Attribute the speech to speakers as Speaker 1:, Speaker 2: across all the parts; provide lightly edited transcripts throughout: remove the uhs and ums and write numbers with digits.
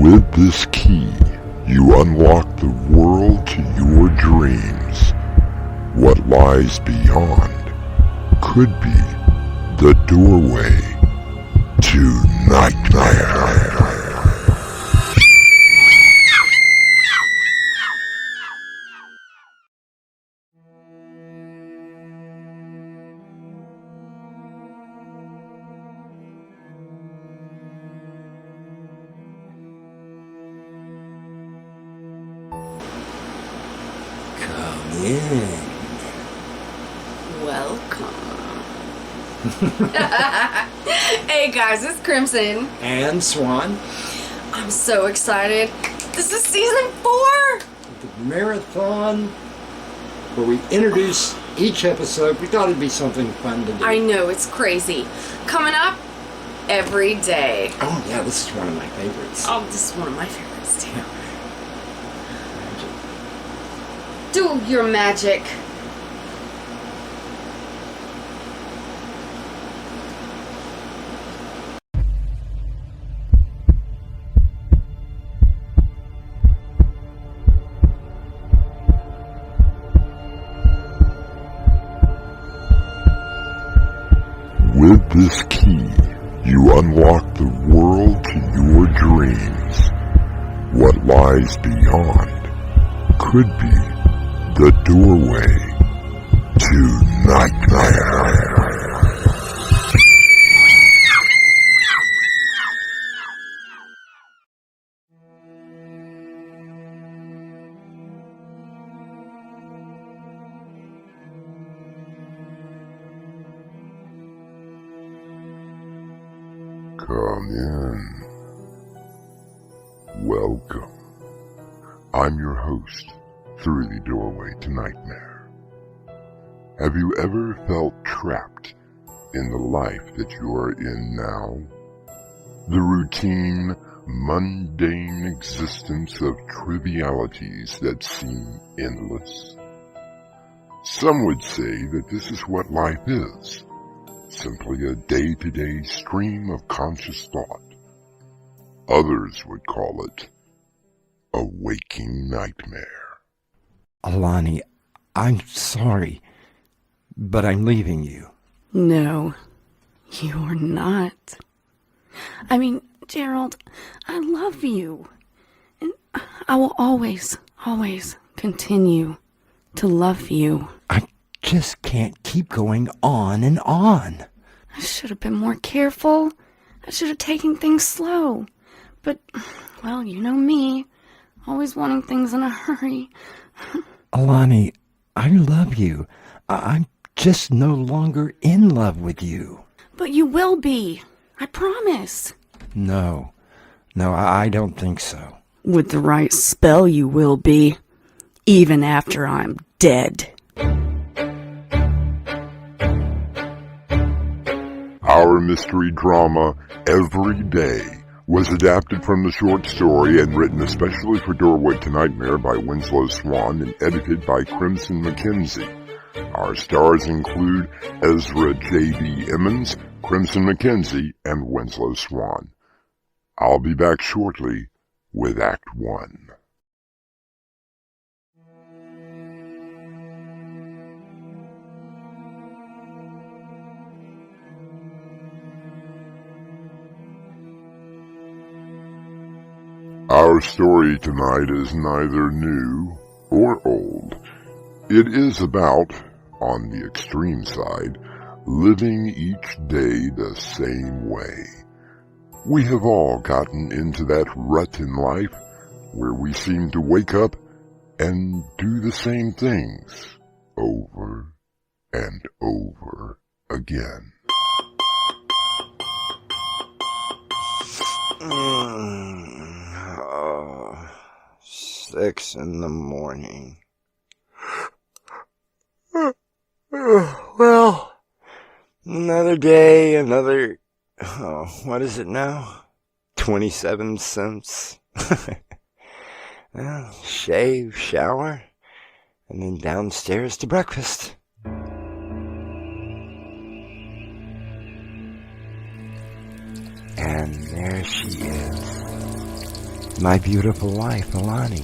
Speaker 1: With this key, you unlock the world to your dreams. What lies beyond could be the doorway to nightmare.
Speaker 2: Welcome. Hey guys, it's Crimson.
Speaker 3: And Swan.
Speaker 2: I'm so excited. This is season 4!
Speaker 3: The marathon where we introduce each episode. We thought it'd be something fun to do.
Speaker 2: I know, it's crazy. Coming up every day.
Speaker 3: Oh yeah, this is one of my favorites.
Speaker 2: Oh, this is one of my favorites too.
Speaker 3: Magic.
Speaker 2: Do your magic.
Speaker 1: With this key, you unlock the world to your dreams. What lies beyond could be the doorway to nightmare. Come in. Welcome. I'm your host, Through the Doorway to Nightmare. Have you ever felt trapped in the life that you are in now? The routine, mundane existence of trivialities that seem endless? Some would say that this is what life is. Simply a day-to-day stream of conscious thought. Others would call it a waking nightmare.
Speaker 3: Alani, I'm sorry, but I'm leaving you.
Speaker 2: No, you're not. I mean, Gerald, I love you. And I will always, always continue to love you.
Speaker 3: I just can't keep going on and on.
Speaker 2: I should have been more careful. I should have taken things slow. But, well, you know me. Always wanting things in a hurry.
Speaker 3: Alani, I love you. I'm just no longer in love with you.
Speaker 2: But you will be. I promise.
Speaker 3: No, I don't think so.
Speaker 2: With the right spell, you will be. Even after I'm dead.
Speaker 1: Our mystery drama, Every Day, was adapted from the short story and written especially for Doorway to Nightmare by Winslow Swan and edited by Crimson McKenzie. Our stars include Ezra J D Emmans, Crimson McKenzie, and Winslow Swan. I'll be back shortly with Act 1. Our story tonight is neither new or old. It is about, on the extreme side, living each day the same way. We have all gotten into that rut in life where we seem to wake up and do the same things over and over again.
Speaker 4: 6 in the morning. Well, another day, another, what is it now? 27 cents. Well, shave, shower, and then downstairs to breakfast. And there she is. my beautiful wife, Alani,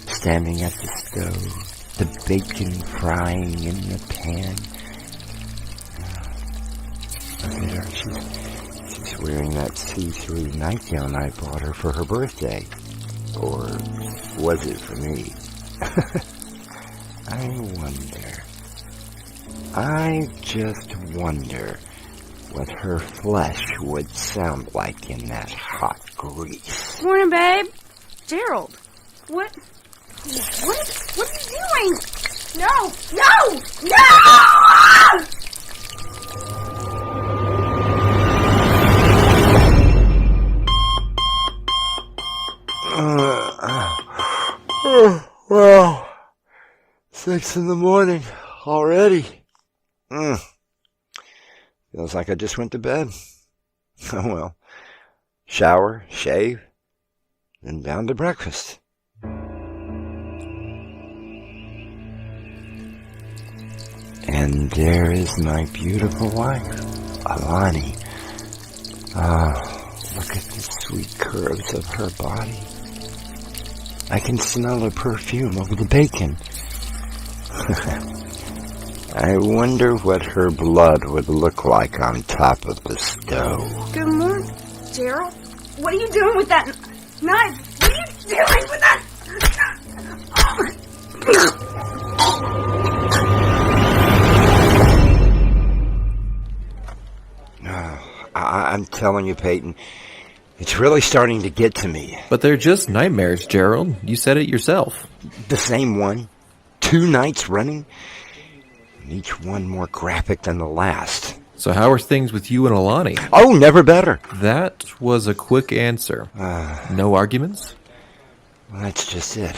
Speaker 4: standing at the stove, the bacon frying in the pan. Look at her. She's wearing that see-through nightgown I bought her for her birthday. Or was it for me? I just wonder what her flesh would sound like in that hot grease.
Speaker 2: Morning, babe. Gerald, what are you doing? No!
Speaker 4: Well, 6 in the morning already. Feels like I just went to bed. Oh well. Shower, shave, and down to breakfast. And there is my beautiful wife, Alani. Look at the sweet curves of her body. I can smell her perfume over the bacon. I wonder what her blood would look like on top of the stove.
Speaker 2: Good morning, Gerald. What are you doing with that knife? What are you doing with that?
Speaker 4: I'm telling you, Peyton, it's really starting to get to me.
Speaker 5: But they're just nightmares, Gerald. You said it yourself.
Speaker 4: The same one, 2 nights running, and each one more graphic than the last.
Speaker 5: So how are things with you and Alani?
Speaker 4: Oh, never better.
Speaker 5: That was a quick answer. No arguments?
Speaker 4: Well, that's just it.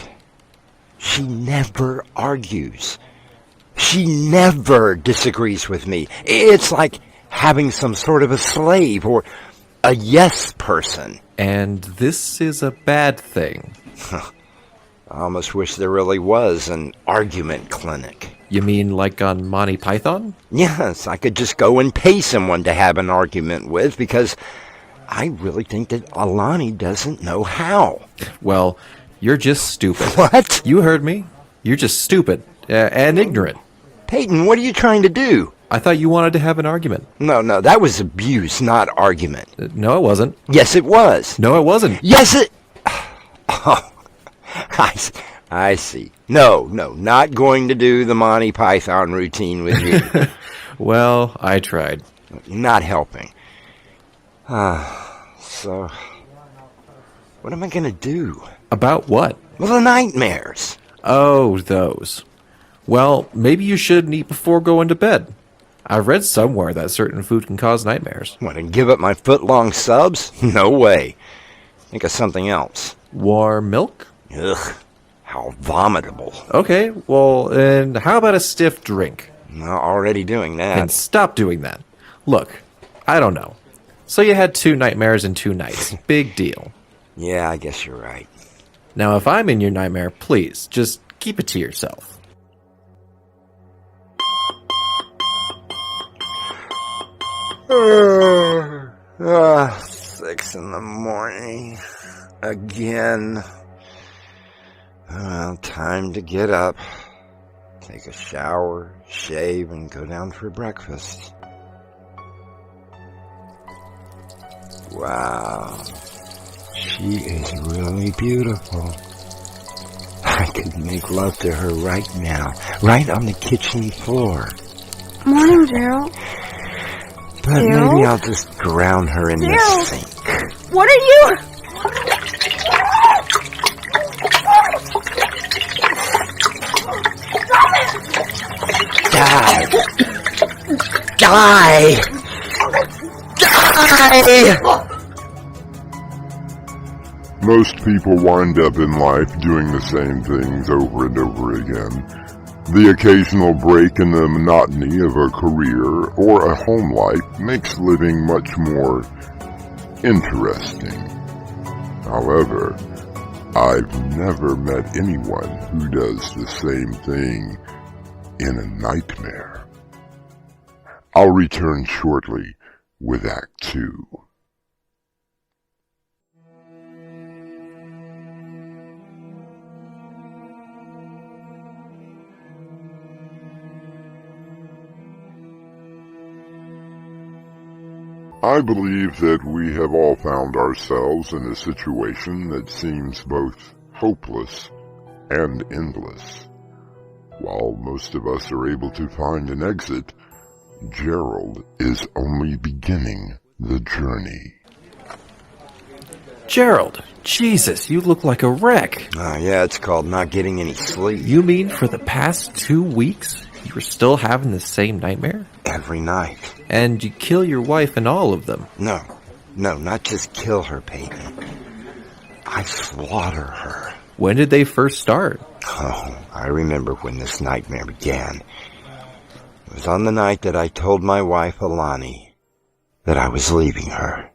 Speaker 4: She never argues. She never disagrees with me. It's like having some sort of a slave or a yes person.
Speaker 5: And this is a bad thing.
Speaker 4: I almost wish there really was an argument clinic.
Speaker 5: You mean like on Monty Python?
Speaker 4: Yes, I could just go and pay someone to have an argument with, because I really think that Alani doesn't know how.
Speaker 5: Well, you're just stupid.
Speaker 4: What?
Speaker 5: You heard me. You're just stupid and ignorant.
Speaker 4: Peyton, what are you trying to do?
Speaker 5: I thought you wanted to have an argument.
Speaker 4: No, that was abuse, not argument.
Speaker 5: No, it wasn't.
Speaker 4: Yes, it was.
Speaker 5: No, it wasn't.
Speaker 4: Yes, it... Oh, I see. No, not going to do the Monty Python routine with you.
Speaker 5: Well, I tried.
Speaker 4: Not helping. So, what am I going to do?
Speaker 5: About what?
Speaker 4: Well, the nightmares.
Speaker 5: Oh, those. Well, maybe you shouldn't eat before going to bed. I've read somewhere that certain food can cause nightmares.
Speaker 4: What, and give up my foot-long subs? No way. Think of something else.
Speaker 5: Warm milk?
Speaker 4: Ugh, how vomitable.
Speaker 5: Okay, well, and how about a stiff drink?
Speaker 4: No, already doing that.
Speaker 5: And stop doing that. Look, I don't know. So you had 2 nightmares in 2 nights. Big deal.
Speaker 4: Yeah, I guess you're right.
Speaker 5: Now, if I'm in your nightmare, please, just keep it to yourself.
Speaker 4: 6 in the morning. Again. Well, time to get up, take a shower, shave, and go down for breakfast. Wow. She is really beautiful. I could make love to her right now, right on the kitchen floor.
Speaker 2: Morning, Gerald.
Speaker 4: But
Speaker 2: Gerald?
Speaker 4: maybe I'll just drown her in
Speaker 2: Gerald?
Speaker 4: the sink.
Speaker 2: What are you?
Speaker 4: Die! Die! Die!
Speaker 1: Most people wind up in life doing the same things over and over again. The occasional break in the monotony of a career or a home life makes living much more interesting. However, I've never met anyone who does the same thing in a nightmare. I'll return shortly with Act 2. I believe that we have all found ourselves in a situation that seems both hopeless and endless. While most of us are able to find an exit, Gerald is only beginning the journey.
Speaker 5: Gerald, Jesus, you look like a wreck.
Speaker 4: Yeah, it's called not getting any sleep.
Speaker 5: You mean for the past 2 weeks, you were still having the same nightmare?
Speaker 4: Every night.
Speaker 5: And you kill your wife in all of them?
Speaker 4: No, not just kill her, Peyton. I slaughter her.
Speaker 5: When did they first start?
Speaker 4: Oh, I remember when this nightmare began. It was on the night that I told my wife, Alani, that I was leaving her.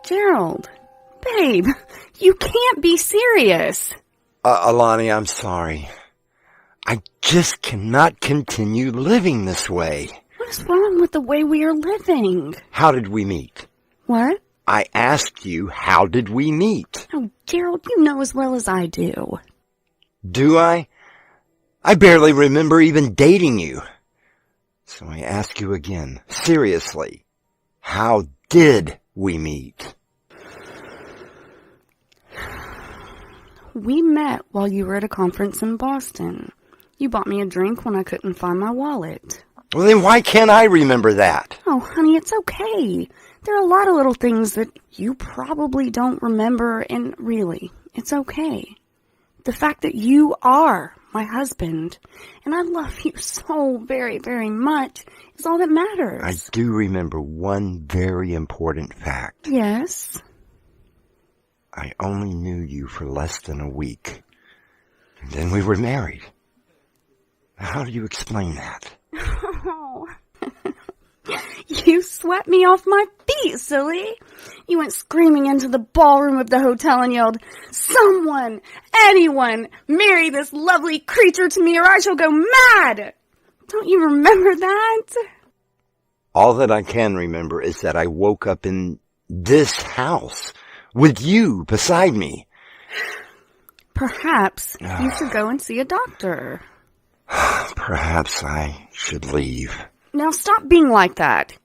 Speaker 2: Gerald, babe, you can't be serious.
Speaker 4: Alani, I'm sorry. I just cannot continue living this way.
Speaker 2: What is wrong with the way we are living?
Speaker 4: How did we meet?
Speaker 2: What?
Speaker 4: I asked you, how did we meet?
Speaker 2: Oh, Gerald, you know as well as I do.
Speaker 4: Do I? I barely remember even dating you. So I ask you again, seriously, how did we meet?
Speaker 2: We met while you were at a conference in Boston. You bought me a drink when I couldn't find my wallet.
Speaker 4: Well, then why can't I remember that?
Speaker 2: Oh, honey, it's okay. There are a lot of little things that you probably don't remember, and really, it's okay. The fact that you are my husband, and I love you so very, very much, is all that matters.
Speaker 4: I do remember one very important fact.
Speaker 2: Yes?
Speaker 4: I only knew you for less than a week. And then we were married. How do you explain that?
Speaker 2: Oh. You swept me off my feet, silly. You went screaming into the ballroom of the hotel and yelled, "Someone, anyone, marry this lovely creature to me or I shall go mad!" Don't you remember that?
Speaker 4: All that I can remember is that I woke up in this house with you beside me.
Speaker 2: Perhaps you should go and see a doctor.
Speaker 4: Perhaps I should leave.
Speaker 2: Now stop being like that.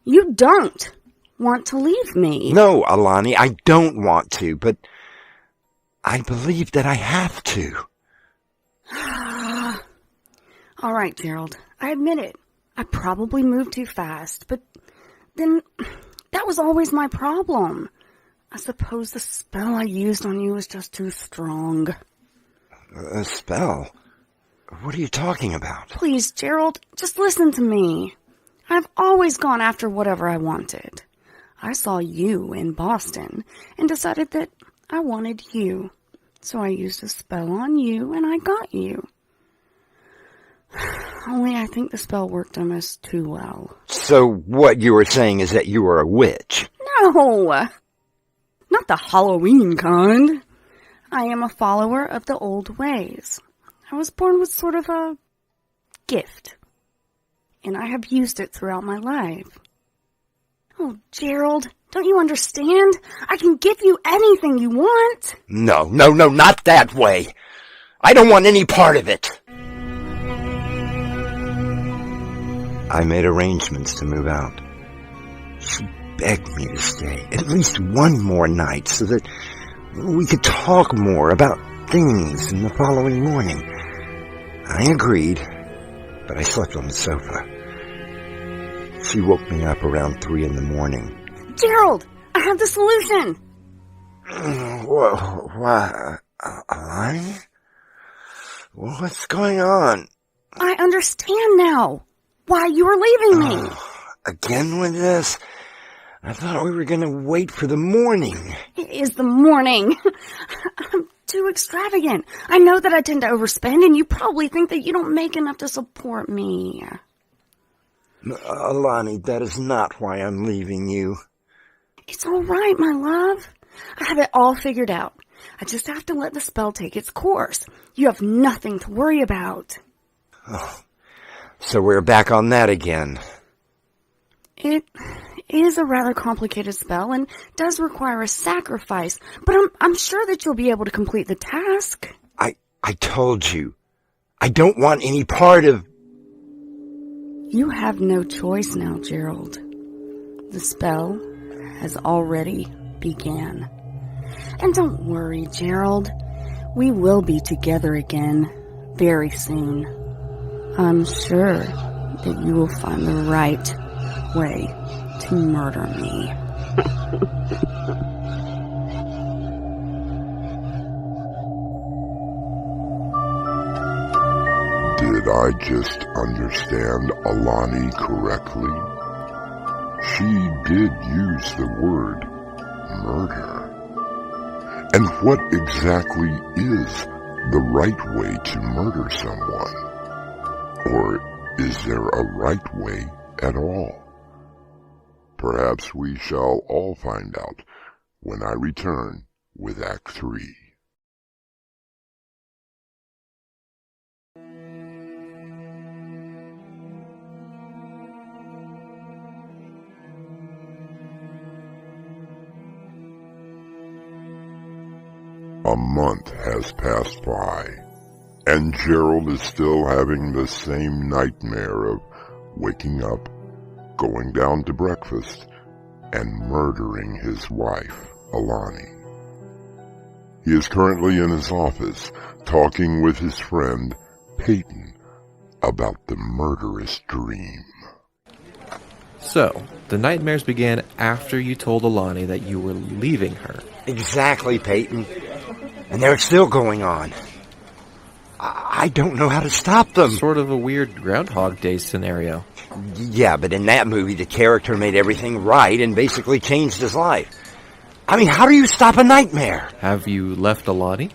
Speaker 2: You don't want to leave me.
Speaker 4: No, Alani, I don't want to, but I believe that I have to.
Speaker 2: All right, Gerald, I admit it. I probably moved too fast, but then that was always my problem. I suppose the spell I used on you was just too strong.
Speaker 4: A spell? What are you talking about?
Speaker 2: Please, Gerald, just listen to me. I've always gone after whatever I wanted. I saw you in Boston and decided that I wanted you. So I used a spell on you and I got you. Only I think the spell worked almost too well.
Speaker 4: So what you were saying is that you were a witch?
Speaker 2: No! Not the Halloween kind. I am a follower of the old ways. I was born with sort of a gift, and I have used it throughout my life. Oh, Gerald, don't you understand? I can give you anything you want.
Speaker 4: No, not that way. I don't want any part of it. I made arrangements to move out. She begged me to stay at least one more night so that we could talk more about things in the following morning. I agreed, but I slept on the sofa. She woke me up around 3 a.m.
Speaker 2: Gerald, I have the solution.
Speaker 4: Why? What's going on?
Speaker 2: I understand now why you were leaving me.
Speaker 4: Again with this? I thought we were going to wait for the morning.
Speaker 2: It is the morning. I'm too extravagant. I know that I tend to overspend, and you probably think that you don't make enough to support me.
Speaker 4: Alani, that is not why I'm leaving you.
Speaker 2: It's all right, my love. I have it all figured out. I just have to let the spell take its course. You have nothing to worry about.
Speaker 4: Oh, so we're back on that again.
Speaker 2: It is a rather complicated spell and does require a sacrifice, but I'm sure that you'll be able to complete the task.
Speaker 4: I told you, I don't want any part of...
Speaker 2: You have no choice now, Gerald. The spell has already began. And don't worry, Gerald. We will be together again very soon. I'm sure that you will find the right way to murder me.
Speaker 1: Did I just understand Alani correctly? She did use the word murder. And what exactly is the right way to murder someone? Or is there a right way at all? Perhaps we shall all find out when I return with Act 3. A month has passed by, and Gerald is still having the same nightmare of waking up, going down to breakfast, and murdering his wife, Alani. He is currently in his office, talking with his friend, Peyton, about the murderous dream.
Speaker 5: So, the nightmares began after you told Alani that you were leaving her.
Speaker 4: Exactly, Peyton. And they're still going on. I don't know how to stop them.
Speaker 5: Sort of a weird Groundhog Day scenario.
Speaker 4: Yeah, but in that movie, the character made everything right and basically changed his life. I mean, how do you stop a nightmare?
Speaker 5: Have you left Alani?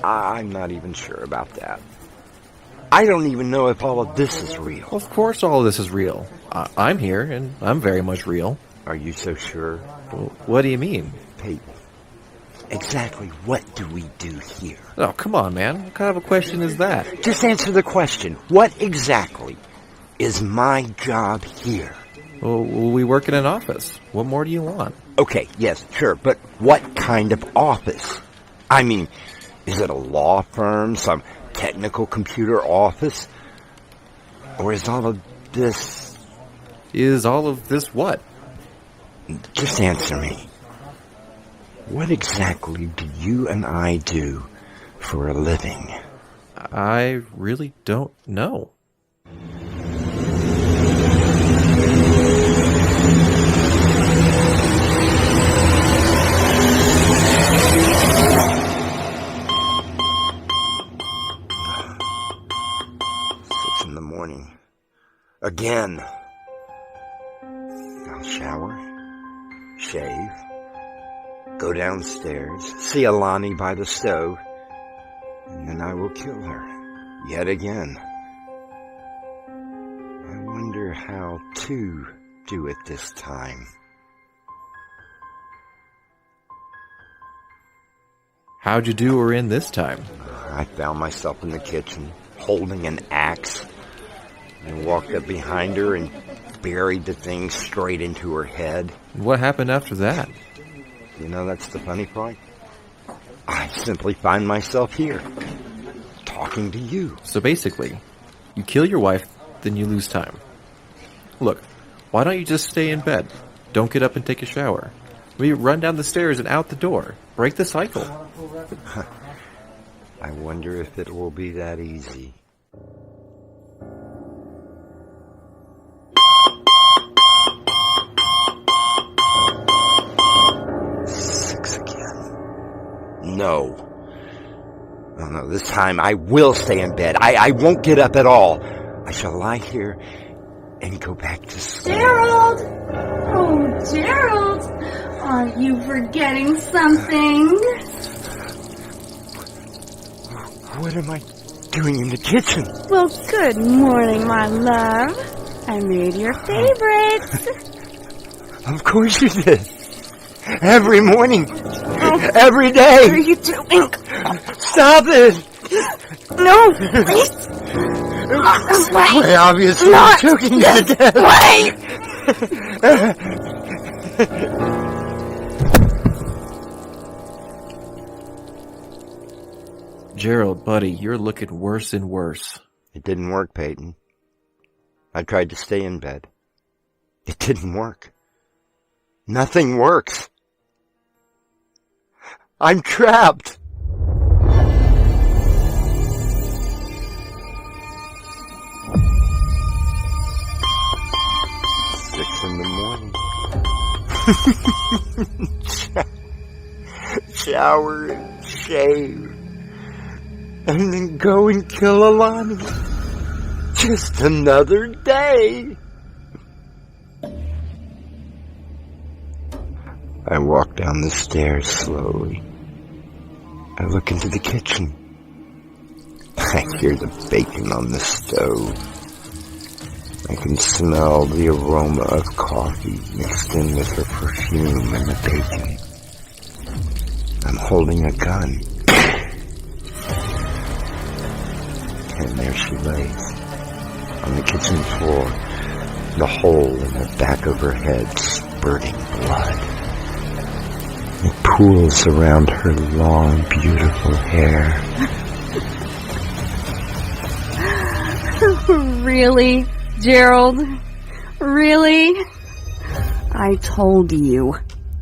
Speaker 4: I'm not even sure about that. I don't even know if all of this is real.
Speaker 5: Of course all of this is real. I'm here, and I'm very much real.
Speaker 4: Are you so sure?
Speaker 5: Well, what do you mean?
Speaker 4: Peyton, exactly what do we do here?
Speaker 5: Oh, come on, man. What kind of a question is that?
Speaker 4: Just answer the question. What exactly is my job here?
Speaker 5: Well, we work in an office. What more do you want?
Speaker 4: Okay, yes, sure, but what kind of office? I mean, is it a law firm, some technical computer office? Or is all of this...
Speaker 5: Is all of this what?
Speaker 4: Just answer me. What exactly do you and I do for a living?
Speaker 5: I really don't know.
Speaker 4: Morning. Again. I'll shower, shave, go downstairs, see Alani by the stove, and then I will kill her. Yet again. I wonder how to do it this time.
Speaker 5: How'd you do her in this time?
Speaker 4: I found myself in the kitchen, holding an axe. And walked up behind her and buried the thing straight into her head.
Speaker 5: What happened after that?
Speaker 4: You know, that's the funny part. I simply find myself here, talking to you.
Speaker 5: So basically, you kill your wife, then you lose time. Look, why don't you just stay in bed? Don't get up and take a shower. Maybe run down the stairs and out the door. Break the cycle.
Speaker 4: I wonder if it will be that easy. No. Oh, no, this time I will stay in bed. I won't get up at all. I shall lie here and go back to sleep.
Speaker 2: Gerald! Oh, Gerald! Are you forgetting something?
Speaker 4: What am I doing in the kitchen?
Speaker 2: Well, good morning, my love. I made your favorites.
Speaker 4: Of course you did. Every morning.
Speaker 2: Oh,
Speaker 4: Every day.
Speaker 2: what are you doing?
Speaker 4: Stop it.
Speaker 2: No, please. Not this way.
Speaker 4: We're obviously
Speaker 2: Not
Speaker 4: choking
Speaker 2: this
Speaker 4: to death.
Speaker 5: Gerald, buddy, you're looking worse and worse.
Speaker 4: It didn't work, Peyton. I tried to stay in bed. It didn't work. Nothing works. I'm trapped. In the morning. Shower and shave. And then go and kill Alani. Just another day. I walk down the stairs slowly. I look into the kitchen. I hear the bacon on the stove. I can smell the aroma of coffee mixed in with her perfume and the bacon. I'm holding a gun. And there she lays, on the kitchen floor, the hole in the back of her head spurting blood. It pools around her long, beautiful hair.
Speaker 2: Really? Gerald? Really? I told you.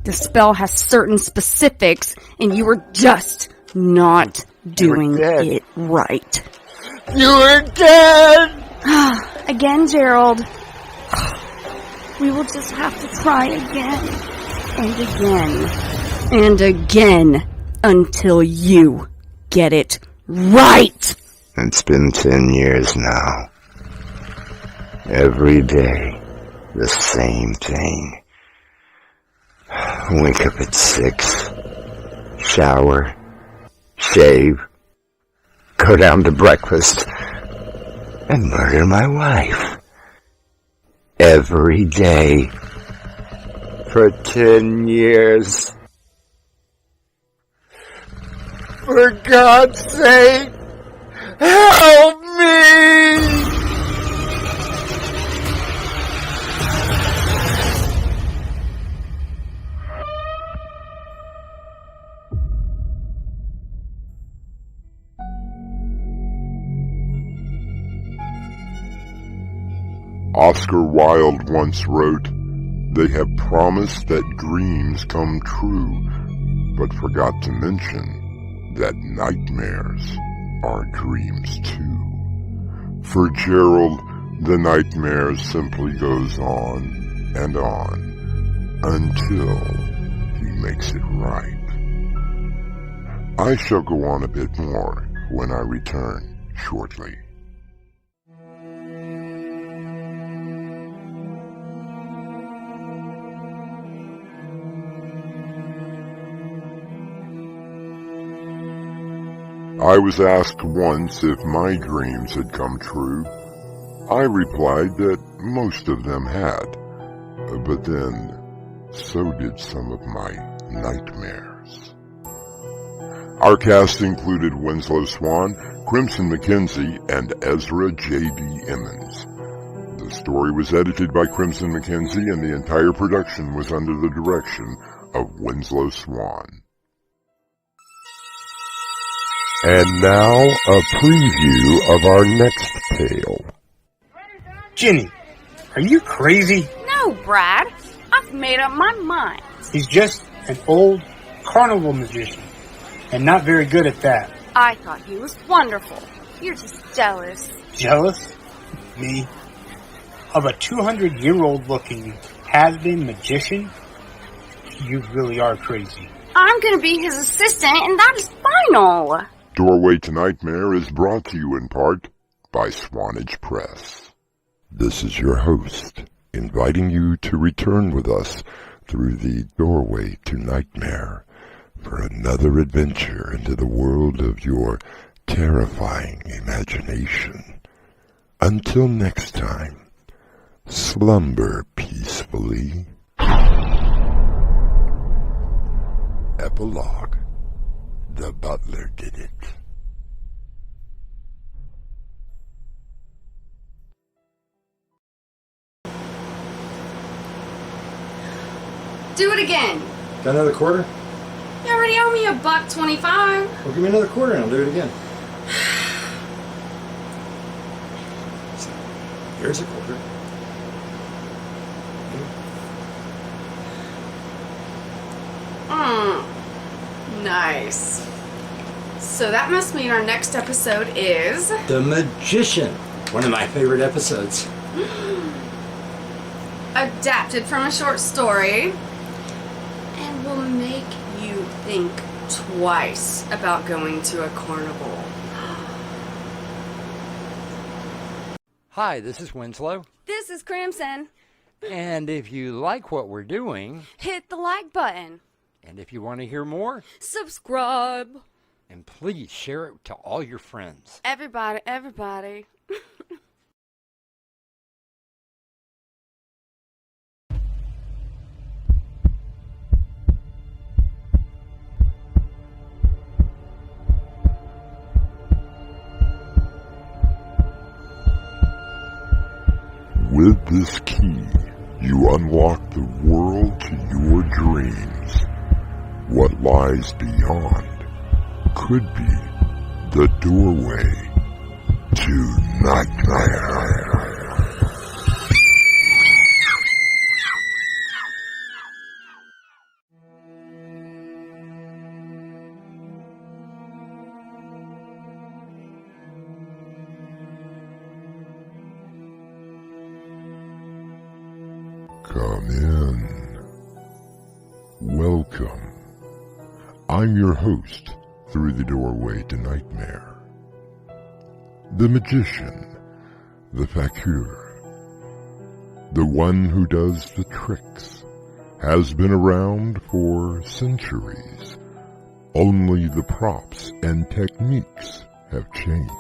Speaker 2: The spell has certain specifics, and you were just not doing it right.
Speaker 4: You were dead!
Speaker 2: Again, Gerald. We will just have to try again, and again, and again, until you get it right!
Speaker 4: It's been 10 years now. Every day, the same thing. Wake up at 6, shower, shave, go down to breakfast, and murder my wife. Every day. For 10 years. For God's sake, help me!
Speaker 1: Oscar Wilde once wrote, "They have promised that dreams come true, but forgot to mention that nightmares are dreams too." For Gerald, the nightmare simply goes on until he makes it right. I shall go on a bit more when I return shortly. I was asked once if my dreams had come true. I replied that most of them had, but then so did some of my nightmares. Our cast included Winslow Swan, Crimson McKenzie, and Ezra J D Emmans. The story was edited by Crimson McKenzie, and the entire production was under the direction of Winslow Swan. And now, a preview of our next tale.
Speaker 6: Jenny, are you crazy?
Speaker 2: No, Brad. I've made up my mind.
Speaker 6: He's just an old carnival magician, and not very good at that.
Speaker 2: I thought he was wonderful. You're just jealous.
Speaker 6: Jealous? Me? Of a 200-year-old looking has-been magician? You really are crazy.
Speaker 2: I'm going to be his assistant, and that is final.
Speaker 1: Doorway to Nightmare is brought to you in part by Swanage Press. This is your host, inviting you to return with us through the Doorway to Nightmare for another adventure into the world of your terrifying imagination. Until next time, slumber peacefully. Epilogue. The butler did it.
Speaker 2: Do it again.
Speaker 3: Got another quarter?
Speaker 2: You already owe me $1.25.
Speaker 3: Well, give me another quarter and I'll do it again. Here's a quarter.
Speaker 2: Nice. So that must mean our next episode is...
Speaker 3: The Magician. One of my favorite episodes.
Speaker 2: adapted from a short story. And will make you think twice about going to a carnival.
Speaker 4: Hi, this is Winslow.
Speaker 2: This is Crimson.
Speaker 4: And if you like what we're doing,
Speaker 2: Hit the like button.
Speaker 4: and if you want to hear more,
Speaker 2: Subscribe.
Speaker 4: and please share it to all your friends.
Speaker 2: Everybody.
Speaker 1: With this key, you unlock the world to your dreams. What lies beyond could be the doorway to nightmare. Come in. Welcome. I'm your host through the doorway to nightmare. The magician, the fakir, the one who does the tricks, has been around for centuries. Only the props and techniques have changed.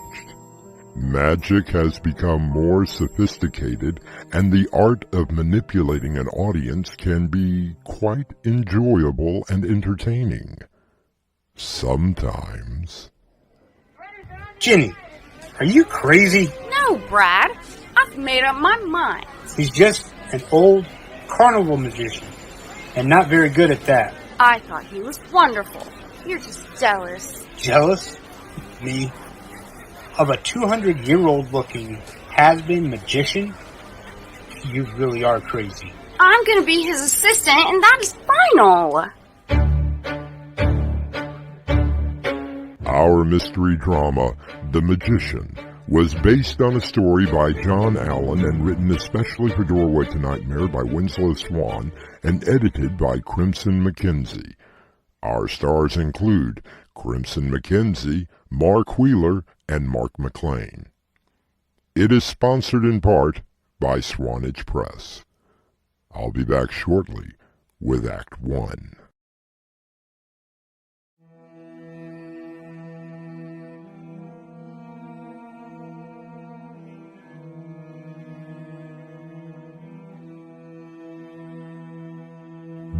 Speaker 1: Magic has become more sophisticated, and the art of manipulating an audience can be quite enjoyable and entertaining. Sometimes.
Speaker 6: Jenny, are you crazy?
Speaker 2: No, Brad. I've made up my mind.
Speaker 6: He's just an old carnival magician, and not very good at that.
Speaker 2: I thought he was wonderful. You're just jealous.
Speaker 6: Jealous? Me? Of a 200-year-old looking has-been magician? You really are crazy.
Speaker 2: I'm gonna be his assistant, and that is final.
Speaker 1: Our mystery drama, The Magician, was based on a story by John Allen and written especially for Doorway to Nightmare by Winslow Swan and edited by Crimson McKenzie. Our stars include Crimson McKenzie, Mark Wheeler, and Mark McLain. It is sponsored in part by Swanage Press. I'll be back shortly with Act 1.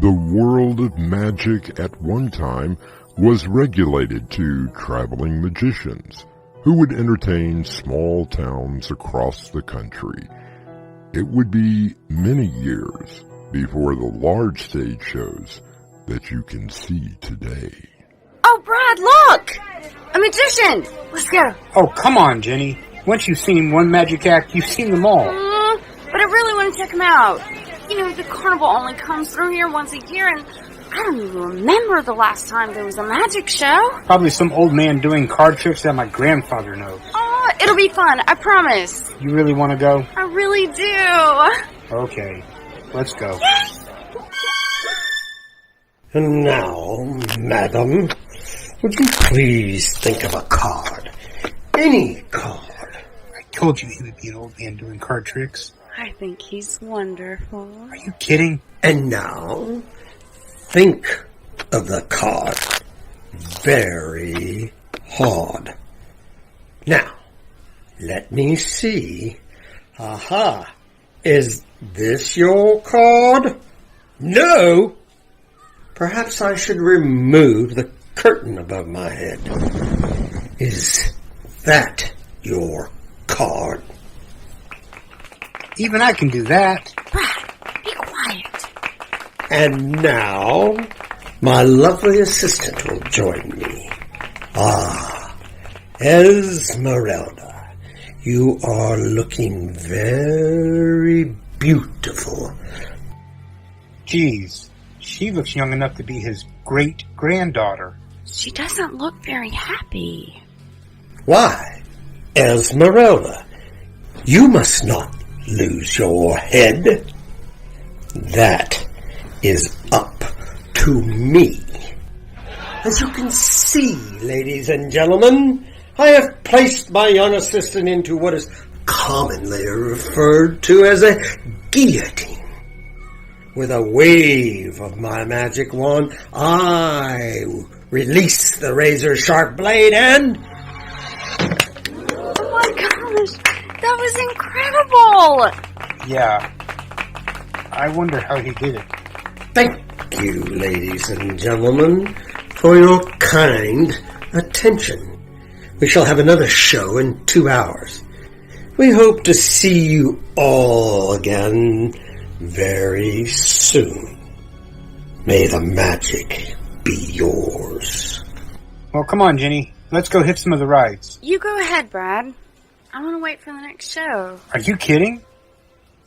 Speaker 1: The world of magic at one time was regulated to traveling magicians who would entertain small towns across the country. It would be many years before the large stage shows that you can see today.
Speaker 2: Oh, Brad, look! A magician! Let's go.
Speaker 6: Oh, come on, Jenny. Once you've seen one magic act, you've seen them all.
Speaker 2: But I really want to check him out. You know, the carnival only comes through here once a year, and I don't even remember the last time there was a magic show.
Speaker 6: Probably some old man doing card tricks that my grandfather knows.
Speaker 2: Oh, it'll be fun, I promise.
Speaker 6: You really want to go?
Speaker 2: I really do.
Speaker 6: Okay, let's go.
Speaker 7: And now, madam, would you please think of a card? Any card.
Speaker 6: I told you he would be an old man doing card tricks.
Speaker 2: I think he's wonderful.
Speaker 6: Are you kidding?
Speaker 7: And now, think of the card very hard. Now, let me see. Aha! Is this your card? No! Perhaps I should remove the curtain above my head. Is that your card?
Speaker 6: Even I can do that.
Speaker 2: Brad, be quiet.
Speaker 7: And now, my lovely assistant will join me. Ah, Esmeralda, You are looking very beautiful.
Speaker 6: Geez, she looks young enough to be his great-granddaughter.
Speaker 2: She doesn't look very happy.
Speaker 7: Why, Esmeralda, you must not lose your head. That is up to me. As you can see, ladies and gentlemen, I have placed my young assistant into what is commonly referred to as a guillotine. With a wave of my magic wand, I release the razor-sharp blade and...
Speaker 2: Oh my gosh, that was incredible!
Speaker 6: Yeah. I wonder how he did it.
Speaker 7: Thank you, ladies and gentlemen, for your kind attention. We shall have another show in 2 hours. We hope to see you all again very soon. May the magic be yours.
Speaker 6: Well, come on, Jenny. Let's go hit some of the rides.
Speaker 2: You go ahead, Brad. I want to wait for the next show.
Speaker 6: Are you kidding?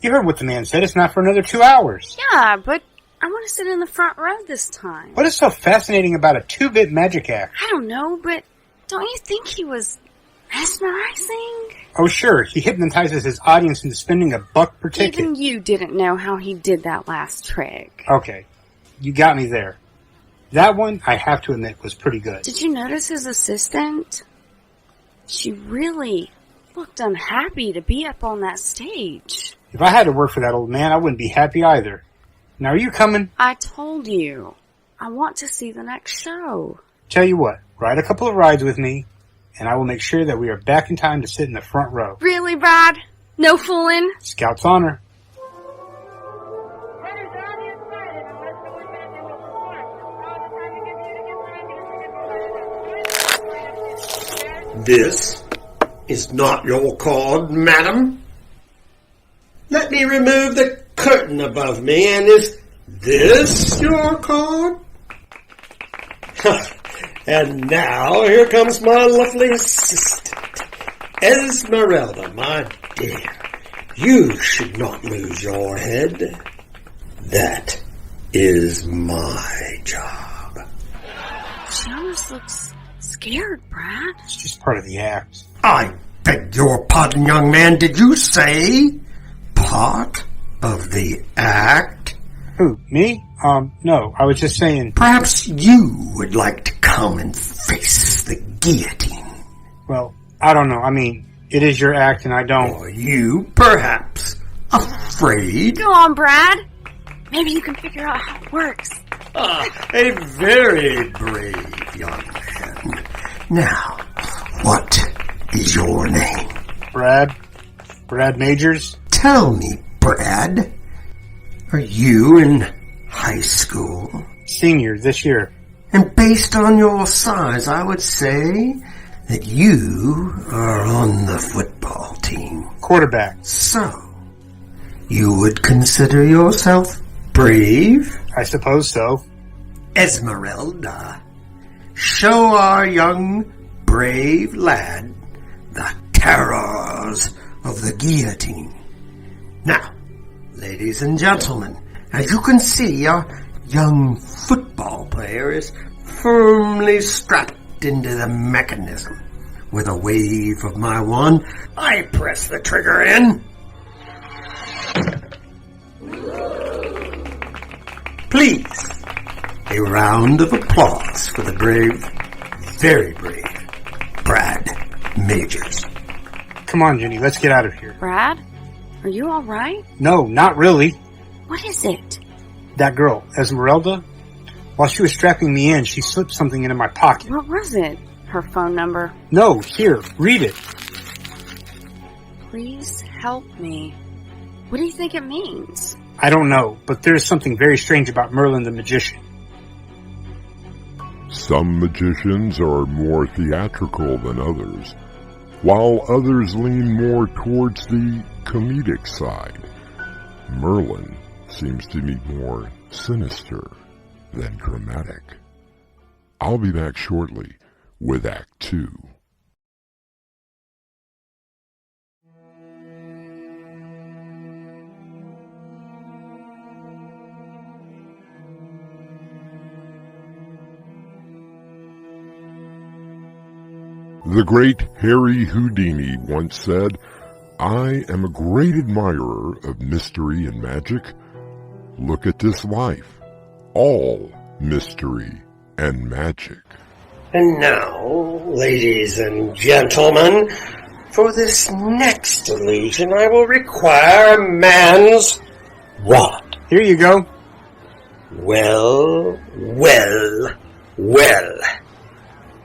Speaker 6: You heard what the man said. It's not for another 2 hours.
Speaker 2: Yeah, but I want to sit in the front row this time.
Speaker 6: What is so fascinating about a 2-bit magic act?
Speaker 2: I don't know, but don't you think he was mesmerizing?
Speaker 6: Oh, sure. He hypnotizes his audience into spending $1 per ticket.
Speaker 2: Even you didn't know how he did that last trick.
Speaker 6: Okay. You got me there. That one, I have to admit, was pretty good.
Speaker 2: Did you notice his assistant? She really looked unhappy to be up on that stage.
Speaker 6: If I had to work for that old man, I wouldn't be happy either. Now, are you coming?
Speaker 2: I told you. I want to see the next show.
Speaker 6: Tell you what, ride a couple of rides with me, and I will make sure that we are back in time to sit in the front row.
Speaker 2: Really, Brad? No fooling?
Speaker 6: Scout's honor.
Speaker 7: This is not your card, madam. Let me remove the curtain above me, and is this your card? And now, here comes my lovely assistant, Esmeralda, my dear. You should not lose your head. That is my job.
Speaker 2: She almost looks scared, Brad.
Speaker 6: It's just part of the act.
Speaker 7: I beg your pardon, young man. Did you say part of the act?
Speaker 6: Who, me? No, I was just saying...
Speaker 7: Perhaps you would like to come and face the guillotine.
Speaker 6: Well, I don't know. I mean, it is your act and I don't...
Speaker 7: Are you perhaps afraid?
Speaker 2: Go on, Brad. Maybe you can figure out how it works.
Speaker 7: A very brave young man. Now, what is your name?
Speaker 6: Brad? Brad Majors?
Speaker 7: Tell me, Brad, are you in high school?
Speaker 6: Senior this year.
Speaker 7: And based on your size, I would say that you are on the football team.
Speaker 6: Quarterback.
Speaker 7: So, you would consider yourself brave?
Speaker 6: I suppose so.
Speaker 7: Esmeralda, show our young, brave lad the terrors of the guillotine. Now, ladies and gentlemen, as you can see, our young football player is firmly strapped into the mechanism. With a wave of my wand, I press the trigger in. Please, a round of applause for the brave, very brave, Brad Majors.
Speaker 6: Come on, Jenny, let's get out of here.
Speaker 2: Brad, are you all right?
Speaker 6: No, not really.
Speaker 2: What is it?
Speaker 6: That girl, Esmeralda, while she was strapping me in, she slipped something into my pocket.
Speaker 2: What was it? Her phone number?
Speaker 6: No, here, read it.
Speaker 2: Please help me. What do you think it means?
Speaker 6: I don't know, but there's something very strange about Merlin the magician.
Speaker 1: Some magicians are more theatrical than others, while others lean more towards the comedic side. Merlin seems to be more sinister than dramatic. I'll be back shortly with Act 2. The great Harry Houdini once said, "I am a great admirer of mystery and magic. Look at this life, all mystery and magic."
Speaker 7: And now, ladies and gentlemen, for this next illusion I will require a man's what?
Speaker 6: Here you go.
Speaker 7: Well, well, well.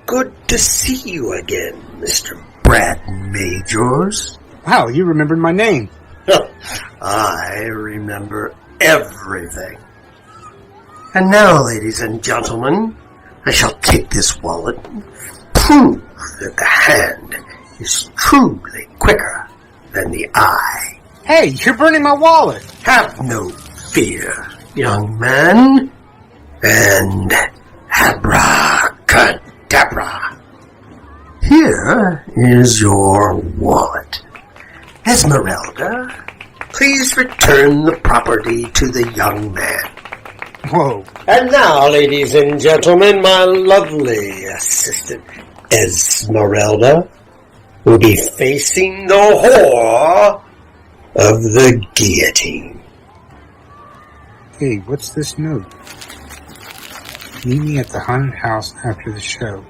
Speaker 7: Good to see you again, Mr. Brad Majors.
Speaker 6: Wow, you remembered my name.
Speaker 7: I remember everything. And now, ladies and gentlemen, I shall take this wallet and prove that the hand is truly quicker than the eye.
Speaker 6: Hey, you're burning my wallet.
Speaker 7: Have no fear, young man. And abracadabra. Here is your wallet. Esmeralda, please return the property to the young man.
Speaker 6: Whoa.
Speaker 7: And now, ladies and gentlemen, my lovely assistant, Esmeralda, will be facing the horror of the guillotine.
Speaker 6: Hey, what's this note? Meet me at the haunted house after the show.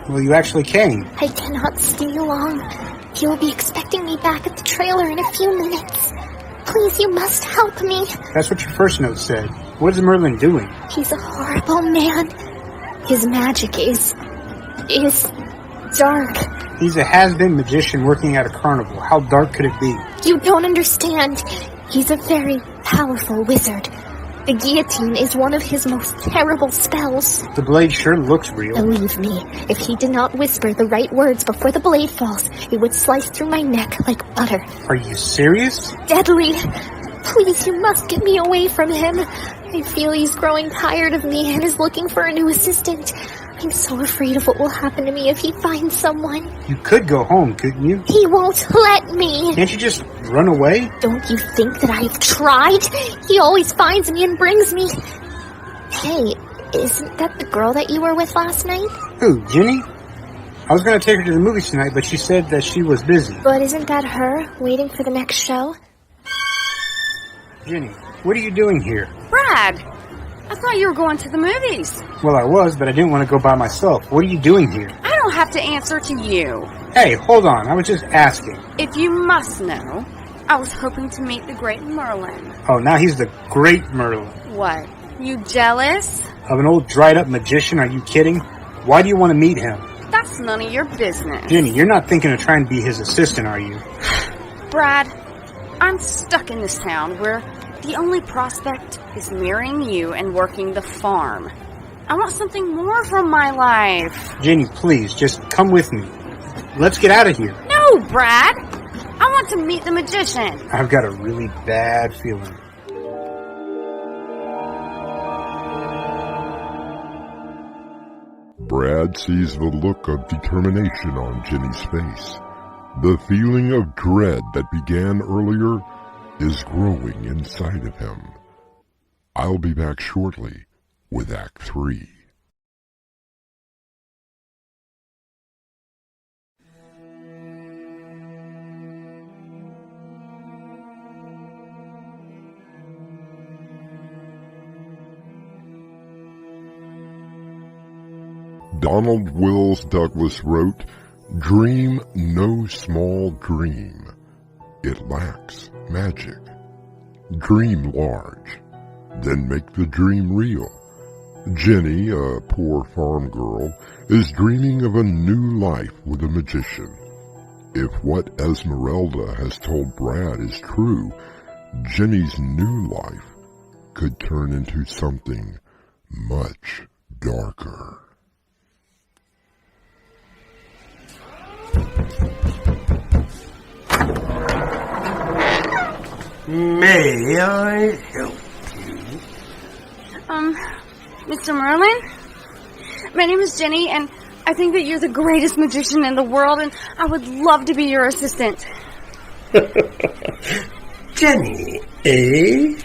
Speaker 6: Well, you actually came.
Speaker 8: I cannot stay long. He will be expecting me back at the trailer in a few minutes. Please, you must help me.
Speaker 6: That's what your first note said. What is Merlin doing?
Speaker 8: He's a horrible man. His magic is dark.
Speaker 6: He's a has-been magician working at a carnival. How dark could it be?
Speaker 8: You don't understand. He's a very powerful wizard. The guillotine is one of his most terrible spells.
Speaker 6: The blade sure looks real.
Speaker 8: Believe me, if he did not whisper the right words before the blade falls, it would slice through my neck like butter.
Speaker 6: Are you serious?
Speaker 8: Deadly. Please, you must get me away from him. I feel he's growing tired of me and is looking for a new assistant. I'm so afraid of what will happen to me if he finds someone.
Speaker 6: You could go home, couldn't you?
Speaker 8: He won't let me.
Speaker 6: Can't you just run away?
Speaker 8: Don't you think that I've tried? He always finds me and brings me... Hey, isn't that the girl that you were with last night?
Speaker 6: Who, Jenny? I was going to take her to the movies tonight, but she said that she was busy.
Speaker 8: But isn't that her, waiting for the next show?
Speaker 6: Jenny, what are you doing here?
Speaker 2: Brad, I thought you were going to the movies.
Speaker 6: Well, I was, but I didn't want to go by myself. What are you doing here?
Speaker 2: I don't have to answer to you.
Speaker 6: Hey, hold on. I was just asking.
Speaker 2: If you must know, I was hoping to meet the great Merlin.
Speaker 6: Oh, now he's the great Merlin.
Speaker 2: What? You jealous?
Speaker 6: Of an old dried-up magician? Are you kidding? Why do you want to meet him?
Speaker 2: That's none of your business.
Speaker 6: Jenny, you're not thinking of trying to be his assistant, are you?
Speaker 2: Brad, I'm stuck in this town where the only prospect is marrying you and working the farm. I want something more from my life.
Speaker 6: Jenny, please, just come with me. Let's get out of here.
Speaker 2: No, Brad. I want to meet the magician.
Speaker 6: I've got a really bad feeling.
Speaker 1: Brad sees the look of determination on Jenny's face. The feeling of dread that began earlier is growing inside of him. I'll be back shortly with Act 3. Donald Wills Douglas wrote, "Dream no small dream. It lacks magic. Dream large, then make the dream real." Jenny, a poor farm girl, is dreaming of a new life with a magician. If what Esmeralda has told Brad is true, Jenny's new life could turn into something much darker.
Speaker 7: May I help you?
Speaker 2: Mr. Merlin? My name is Jenny, and I think that you're the greatest magician in the world, and I would love to be your assistant.
Speaker 7: Jenny, Eh?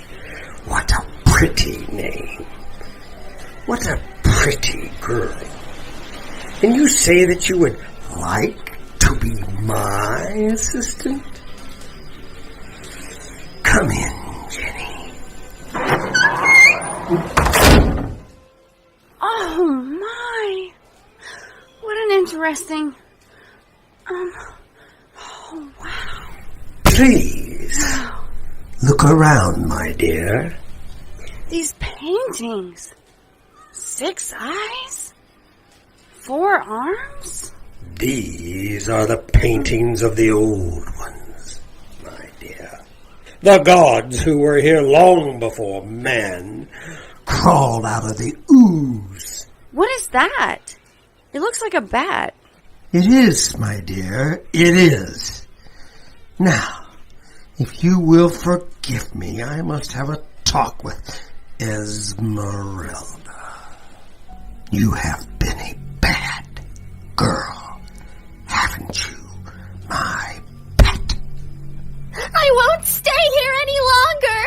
Speaker 7: What a pretty name. What a pretty girl. And you say that you would like to be my assistant? Come in, Jenny.
Speaker 2: Oh my! What an interesting... Oh wow.
Speaker 7: Please, look around, my dear.
Speaker 2: These paintings. 6 eyes? 4 arms?
Speaker 7: These are the paintings of the old ones, my dear. The gods who were here long before man crawled out of the ooze.
Speaker 2: What is that? It looks like a bat.
Speaker 7: It is, my dear, it is. Now, if you will forgive me, I must have a talk with Esmeralda. You have been a bad girl, haven't you, my pet?
Speaker 8: I won't stay here any longer.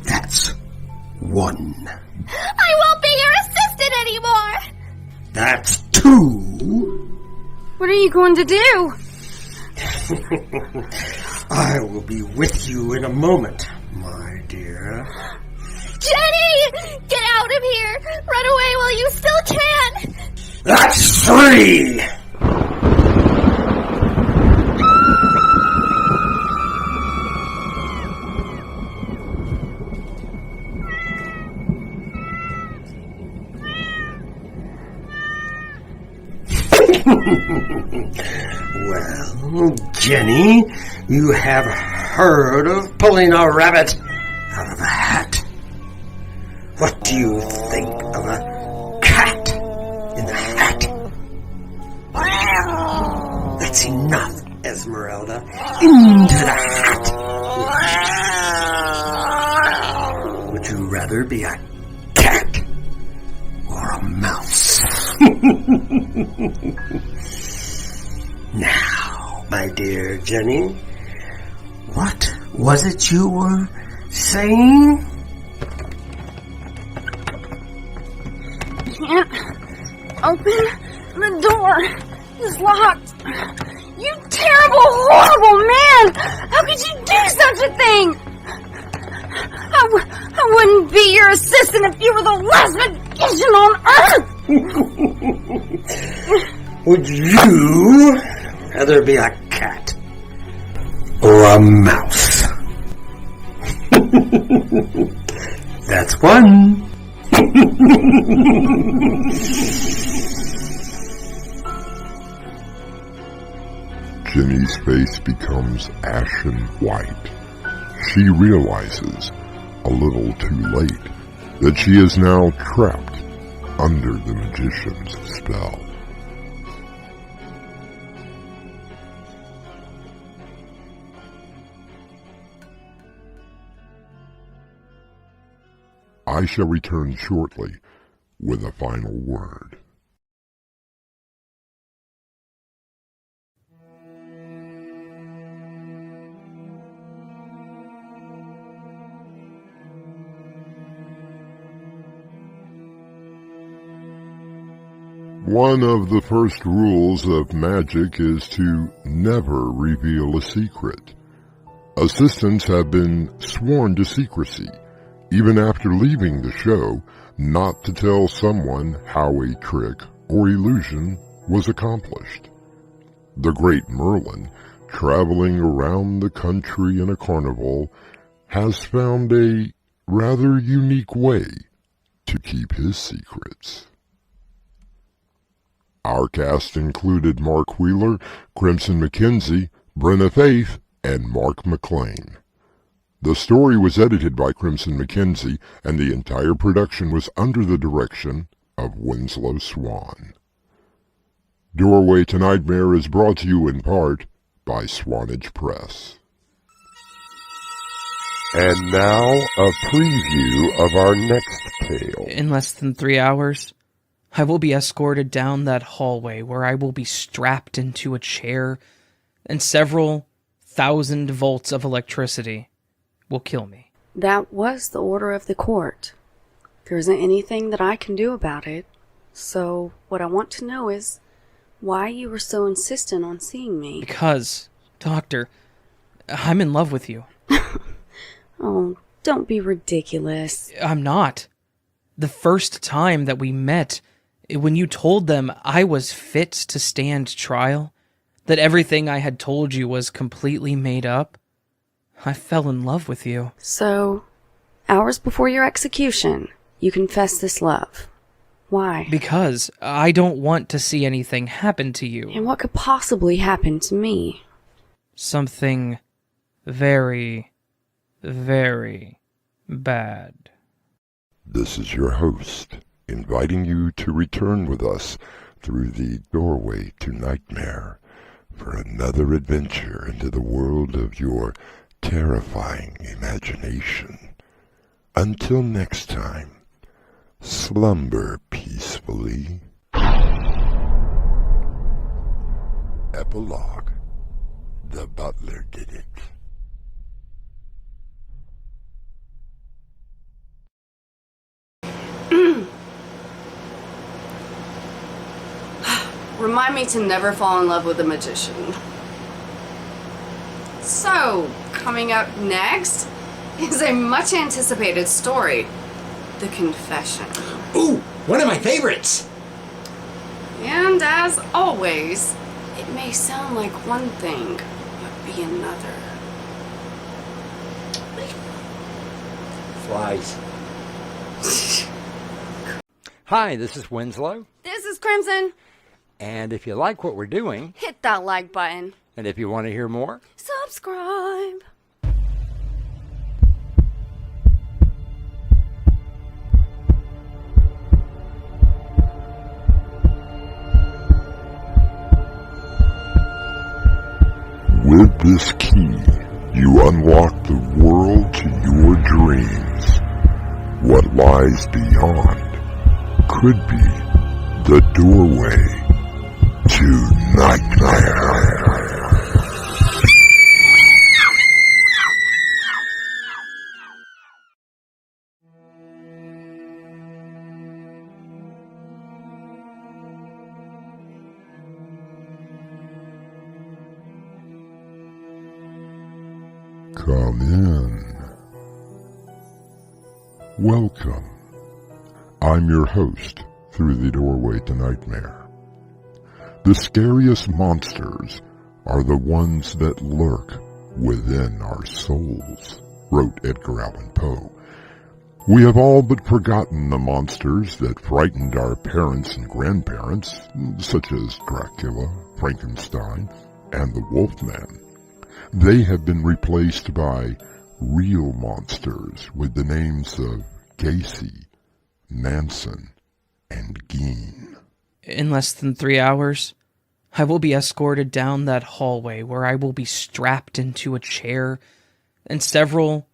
Speaker 7: That's 1.
Speaker 8: I won't be your assistant anymore.
Speaker 7: That's 2.
Speaker 2: What are you going to do?
Speaker 7: I will be with you in a moment, my dear.
Speaker 8: Jenny! Get out of here! Run away while you still can!
Speaker 7: That's 3! Well, Jenny, you have heard of pulling a rabbit out of a hat. What do you think of a cat in the hat? That's enough, Esmeralda. Into the hat. Would you rather be a cat or a mouse? Now, my dear Jenny, what was it you were saying?
Speaker 2: Can't open the door. It's locked. You terrible, horrible man! How could you do such a thing? I wouldn't be your assistant if you were the last magician on earth!
Speaker 7: Would you rather be a cat or a mouse? That's 1.
Speaker 1: Jenny's face becomes ashen white. She realizes, a little too late, that she is now trapped under the magician's spell. I shall return shortly with a final word. One of the first rules of magic is to never reveal a secret. Assistants have been sworn to secrecy, even after leaving the show, not to tell someone how a trick or illusion was accomplished. The great Merlin, traveling around the country in a carnival, has found a rather unique way to keep his secrets. Our cast included Mark Wheeler, Crimson McKenzie, Brinna Faith, and Mark McLain. The story was edited by Crimson McKenzie, and the entire production was under the direction of Winslow Swan. Doorway to Nightmare is brought to you in part by Swanage Press. And now, a preview of our next tale.
Speaker 9: In less than 3 hours, I will be escorted down that hallway where I will be strapped into a chair and several thousand volts of electricity will kill me.
Speaker 2: That was the order of the court. There isn't anything that I can do about it. So what I want to know is why you were so insistent on seeing me.
Speaker 9: Because, Doctor, I'm in love with you.
Speaker 2: Oh, don't be ridiculous.
Speaker 9: I'm not. The first time that we met, when you told them I was fit to stand trial, that everything I had told you was completely made up, I fell in love with you.
Speaker 2: So, hours before your execution, you confessed this love. Why?
Speaker 9: Because I don't want to see anything happen to you.
Speaker 2: And what could possibly happen to me?
Speaker 9: Something very, very bad.
Speaker 1: This is your host, inviting you to return with us through the doorway to nightmare for another adventure into the world of your terrifying imagination. Until next time, slumber peacefully. Epilogue. The butler did it.
Speaker 2: Remind me to never fall in love with a magician. So, coming up next is a much anticipated story, The Confession.
Speaker 7: Ooh, one of my favorites.
Speaker 2: And as always, it may sound like one thing, but be another.
Speaker 4: Flies. Hi, this is Winslow.
Speaker 2: This is Crimson.
Speaker 4: And if you like what we're doing,
Speaker 2: Hit that like button.
Speaker 4: and if you want to hear more,
Speaker 2: Subscribe.
Speaker 1: With this key, you unlock the world to your dreams. What lies beyond could be the doorway to nightmare. Come in. Welcome. I'm your host through the doorway to nightmare. The scariest monsters are the ones that lurk within our souls, wrote Edgar Allan Poe. We have all but forgotten the monsters that frightened our parents and grandparents, such as Dracula, Frankenstein, and the Wolfman. They have been replaced by real monsters with the names of Gacy, Manson, and Geen.
Speaker 9: In less than 3 hours, I will be escorted down that hallway where I will be strapped into a chair, and several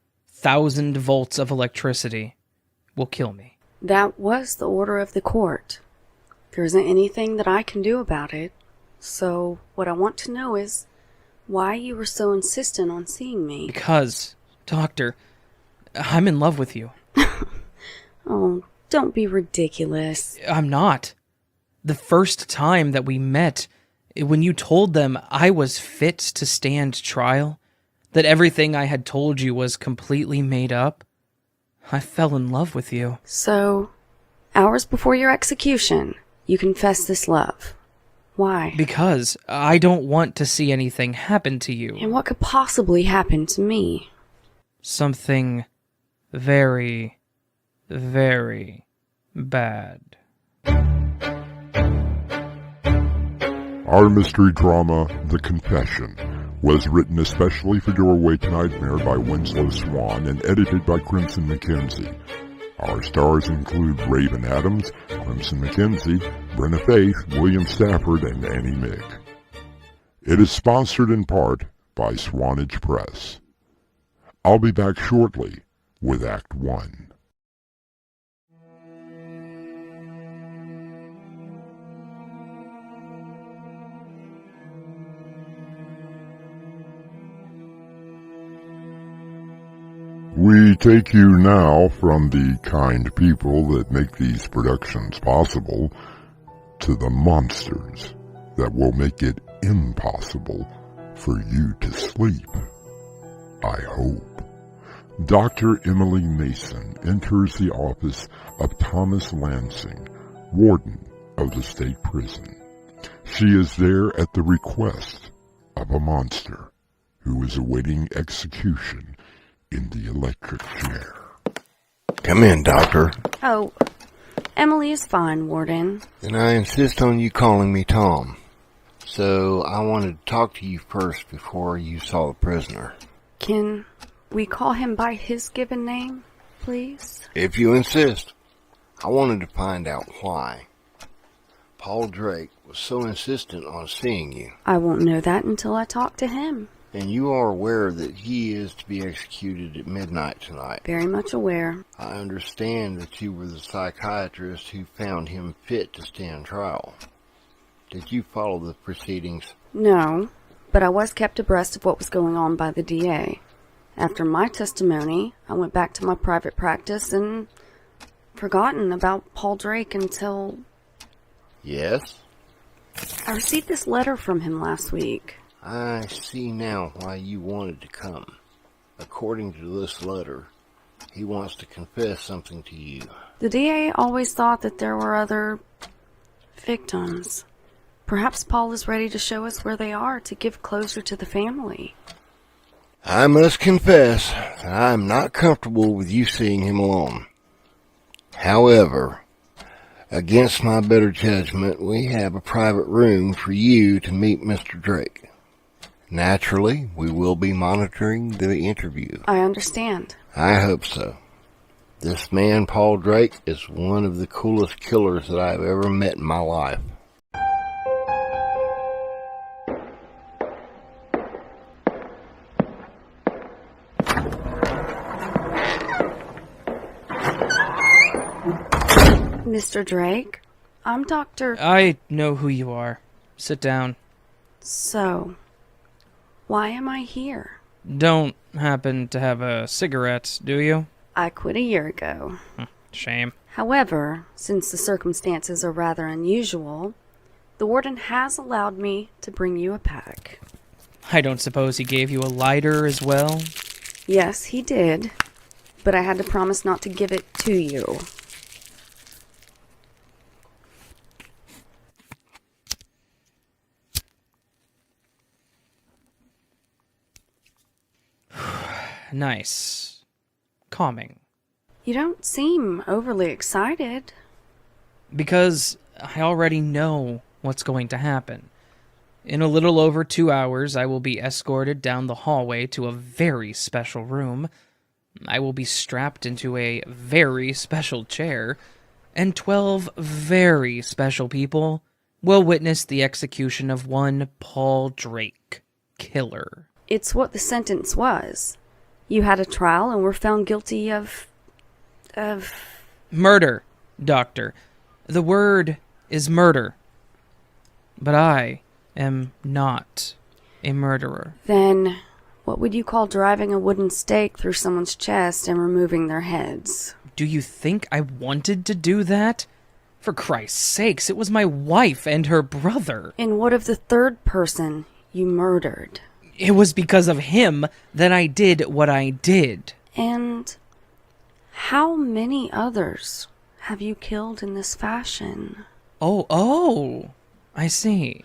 Speaker 9: 1,000 volts of electricity will kill me.
Speaker 2: That was the order of the court. There isn't anything that I can do about it. So what I want to know is why you were so insistent on seeing me.
Speaker 9: Because, Doctor, I'm in love with you.
Speaker 2: Oh, don't be ridiculous.
Speaker 9: I'm not. The first time that we met, when you told them I was fit to stand trial, that everything I had told you was completely made up, I fell in love with you.
Speaker 2: So, hours before your execution, you confessed this love. Why?
Speaker 9: Because I don't want to see anything happen to you.
Speaker 2: And what could possibly happen to me?
Speaker 9: Something very, very bad.
Speaker 1: Our mystery drama, The Confession, was written especially for Doorway to Nightmare by Winslow Swan and edited by Crimson McKenzie. Our stars include Raven Adams, Crimson McKenzie, Brinna Faith, William Stafford, and Annie Mick. It is sponsored in part by Swanage Press. I'll be back shortly with Act 1. We take you now from the kind people that make these productions possible to the monsters that will make it impossible for you to sleep. I hope. Dr. Emily Mason enters the office of Thomas Lansing, warden of the state prison. She is there at the request of a monster who is awaiting execution in the electric chair.
Speaker 10: Come in, Doctor.
Speaker 2: Oh, Emily is fine, Warden.
Speaker 10: And I insist on you calling me Tom. So I wanted to talk to you first before you saw the prisoner.
Speaker 2: Can we call him by his given name, please?
Speaker 10: If you insist. I wanted to find out why Paul Drake was so insistent on seeing you.
Speaker 2: I won't know that until I talk to him.
Speaker 10: And you are aware that he is to be executed at midnight tonight.
Speaker 2: Very much aware.
Speaker 10: I understand that you were the psychiatrist who found him fit to stand trial. Did you follow the proceedings?
Speaker 2: No, but I was kept abreast of what was going on by the DA. After my testimony, I went back to my private practice and forgotten about Paul Drake until...
Speaker 10: Yes?
Speaker 2: I received this letter from him last week.
Speaker 10: I see now why you wanted to come. According to this letter, he wants to confess something to you.
Speaker 2: The DA always thought that there were other victims. Perhaps Paul is ready to show us where they are to give closure to the family.
Speaker 10: I must confess that I am not comfortable with you seeing him alone. However, against my better judgment, we have a private room for you to meet Mr. Drake. Naturally, we will be monitoring the interview.
Speaker 2: I understand.
Speaker 10: I hope so. This man, Paul Drake, is one of the coolest killers that I've ever met in my life.
Speaker 2: Mr. Drake, I'm Dr.
Speaker 9: I know who you are. Sit down.
Speaker 2: So, why am I here?
Speaker 9: Don't happen to have a cigarette, do you?
Speaker 2: I quit a year ago.
Speaker 9: Shame.
Speaker 2: However, since the circumstances are rather unusual, the warden has allowed me to bring you a pack.
Speaker 9: I don't suppose he gave you a lighter as well?
Speaker 2: Yes, he did, but I had to promise not to give it to you.
Speaker 9: Nice. Calming.
Speaker 2: You don't seem overly excited.
Speaker 9: Because I already know what's going to happen. In a little over 2 hours, I will be escorted down the hallway to a very special room. I will be strapped into a very special chair, and 12 very special people will witness the execution of one Paul Drake, killer.
Speaker 2: It's what the sentence was. You had a trial and were found guilty of...
Speaker 9: Murder, Doctor. The word is murder. But I am not a murderer.
Speaker 2: Then, what would you call driving a wooden stake through someone's chest and removing their heads?
Speaker 9: Do you think I wanted to do that? For Christ's sakes, it was my wife and her brother.
Speaker 2: And what of the third person you murdered?
Speaker 9: It was because of him that I did what I did.
Speaker 2: And how many others have you killed in this fashion?
Speaker 9: Oh, I see.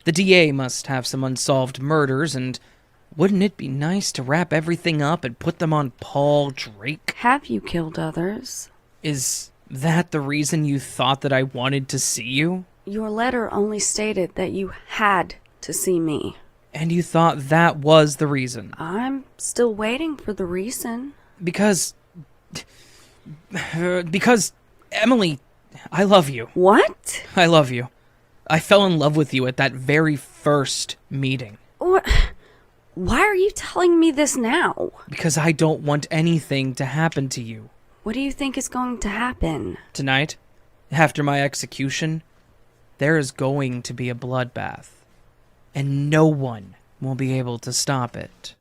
Speaker 9: The DA must have some unsolved murders, and wouldn't it be nice to wrap everything up and put them on Paul Drake?
Speaker 2: Have you killed others?
Speaker 9: Is that the reason you thought that I wanted to see you?
Speaker 2: Your letter only stated that you had to see me.
Speaker 9: And you thought that was the reason?
Speaker 2: I'm still waiting for the reason.
Speaker 9: Because, Emily, I love you.
Speaker 2: What?
Speaker 9: I love you. I fell in love with you at that very first meeting.
Speaker 2: What? Why are you telling me this now?
Speaker 9: Because I don't want anything to happen to you.
Speaker 2: What do you think is going to happen?
Speaker 9: Tonight, after my execution, there is going to be a bloodbath. And no one will be able to stop it.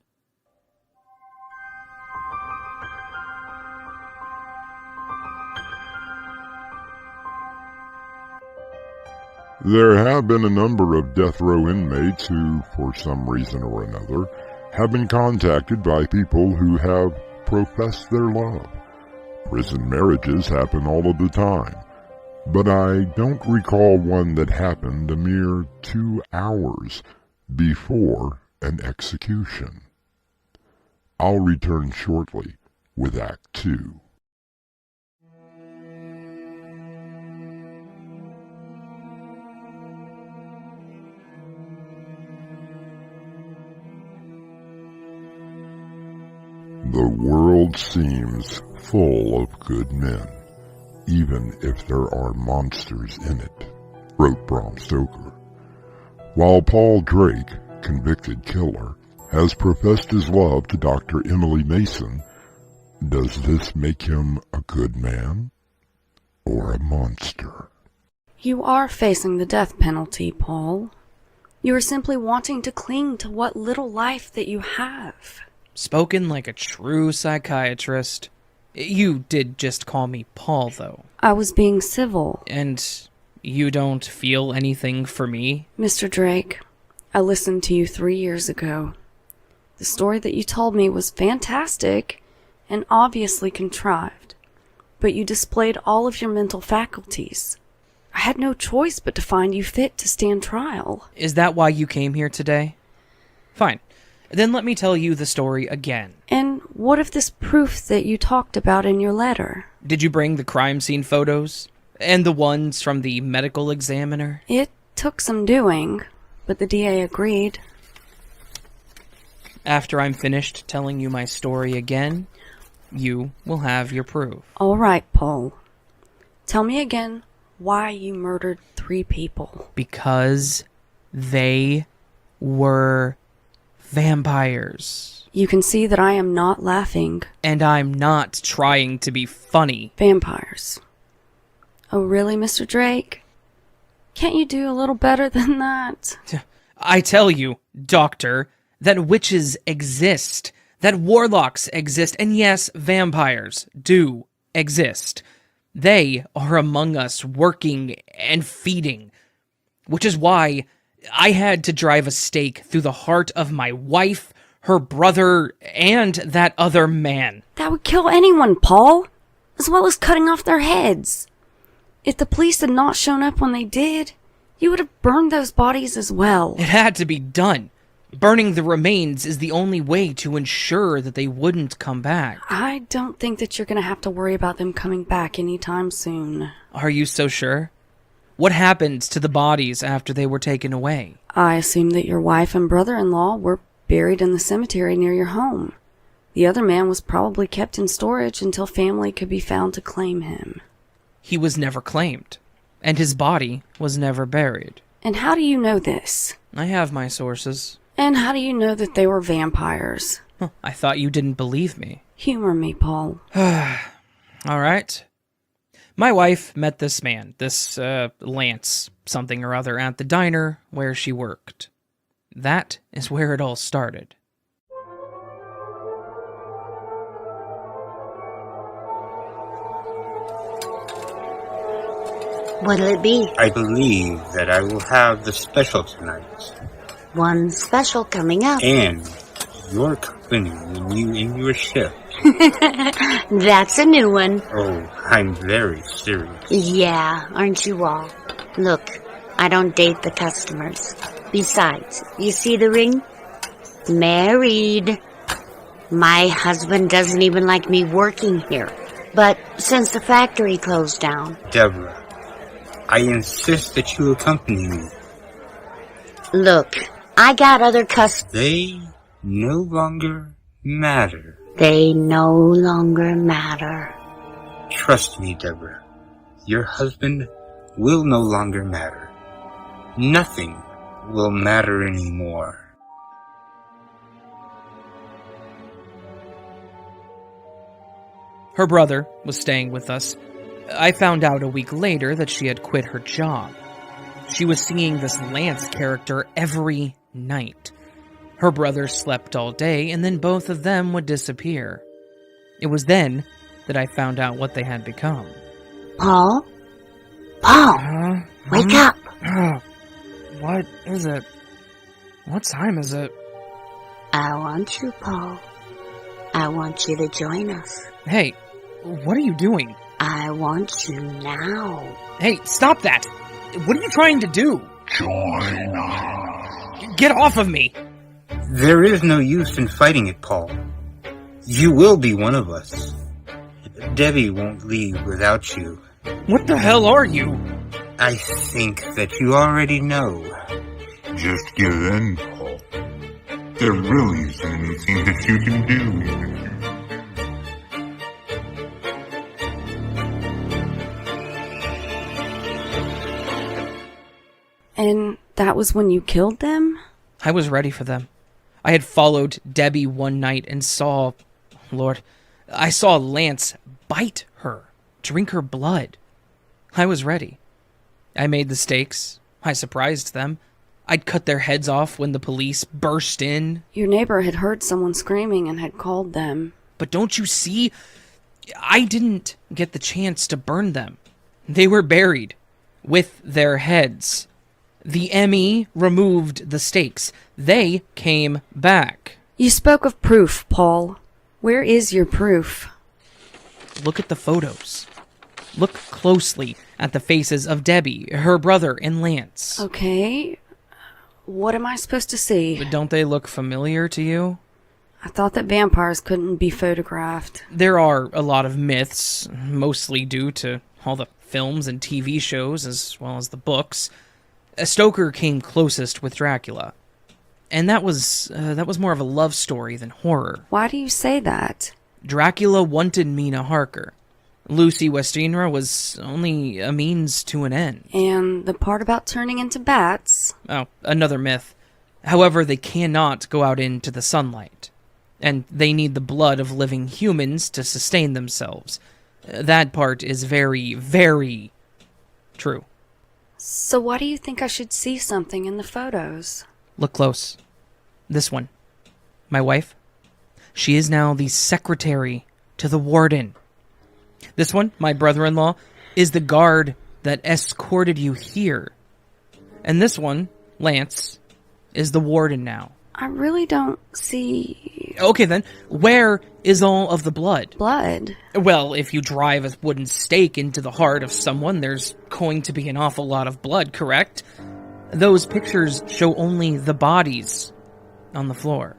Speaker 1: There have been a number of death row inmates who, for some reason or another, have been contacted by people who have professed their love. Prison marriages happen all of the time, but I don't recall one that happened a mere 2 hours before an execution. I'll return shortly with Act 2. The world seems full of good men, even if there are monsters in it, wrote Bram Stoker. While Paul Drake, convicted killer, has professed his love to Dr. Emily Mason, does this make him a good man or a monster?
Speaker 2: You are facing the death penalty, Paul. You are simply wanting to cling to what little life that you have.
Speaker 9: Spoken like a true psychiatrist. You did just call me Paul, though.
Speaker 2: I was being civil.
Speaker 9: And you don't feel anything for me?
Speaker 2: Mr. Drake, I listened to you 3 years ago. The story that you told me was fantastic and obviously contrived, but you displayed all of your mental faculties. I had no choice but to find you fit to stand trial.
Speaker 9: Is that why you came here today? Fine. Then let me tell you the story again.
Speaker 2: And what of this proof that you talked about in your letter?
Speaker 9: Did you bring the crime scene photos? And the ones from the medical examiner?
Speaker 2: It took some doing, but the DA agreed.
Speaker 9: After I'm finished telling you my story again, you will have your proof.
Speaker 2: All right, Paul. Tell me again why you murdered 3 people.
Speaker 9: Because they were vampires.
Speaker 2: You can see that I am not laughing.
Speaker 9: And I'm not trying to be funny.
Speaker 2: Vampires. Oh, really, Mr. Drake? Can't you do a little better than that?
Speaker 9: I tell you, Doctor, that witches exist, that warlocks exist, and yes, vampires do exist. They are among us, working and feeding, which is why I had to drive a stake through the heart of my wife, her brother, and that other man.
Speaker 2: That would kill anyone, Paul, as well as cutting off their heads. If the police had not shown up when they did, you would have burned those bodies as well.
Speaker 9: It had to be done. Burning the remains is the only way to ensure that they wouldn't come back.
Speaker 2: I don't think that you're going to have to worry about them coming back anytime soon.
Speaker 9: Are you so sure? What happened to the bodies after they were taken away?
Speaker 2: I assume that your wife and brother-in-law were buried in the cemetery near your home. The other man was probably kept in storage until family could be found to claim him.
Speaker 9: He was never claimed, and his body was never buried.
Speaker 2: And how do you know this?
Speaker 9: I have my sources.
Speaker 2: And how do you know that they were vampires?
Speaker 9: I thought you didn't believe me.
Speaker 2: Humor me, Paul.
Speaker 9: All right. My wife met this man, this Lance something or other, at the diner where she worked. That is where it all started.
Speaker 11: What'll it be?
Speaker 6: I believe that I will have the special tonight.
Speaker 11: One special coming up.
Speaker 6: And your company when you in your shift.
Speaker 11: That's a new one.
Speaker 6: Oh, I'm very serious.
Speaker 11: Yeah, aren't you all? Look, I don't date the customers. Besides, you see the ring? Married. My husband doesn't even like me working here. But since the factory closed down...
Speaker 6: Deborah, I insist that you accompany me.
Speaker 11: Look, I got other customers.
Speaker 6: They no longer matter.
Speaker 11: They no longer matter.
Speaker 6: Trust me, Deborah. Your husband will no longer matter. Nothing will matter anymore.
Speaker 9: Her brother was staying with us. I found out a week later that she had quit her job. She was seeing this Lance character every night. Her brother slept all day, and then both of them would disappear. It was then that I found out what they had become.
Speaker 11: Paul? Paul! Wake up!
Speaker 9: What is it? What time is it?
Speaker 11: I want you, Paul. I want you to join us.
Speaker 9: Hey, what are you doing?
Speaker 11: I want you now.
Speaker 9: Hey, stop that! What are you trying to do?
Speaker 1: Join us.
Speaker 9: Get off of me!
Speaker 6: There is no use in fighting it, Paul. You will be one of us. Debbie won't leave without you.
Speaker 9: What the hell are you?
Speaker 6: I think that you already know.
Speaker 1: Just give in, Paul. There really isn't anything that you can do.
Speaker 2: And that was when you killed them?
Speaker 9: I was ready for them. I had followed Debbie one night and saw... Lord, I saw Lance bite her, drink her blood. I was ready. I made the stakes. I surprised them. I'd cut their heads off when the police burst in.
Speaker 2: Your neighbor had heard someone screaming and had called them.
Speaker 9: But don't you see? I didn't get the chance to burn them. They were buried with their heads. The ME removed the stakes. They came back.
Speaker 2: You spoke of proof, Paul. Where is your proof?
Speaker 9: Look at the photos. Look closely at the faces of Debbie, her brother, and Lance.
Speaker 2: Okay. What am I supposed to see?
Speaker 9: But don't they look familiar to you?
Speaker 2: I thought that vampires couldn't be photographed.
Speaker 9: There are a lot of myths, mostly due to all the films and TV shows, as well as the books. Stoker came closest with Dracula. And that was more of a love story than horror.
Speaker 2: Why do you say that?
Speaker 9: Dracula wanted Mina Harker. Lucy Westenra was only a means to an end.
Speaker 2: And the part about turning into bats?
Speaker 9: Oh, another myth. However, they cannot go out into the sunlight. And they need the blood of living humans to sustain themselves. That part is very, very true.
Speaker 2: So why do you think I should see something in the photos?
Speaker 9: Look close. This one. My wife. She is now the secretary to the warden. This one, my brother-in-law, is the guard that escorted you here. And this one, Lance, is the warden now.
Speaker 2: I really don't see...
Speaker 9: Okay then, where is all of the blood?
Speaker 2: Blood?
Speaker 9: Well, if you drive a wooden stake into the heart of someone, there's going to be an awful lot of blood, correct? Those pictures show only the bodies on the floor.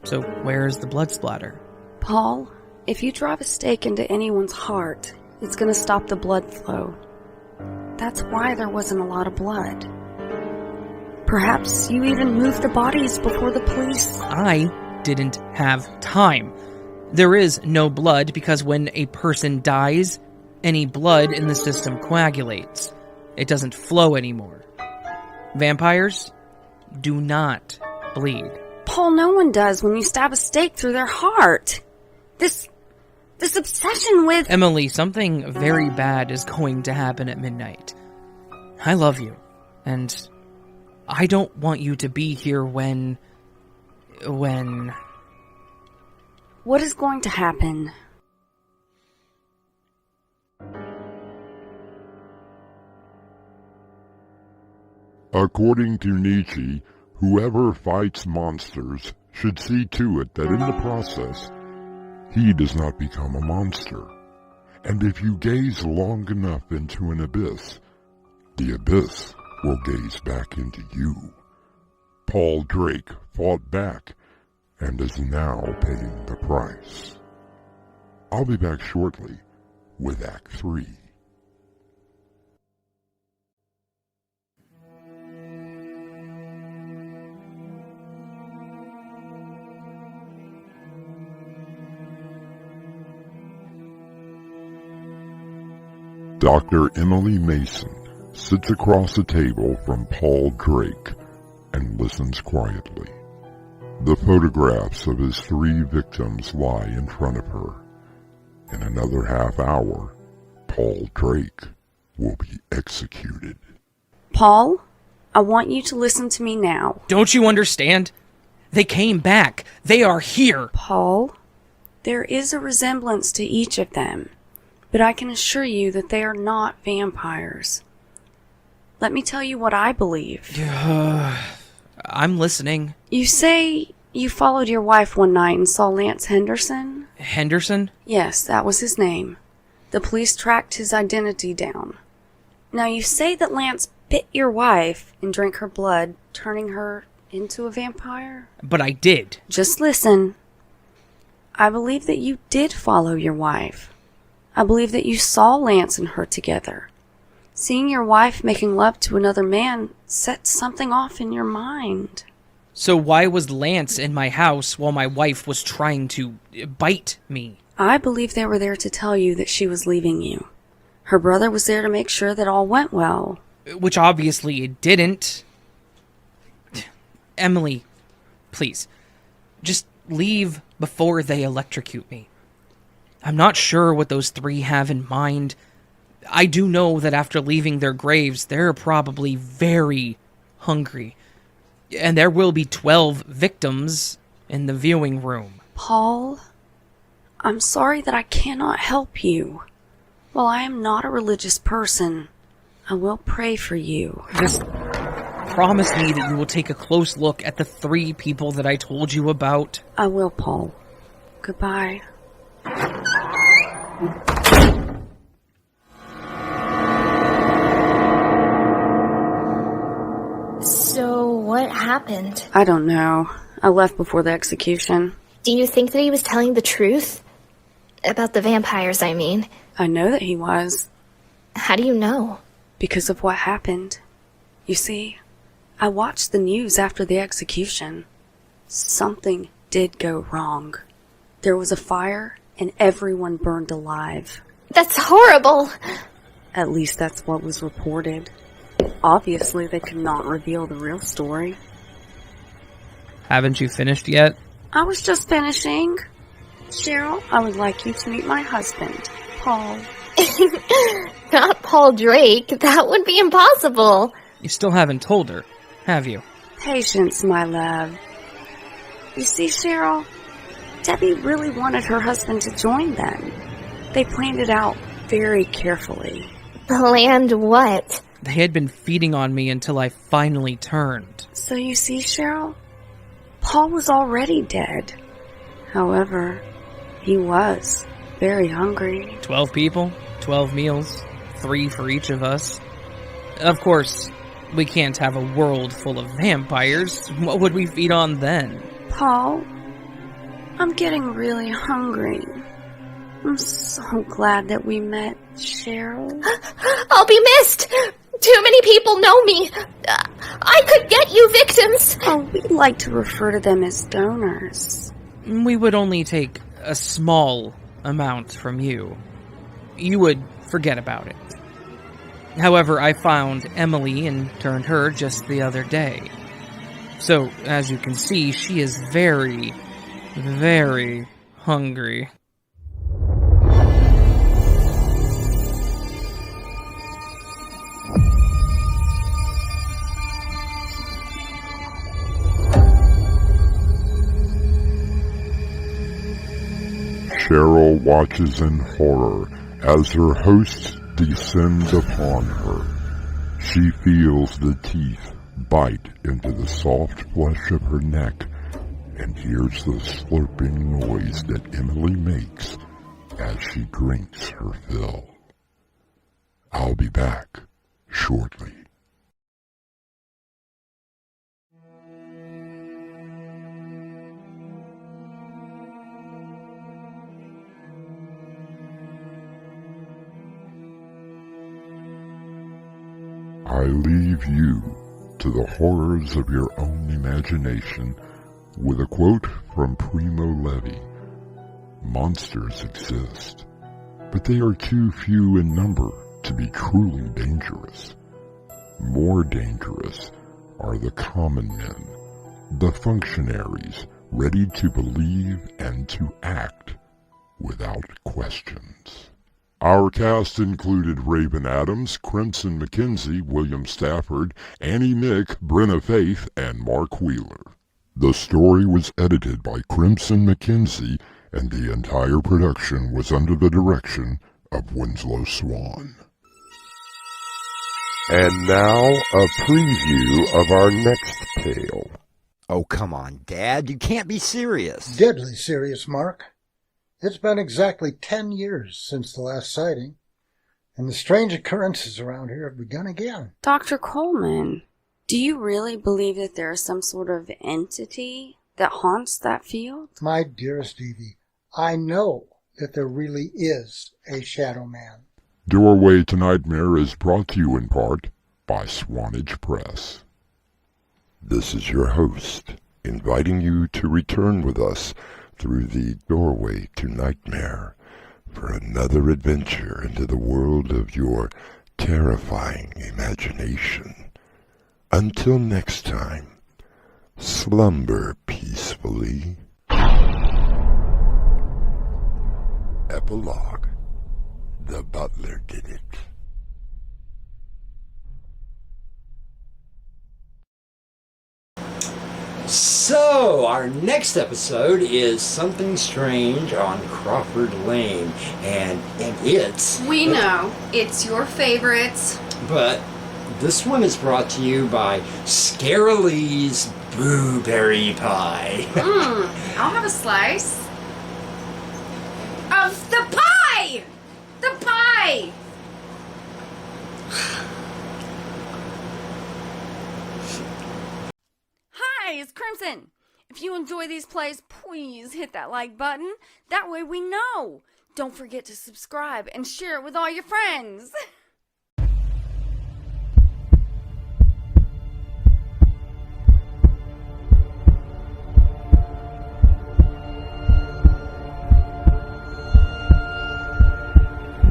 Speaker 9: So where's the blood splatter?
Speaker 2: Paul, if you drive a stake into anyone's heart, it's going to stop the blood flow. That's why there wasn't a lot of blood. Perhaps you even moved the bodies before the police...
Speaker 9: I didn't have time. There is no blood because when a person dies, any blood in the system coagulates. It doesn't flow anymore. Vampires do not bleed.
Speaker 2: Paul, no one does when you stab a stake through their heart. This obsession with...
Speaker 9: Emily, something very bad is going to happen at midnight. I love you, and I don't want you to be here when...
Speaker 2: What is going to happen?
Speaker 1: According to Nietzsche, whoever fights monsters should see to it that in the process, he does not become a monster. And if you gaze long enough into an abyss, the abyss will gaze back into you. Paul Drake fought back and is now paying the price. I'll be back shortly with Act 3. Dr. Emily Mason sits across the table from Paul Drake and listens quietly. The photographs of his 3 victims lie in front of her. In another half hour, Paul Drake will be executed.
Speaker 2: Paul, I want you to listen to me now.
Speaker 9: Don't you understand? They came back. They are here.
Speaker 2: Paul, there is a resemblance to each of them, but I can assure you that they are not vampires. Let me tell you what I believe.
Speaker 9: I'm listening.
Speaker 2: You say you followed your wife one night and saw Lance Henderson?
Speaker 9: Henderson?
Speaker 2: Yes, that was his name. The police tracked his identity down. Now you say that Lance bit your wife and drank her blood, turning her into a vampire?
Speaker 9: But I did.
Speaker 2: Just listen. I believe that you did follow your wife. I believe that you saw Lance and her together. Seeing your wife making love to another man set something off in your mind.
Speaker 9: So why was Lance in my house while my wife was trying to bite me?
Speaker 2: I believe they were there to tell you that she was leaving you. Her brother was there to make sure that all went well.
Speaker 9: Which obviously it didn't. Emily, please, just leave before they electrocute me. I'm not sure what those three have in mind. I do know that after leaving their graves, they're probably very hungry. And there will be 12 victims in the viewing room.
Speaker 2: Paul, I'm sorry that I cannot help you. While I am not a religious person, I will pray for you.
Speaker 9: Just promise me that you will take a close look at the 3 people that I told you about.
Speaker 2: I will, Paul. Goodbye.
Speaker 8: So, what happened?
Speaker 2: I don't know. I left before the execution.
Speaker 8: Do you think that he was telling the truth? About the vampires, I mean.
Speaker 2: I know that he was.
Speaker 8: How do you know?
Speaker 2: Because of what happened. You see, I watched the news after the execution. Something did go wrong. There was a fire, and everyone burned alive.
Speaker 8: That's horrible!
Speaker 2: At least that's what was reported. Obviously, they could not reveal the real story.
Speaker 9: Haven't you finished yet?
Speaker 2: I was just finishing. Cheryl, I would like you to meet my husband, Paul.
Speaker 8: Not Paul Drake. That would be impossible.
Speaker 9: You still haven't told her, have you?
Speaker 2: Patience, my love. You see, Cheryl, Debbie really wanted her husband to join them. They planned it out very carefully.
Speaker 8: Planned what?
Speaker 9: They had been feeding on me until I finally turned.
Speaker 2: So you see, Cheryl, Paul was already dead. However, he was very hungry.
Speaker 9: 12 people, 12 meals, 3 for each of us. Of course, we can't have a world full of vampires. What would we feed on then?
Speaker 2: Paul, I'm getting really hungry. I'm so glad that we met, Cheryl.
Speaker 8: I'll be missed! Too many people know me. I could get you victims.
Speaker 2: Oh, we like to refer to them as donors.
Speaker 9: We would only take a small amount from you. You would forget about it. However, I found Emily and turned her just the other day. So, as you can see, she is very, very hungry.
Speaker 1: Cheryl watches in horror as her hosts descend upon her. She feels the teeth bite into the soft flesh of her neck and hears the slurping noise that Emily makes as she drinks her fill. I'll be back shortly. I leave you to the horrors of your own imagination with a quote from Primo Levi. Monsters exist, but they are too few in number to be truly dangerous. More dangerous are the common men, the functionaries ready to believe and to act without questions. Our cast included Raven Adams, Crimson McKenzie, William Stafford, Annie Mick, Brinna Faith, and Mark Wheeler. The story was edited by Crimson McKenzie, and the entire production was under the direction of Winslow Swan. And now, a preview of our next tale.
Speaker 4: Oh, come on, Dad. You can't be serious.
Speaker 12: Deadly serious, Mark. It's been exactly 10 years since the last sighting, and the strange occurrences around here have begun again.
Speaker 2: Dr. Coleman, do you really believe that there is some sort of entity that haunts that field?
Speaker 12: My dearest Evie, I know that there really is a shadow man.
Speaker 1: Doorway to Nightmare is brought to you in part by Swanage Press. This is your host, inviting you to return with us through the Doorway to Nightmare for another adventure into the world of your terrifying imagination. Until next time, slumber peacefully. Epilogue. The butler did it.
Speaker 4: So, our next episode is Something Strange on Crawford Lane, and it's...
Speaker 2: We know. It's your favorites.
Speaker 4: But this one is brought to you by Scaralee's Blueberry Pie.
Speaker 2: I'll have a slice. Of the pie! The pie! Hi, it's Crimson. If you enjoy these plays, please hit that like button. That way we know. Don't forget to subscribe and share it with all your friends.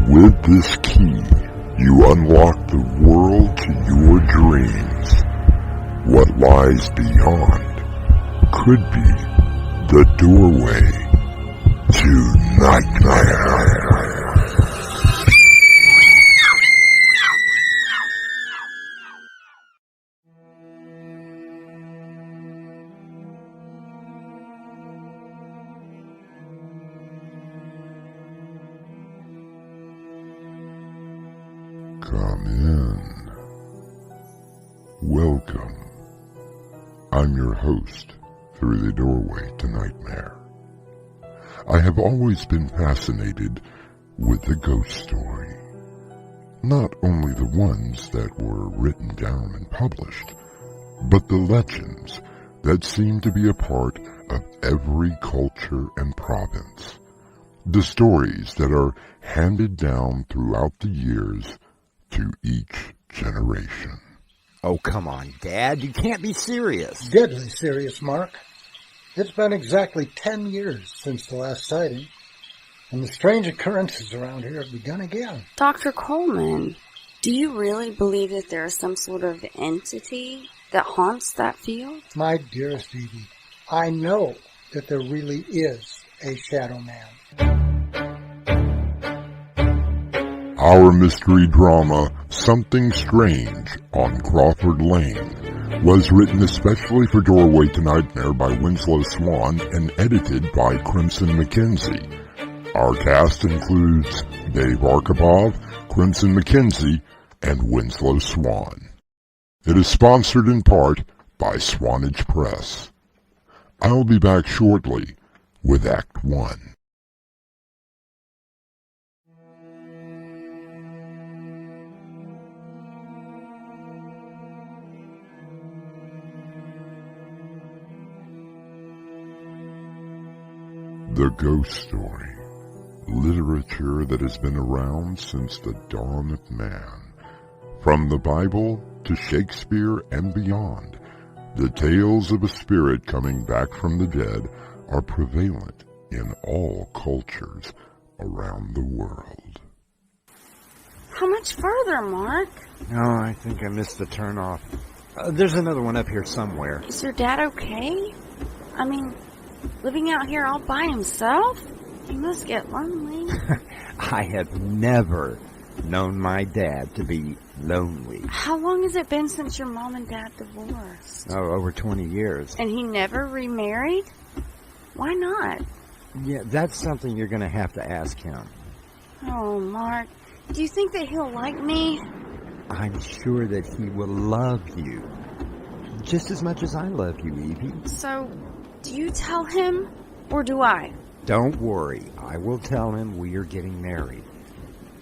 Speaker 1: With this key, you unlock the world to your dreams. What lies beyond could be the doorway to nightmare. Come in. Welcome. I'm your host through the Doorway to Nightmare. I have always been fascinated with the ghost story. Not only the ones that were written down and published, but the legends that seem to be a part of every culture and province. The stories that are handed down throughout the years to each generation.
Speaker 4: Oh, come on, Dad. You can't be serious.
Speaker 12: Deadly serious, Mark. It's been exactly 10 years since the last sighting, and the strange occurrences around here have begun again.
Speaker 2: Dr. Coleman, do you really believe that there is some sort of entity that haunts that field?
Speaker 12: My dearest Evie, I know that there really is a shadow man.
Speaker 1: Our mystery drama, Something Strange on Crawford Lane, was written especially for Doorway to Nightmare by Winslow Swan and edited by Crimson McKenzie. Our cast includes Dave Arkipov, Crimson McKenzie, and Winslow Swan. It is sponsored in part by Swanage Press. I'll be back shortly with Act 1. The ghost story, literature that has been around since the dawn of man. From the Bible to Shakespeare and beyond, the tales of a spirit coming back from the dead are prevalent in all cultures around the world.
Speaker 2: How much further, Mark?
Speaker 4: Oh, I think I missed the turnoff. There's another one up here somewhere.
Speaker 2: Is your dad okay? I mean, living out here all by himself? He must get lonely.
Speaker 4: I have never known my dad to be lonely.
Speaker 2: How long has it been since your mom and dad divorced?
Speaker 4: Oh, over 20 years.
Speaker 2: And he never remarried? Why not?
Speaker 4: Yeah, that's something you're going to have to ask him.
Speaker 2: Oh, Mark, do you think that he'll like me?
Speaker 3: I'm sure that he will love you just as much as I love you, Evie.
Speaker 2: So, do you tell him, or do I?
Speaker 3: Don't worry. I will tell him we are getting married.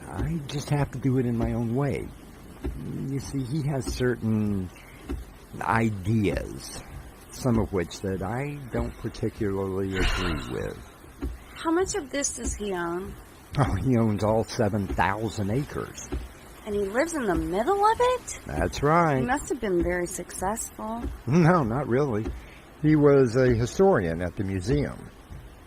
Speaker 3: I just have to do it in my own way. You see, he has certain ideas, some of which that I don't particularly agree with.
Speaker 2: How much of this does he own?
Speaker 3: Oh, he owns all 7,000 acres.
Speaker 2: And he lives in the middle of it?
Speaker 3: That's right.
Speaker 2: He must have been very successful.
Speaker 3: No, not really. He was a historian at the museum.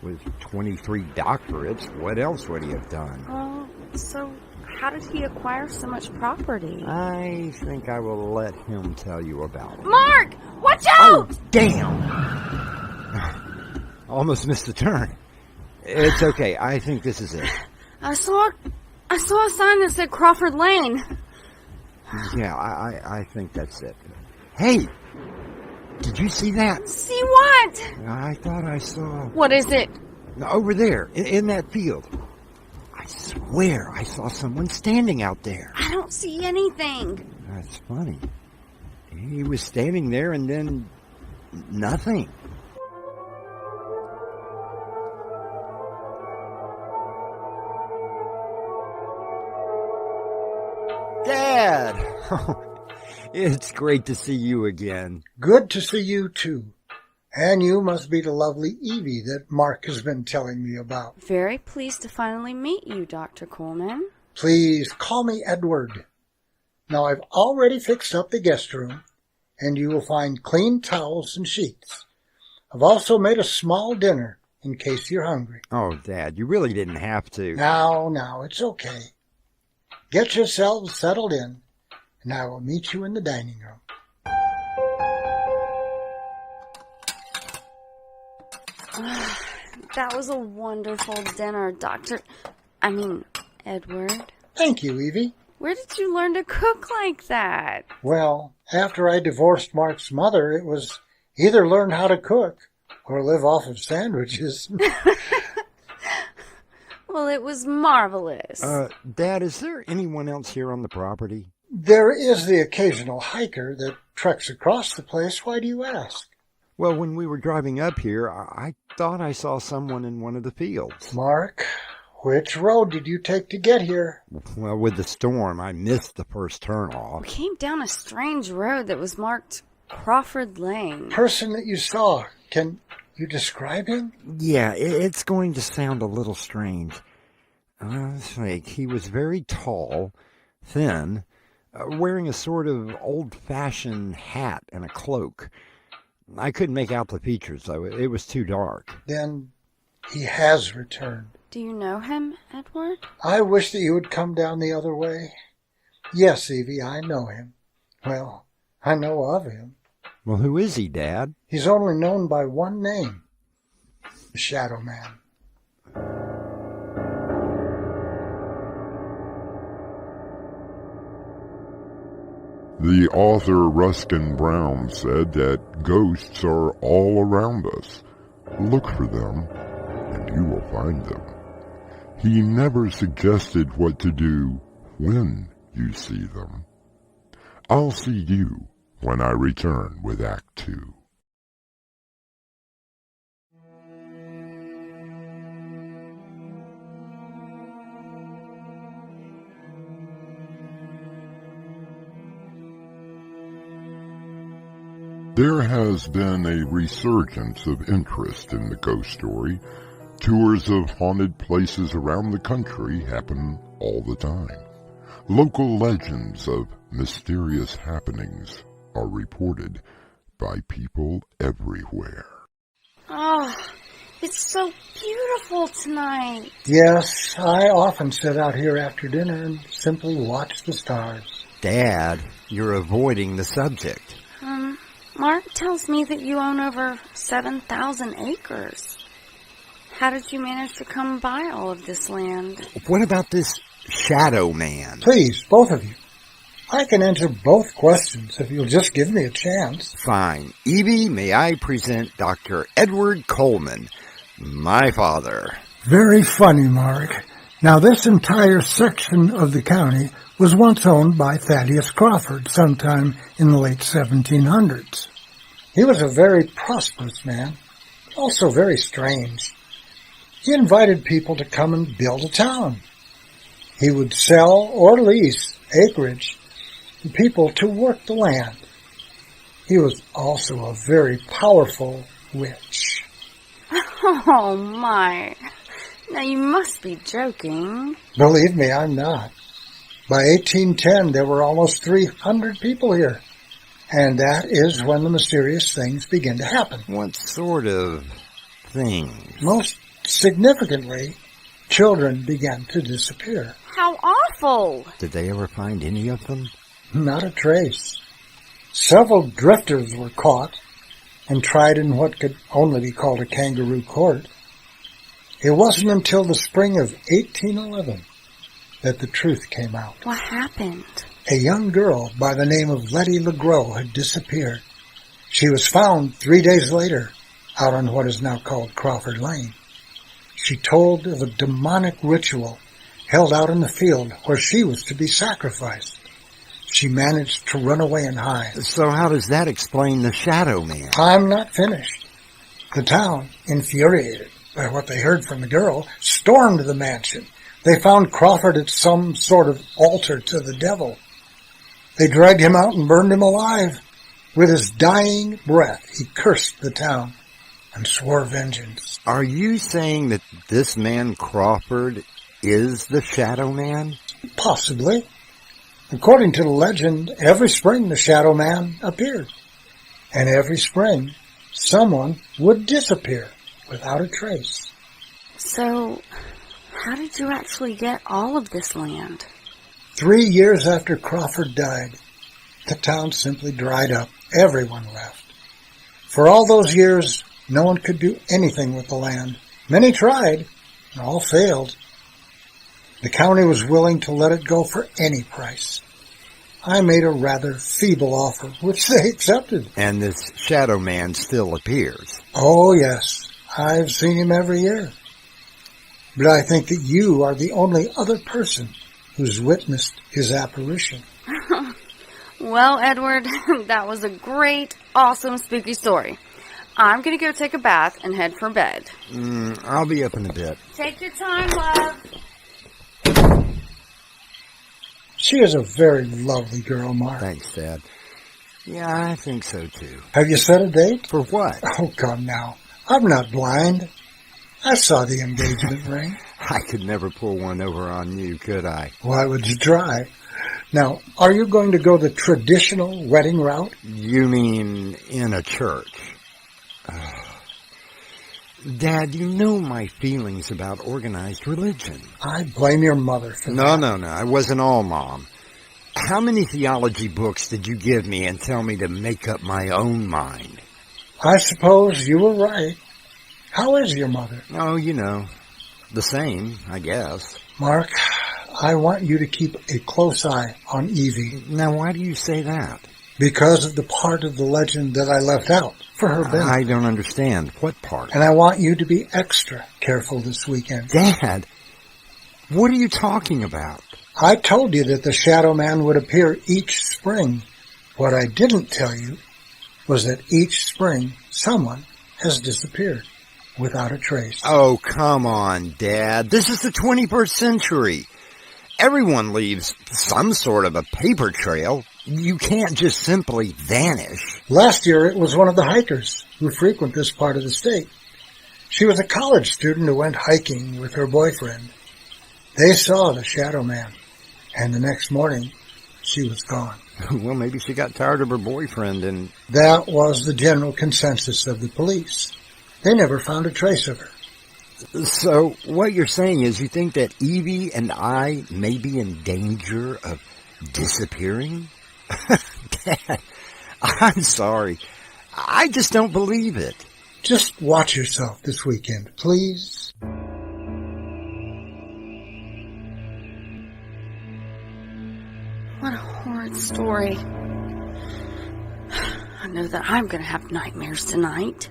Speaker 3: With 23 doctorates, what else would he have done?
Speaker 2: Oh, so how did he acquire so much property?
Speaker 3: I think I will let him tell you about it.
Speaker 2: Mark! Watch out!
Speaker 3: Oh, damn! Almost missed the turn. It's okay. I think this is it.
Speaker 2: I saw a sign that said Crawford Lane.
Speaker 3: Yeah, I think that's it. Hey! Did you see that?
Speaker 2: See what?
Speaker 3: I thought I saw...
Speaker 2: What is it?
Speaker 3: Over there, in that field. I swear I saw someone standing out there.
Speaker 2: I don't see anything.
Speaker 3: That's funny. He was standing there and then... nothing. Dad! It's great to see you again.
Speaker 12: Good to see you, too. And you must be the lovely Evie that Mark has been telling me about.
Speaker 2: Very pleased to finally meet you, Dr. Coleman.
Speaker 12: Please call me Edward. Now, I've already fixed up the guest room, and you will find clean towels and sheets. I've also made a small dinner in case you're hungry.
Speaker 3: Oh, Dad, you really didn't have to.
Speaker 12: Now, it's okay. Get yourselves settled in, and I will meet you in the dining room.
Speaker 2: That was a wonderful dinner, Edward.
Speaker 12: Thank you, Evie.
Speaker 2: Where did you learn to cook like that?
Speaker 12: Well, after I divorced Mark's mother, it was either learn how to cook or live off of sandwiches.
Speaker 2: Well, it was marvelous.
Speaker 3: Dad, is there anyone else here on the property?
Speaker 12: There is the occasional hiker that treks across the place. Why do you ask?
Speaker 3: Well, when we were driving up here, I thought I saw someone in one of the fields.
Speaker 12: Mark, which road did you take to get here?
Speaker 3: Well, with the storm, I missed the first turnoff.
Speaker 2: We came down a strange road that was marked Crawford Lane.
Speaker 12: Person that you saw, can you describe him?
Speaker 3: Yeah, it's going to sound a little strange. He was very tall, thin, wearing a sort of old-fashioned hat and a cloak. I couldn't make out the features, though. It was too dark.
Speaker 12: Then he has returned.
Speaker 2: Do you know him, Edward?
Speaker 12: I wish that you would come down the other way. Yes, Evie, I know him. Well, I know of him.
Speaker 3: Well, who is he, Dad?
Speaker 12: He's only known by one name. The Shadow Man.
Speaker 1: The author Ruskin Brown said that ghosts are all around us. Look for them, and you will find them. He never suggested what to do when you see them. I'll see you when I return with Act 2. There has been a resurgence of interest in the ghost story. Tours of haunted places around the country happen all the time. Local legends of mysterious happenings are reported by people everywhere.
Speaker 2: Oh, it's so beautiful tonight.
Speaker 12: Yes, I often sit out here after dinner and simply watch the stars.
Speaker 3: Dad, you're avoiding the subject.
Speaker 2: Mark tells me that you own over 7,000 acres. How did you manage to come by all of this land?
Speaker 3: What about this Shadow Man?
Speaker 12: Please, both of you. I can answer both questions if you'll just give me a chance.
Speaker 3: Fine. Evie, may I present Dr. Edward Coleman, my father.
Speaker 12: Very funny, Mark. Now, this entire section of the county was once owned by Thaddeus Crawford sometime in the late 1700s. He was a very prosperous man, also very strange. He invited people to come and build a town. He would sell or lease acreage to people to work the land. He was also a very powerful witch.
Speaker 2: Oh, my. Now, you must be joking.
Speaker 12: Believe me, I'm not. By 1810, there were almost 300 people here. And that is when the mysterious things begin to happen.
Speaker 3: What sort of things?
Speaker 12: Most significantly, children began to disappear.
Speaker 2: How awful!
Speaker 3: Did they ever find any of them?
Speaker 12: Not a trace. Several drifters were caught and tried in what could only be called a kangaroo court. It wasn't until the spring of 1811 that the truth came out.
Speaker 2: What happened?
Speaker 12: A young girl by the name of Letty LeGros had disappeared. She was found 3 days later out on what is now called Crawford Lane. She told of a demonic ritual held out in the field where she was to be sacrificed. She managed to run away and hide.
Speaker 3: So how does that explain the Shadow Man?
Speaker 12: I'm not finished. The town, infuriated by what they heard from the girl, stormed the mansion. They found Crawford at some sort of altar to the devil. They dragged him out and burned him alive. With his dying breath, he cursed the town and swore vengeance.
Speaker 3: Are you saying that this man Crawford is the Shadow Man?
Speaker 12: Possibly. According to the legend, every spring the Shadow Man appeared. And every spring, someone would disappear without a trace.
Speaker 2: So, how did you actually get all of this land?
Speaker 12: 3 years after Crawford died, the town simply dried up. Everyone left. For all those years, no one could do anything with the land. Many tried, and all failed. The county was willing to let it go for any price. I made a rather feeble offer, which they accepted.
Speaker 3: And this Shadow Man still appears?
Speaker 12: Oh, yes. I've seen him every year. But I think that you are the only other person who's witnessed his apparition.
Speaker 2: Well, Edward, that was a great, awesome, spooky story. I'm going to go take a bath and head for bed.
Speaker 3: I'll be up in a bit.
Speaker 2: Take your time, love.
Speaker 12: She is a very lovely girl, Mark.
Speaker 3: Thanks, Dad. Yeah, I think so, too.
Speaker 12: Have you set a date?
Speaker 3: For what?
Speaker 12: Oh, come now. I'm not blind. I saw the engagement ring.
Speaker 3: I could never pull one over on you, could I?
Speaker 12: Why would you try? Now, are you going to go the traditional wedding route?
Speaker 3: You mean in a church? Dad, you know my feelings about organized religion.
Speaker 12: I blame your mother for that.
Speaker 3: No. I wasn't all Mom. How many theology books did you give me and tell me to make up my own mind?
Speaker 12: I suppose you were right. How is your mother?
Speaker 3: Oh, you know, the same, I guess.
Speaker 12: Mark, I want you to keep a close eye on Evie.
Speaker 3: Now, why do you say that?
Speaker 12: Because of the part of the legend that I left out for her benefit.
Speaker 3: I don't understand. What part?
Speaker 12: And I want you to be extra careful this weekend.
Speaker 3: Dad, what are you talking about?
Speaker 12: I told you that the Shadow Man would appear each spring. What I didn't tell you was that each spring someone has disappeared without a trace.
Speaker 3: Oh, come on, Dad. This is the 21st century. Everyone leaves some sort of a paper trail. You can't just simply vanish.
Speaker 12: Last year, it was one of the hikers who frequent this part of the state. She was a college student who went hiking with her boyfriend. They saw the Shadow Man, and the next morning, she was gone.
Speaker 3: Well, maybe she got tired of her boyfriend and...
Speaker 12: That was the general consensus of the police. They never found a trace of her.
Speaker 3: So, what you're saying is you think that Evie and I may be in danger of disappearing? Dad, I'm sorry. I just don't believe it.
Speaker 12: Just watch yourself this weekend, please.
Speaker 2: What a horrid story. I know that I'm going to have nightmares tonight.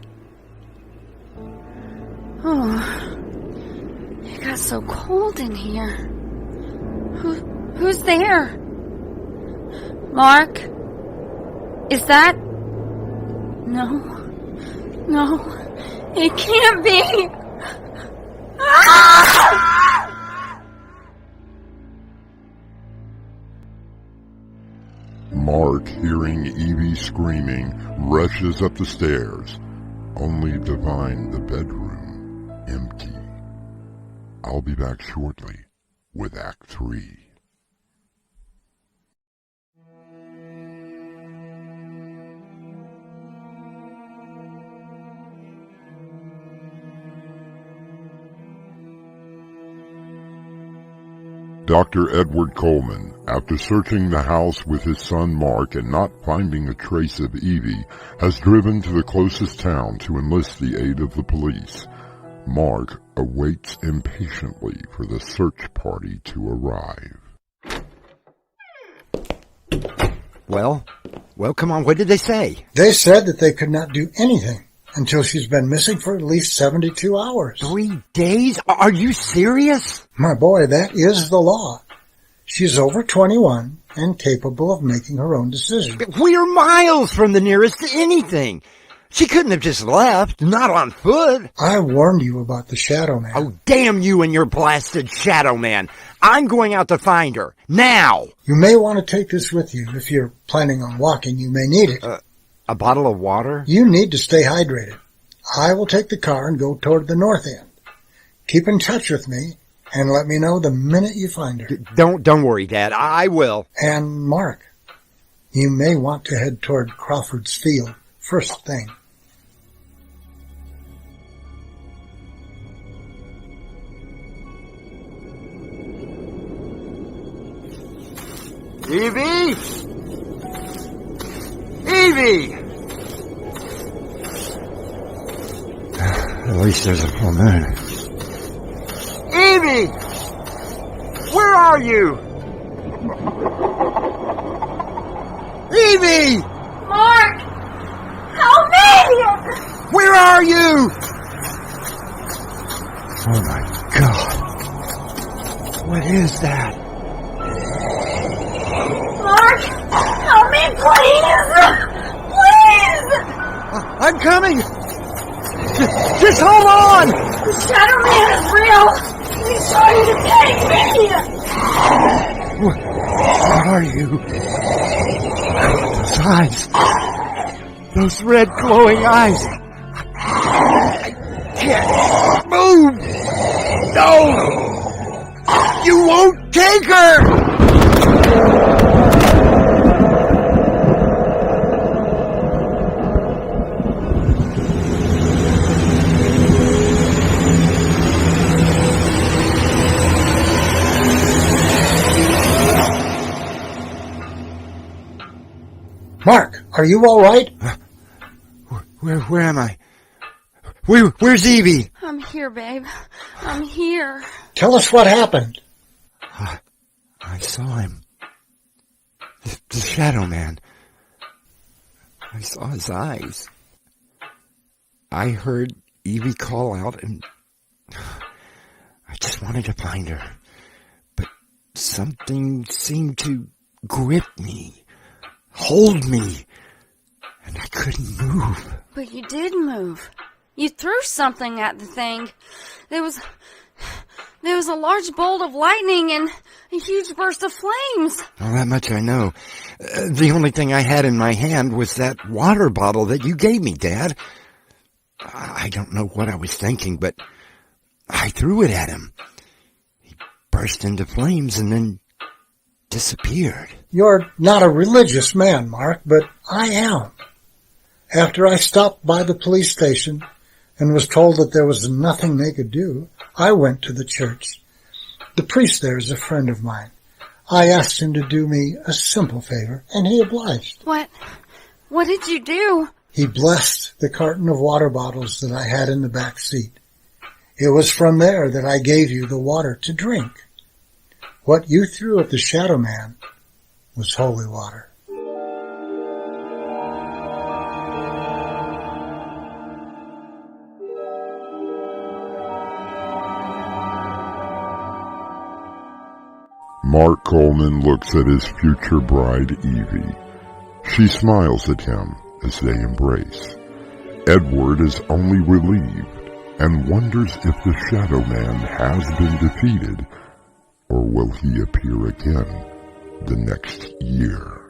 Speaker 2: Oh, it got so cold in here. Who's there? Mark? Is that... No, it can't be.
Speaker 1: Mark, hearing Evie screaming, rushes up the stairs, only to find the bedroom empty. I'll be back shortly with Act 3. Dr. Edward Coleman, after searching the house with his son Mark and not finding a trace of Evie, has driven to the closest town to enlist the aid of the police. Mark awaits impatiently for the search party to arrive.
Speaker 3: Well, come on, what did they say?
Speaker 12: They said that they could not do anything until she's been missing for at least 72 hours.
Speaker 3: 3 days? Are you serious?
Speaker 12: My boy, that is the law. She's over 21 and capable of making her own decisions.
Speaker 3: We're miles from the nearest to anything. She couldn't have just left, not on foot.
Speaker 12: I warned you about the Shadow Man.
Speaker 3: Oh, damn you and your blasted Shadow Man. I'm going out to find her, now.
Speaker 12: You may want to take this with you. If you're planning on walking, you may need it.
Speaker 3: A bottle of water?
Speaker 12: You need to stay hydrated. I will take the car and go toward the north end. Keep in touch with me and let me know the minute you find her.
Speaker 3: Don't worry, Dad. I will.
Speaker 12: And Mark, you may want to head toward Crawford's field first thing.
Speaker 3: Evie! Evie! At least there's a full moon. Evie! Where are you? Evie!
Speaker 2: Mark! Help me!
Speaker 3: Where are you? Oh my God. What is that?
Speaker 2: Mark! Help me, please! Please!
Speaker 3: I'm coming! Just hold on!
Speaker 2: The Shadow Man is real! He's trying to take me!
Speaker 3: What are you? Those eyes. Those red glowing eyes. I can't move! No! You won't take her!
Speaker 12: Mark, are you all right?
Speaker 3: Where am I? Where's Evie?
Speaker 2: I'm here, babe. I'm here.
Speaker 12: Tell us what happened.
Speaker 3: I saw him. The Shadow Man. I saw his eyes. I heard Evie call out and I just wanted to find her. But something seemed to grip me, hold me, and I couldn't move.
Speaker 2: But you did move. You threw something at the thing. There was a large bolt of lightning and a huge burst of flames.
Speaker 3: Well, that much I know. The only thing I had in my hand was that water bottle that you gave me, Dad. I don't know what I was thinking, but I threw it at him. He burst into flames and then disappeared.
Speaker 12: You're not a religious man, Mark, but I am. After I stopped by the police station and was told that there was nothing they could do, I went to the church. The priest there is a friend of mine. I asked him to do me a simple favor, and he obliged.
Speaker 2: What did you do?
Speaker 12: He blessed the carton of water bottles that I had in the back seat. It was from there that I gave you the water to drink. What you threw at the Shadow Man was holy water.
Speaker 1: Mark Coleman looks at his future bride, Evie. She smiles at him as they embrace. Edward is only relieved and wonders if the Shadow Man has been defeated, or will he appear again the next year.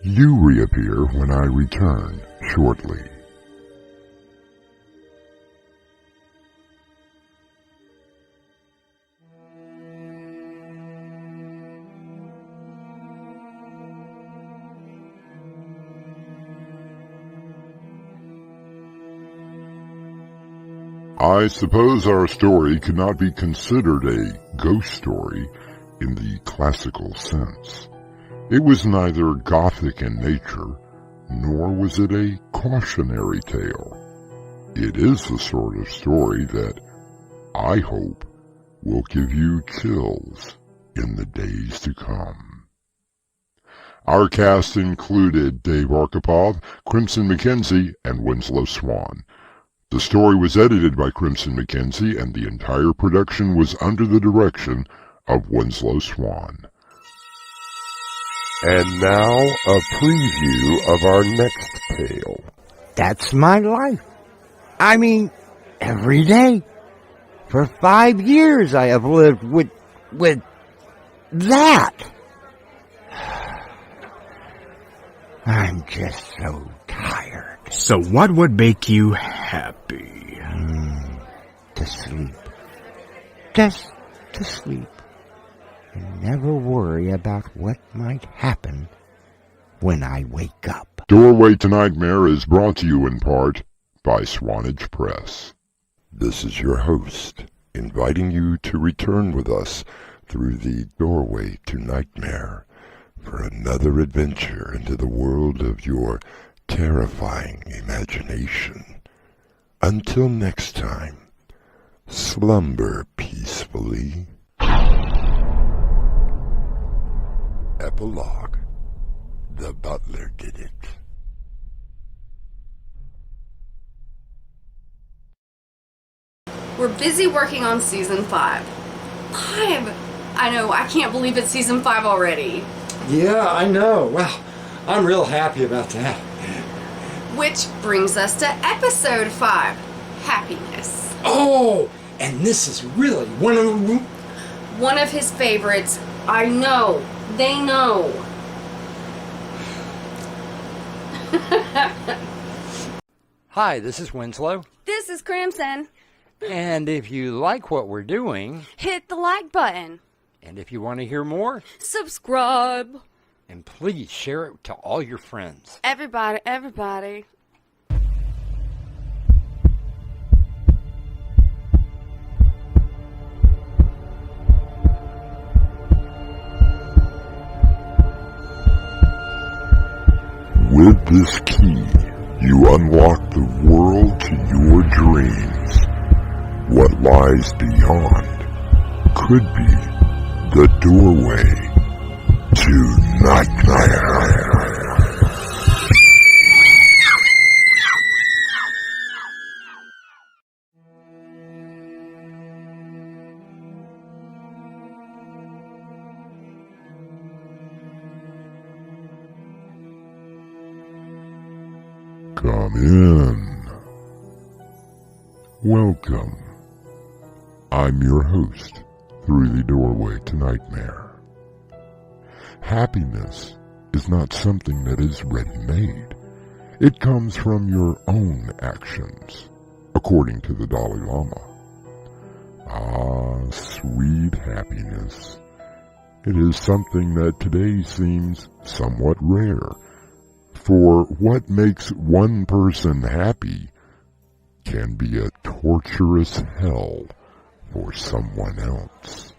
Speaker 1: You reappear when I return shortly. I suppose our story could not be considered a ghost story in the classical sense. It was neither gothic in nature, nor was it a cautionary tale. It is the sort of story that I hope will give you chills in the days to come. Our cast included Dave Arkipov, Crimson McKenzie, and Winslow Swan. The story was edited by Crimson McKenzie, and the entire production was under the direction of Winslow Swan. And now, a preview of our next tale.
Speaker 4: That's my life. I mean, every day. For 5 years I have lived with that. I'm just so tired.
Speaker 13: So what would make you happy?
Speaker 4: To sleep. Just to sleep. And never worry about what might happen when I wake up.
Speaker 1: Doorway to Nightmare is brought to you in part by Swanage Press. This is your host, inviting you to return with us through the Doorway to Nightmare for another adventure into the world of your terrifying imagination. Until next time, slumber peacefully. Epilogue. The butler did it.
Speaker 2: We're busy working on season 5. 5? I know, I can't believe it's season 5 already.
Speaker 3: Yeah, I know. Well, I'm real happy about that.
Speaker 2: Which brings us to episode 5, Happiness.
Speaker 3: Oh, and this is really
Speaker 2: one of his favorites. I know. They know.
Speaker 3: Hi, this is Winslow.
Speaker 2: This is Crimson.
Speaker 3: And if you like what we're doing,
Speaker 2: hit the like button.
Speaker 3: And if you want to hear more,
Speaker 2: subscribe.
Speaker 3: And please share it to all your friends.
Speaker 2: Everybody.
Speaker 1: With this key, you unlock the world to your dreams. What lies beyond could be the doorway to nightmare. Come in. Welcome. I'm your host through the Doorway to Nightmare. Happiness is not something that is ready-made. It comes from your own actions, according to the Dalai Lama. Ah, sweet happiness. It is something that today seems somewhat rare. For what makes one person happy can be a torturous hell for someone else.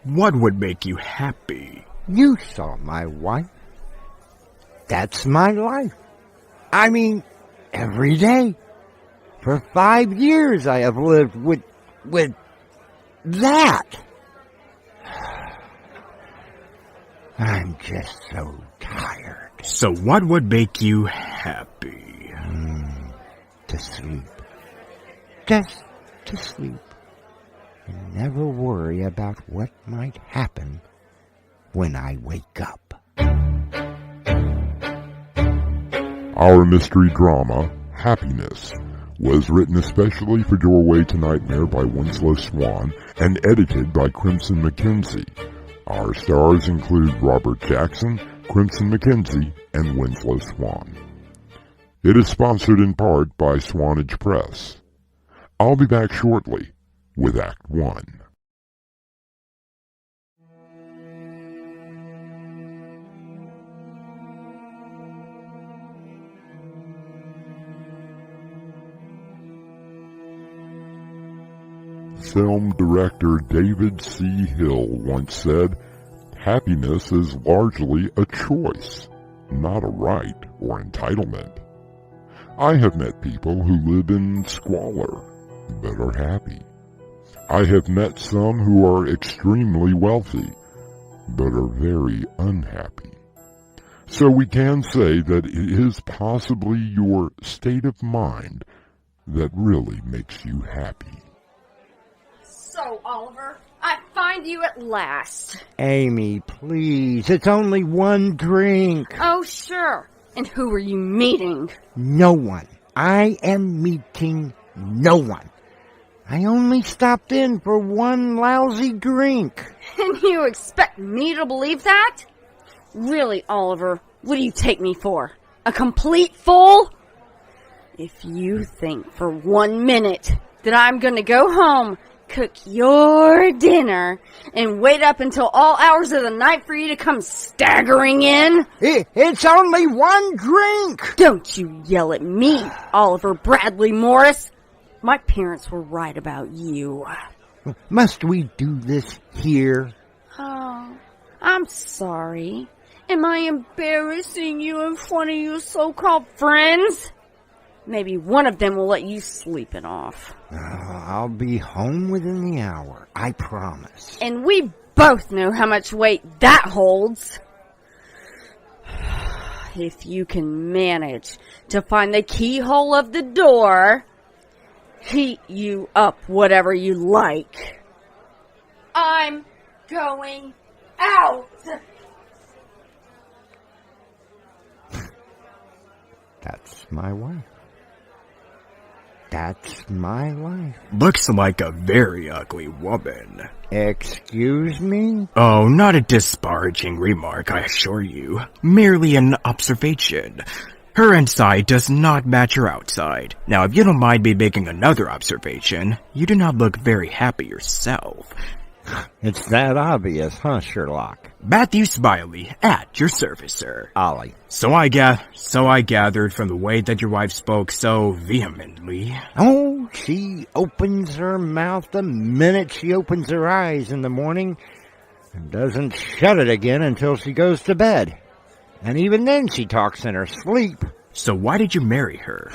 Speaker 13: What would make you happy?
Speaker 4: You saw my wife. That's my life. I mean, every day. For 5 years I have lived with that. I'm just so tired.
Speaker 13: So what would make you happy?
Speaker 4: To sleep. Just to sleep. And never worry about what might happen
Speaker 3: when I wake up.
Speaker 1: Our mystery drama, Happiness, was written especially for Doorway to Nightmare by Winslow Swan and edited by Crimson McKenzie. Our stars include Robert Jackson, Crimson McKenzie, and Winslow Swan. It is sponsored in part by Swanage Press. I'll be back shortly with Act 1. Film director David C. Hill once said, "Happiness is largely a choice, not a right or entitlement." I have met people who live in squalor, but are happy. I have met some who are extremely wealthy, but are very unhappy. So we can say that it is possibly your state of mind that really makes you happy.
Speaker 2: So, Oliver, I find you at last.
Speaker 3: Amy, please, it's only one drink.
Speaker 2: Oh, sure. And who are you meeting?
Speaker 3: No one. I am meeting no one. I only stopped in for one lousy drink.
Speaker 2: And you expect me to believe that? Really, Oliver, what do you take me for? A complete fool? If you think for 1 minute that I'm gonna go home, cook your dinner, and wait up until all hours of the night for you to come staggering in?
Speaker 3: It's only one drink!
Speaker 2: Don't you yell at me, Oliver Bradley Morris. My parents were right about you.
Speaker 3: Must we do this here?
Speaker 2: Oh, I'm sorry. Am I embarrassing you in front of your so-called friends? Maybe one of them will let you sleep it off.
Speaker 3: I'll be home within the hour, I promise.
Speaker 2: And we both know how much weight that holds. If you can manage to find the keyhole of the door, heat you up whatever you like. I'm going out.
Speaker 3: That's my wife. That's my life.
Speaker 13: Looks like a very ugly woman.
Speaker 3: Excuse me?
Speaker 13: Oh, not a disparaging remark, I assure you. Merely an observation. Her inside does not match her outside. Now, if you don't mind me making another observation, you do not look very happy yourself.
Speaker 3: It's that obvious, huh, Sherlock?
Speaker 13: Matthew Smiley, at your service, sir.
Speaker 3: Ollie.
Speaker 13: So I gathered from the way that your wife spoke so vehemently.
Speaker 3: Oh, she opens her mouth the minute she opens her eyes in the morning and doesn't shut it again until she goes to bed. And even then she talks in her sleep.
Speaker 13: So why did you marry her?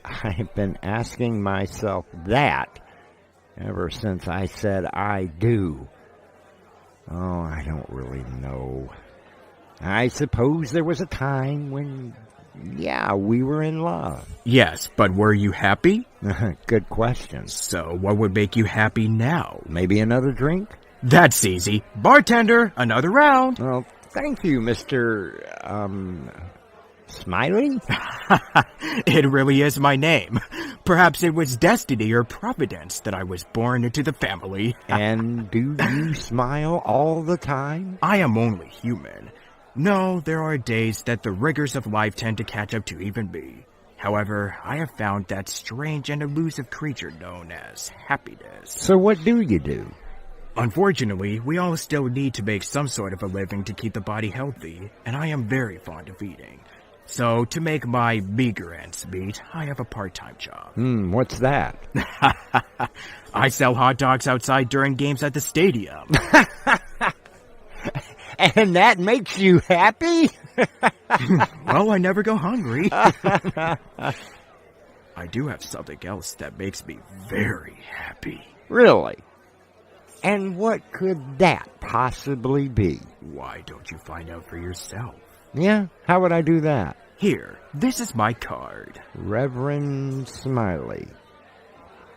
Speaker 3: I've been asking myself that ever since I said I do. Oh, I don't really know. I suppose there was a time when, yeah, we were in love.
Speaker 13: Yes, but were you happy?
Speaker 3: Good question.
Speaker 13: So what would make you happy now?
Speaker 3: Maybe another drink?
Speaker 13: That's easy. Bartender, another round.
Speaker 3: Well, thank you, Mr. Smiley?
Speaker 13: It really is my name. Perhaps it was destiny or providence that I was born into the family.
Speaker 3: And do you smile all the time?
Speaker 13: I am only human. No, there are days that the rigors of life tend to catch up to even me. However, I have found that strange and elusive creature known as happiness.
Speaker 3: So what do you do?
Speaker 13: Unfortunately, we all still need to make some sort of a living to keep the body healthy, and I am very fond of eating. So, to make my meager ends meet, I have a part-time job.
Speaker 3: What's that?
Speaker 13: I sell hot dogs outside during games at the stadium.
Speaker 3: And that makes you happy?
Speaker 13: Well, I never go hungry. I do have something else that makes me very happy.
Speaker 3: Really? And what could that possibly be?
Speaker 13: Why don't you find out for yourself?
Speaker 3: Yeah? How would I do that?
Speaker 13: Here, this is my card.
Speaker 3: Reverend Smiley.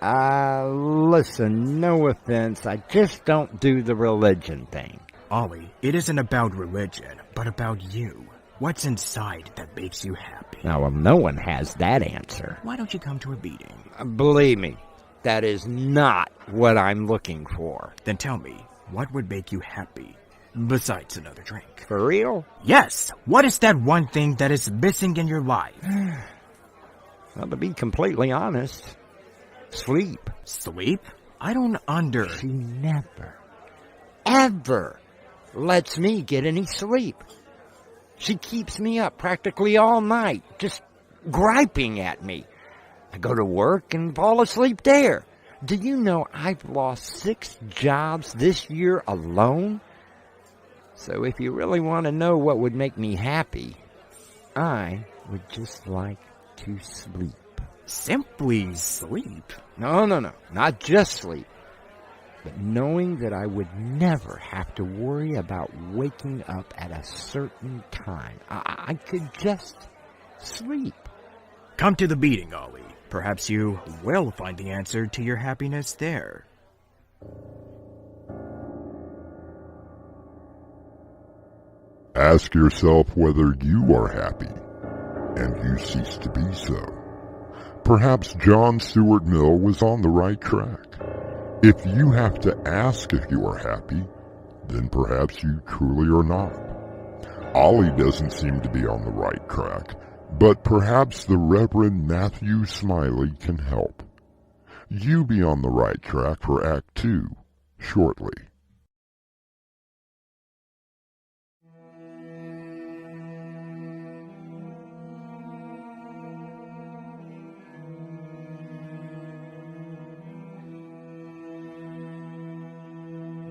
Speaker 3: Listen, no offense, I just don't do the religion thing.
Speaker 13: Ollie, it isn't about religion, but about you. What's inside that makes you happy?
Speaker 4: Now, well, no one has that answer.
Speaker 13: Why don't you come to a meeting?
Speaker 4: Believe me, that is not what I'm looking for.
Speaker 13: Then tell me, what would make you happy, besides another drink?
Speaker 4: For real?
Speaker 13: Yes! What is that one thing that is missing in your life?
Speaker 4: Well, to be completely honest, sleep.
Speaker 13: Sleep? I don't
Speaker 4: She never, ever lets me get any sleep. She keeps me up practically all night, just griping at me. I go to work and fall asleep there. Do you know I've lost 6 jobs this year alone? So if you really want to know what would make me happy, I would just like to sleep.
Speaker 13: Simply sleep?
Speaker 4: No, not just sleep. But knowing that I would never have to worry about waking up at a certain time. I could just sleep.
Speaker 13: Come to the meeting, Ollie. Perhaps you will find the answer to your happiness there.
Speaker 1: Ask yourself whether you are happy, and you cease to be so. Perhaps John Stuart Mill was on the right track. If you have to ask if you are happy, then perhaps you truly are not. Ollie doesn't seem to be on the right track, but perhaps the Reverend Matthew Smiley can help. You be on the right track for Act 2 shortly.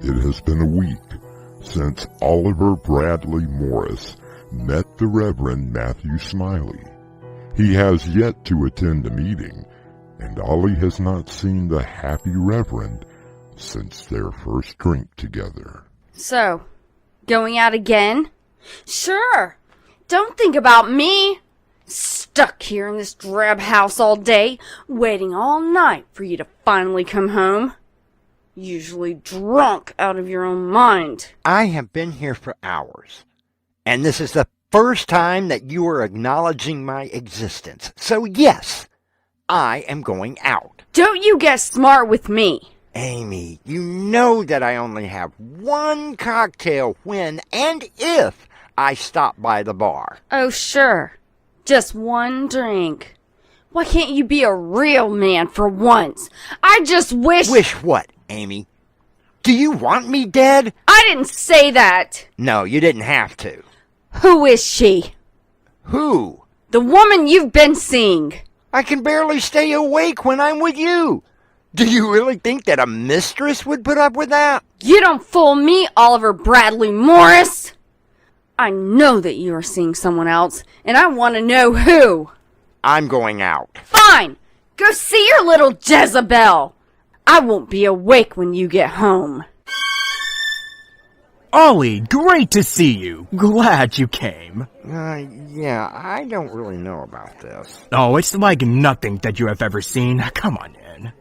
Speaker 1: It has been a week since Oliver Bradley Morris met the Reverend Matthew Smiley. He has yet to attend a meeting, and Ollie has not seen the happy Reverend since their first drink together.
Speaker 2: So, going out again? Sure. Don't think about me. Stuck here in this drab house all day, waiting all night for you to finally come home. Usually drunk out of your own mind.
Speaker 4: I have been here for hours, and this is the first time that you are acknowledging my existence. So yes, I am going out.
Speaker 2: Don't you get smart with me.
Speaker 4: Amy, you know that I only have one cocktail when and if I stop by the bar.
Speaker 2: Oh, sure. Just one drink. Why can't you be a real man for once? I just wish...
Speaker 4: Wish what, Amy? Do you want me dead?
Speaker 2: I didn't say that.
Speaker 4: No, you didn't have to.
Speaker 2: Who is she?
Speaker 4: Who?
Speaker 2: The woman you've been seeing.
Speaker 4: I can barely stay awake when I'm with you. Do you really think that a mistress would put up with that?
Speaker 2: You don't fool me, Oliver Bradley Morris. I know that you are seeing someone else, and I want to know who.
Speaker 4: I'm going out.
Speaker 2: Fine. Go see your little Jezebel. I won't be awake when you get home.
Speaker 13: Ollie, great to see you. Glad you came.
Speaker 4: Yeah, I don't really know about this.
Speaker 13: Oh, it's like nothing that you have ever seen. Come on in.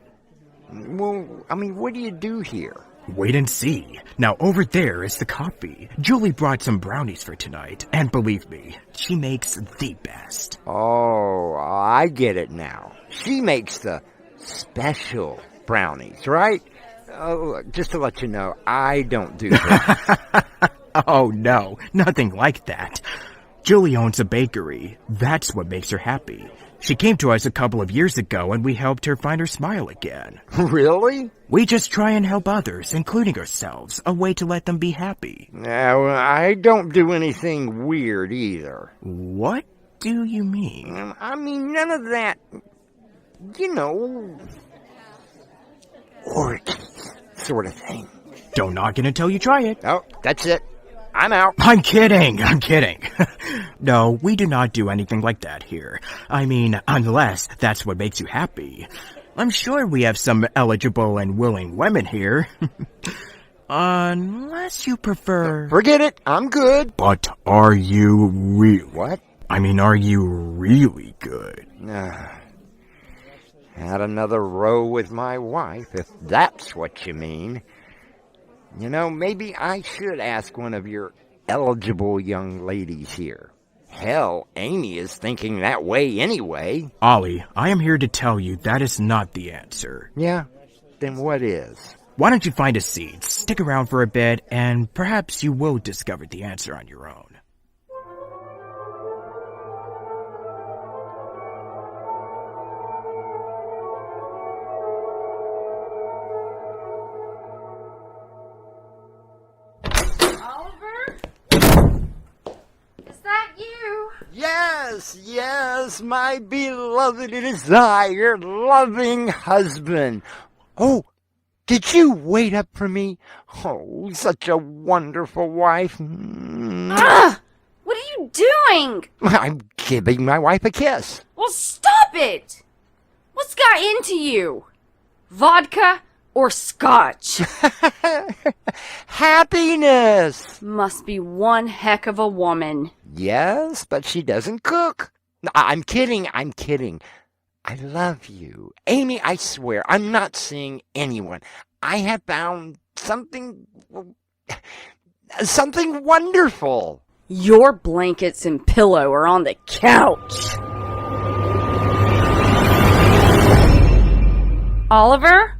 Speaker 4: Well, I mean, what do you do here?
Speaker 13: Wait and see. Now, over there is the coffee. Julie brought some brownies for tonight, and believe me, she makes the best.
Speaker 4: Oh, I get it now. She makes the special brownies, right? Just to let you know, I don't do that.
Speaker 13: Oh, no, nothing like that. Julie owns a bakery. That's what makes her happy. She came to us a couple of years ago, and we helped her find her smile again.
Speaker 4: Really?
Speaker 13: We just try and help others, including ourselves, a way to let them be happy.
Speaker 4: Now, I don't do anything weird either.
Speaker 13: What do you mean?
Speaker 4: I mean, none of that, orgies sort of thing.
Speaker 13: Don't knock it until you try it.
Speaker 4: Oh, that's it. I'm out.
Speaker 13: I'm kidding. No, we do not do anything like that here. I mean, unless that's what makes you happy. I'm sure we have some eligible and willing women here. Unless you prefer...
Speaker 4: Forget it. I'm good.
Speaker 13: But are you
Speaker 4: What?
Speaker 13: I mean, are you really good?
Speaker 4: Had another row with my wife, if that's what you mean. You know, maybe I should ask one of your eligible young ladies here. Hell, Amy is thinking that way anyway.
Speaker 13: Ollie, I am here to tell you that is not the answer.
Speaker 4: Yeah? Then what is?
Speaker 13: Why don't you find a seat, stick around for a bit, and perhaps you will discover the answer on your own.
Speaker 4: Yes, my beloved desired, loving husband. Oh, did you wait up for me? Oh, such a wonderful wife.
Speaker 2: Ugh! What are you doing?
Speaker 4: I'm giving my wife a kiss.
Speaker 2: Well, stop it! What's got into you? Vodka or scotch?
Speaker 4: Happiness!
Speaker 2: Must be one heck of a woman.
Speaker 4: Yes, but she doesn't cook. I'm kidding. I love you. Amy, I swear, I'm not seeing anyone. I have found something wonderful.
Speaker 2: Your blankets and pillow are on the couch. Oliver,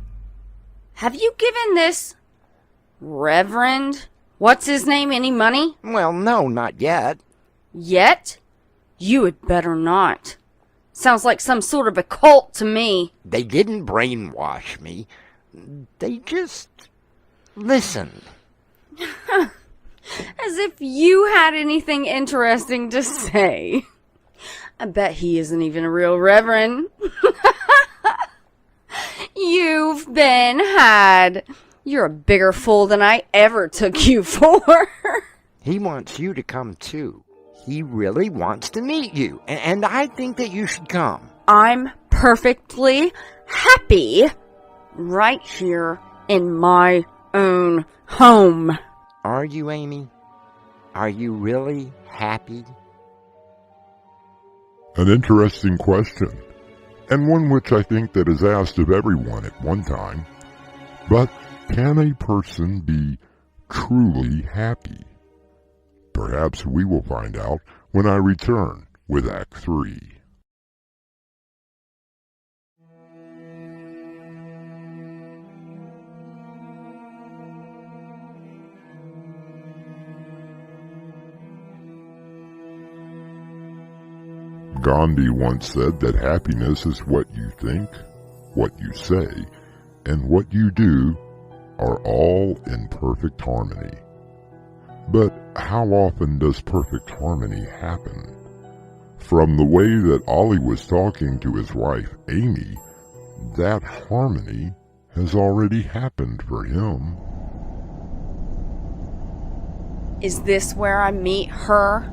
Speaker 2: have you given this Reverend, what's his name, any money?
Speaker 4: Well, no, not yet.
Speaker 2: Yet? You had better not. Sounds like some sort of a cult to me.
Speaker 4: They didn't brainwash me. They just listened.
Speaker 2: As if you had anything interesting to say. I bet he isn't even a real reverend. You've been had. You're a bigger fool than I ever took you for.
Speaker 4: He wants you to come too. He really wants to meet you, and I think that you should come.
Speaker 2: I'm perfectly happy right here in my own home.
Speaker 4: Are you, Amy? Are you really happy?
Speaker 1: An interesting question, and one which I think that is asked of everyone at one time. But can a person be truly happy? Perhaps we will find out when I return with Act 3. Gandhi once said that happiness is what you think, what you say, and what you do are all in perfect harmony. But how often does perfect harmony happen? From the way that Ollie was talking to his wife, Amy, that harmony has already happened for him.
Speaker 2: Is this where I meet her?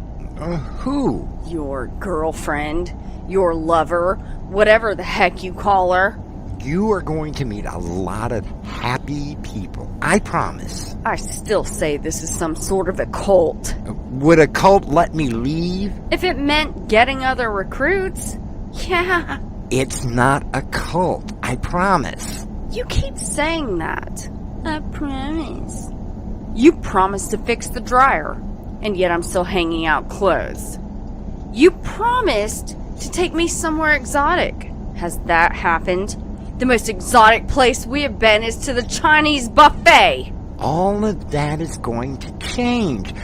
Speaker 4: Who?
Speaker 2: Your girlfriend, your lover, whatever the heck you call her.
Speaker 4: You are going to meet a lot of happy people. I promise.
Speaker 2: I still say this is some sort of a cult.
Speaker 4: Would a cult let me leave?
Speaker 2: If it meant getting other recruits, yeah.
Speaker 4: It's not a cult. I promise.
Speaker 2: You keep saying that. I promise. You promised to fix the dryer, and yet I'm still hanging out clothes. You promised to take me somewhere exotic. Has that happened? The most exotic place we have been is to the Chinese buffet.
Speaker 4: All of that is going to change.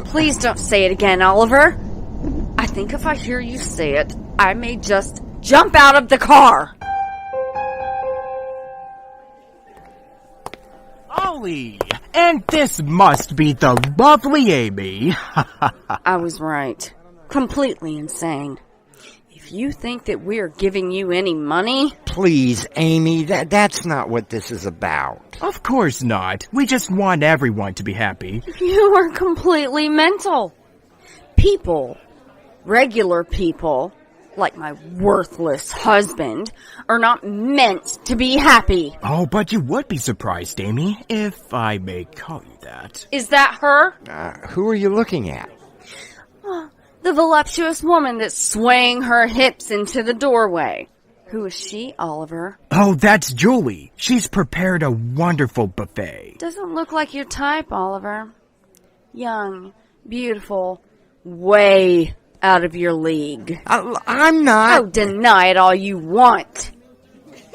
Speaker 2: Please don't say it again, Oliver. I think if I hear you say it, I may just jump out of the car.
Speaker 13: Ollie! And this must be the lovely Amy.
Speaker 2: I was right. Completely insane. If you think that we are giving you any money...
Speaker 4: Please, Amy, that's not what this is about.
Speaker 13: Of course not. We just want everyone to be happy.
Speaker 2: You are completely mental. People, regular people, like my worthless husband, are not meant to be happy.
Speaker 13: Oh, but you would be surprised, Amy, if I may call you that.
Speaker 2: Is that her?
Speaker 4: Who are you looking at?
Speaker 2: The voluptuous woman that's swaying her hips into the doorway. Who is she, Oliver?
Speaker 13: Oh, that's Julie. She's prepared a wonderful buffet.
Speaker 2: Doesn't look like your type, Oliver. Young, beautiful, way out of your league.
Speaker 13: I'm not.
Speaker 2: Oh, deny it all you want.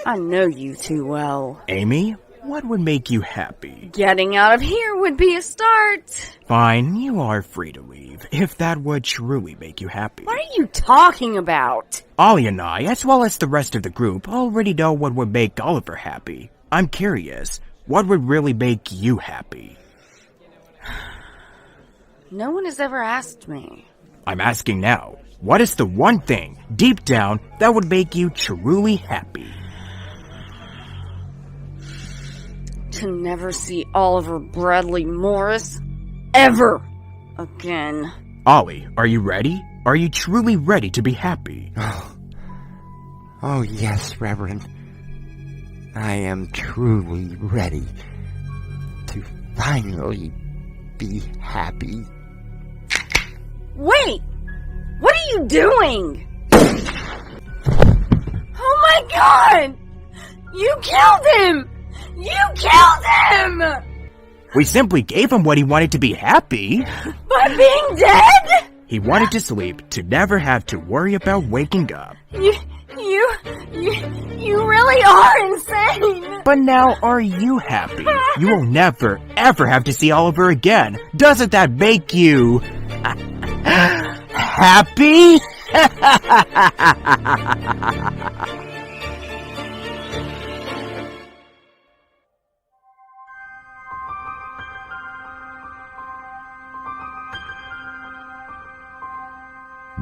Speaker 2: I know you too well.
Speaker 13: Amy, what would make you happy?
Speaker 2: Getting out of here would be a start.
Speaker 13: Fine, you are free to leave, if that would truly make you happy.
Speaker 2: What are you talking about?
Speaker 13: Ollie and I, as well as the rest of the group, already know what would make Oliver happy. I'm curious, what would really make you happy?
Speaker 2: No one has ever asked me.
Speaker 13: I'm asking now, what is the one thing, deep down, that would make you truly happy?
Speaker 2: To never see Oliver Bradley Morris ever again.
Speaker 13: Ollie, are you ready? Are you truly ready to be happy?
Speaker 4: Oh, yes, Reverend. I am truly ready to finally be happy.
Speaker 2: Wait! What are you doing? Oh my God! You killed him! You killed him!
Speaker 13: We simply gave him what he wanted to be happy.
Speaker 2: By being dead?
Speaker 13: He wanted to sleep, to never have to worry about waking up.
Speaker 2: You really are insane!
Speaker 13: But now are you happy? You will never, ever have to see Oliver again. Doesn't that make you... happy?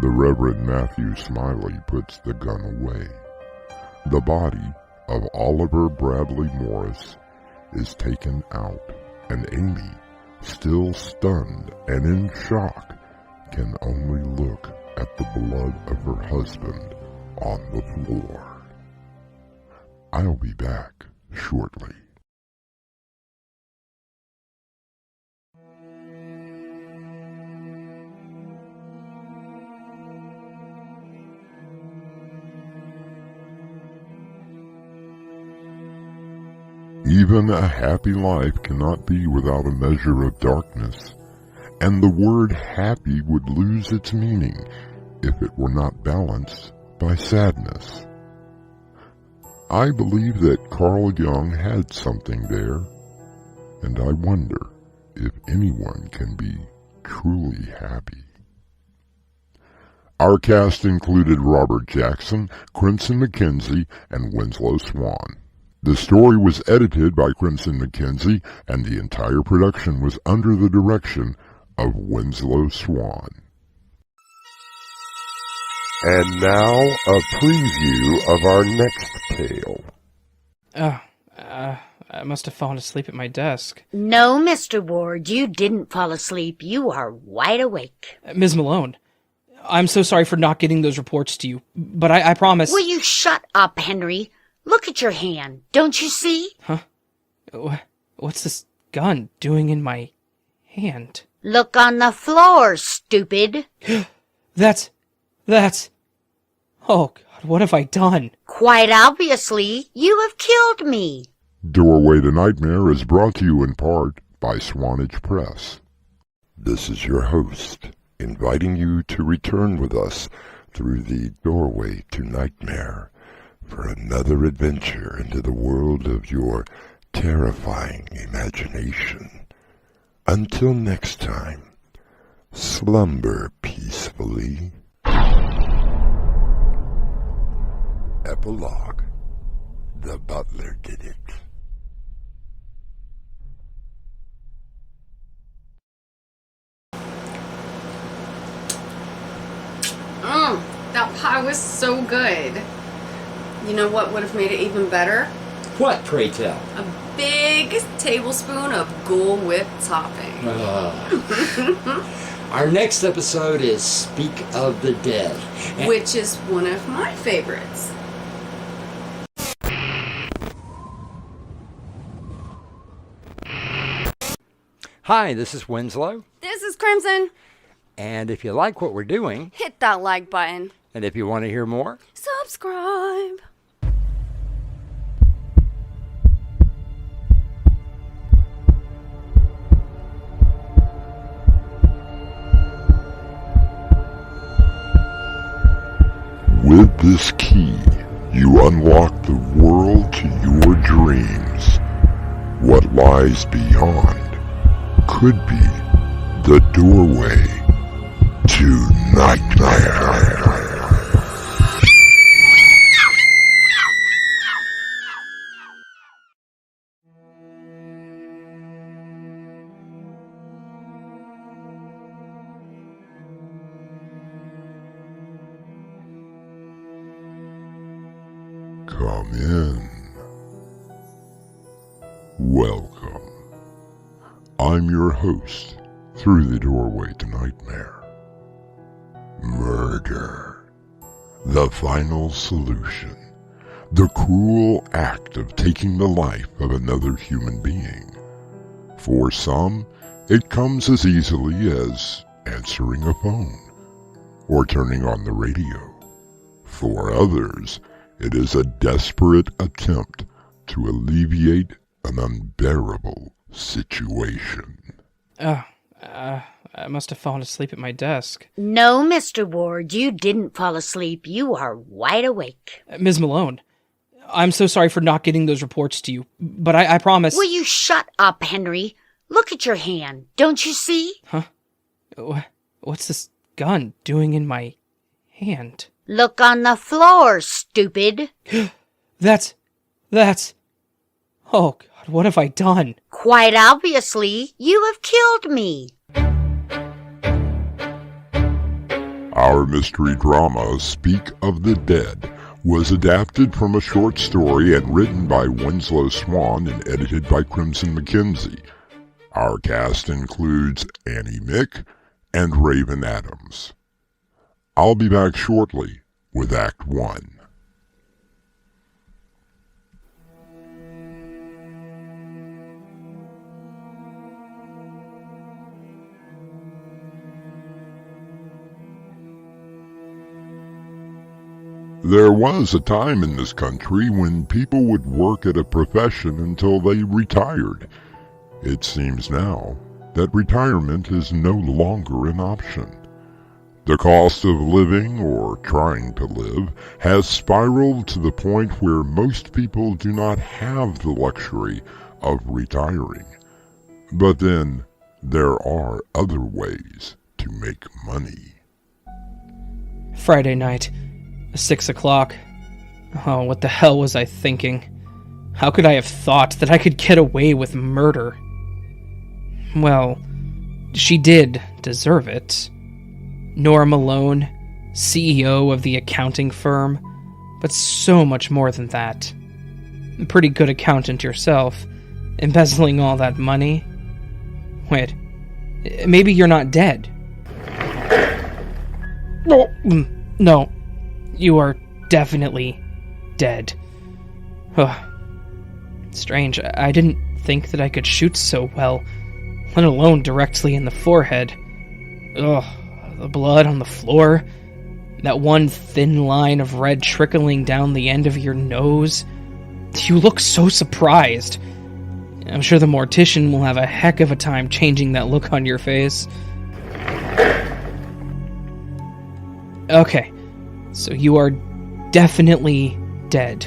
Speaker 1: The Reverend Matthew Smiley puts the gun away. The body of Oliver Bradley Morris is taken out, and Amy, still stunned and in shock, can only look at the blood of her husband on the floor. I'll be back shortly. Even a happy life cannot be without a measure of darkness, and the word happy would lose its meaning if it were not balanced by sadness. I believe that Carl Jung had something there, and I wonder if anyone can be truly happy. Our cast included Robert Jackson, Crimson McKenzie, and Winslow Swan. The story was edited by Crimson McKenzie, and the entire production was under the direction of Winslow Swan. And now, a preview of our next tale.
Speaker 9: I must have fallen asleep at my desk.
Speaker 11: No, Mr. Ward, you didn't fall asleep. You are wide awake.
Speaker 9: Ms. Malone, I'm so sorry for not getting those reports to you, but I promise...
Speaker 11: Will you shut up, Henry? Look at your hand. Don't you see?
Speaker 9: Huh? What's this gun doing in my hand?
Speaker 11: Look on the floor, stupid.
Speaker 9: That's... Oh, God, what have I done?
Speaker 11: Quite obviously, you have killed me.
Speaker 1: Doorway to Nightmare is brought to you in part by Swanage Press. This is your host, inviting you to return with us through the Doorway to Nightmare for another adventure into the world of your terrifying imagination. Until next time, slumber peacefully. Epilogue. The butler did it.
Speaker 2: That pie was so good. You know what would have made it even better?
Speaker 14: What, pray tell?
Speaker 2: A big tablespoon of Ghoul Whip topping.
Speaker 14: Our next episode is Speak of the Dead.
Speaker 2: Which is one of my favorites.
Speaker 3: Hi, this is Winslow.
Speaker 2: This is Crimson.
Speaker 3: And if you like what we're doing,
Speaker 2: Hit that like button.
Speaker 3: and if you want to hear more,
Speaker 2: Subscribe.
Speaker 1: With this key, you unlock the world to your dreams. What lies beyond could be the doorway to nightmare. Come in. Welcome. I'm your host, Through the Doorway to Nightmare. Murder. The final solution. The cruel act of taking the life of another human being. For some, it comes as easily as answering a phone or turning on the radio. For others, it is a desperate attempt to alleviate an unbearable situation.
Speaker 9: I must have fallen asleep at my desk.
Speaker 11: No, Mr. Ward, you didn't fall asleep. You are wide awake.
Speaker 9: Ms. Malone, I'm so sorry for not getting those reports to you, but I promise...
Speaker 11: Will you shut up, Henry? Look at your hand. Don't you see?
Speaker 9: Huh? What's this gun doing in my hand?
Speaker 11: Look on the floor, stupid.
Speaker 9: That's... Oh, God, what have I done?
Speaker 11: Quite obviously, you have killed me.
Speaker 1: Our mystery drama, Speak of the Dead, was adapted from a short story and written by Winslow Swan and edited by Crimson McKenzie. Our cast includes Annie Mick and Raven Adams. I'll be back shortly with Act 1. There was a time in this country when people would work at a profession until they retired. It seems now that retirement is no longer an option. The cost of living, or trying to live, has spiraled to the point where most people do not have the luxury of retiring. But then, there are other ways to make money.
Speaker 9: Friday night, 6 o'clock. Oh, what the hell was I thinking? How could I have thought that I could get away with murder? Well, she did deserve it. Nora Malone, CEO of the accounting firm, but so much more than that. A pretty good accountant yourself, embezzling all that money. Wait, maybe you're not dead. No, you are definitely dead. Ugh. Strange, I didn't think that I could shoot so well, let alone directly in the forehead. Ugh. The blood on the floor, that one thin line of red trickling down the end of your nose. You look so surprised. I'm sure the mortician will have a heck of a time changing that look on your face. Okay, so you are definitely dead.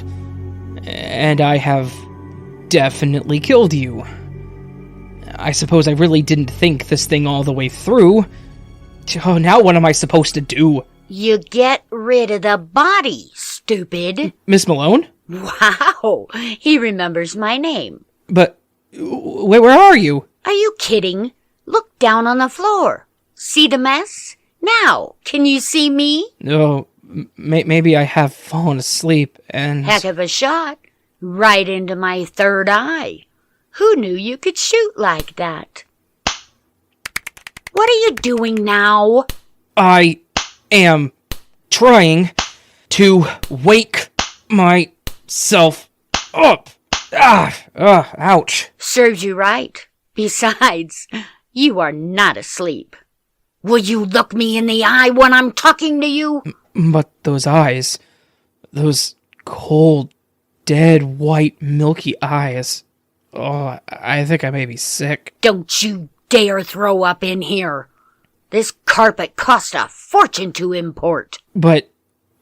Speaker 9: And I have definitely killed you. I suppose I really didn't think this thing all the way through. Oh, now what am I supposed to do?
Speaker 11: You get rid of the body, stupid.
Speaker 9: Miss Malone?
Speaker 11: Wow, he remembers my name.
Speaker 9: But, where are you?
Speaker 11: Are you kidding? Look down on the floor. See the mess? Now, can you see me?
Speaker 9: No, maybe I have fallen asleep and...
Speaker 11: Heck of a shot. Right into my third eye. Who knew you could shoot like that? What are you doing now?
Speaker 9: I am trying to wake myself up. Ouch.
Speaker 11: Serves you right. Besides, you are not asleep. Will you look me in the eye when I'm talking to you?
Speaker 9: But those eyes, those cold, dead, white, milky eyes. Oh, I think I may be sick.
Speaker 11: Don't you dare throw up in here. This carpet cost a fortune to import.
Speaker 9: But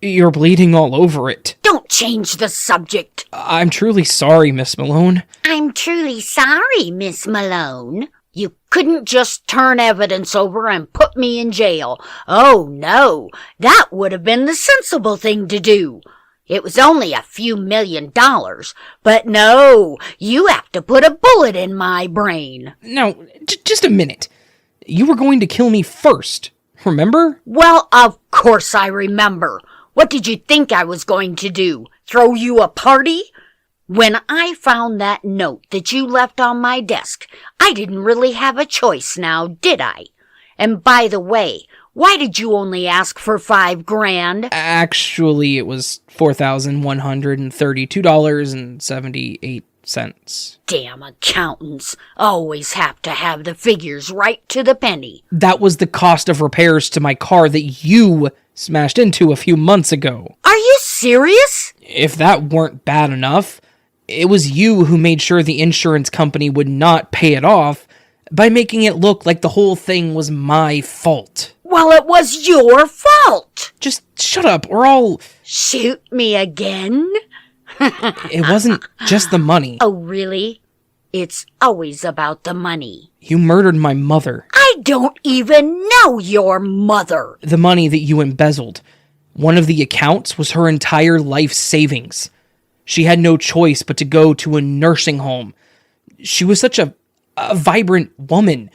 Speaker 9: You're bleeding all over it.
Speaker 11: Don't change the subject.
Speaker 9: I'm truly sorry, Miss Malone.
Speaker 11: I'm truly sorry, Miss Malone. You couldn't just turn evidence over and put me in jail. Oh, no, that would have been the sensible thing to do. It was only a few $1 million, but no, you have to put a bullet in my brain.
Speaker 9: Now, just a minute. You were going to kill me first, remember?
Speaker 11: Well, of course I remember. What did you think I was going to do? Throw you a party? When I found that note that you left on my desk, I didn't really have a choice now, did I? And by the way, why did you only ask for $5,000?
Speaker 9: Actually, it was $4,132.78.
Speaker 11: Damn accountants. Always have to have the figures right to the penny.
Speaker 9: That was the cost of repairs to my car that you smashed into a few months ago.
Speaker 11: Are you serious?
Speaker 9: If that weren't bad enough, it was you who made sure the insurance company would not pay it off by making it look like the whole thing was my fault.
Speaker 11: Well, it was your fault.
Speaker 9: Just shut up, or I'll...
Speaker 11: Shoot me again?
Speaker 9: It wasn't just the money.
Speaker 11: Oh, really? It's always about the money.
Speaker 9: You murdered my mother.
Speaker 11: I don't even know your mother.
Speaker 9: The money that you embezzled. One of the accounts was her entire life savings. She had no choice but to go to a nursing home. She was such a vibrant woman.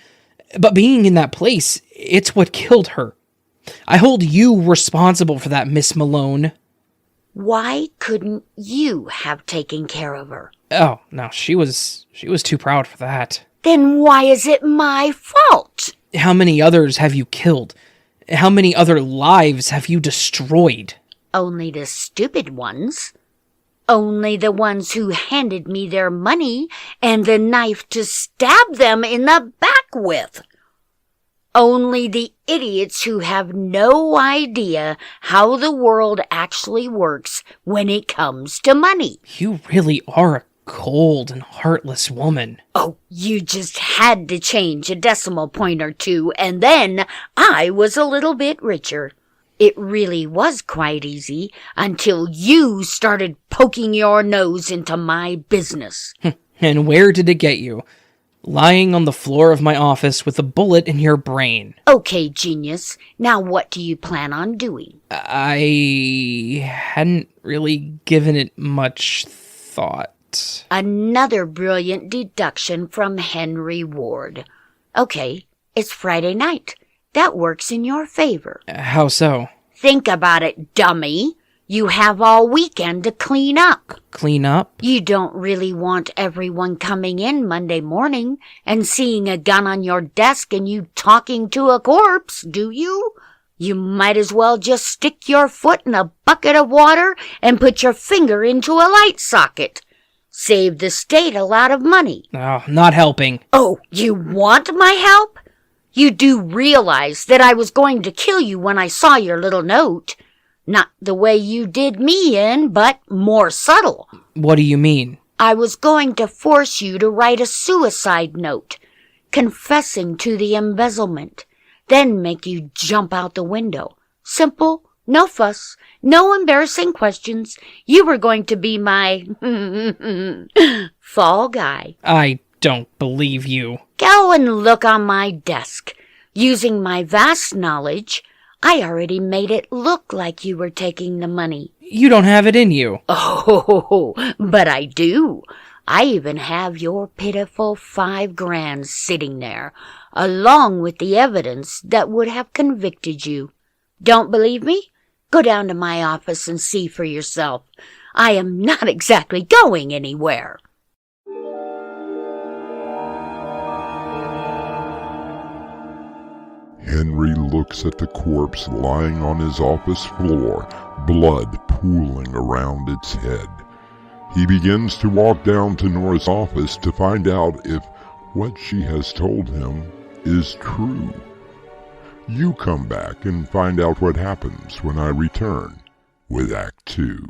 Speaker 9: But being in that place, it's what killed her. I hold you responsible for that, Miss Malone.
Speaker 11: Why couldn't you have taken care of her?
Speaker 9: Oh, no, she was too proud for that.
Speaker 11: Then why is it my fault?
Speaker 9: How many others have you killed? How many other lives have you destroyed?
Speaker 11: Only the stupid ones. Only the ones who handed me their money and the knife to stab them in the back with. Only the idiots who have no idea how the world actually works when it comes to money.
Speaker 9: You really are a cold and heartless woman.
Speaker 11: Oh, you just had to change a decimal point or two, and then I was a little bit richer. It really was quite easy until you started poking your nose into my business.
Speaker 9: And where did it get you? Lying on the floor of my office with a bullet in your brain.
Speaker 11: Okay, genius. Now what do you plan on doing?
Speaker 9: I hadn't really given it much thought.
Speaker 11: Another brilliant deduction from Henry Ward. Okay, it's Friday night. That works in your favor.
Speaker 9: How so?
Speaker 11: Think about it, dummy. You have all weekend to clean up.
Speaker 9: Clean up?
Speaker 11: You don't really want everyone coming in Monday morning and seeing a gun on your desk and you talking to a corpse, do you? You might as well just stick your foot in a bucket of water and put your finger into a light socket. Save the state a lot of money.
Speaker 9: Oh, not helping.
Speaker 11: Oh, you want my help? You do realize that I was going to kill you when I saw your little note. Not the way you did me in, but more subtle.
Speaker 9: What do you mean?
Speaker 11: I was going to force you to write a suicide note, confessing to the embezzlement, then make you jump out the window. Simple, no fuss, no embarrassing questions. You were going to be my fall guy.
Speaker 9: I don't believe you.
Speaker 11: Go and look on my desk. Using my vast knowledge, I already made it look like you were taking the money.
Speaker 9: You don't have it in you.
Speaker 11: Oh, but I do. I even have your pitiful $5,000 sitting there, along with the evidence that would have convicted you. Don't believe me? Go down to my office and see for yourself. I am not exactly going anywhere.
Speaker 1: Henry looks at the corpse lying on his office floor, blood pooling around its head. He begins to walk down to Nora's office to find out if what she has told him is true. You come back and find out what happens when I return with Act 2.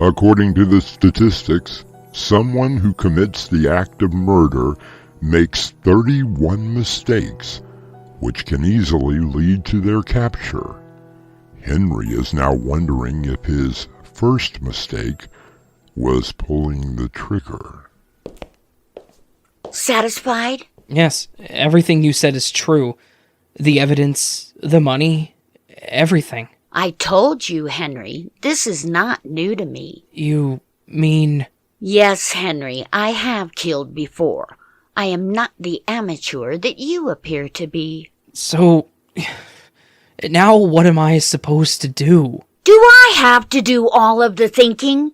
Speaker 1: According to the statistics, someone who commits the act of murder makes 31 mistakes, which can easily lead to their capture. Henry is now wondering if his first mistake was pulling the trigger.
Speaker 11: Satisfied?
Speaker 9: Yes, everything you said is true. The evidence, the money, everything.
Speaker 11: I told you, Henry, this is not new to me.
Speaker 9: You mean...
Speaker 11: Yes, Henry, I have killed before. I am not the amateur that you appear to be.
Speaker 9: So... now what am I supposed to do?
Speaker 11: Do I have to do all of the thinking?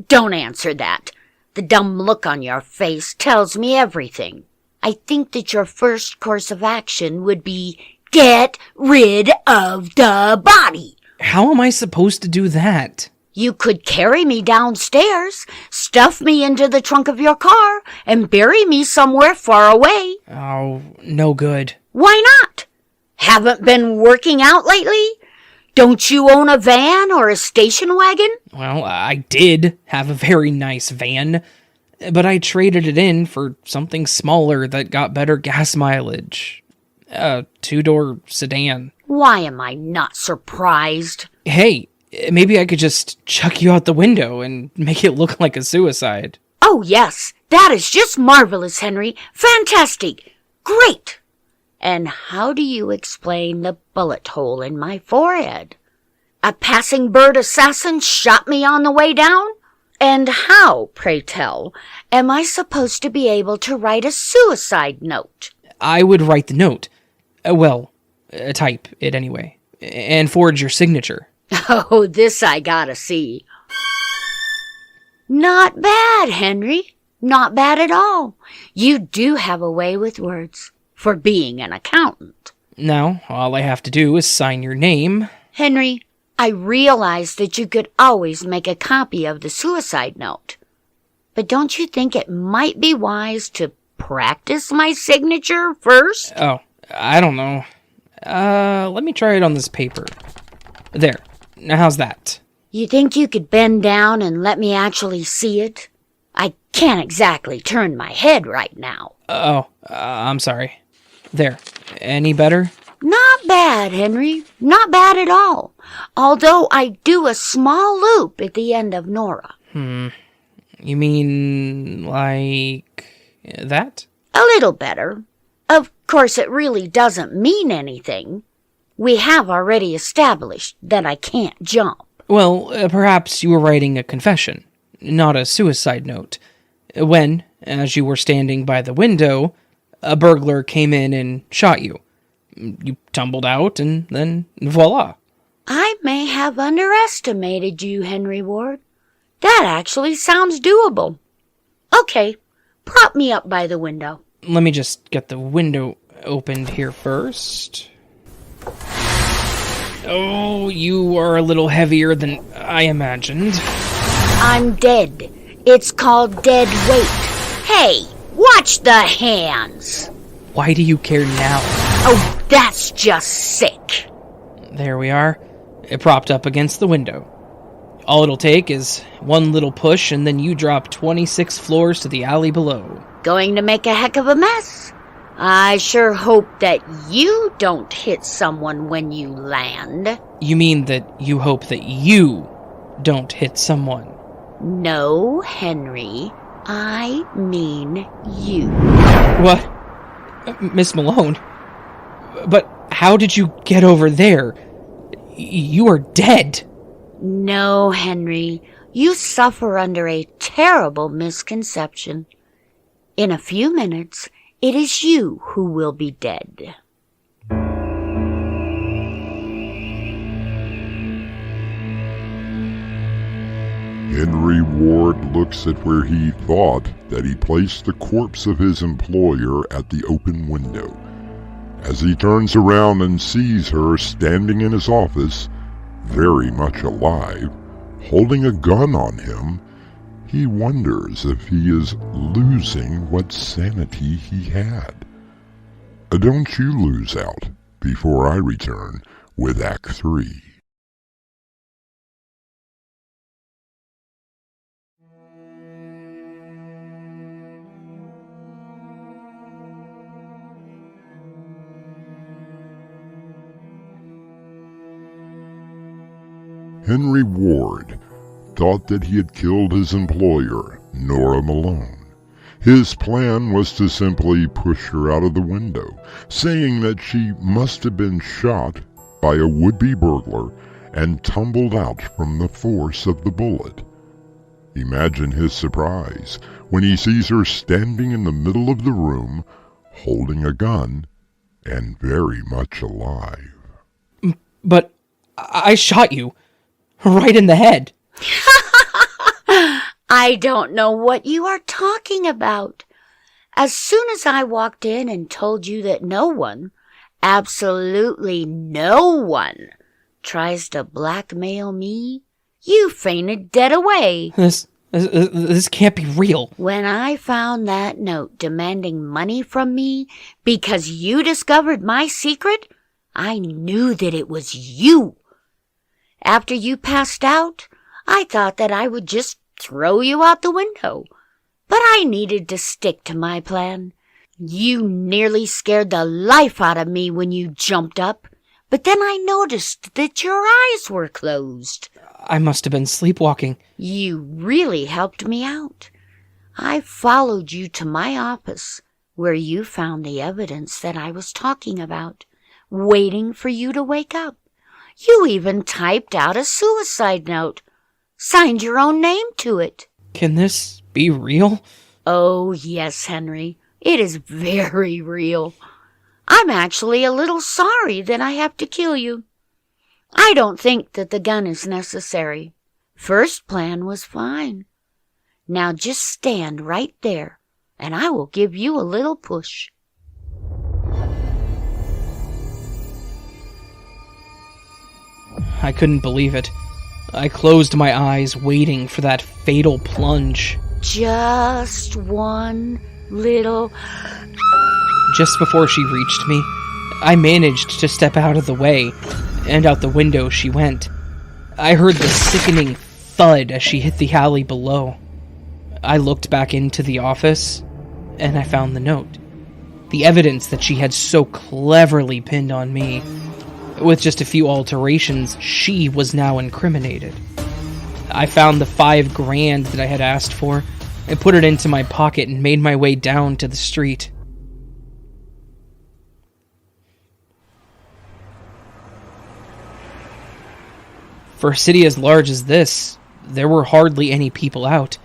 Speaker 11: Don't answer that. The dumb look on your face tells me everything. I think that your first course of action would be get rid of the body.
Speaker 9: How am I supposed to do that?
Speaker 11: You could carry me downstairs, stuff me into the trunk of your car, and bury me somewhere far away.
Speaker 9: Oh, no good.
Speaker 11: Why not? Haven't been working out lately? Don't you own a van or a station wagon?
Speaker 9: Well, I did have a very nice van, but I traded it in for something smaller that got better gas mileage. A 2-door sedan.
Speaker 11: Why am I not surprised?
Speaker 9: Hey, maybe I could just chuck you out the window and make it look like a suicide.
Speaker 11: Oh, yes. That is just marvelous, Henry. Fantastic. Great. And how do you explain the bullet hole in my forehead? A passing bird assassin shot me on the way down? And how, pray tell, am I supposed to be able to write a suicide note?
Speaker 9: I would write the note. Type it anyway. And forge your signature.
Speaker 11: Oh, this I gotta see. Not bad, Henry. Not bad at all. You do have a way with words, for being an accountant.
Speaker 9: Now, all I have to do is sign your name.
Speaker 11: Henry, I realize that you could always make a copy of the suicide note. But don't you think it might be wise to practice my signature first?
Speaker 9: Oh, I don't know. Let me try it on this paper. There. Now how's that?
Speaker 11: You think you could bend down and let me actually see it? I can't exactly turn my head right now.
Speaker 9: I'm sorry. There. Any better?
Speaker 11: Not bad, Henry. Not bad at all. Although I do a small loop at the end of Nora.
Speaker 9: You mean like that?
Speaker 11: A little better. Of course, it really doesn't mean anything. We have already established that I can't jump.
Speaker 9: Well, perhaps you were writing a confession, not a suicide note. When, as you were standing by the window, a burglar came in and shot you. You tumbled out, and then voila.
Speaker 11: I may have underestimated you, Henry Ward. That actually sounds doable. Okay, prop me up by the window.
Speaker 9: Let me just get the window opened here first. Oh, you are a little heavier than I imagined.
Speaker 11: I'm dead. It's called dead weight. Hey, watch the hands.
Speaker 9: Why do you care now?
Speaker 11: Oh, that's just sick.
Speaker 9: There we are. It propped up against the window. All it'll take is one little push, and then you drop 26 floors to the alley below.
Speaker 11: Going to make a heck of a mess. I sure hope that you don't hit someone when you land.
Speaker 9: You mean that you hope that you don't hit someone?
Speaker 11: No, Henry. I mean you.
Speaker 9: What? Miss Malone? But how did you get over there? You are dead.
Speaker 11: No, Henry. You suffer under a terrible misconception. In a few minutes, it is you who will be dead.
Speaker 1: Henry Ward looks at where he thought that he placed the corpse of his employer at the open window. As he turns around and sees her standing in his office, very much alive, holding a gun on him, he wonders if he is losing what sanity he had. Don't you lose out before I return with Act 3. Henry Ward thought that he had killed his employer, Nora Malone. His plan was to simply push her out of the window, saying that she must have been shot by a would-be burglar and tumbled out from the force of the bullet. Imagine his surprise when he sees her standing in the middle of the room, holding a gun, and very much alive.
Speaker 9: But I shot you. Right in the head.
Speaker 11: I don't know what you are talking about. As soon as I walked in and told you that no one, absolutely no one, tries to blackmail me, you fainted dead away.
Speaker 9: This can't be real.
Speaker 11: When I found that note demanding money from me because you discovered my secret, I knew that it was you. After you passed out, I thought that I would just throw you out the window. But I needed to stick to my plan. You nearly scared the life out of me when you jumped up, but then I noticed that your eyes were closed.
Speaker 9: I must have been sleepwalking.
Speaker 11: You really helped me out. I followed you to my office, where you found the evidence that I was talking about, waiting for you to wake up. You even typed out a suicide note, signed your own name to it.
Speaker 9: Can this be real?
Speaker 11: Oh, yes, Henry. It is very real. I'm actually a little sorry that I have to kill you. I don't think that the gun is necessary. First plan was fine. Now just stand right there, and I will give you a little push.
Speaker 9: I couldn't believe it. I closed my eyes, waiting for that fatal plunge.
Speaker 11: Just one little...
Speaker 9: Just before she reached me, I managed to step out of the way, and out the window she went. I heard the sickening thud as she hit the alley below. I looked back into the office, and I found the note. The evidence that she had so cleverly pinned on me. With just a few alterations, she was now incriminated. I found the $5,000 that I had asked for, and put it into my pocket and made my way down to the street. For a city as large as this, there were hardly any people out.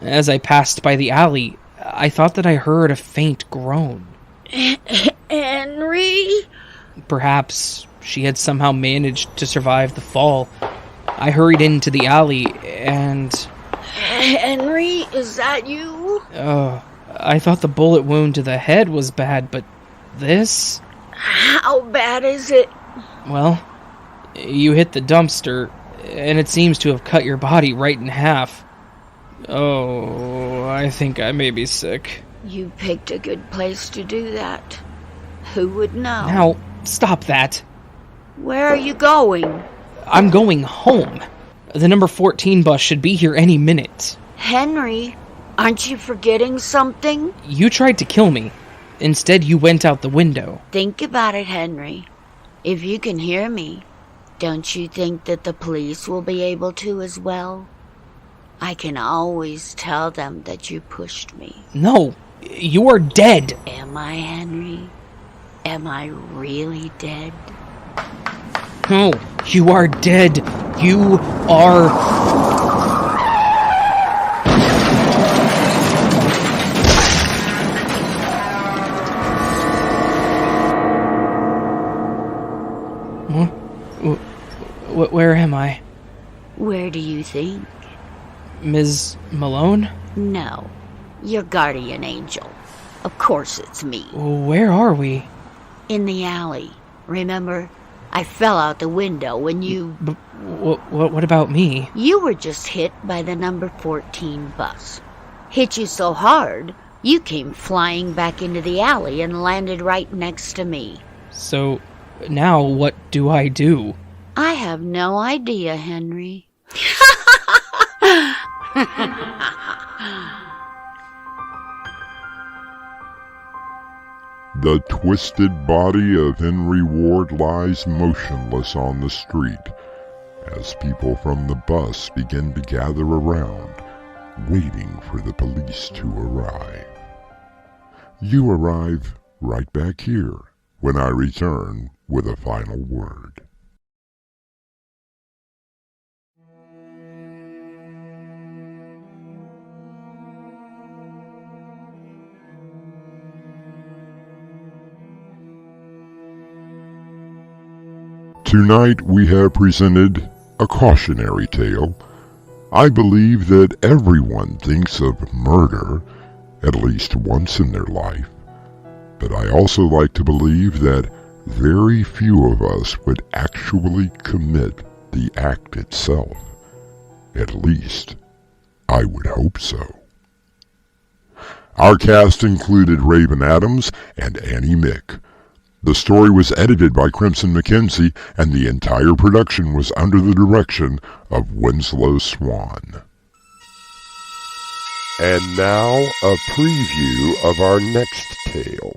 Speaker 9: As I passed by the alley, I thought that I heard a faint groan.
Speaker 11: Henry?
Speaker 9: Perhaps she had somehow managed to survive the fall. I hurried into the alley and...
Speaker 11: Henry, is that you?
Speaker 9: I thought the bullet wound to the head was bad, but this?
Speaker 11: How bad is it?
Speaker 9: Well, you hit the dumpster, and it seems to have cut your body right in half. Oh, I think I may be sick.
Speaker 11: You picked a good place to do that. Who would know?
Speaker 9: Now, stop that.
Speaker 11: Where are you going?
Speaker 9: I'm going home. The number 14 bus should be here any minute.
Speaker 11: Henry, aren't you forgetting something?
Speaker 9: You tried to kill me. Instead, you went out the window.
Speaker 11: Think about it, Henry. If you can hear me, don't you think that the police will be able to as well? I can always tell them that you pushed me.
Speaker 9: No, you are dead.
Speaker 11: Am I, Henry? Am I really dead?
Speaker 9: No, you are dead. You are... Where am I?
Speaker 11: Where do you think?
Speaker 9: Ms. Malone?
Speaker 11: No, your guardian angel. Of course it's me.
Speaker 9: Where are we?
Speaker 11: In the alley. Remember? I fell out the window when you...
Speaker 9: What about me?
Speaker 11: You were just hit by the number 14 bus. Hit you so hard, you came flying back into the alley and landed right next to me.
Speaker 9: So, now what do I do?
Speaker 11: I have no idea, Henry.
Speaker 1: The twisted body of Henry Ward lies motionless on the street, as people from the bus begin to gather around, waiting for the police to arrive. You arrive right back here when I return with a final word. Tonight we have presented a cautionary tale. I believe that everyone thinks of murder at least once in their life, but I also like to believe that very few of us would actually commit the act itself. At least, I would hope so. Our cast included Raven Adams and Annie Mick. The story was edited by Crimson McKenzie, and the entire production was under the direction of Winslow Swan.
Speaker 10: And now, a preview of our next tale.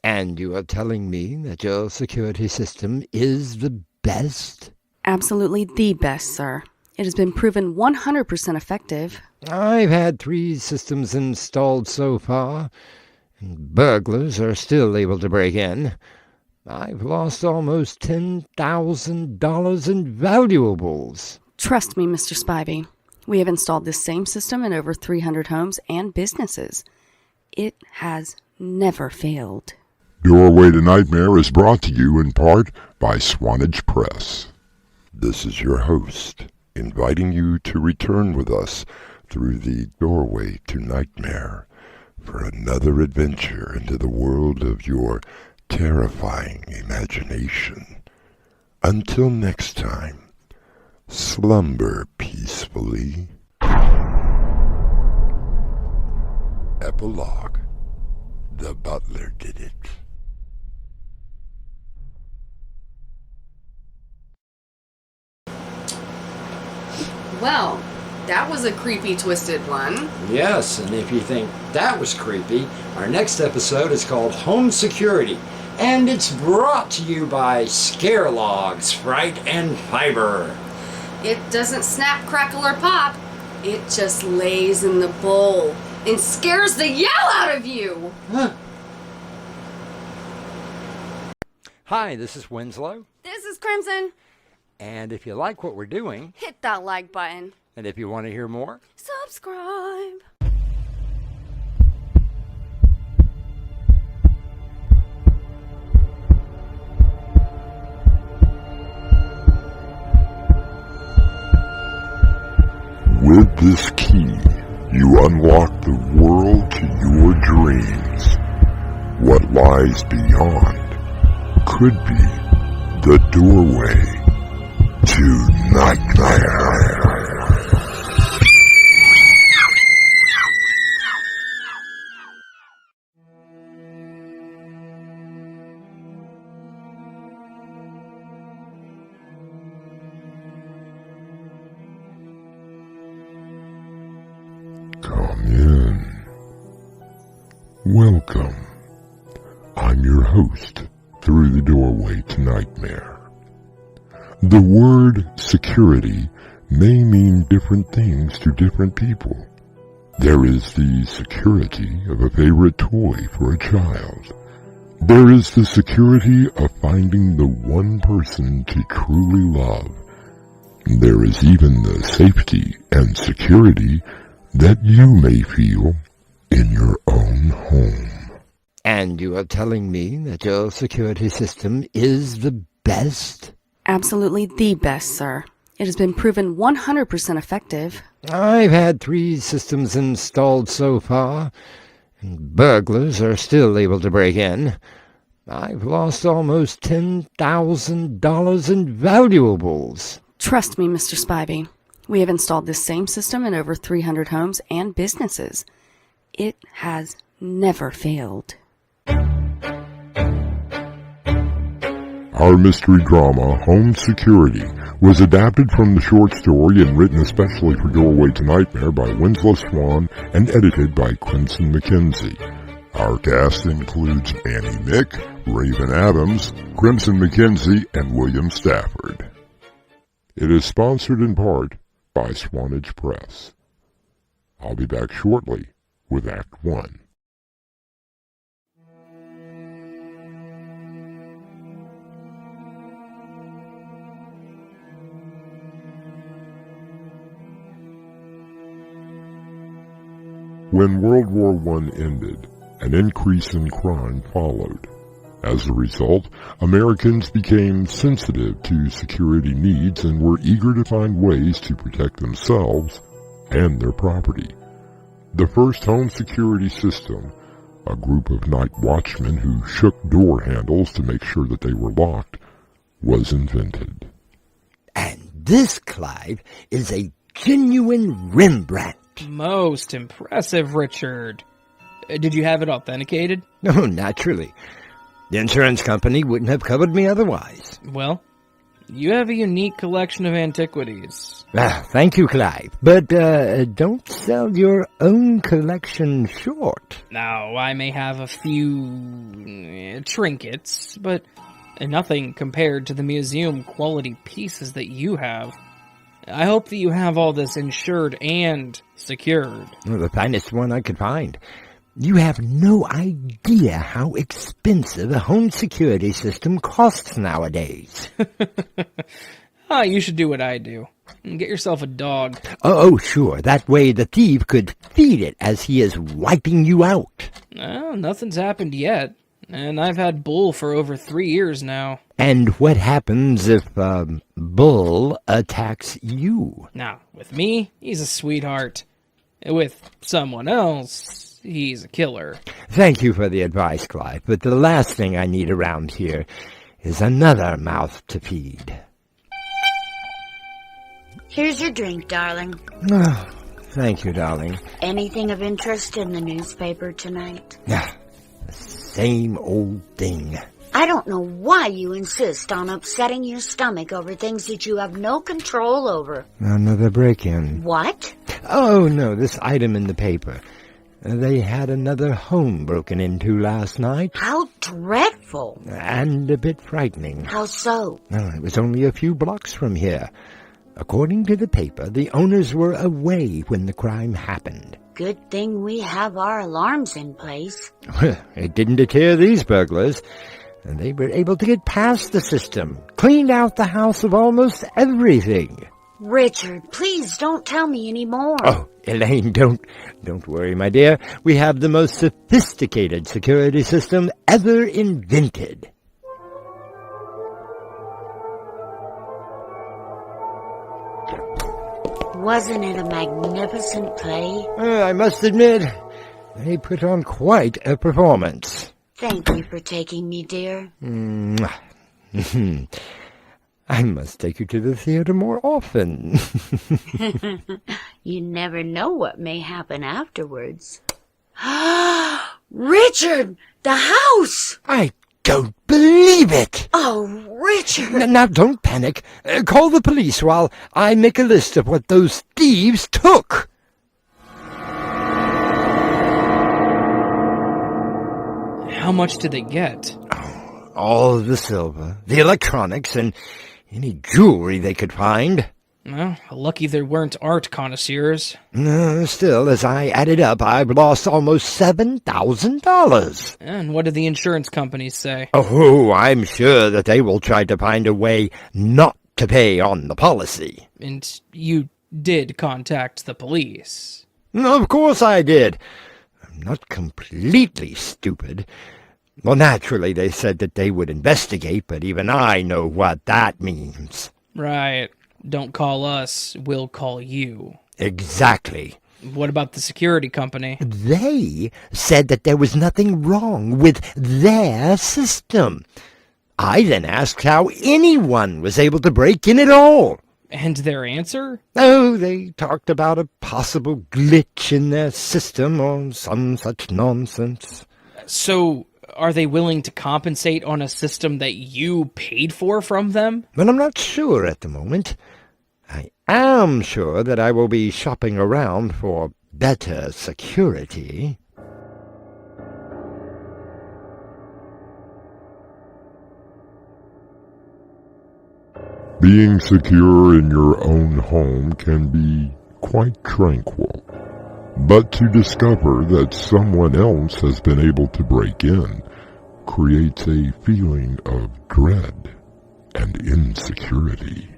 Speaker 10: And you are telling me that your security system is the best?
Speaker 2: Absolutely the best, sir. It has been proven 100% effective.
Speaker 3: I've had 3 systems installed so far, and burglars are still able to break in. I've lost almost $10,000 in valuables.
Speaker 2: Trust me, Mr. Spivey. We have installed this same system in over 300 homes and businesses. It has never failed.
Speaker 1: Doorway to Nightmare is brought to you in part by Swanage Press. This is your host, inviting you to return with us through the Doorway to Nightmare for another adventure into the world of your terrifying imagination. Until next time, slumber peacefully. Epilogue. The butler did it.
Speaker 15: Well, that was a creepy, twisted one.
Speaker 14: Yes, and if you think that was creepy, our next episode is called Home Security, and it's brought to you by Scare Logs, Fright and Fiber.
Speaker 15: It doesn't snap, crackle, or pop. It just lays in the bowl and scares the yell out of you.
Speaker 14: Huh.
Speaker 3: Hi, this is Winslow.
Speaker 15: This is Crimson.
Speaker 3: And if you like what we're doing,
Speaker 15: Hit that like button.
Speaker 3: and if you want to hear more,
Speaker 15: Subscribe.
Speaker 1: With this key, you unlock the world to your dreams. What lies beyond could be the doorway to nightmare. Come in. Welcome. I'm your host through the doorway to nightmare. The word security may mean different things to different people. There is the security of a favorite toy for a child. There is the security of finding the one person to truly love. There is even the safety and security that you may feel in your own home.
Speaker 3: and you are telling me that your security system is the best?
Speaker 2: Absolutely the best, sir. It has been proven 100% effective.
Speaker 3: I've had 3 systems installed so far, and burglars are still able to break in. I've lost almost $10,000 in valuables.
Speaker 2: Trust me, Mr. Spivey. We have installed this same system in over 300 homes and businesses. It has never failed.
Speaker 1: Our mystery drama, Home Security, was adapted from the short story and written especially for Doorway to Nightmare by Winslow Swan and edited by Crimson McKenzie. Our cast includes Annie Mick, Raven Adams, Crimson McKenzie, and William Stafford. It is sponsored in part by Swanage Press. I'll be back shortly with Act 1. When World War I ended, an increase in crime followed. As a result, Americans became sensitive to security needs and were eager to find ways to protect themselves and their property. The first home security system, a group of night watchmen who shook door handles to make sure that they were locked, was invented.
Speaker 4: And this, Clive, is a genuine Rembrandt.
Speaker 9: Most impressive, Richard. Did you have it authenticated?
Speaker 4: Oh, naturally. The insurance company wouldn't have covered me otherwise.
Speaker 9: Well, you have a unique collection of antiquities.
Speaker 4: Thank you, Clive. But don't sell your own collection short.
Speaker 9: Now, I may have a few trinkets, but nothing compared to the museum-quality pieces that you have. I hope that you have all this insured and secured.
Speaker 4: Well, the finest one I could find. You have no idea how expensive a home security system costs nowadays.
Speaker 9: You should do what I do. Get yourself a dog.
Speaker 4: Oh, sure. That way the thief could feed it as he is wiping you out.
Speaker 9: Nothing's happened yet. And I've had Bull for over 3 years now.
Speaker 4: And what happens if Bull attacks you?
Speaker 9: Now, with me, he's a sweetheart. With someone else, he's a killer.
Speaker 4: Thank you for the advice, Clive, but the last thing I need around here is another mouth to feed.
Speaker 11: Here's your drink, darling.
Speaker 4: Oh, thank you, darling.
Speaker 11: Anything of interest in the newspaper tonight?
Speaker 4: Same old thing.
Speaker 11: I don't know why you insist on upsetting your stomach over things that you have no control over.
Speaker 4: Another break-in.
Speaker 11: What?
Speaker 4: Oh, no, this item in the paper. They had another home broken into last night.
Speaker 11: How dreadful.
Speaker 4: And a bit frightening.
Speaker 11: How so?
Speaker 4: It was only a few blocks from here. According to the paper, the owners were away when the crime happened.
Speaker 11: Good thing we have our alarms in place.
Speaker 4: It didn't deter these burglars. And they were able to get past the system, cleaned out the house of almost everything.
Speaker 11: Richard, please don't tell me any more.
Speaker 4: Oh, Elaine, don't worry, my dear. We have the most sophisticated security system ever invented.
Speaker 11: Wasn't it a magnificent play?
Speaker 4: I must admit, they put on quite a performance.
Speaker 11: Thank you for taking me, dear.
Speaker 4: I must take you to the theater more often.
Speaker 11: You never know what may happen afterwards. Richard! The house!
Speaker 4: I don't believe it!
Speaker 11: Oh, Richard!
Speaker 4: Now, don't panic. Call the police while I make a list of what those thieves took.
Speaker 9: How much did they get?
Speaker 4: All of the silver, the electronics, and any jewelry they could find.
Speaker 9: Well, lucky there weren't art connoisseurs.
Speaker 4: Still, as I added up, I've lost almost $7,000.
Speaker 9: And what did the insurance companies say?
Speaker 4: Oh, I'm sure that they will try to find a way not to pay on the policy.
Speaker 9: And you did contact the police?
Speaker 4: Of course I did. I'm not completely stupid. Well, naturally, they said that they would investigate, but even I know what that means.
Speaker 9: Right. Don't call us, we'll call you.
Speaker 4: Exactly.
Speaker 9: What about the security company?
Speaker 4: They said that there was nothing wrong with their system. I then asked how anyone was able to break in at all.
Speaker 9: And their answer?
Speaker 4: Oh, they talked about a possible glitch in their system or some such nonsense.
Speaker 9: So, are they willing to compensate on a system that you paid for from them?
Speaker 4: But I'm not sure at the moment. I am sure that I will be shopping around for better security.
Speaker 1: Being secure in your own home can be quite tranquil, but to discover that someone else has been able to break in creates a feeling of dread and insecurity.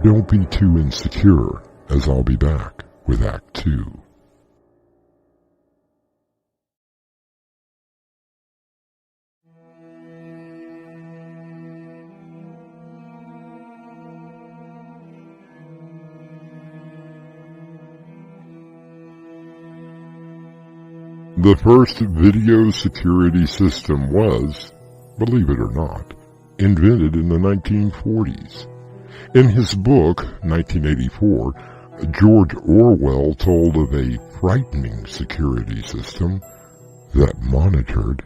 Speaker 1: Don't be too insecure, as I'll be back with Act 2. The first video security system was, believe it or not, invented in the 1940s. In his book, 1984, George Orwell told of a frightening security system that monitored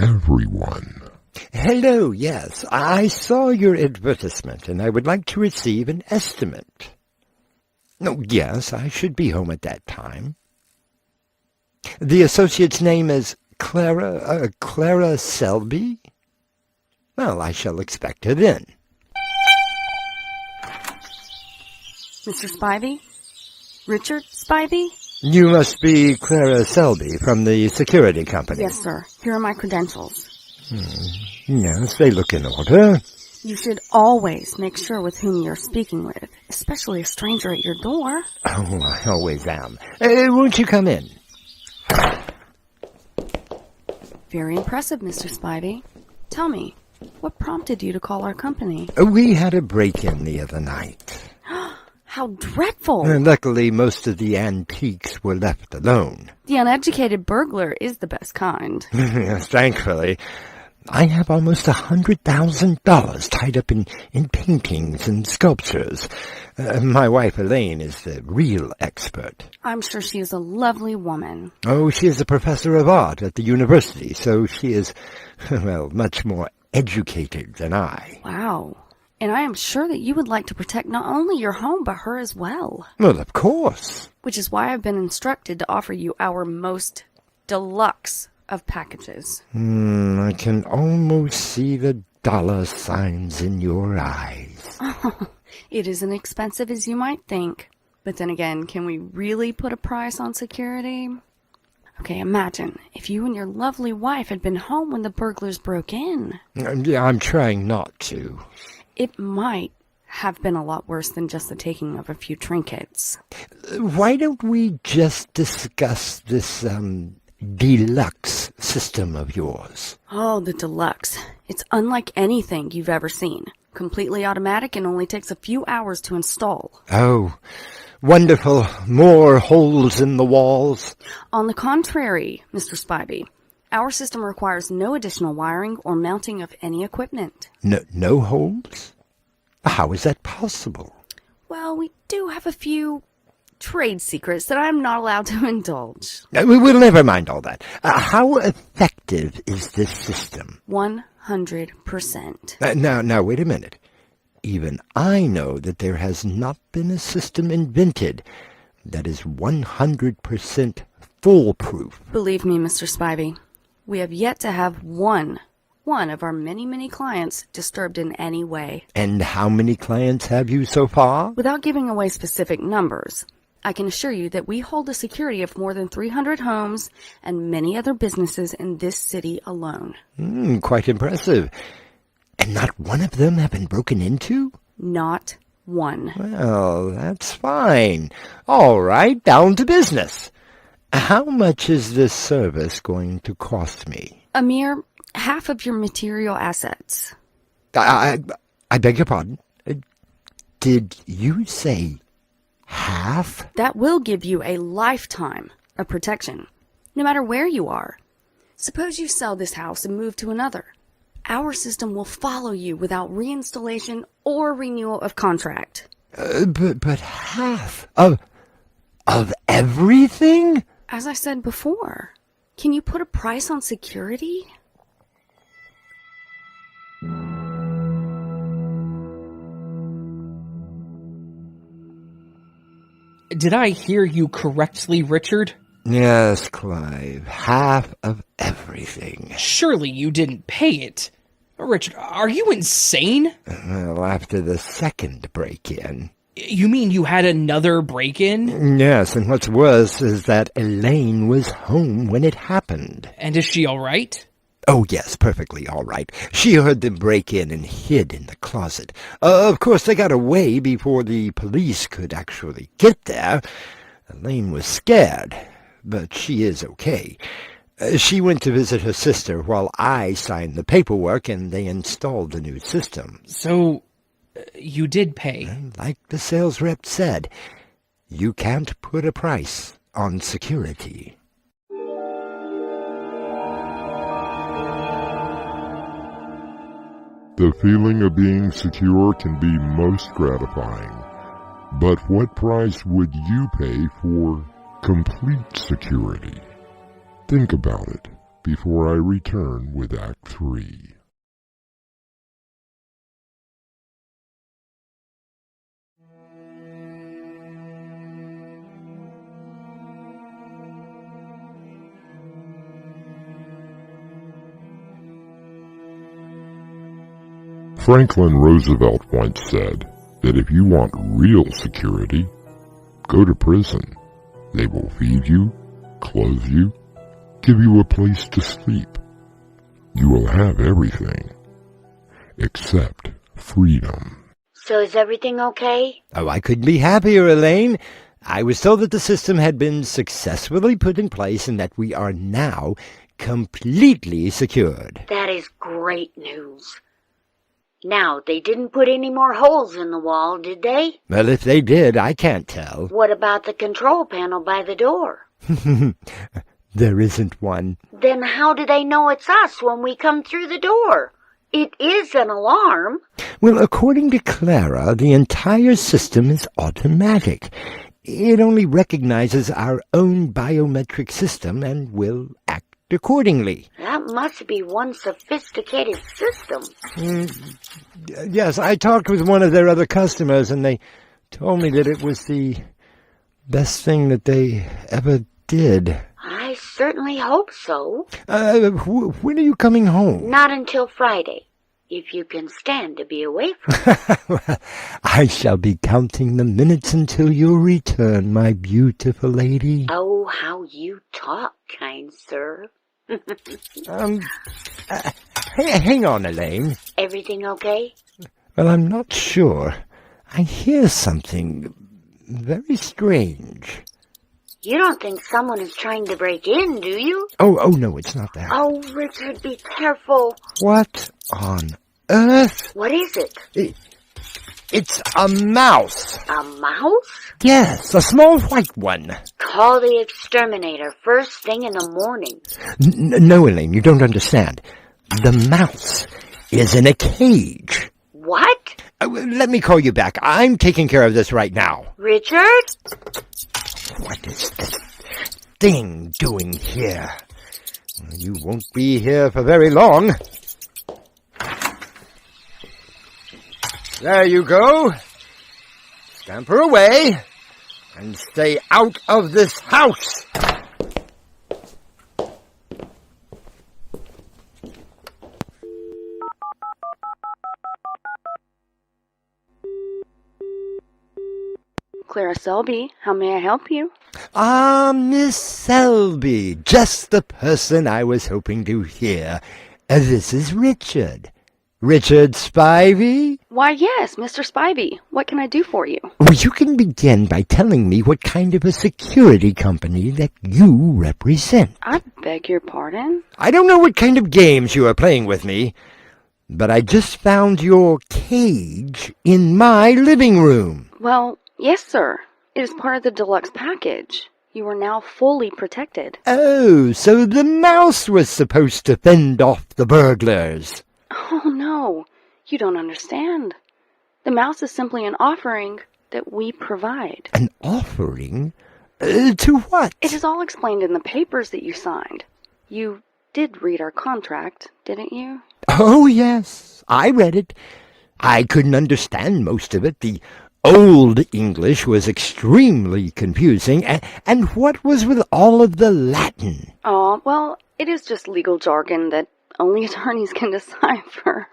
Speaker 1: everyone.
Speaker 4: Hello, yes, I saw your advertisement and I would like to receive an estimate. No, yes, I should be home at that time. The associate's name is Clara Selby? Well, I shall expect her then.
Speaker 2: Mr. Spivey? Richard Spivey?
Speaker 4: You must be Clara Selby from the security company.
Speaker 2: Yes, sir. Here are my credentials.
Speaker 4: Yes, they look in order.
Speaker 2: You should always make sure with whom you're speaking with, especially a stranger at your door.
Speaker 4: Oh, I always am. Won't you come in?
Speaker 2: Very impressive, Mr. Spivey. Tell me, what prompted you to call our company?
Speaker 4: We had a break-in the other night.
Speaker 2: How dreadful!
Speaker 4: Luckily, most of the antiques were left alone.
Speaker 2: The uneducated burglar is the best kind.
Speaker 4: Yes, thankfully. I have almost $100,000 tied up in paintings and sculptures. My wife, Elaine, is the real expert.
Speaker 2: I'm sure she is a lovely woman.
Speaker 4: Oh, she is a professor of art at the university, so she is, well, much more educated than I.
Speaker 2: Wow. And I am sure that you would like to protect not only your home, but her as well.
Speaker 4: Well, of course.
Speaker 2: Which is why I've been instructed to offer you our most deluxe of packages.
Speaker 4: I can almost see the dollar signs in your eyes.
Speaker 2: It isn't expensive as you might think. But then again, can we really put a price on security? Okay, imagine if you and your lovely wife had been home when the burglars broke in.
Speaker 4: Yeah, I'm trying not to.
Speaker 2: It might have been a lot worse than just the taking of a few trinkets.
Speaker 4: Why don't we just discuss this, deluxe system of yours?
Speaker 2: Oh, the deluxe. It's unlike anything you've ever seen. Completely automatic and only takes a few hours to install.
Speaker 4: Oh, wonderful. More holes in the walls?
Speaker 2: On the contrary, Mr. Spivey, our system requires no additional wiring or mounting of any equipment.
Speaker 4: No holes? How is that possible?
Speaker 2: Well, we do have a few trade secrets that I'm not allowed to indulge.
Speaker 4: We'll never mind all that. How effective is this system?
Speaker 2: 100%.
Speaker 4: Now, wait a minute. Even I know that there has not been a system invented that is 100% foolproof.
Speaker 2: Believe me, Mr. Spivey, we have yet to have one of our many clients disturbed in any way.
Speaker 4: And how many clients have you so far?
Speaker 2: Without giving away specific numbers, I can assure you that we hold the security of more than 300 homes and many other businesses in this city alone.
Speaker 4: Quite impressive. And not one of them have been broken into?
Speaker 2: Not one.
Speaker 4: Well, that's fine. All right, down to business. How much is this service going to cost me?
Speaker 2: A mere half of your material assets.
Speaker 4: I beg your pardon. Did you say half?
Speaker 2: That will give you a lifetime of protection, no matter where you are. Suppose you sell this house and move to another. Our system will follow you without reinstallation or renewal of contract.
Speaker 4: But half of everything?
Speaker 2: As I said before, can you put a price on security?
Speaker 9: Did I hear you correctly, Richard?
Speaker 4: Yes, Clive. Half of everything.
Speaker 9: Surely you didn't pay it. Richard, are you insane?
Speaker 4: Well, after the second break-in.
Speaker 9: You mean you had another break-in?
Speaker 4: Yes, and what's worse is that Elaine was home when it happened.
Speaker 9: And is she all right?
Speaker 4: Oh, yes, perfectly all right. She heard them break in and hid in the closet. Of course, they got away before the police could actually get there. Elaine was scared, but she is okay. She went to visit her sister while I signed the paperwork, and they installed the new system.
Speaker 9: So, you did pay?
Speaker 4: Like the sales rep said, you can't put a price on security.
Speaker 1: The feeling of being secure can be most gratifying, but what price would you pay for complete security? Think about it before I return with Act 3. Franklin Roosevelt once said that if you want real security, go to prison. They will feed you, clothe you, give you a place to sleep. You will have everything except freedom.
Speaker 11: So is everything okay?
Speaker 4: Oh, I couldn't be happier, Elaine. I was told that the system had been successfully put in place and that we are now completely secured.
Speaker 11: That is great news. Now, they didn't put any more holes in the wall, did they?
Speaker 4: Well, if they did, I can't tell.
Speaker 11: What about the control panel by the door?
Speaker 4: There isn't one.
Speaker 11: Then how do they know it's us when we come through the door? It is an alarm.
Speaker 4: Well, according to Clara, the entire system is automatic. It only recognizes our own biometric system and will act accordingly.
Speaker 11: That must be one sophisticated system.
Speaker 4: Yes, I talked with one of their other customers, and they told me that it was the best thing that they ever did.
Speaker 11: I certainly hope so.
Speaker 4: When are you coming home?
Speaker 11: Not until Friday, if you can stand to be away from it.
Speaker 4: I shall be counting the minutes until your return, my beautiful lady.
Speaker 11: Oh, how you talk, kind sir.
Speaker 4: Hang on, Elaine.
Speaker 11: Everything okay?
Speaker 4: Well, I'm not sure. I hear something very strange.
Speaker 11: You don't think someone is trying to break in, do you?
Speaker 4: Oh, no, it's not that.
Speaker 11: Oh, Richard, be careful.
Speaker 4: What on earth?
Speaker 11: What is it?
Speaker 4: It's a mouse.
Speaker 11: A mouse?
Speaker 4: Yes, a small white one.
Speaker 11: Call the exterminator first thing in the morning.
Speaker 4: No, Elaine, you don't understand. The mouse is in a cage.
Speaker 11: What?
Speaker 4: Let me call you back. I'm taking care of this right now.
Speaker 11: Richard?
Speaker 4: What is this thing doing here? You won't be here for very long. There you go. Scamper away and stay out of this house.
Speaker 2: Clara Selby, how may I help you?
Speaker 4: Ah, Miss Selby, just the person I was hoping to hear. This is Richard. Richard Spivey?
Speaker 2: Why, yes, Mr. Spivey. What can I do for you?
Speaker 4: Well, you can begin by telling me what kind of a security company that you represent.
Speaker 2: I beg your pardon?
Speaker 4: I don't know what kind of games you are playing with me, but I just found your cage in my living room.
Speaker 2: Well, yes, sir. It is part of the deluxe package. You are now fully protected.
Speaker 4: Oh, so the mouse was supposed to fend off the burglars.
Speaker 2: Oh, no. You don't understand. The mouse is simply an offering that we provide.
Speaker 4: An offering? To what?
Speaker 2: It is all explained in the papers that you signed. You did read our contract, didn't you?
Speaker 4: Oh, yes. I read it. I couldn't understand most of it. The Old English was extremely confusing. And what was with all of the Latin?
Speaker 2: Oh, well, it is just legal jargon that Only attorneys can decipher.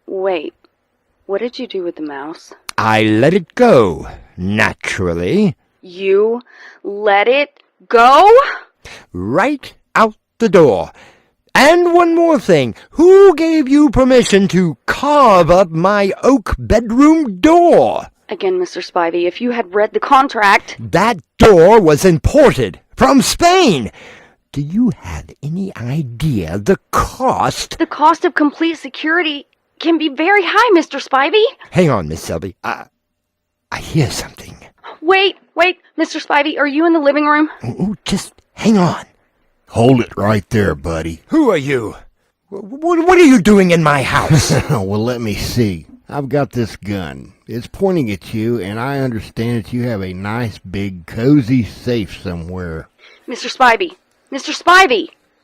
Speaker 2: Wait, what did you do with the mouse?
Speaker 4: I let it go, naturally.
Speaker 2: You let it go?
Speaker 4: Right out the door. And one more thing. Who gave you permission to carve up my oak bedroom door?
Speaker 2: Again, Mr. Spivey, if you had read the contract...
Speaker 4: That door was imported from Spain. Do you have any idea the cost?
Speaker 2: The cost of complete security can be very high, Mr. Spivey.
Speaker 4: Hang on, Miss Selby. I hear something.
Speaker 2: Wait, Mr. Spivey, are you in the living room?
Speaker 4: Ooh, just hang on.
Speaker 10: Hold it right there, buddy.
Speaker 4: Who are you? What are you doing in my house?
Speaker 10: Well, let me see. I've got this gun. It's pointing at you, and I understand that you have a nice, big, cozy safe somewhere.
Speaker 2: Mr. Spivey,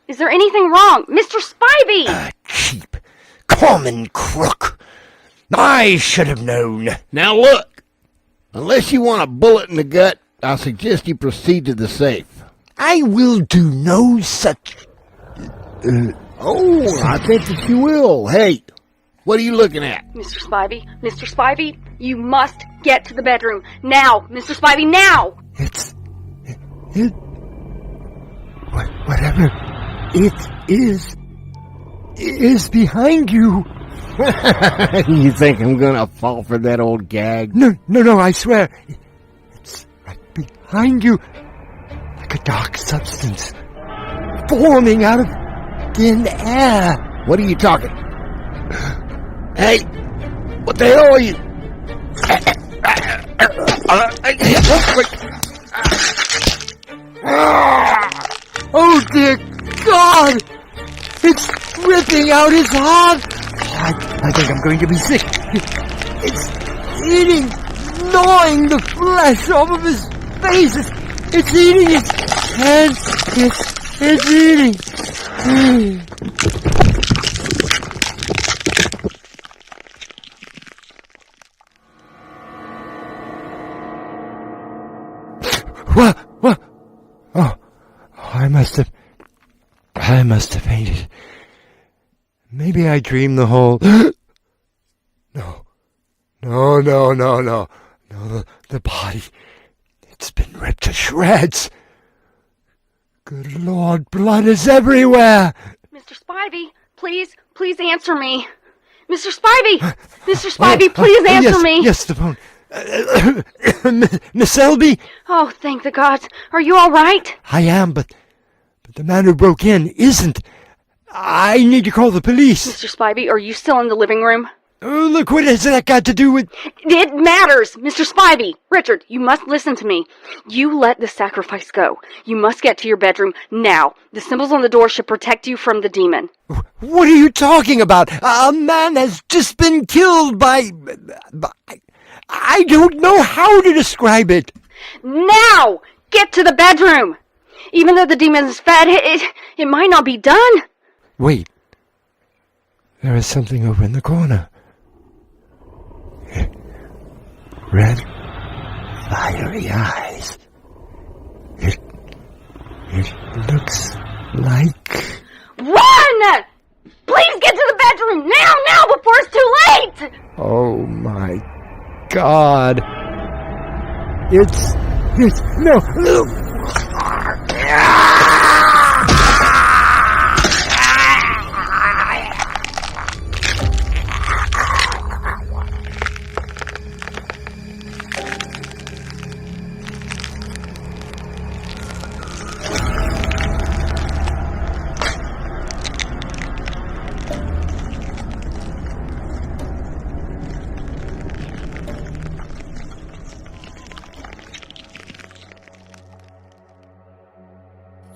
Speaker 2: is there anything wrong? Mr. Spivey!
Speaker 4: Cheap, common crook. I should have known.
Speaker 10: Now look, unless you want a bullet in the gut, I suggest you proceed to the safe.
Speaker 4: I will do no such...
Speaker 10: Oh, I think that you will. Hey, what are you looking at?
Speaker 2: Mr. Spivey, you must get to the bedroom. Now, Mr. Spivey, now!
Speaker 4: Whatever it is behind you.
Speaker 10: You think I'm gonna fall for that old gag?
Speaker 4: No, I swear. It's right behind you. Like a dark substance forming out of thin air.
Speaker 10: What are you talking? Hey, what the hell are you?
Speaker 4: Oh, dear God! It's ripping out his heart! I think I'm going to be sick. It's eating, gnawing the flesh off of his face. It's eating his hands. It's eating. What? Oh, I must have fainted. Maybe I dreamed the whole... No, the body, it's been ripped to shreds. Good Lord, blood is everywhere.
Speaker 2: Mr. Spivey, please answer me. Mr. Spivey, please answer me.
Speaker 4: Yes, the phone. Miss Selby?
Speaker 2: Oh, thank the gods. Are you all right?
Speaker 4: I am, but the man who broke in isn't. I need to call the police.
Speaker 2: Mr. Spivey, are you still in the living room?
Speaker 4: Look, what has that got to do with...
Speaker 2: It matters, Mr. Spivey. Richard, you must listen to me. You let the sacrifice go. You must get to your bedroom now. The symbols on the door should protect you from the demon.
Speaker 4: What are you talking about? A man has just been killed by... I don't know how to describe it.
Speaker 2: Now! Get to the bedroom! Even though the demon is fed, it might not be done.
Speaker 4: Wait. There is something over in the corner. Red, fiery eyes. It looks like...
Speaker 2: Run! Please get to the bedroom now, before it's too late!
Speaker 4: Oh my God. It's no.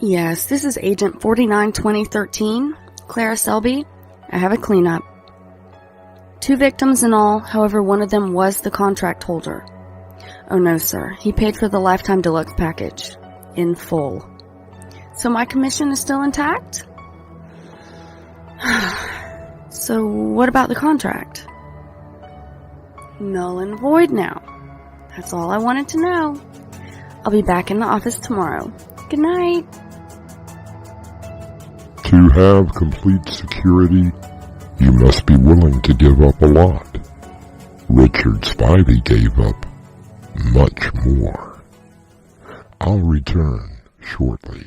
Speaker 2: Yes, this is Agent 492013, Clara Selby. I have a cleanup. 2 victims in all, however one of them was the contract holder. Oh no, sir. He paid for the Lifetime Deluxe package. In full. So my commission is still intact? So what about the contract? Null and void now. That's all I wanted to know. I'll be back in the office tomorrow. Good night.
Speaker 1: To have complete security, you must be willing to give up a lot. Richard Spivey gave up much more. I'll return shortly.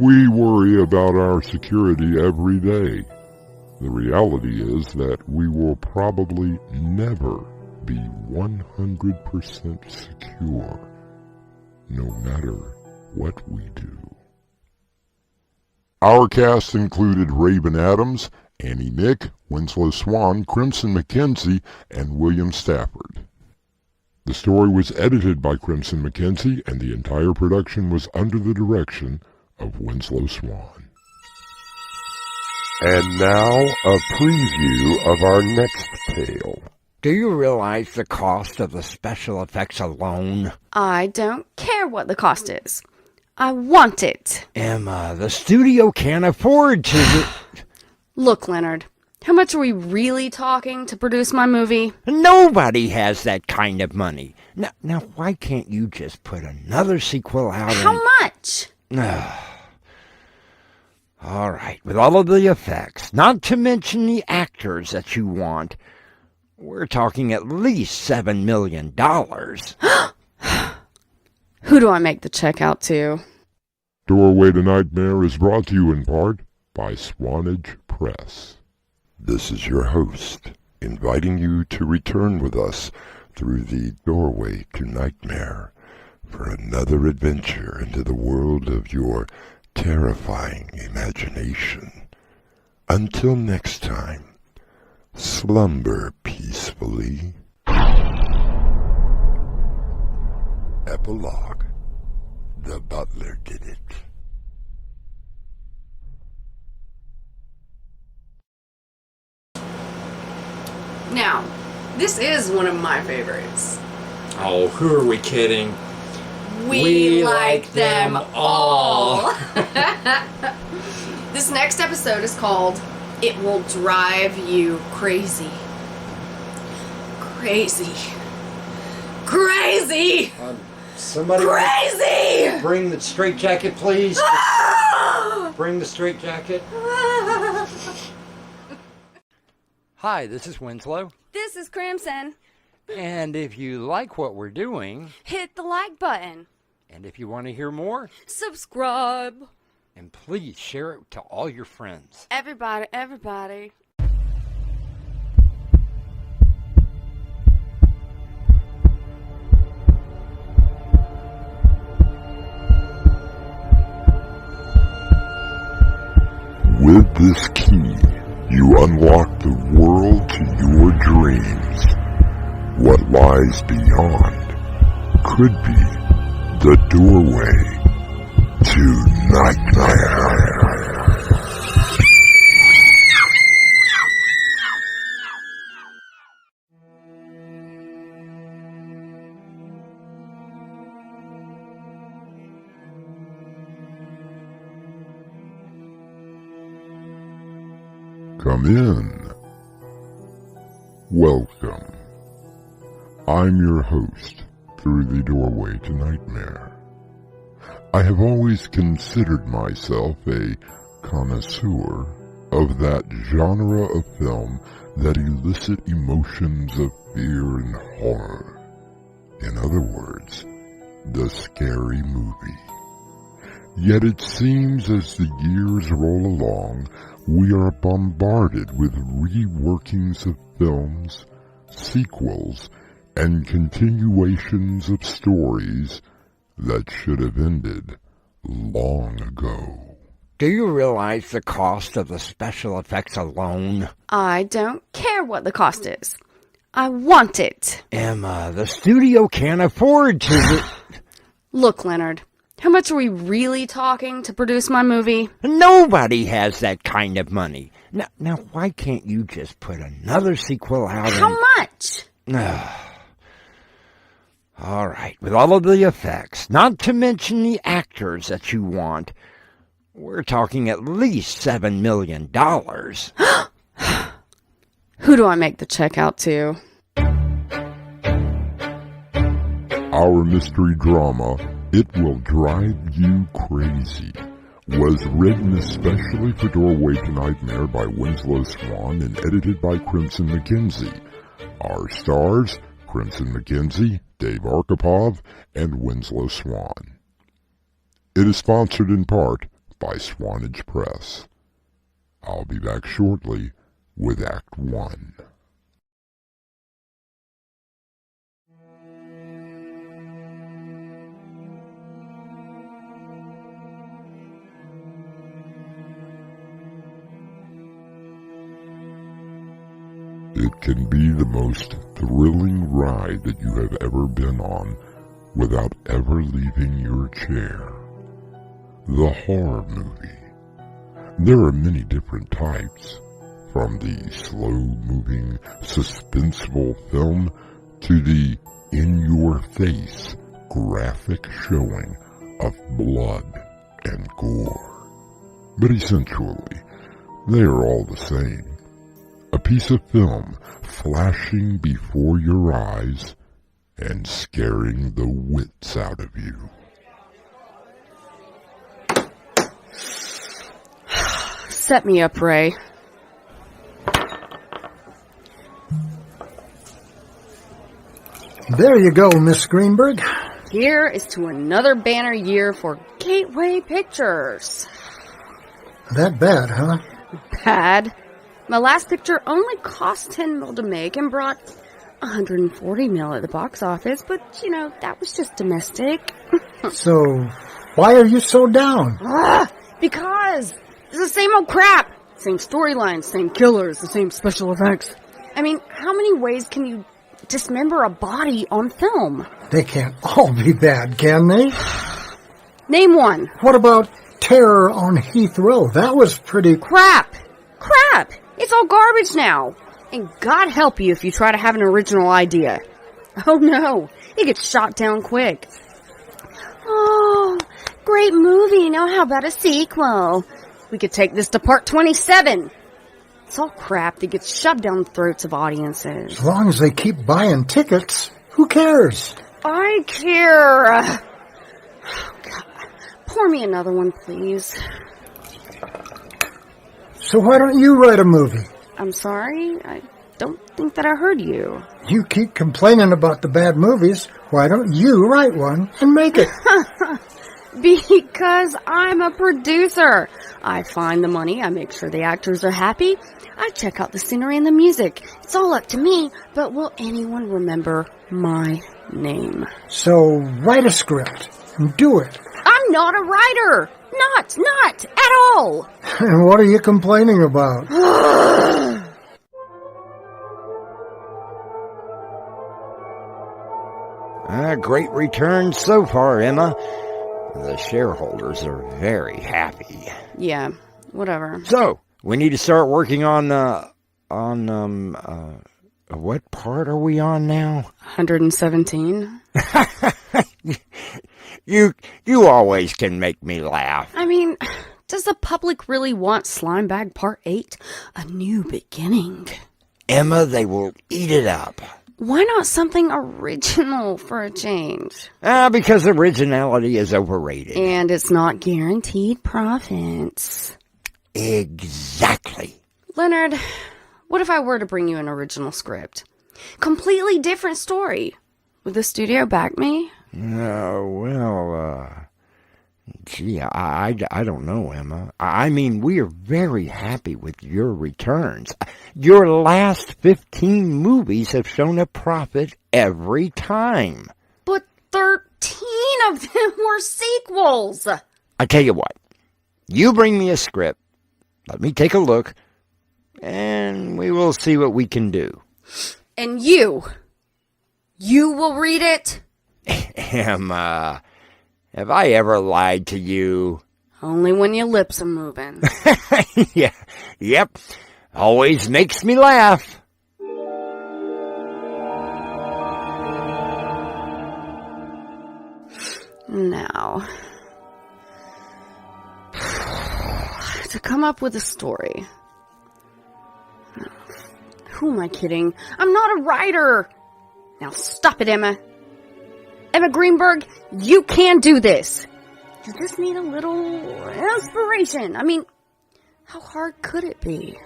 Speaker 1: We worry about our security every day. The reality is that we will probably never be 100% secure, no matter what we do. Our cast included Raven Adams, Annie Mick, Winslow Swan, Crimson McKenzie, and William Stafford. The story was edited by Crimson McKenzie, and the entire production was under the direction of Winslow Swan. And now, a preview of our next tale.
Speaker 4: Do you realize the cost of the special effects alone?
Speaker 2: I don't care what the cost is. I want it.
Speaker 4: Emma, the studio can't afford to...
Speaker 2: Look, Leonard, how much are we really talking to produce my movie?
Speaker 4: Nobody has that kind of money. Now why can't you just put another sequel out?
Speaker 2: How much?
Speaker 4: All right, with all of the effects, not to mention the actors that you want, we're talking at least $7 million.
Speaker 2: Who do I make the check out to?
Speaker 1: Doorway to Nightmare is brought to you in part by Swanage Press. This is your host, inviting you to return with us through the Doorway to Nightmare for another adventure into the world of your terrifying imagination. Until next time, slumber peacefully. Epilogue. The butler did it.
Speaker 15: Now, this is one of my favorites.
Speaker 14: Oh, who are we kidding?
Speaker 15: We like them all. This next episode is called It Will Drive You Crazy. Crazy. Crazy!
Speaker 14: Somebody
Speaker 15: crazy!
Speaker 14: Bring the straitjacket, please. Bring the straitjacket.
Speaker 4: Hi, this is Winslow.
Speaker 2: This is Crimson.
Speaker 4: And if you like what we're doing,
Speaker 2: hit the like button.
Speaker 4: And if you want to hear more,
Speaker 2: subscribe.
Speaker 4: And please share it to all your friends.
Speaker 2: Everybody.
Speaker 1: With this key, you unlock the world to your dreams. What lies beyond could be the doorway to nightmare. Come in. Welcome. I'm your host through the Doorway to Nightmare. I have always considered myself a connoisseur of that genre of film that elicit emotions of fear and horror. In other words, the scary movie. Yet it seems as the years roll along, we are bombarded with reworkings of films, sequels, and continuations of stories that should have ended long ago.
Speaker 4: Do you realize the cost of the special effects alone?
Speaker 2: I don't care what the cost is. I want it.
Speaker 4: Emma, the studio can't afford to...
Speaker 2: Look, Leonard, how much are we really talking to produce my movie?
Speaker 4: Nobody has that kind of money. Now why can't you just put another sequel out?
Speaker 2: How much?
Speaker 4: All right, with all of the effects, not to mention the actors that you want, We're talking at least $7 million.
Speaker 2: Who do I make the check out to?
Speaker 1: Our mystery drama, It Will Drive You Crazy, was written especially for Doorway to Nightmare by Winslow Swan and edited by Crimson McKenzie. Our stars, Crimson McKenzie, Dave Arkipov, and Winslow Swan. It is sponsored in part by Swanage Press. I'll be back shortly with Act 1. It can be the most thrilling ride that you have ever been on without ever leaving your chair. The horror movie. There are many different types, from the slow-moving, suspenseful film to the in-your-face, graphic showing of blood and gore. But essentially, they are all the same. A piece of film flashing before your eyes and scaring the wits out of you.
Speaker 2: Set me up, Ray.
Speaker 12: There you go, Miss Greenberg.
Speaker 2: Here is to another banner year for Gateway Pictures.
Speaker 12: That bad, huh?
Speaker 2: Bad? My last picture only cost $10 million to make and brought $140 million at the box office, but, that was just domestic.
Speaker 12: So, why are you so down?
Speaker 2: Because it's the same old crap. Same storylines, same killers, the same special effects. I mean, how many ways can you dismember a body on film?
Speaker 12: They can't all be bad, can they?
Speaker 2: Name one.
Speaker 12: What about Terror on Heath Row? That was pretty...
Speaker 2: Crap! It's all garbage now. And God help you if you try to have an original idea. Oh no, it gets shot down quick. Oh, great movie. Now how about a sequel? We could take this to part 27. It's all crap that gets shoved down the throats of audiences.
Speaker 12: As long as they keep buying tickets, who cares?
Speaker 2: I care. Oh, God. Pour me another one, please.
Speaker 12: So why don't you write a movie?
Speaker 2: I'm sorry, I don't think that I heard you.
Speaker 12: You keep complaining about the bad movies. Why don't you write one and make it?
Speaker 2: Because I'm a producer. I find the money, I make sure the actors are happy, I check out the scenery and the music. It's all up to me, but will anyone remember my name?
Speaker 12: So write a script and do it.
Speaker 2: I'm not a writer. Not at all.
Speaker 12: And what are you complaining about?
Speaker 4: Great returns so far, Emma. The shareholders are very happy.
Speaker 2: Yeah, whatever.
Speaker 4: So, we need to start working on what part are we on now?
Speaker 2: 117.
Speaker 4: You always can make me laugh.
Speaker 2: I mean, does the public really want Slimebag Part 8? A new beginning.
Speaker 4: Emma, they will eat it up.
Speaker 2: Why not something original for a change?
Speaker 4: Because originality is overrated.
Speaker 2: And it's not guaranteed profits.
Speaker 4: Exactly.
Speaker 2: Leonard, what if I were to bring you an original script? Completely different story. Would the studio back me?
Speaker 4: Gee, I don't know, Emma. I mean, we are very happy with your returns. Your last 15 movies have shown a profit every time.
Speaker 2: But 13 of them were sequels.
Speaker 4: I tell you what, you bring me a script, let me take a look, and we will see what we can do.
Speaker 2: And you will read it?
Speaker 4: Emma, have I ever lied to you?
Speaker 2: Only when your lips are moving.
Speaker 4: Yeah, yep, always makes me laugh.
Speaker 2: Now. to come up with a story. Who am I kidding? I'm not a writer! Now stop it, Emma. Emma Greenberg, you can do this! You just need a little inspiration. I mean, how hard could it be?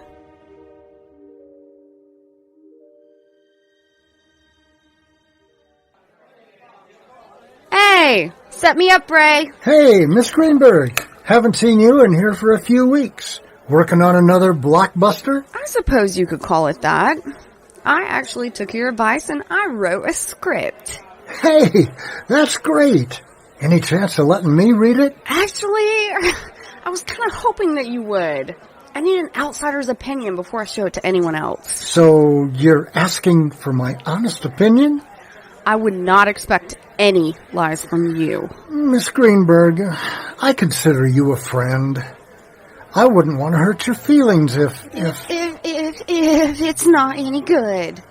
Speaker 2: Hey! Set me up, Ray!
Speaker 12: Hey, Miss Greenberg. Haven't seen you in here for a few weeks. Working on another blockbuster?
Speaker 2: I suppose you could call it that. I actually took your advice and I wrote a script.
Speaker 12: Hey, that's great. Any chance of letting me read it?
Speaker 2: Actually, I was kind of hoping that you would. I need an outsider's opinion before I show it to anyone else.
Speaker 12: So you're asking for my honest opinion?
Speaker 2: I would not expect any lies from you.
Speaker 12: Miss Greenberg, I consider you a friend. I wouldn't want to hurt your feelings if
Speaker 2: it's not any good.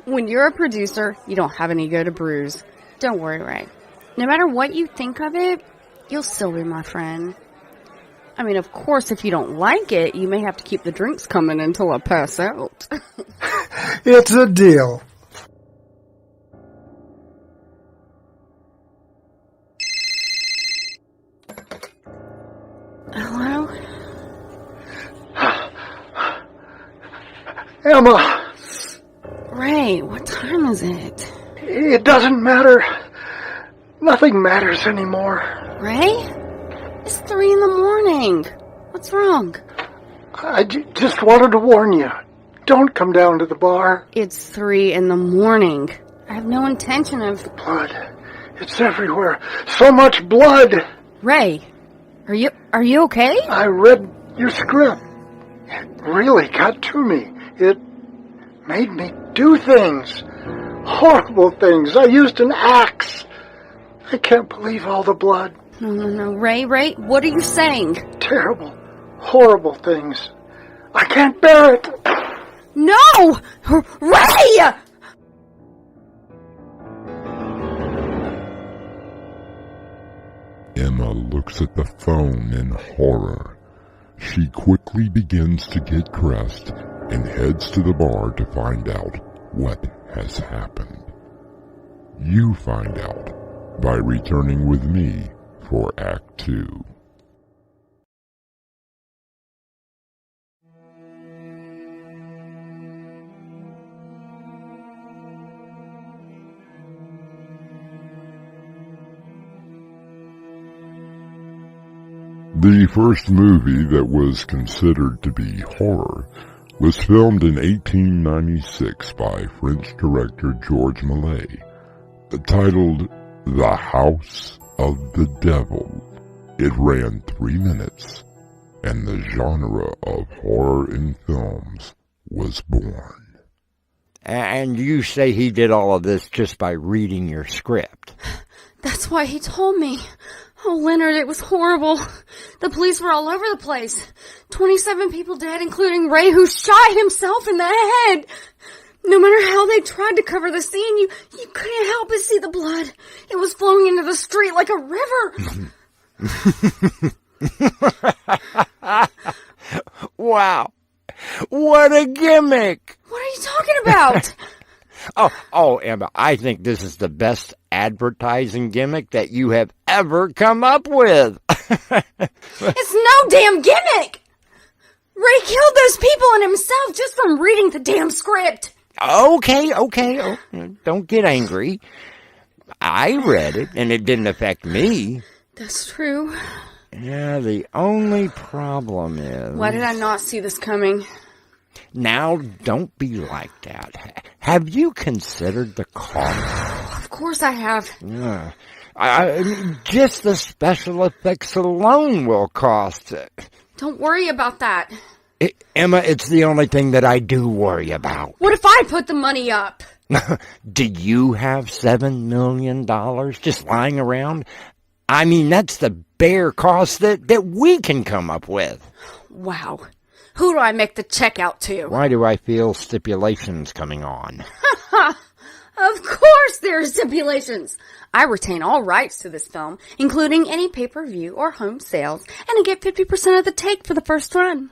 Speaker 2: When you're a producer, you don't have any ego to bruise. Don't worry, Ray. No matter what you think of it, you'll still be my friend. I mean, of course, if you don't like it, you may have to keep the drinks coming until I pass out.
Speaker 12: It's a deal.
Speaker 2: Hello?
Speaker 12: Emma!
Speaker 2: Ray, what time is it?
Speaker 12: It doesn't matter. Nothing matters anymore.
Speaker 2: Ray? It's 3 a.m. What's wrong?
Speaker 12: I just wanted to warn you. Don't come down to the bar.
Speaker 2: It's 3 a.m. I have no intention of...
Speaker 12: Blood. It's everywhere. So much blood.
Speaker 2: Ray, are you okay?
Speaker 12: I read your script. It really got to me. It made me do things. Horrible things. I used an axe. I can't believe all the blood.
Speaker 2: No. Ray, what are you saying?
Speaker 12: Terrible, horrible things. I can't bear it.
Speaker 2: No! Ray!
Speaker 1: Emma looks at the phone in horror. She quickly begins to get dressed and heads to the bar to find out what has happened. You find out by returning with me for Act 2. The first movie that was considered to be horror was filmed in 1896 by French director Georges Méliès, titled The House of the Devil. It ran 3 minutes, and the genre of horror in films was born.
Speaker 4: And you say he did all of this just by reading your script?
Speaker 2: That's why he told me. Oh, Leonard, it was horrible. The police were all over the place. 27 people dead, including Ray, who shot himself in the head. No matter how they tried to cover the scene, you couldn't help but see the blood. It was flowing into the street like a river.
Speaker 4: Wow. What a gimmick.
Speaker 2: What are you talking about?
Speaker 4: Oh, Emma, I think this is the best advertising gimmick that you have ever come up with.
Speaker 2: It's no damn gimmick! Ray killed those people and himself just from reading the damn script.
Speaker 4: Okay. Oh, don't get angry. I read it, and it didn't affect me.
Speaker 2: That's true.
Speaker 4: Yeah, the only problem is...
Speaker 2: Why did I not see this coming?
Speaker 4: Now, don't be like that. Have you considered the cost?
Speaker 2: Of course I have.
Speaker 4: Yeah. Just the special effects alone will cost...
Speaker 2: Don't worry about that.
Speaker 4: Emma, it's the only thing that I do worry about.
Speaker 2: What if I put the money up?
Speaker 4: Do you have $7 million just lying around? I mean, that's the bare cost that we can come up with.
Speaker 2: Wow. Who do I make the check out to?
Speaker 4: Why do I feel stipulations coming on?
Speaker 2: Of course there are stipulations. I retain all rights to this film, including any pay-per-view or home sales, and I get 50% of the take for the first run.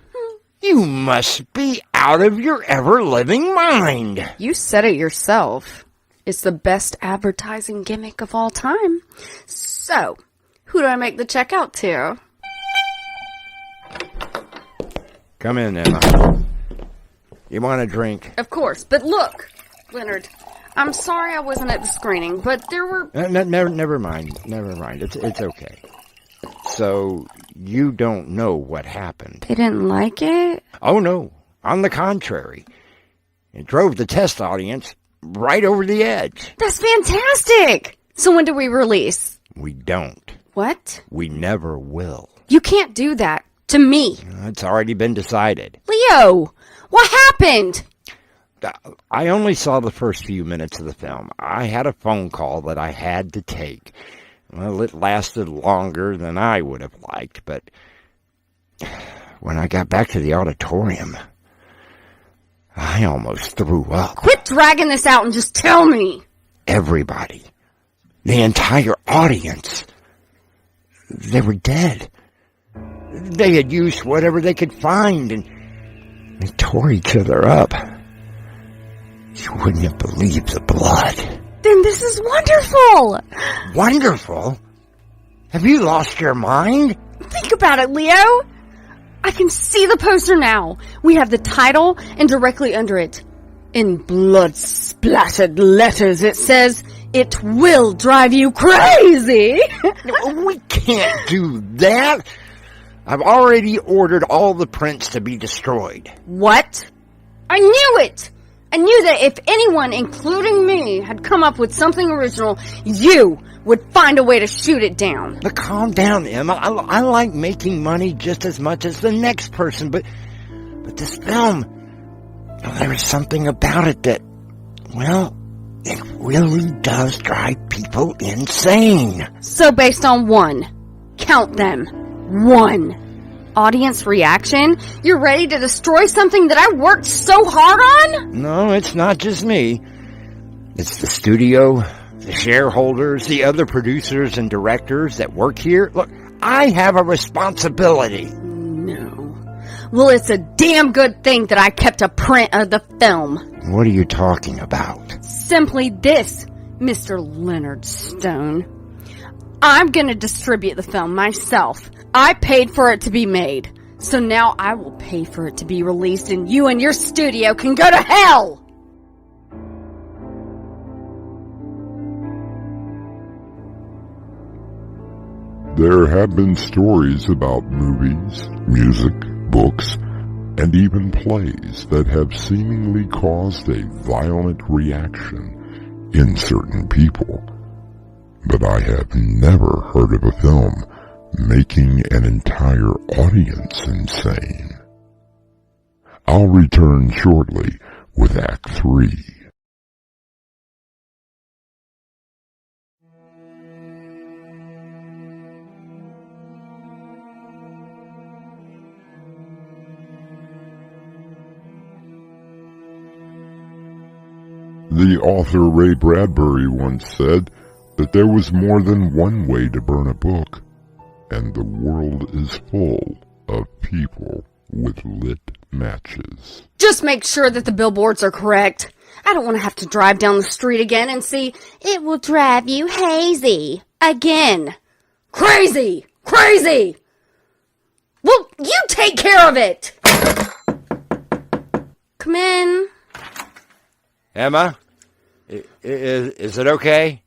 Speaker 4: You must be out of your ever-living mind.
Speaker 2: You said it yourself. It's the best advertising gimmick of all time. So, who do I make the check out to?
Speaker 3: Come in, Emma. You want a drink?
Speaker 2: Of course, but look, Leonard, I'm sorry I wasn't at the screening, but there were...
Speaker 3: Never mind. It's okay. So, you don't know what happened.
Speaker 2: They didn't like it?
Speaker 3: Oh, no. On the contrary. It drove the test audience right over the edge.
Speaker 2: That's fantastic! So when do we release?
Speaker 3: We don't.
Speaker 2: What?
Speaker 3: We never will.
Speaker 2: You can't do that. To me.
Speaker 3: It's already been decided.
Speaker 2: Leo! What happened?
Speaker 3: I only saw the first few minutes of the film. I had a phone call that I had to take. Well, it lasted longer than I would have liked, but when I got back to the auditorium, I almost threw up.
Speaker 2: Quit dragging this out and just tell me.
Speaker 3: Everybody, the entire audience, they were dead. They had used whatever they could find, and they tore each other up. You wouldn't have believed the blood.
Speaker 2: Then this is wonderful!
Speaker 3: Wonderful? Have you lost your mind?
Speaker 2: Think about it, Leo! I can see the poster now. We have the title, and directly under it, in blood-splattered letters, it says, "It will drive you crazy!"
Speaker 3: We can't do that. I've already ordered all the prints to be destroyed.
Speaker 2: What? I knew it! I knew that if anyone, including me, had come up with something original, you would find a way to shoot it down.
Speaker 3: But calm down, Emma. I like making money just as much as the next person, but this film, there is something about it that, well, it really does drive people insane.
Speaker 2: So based on one, count them, one, audience reaction, you're ready to destroy something that I worked so hard on?
Speaker 3: No, it's not just me. It's the studio, the shareholders, the other producers and directors that work here. Look, I have a responsibility.
Speaker 2: No. Well, it's a damn good thing that I kept a print of the film.
Speaker 3: What are you talking about?
Speaker 2: Simply this, Mr. Leonard Stone. I'm gonna distribute the film myself. I paid for it to be made. So now I will pay for it to be released, and you and your studio can go to hell!
Speaker 1: There have been stories about movies, music, books, and even plays that have seemingly caused a violent reaction in certain people. But I have never heard of a film making an entire audience insane. I'll return shortly with Act 3. The author Ray Bradbury once said that there was more than one way to burn a book, and the world is full of people with lit matches.
Speaker 2: Just make sure that the billboards are correct. I don't want to have to drive down the street again and see, "It will drive you hazy" again. Crazy! Crazy! Well, you take care of it! Come in.
Speaker 3: Emma, is it okay?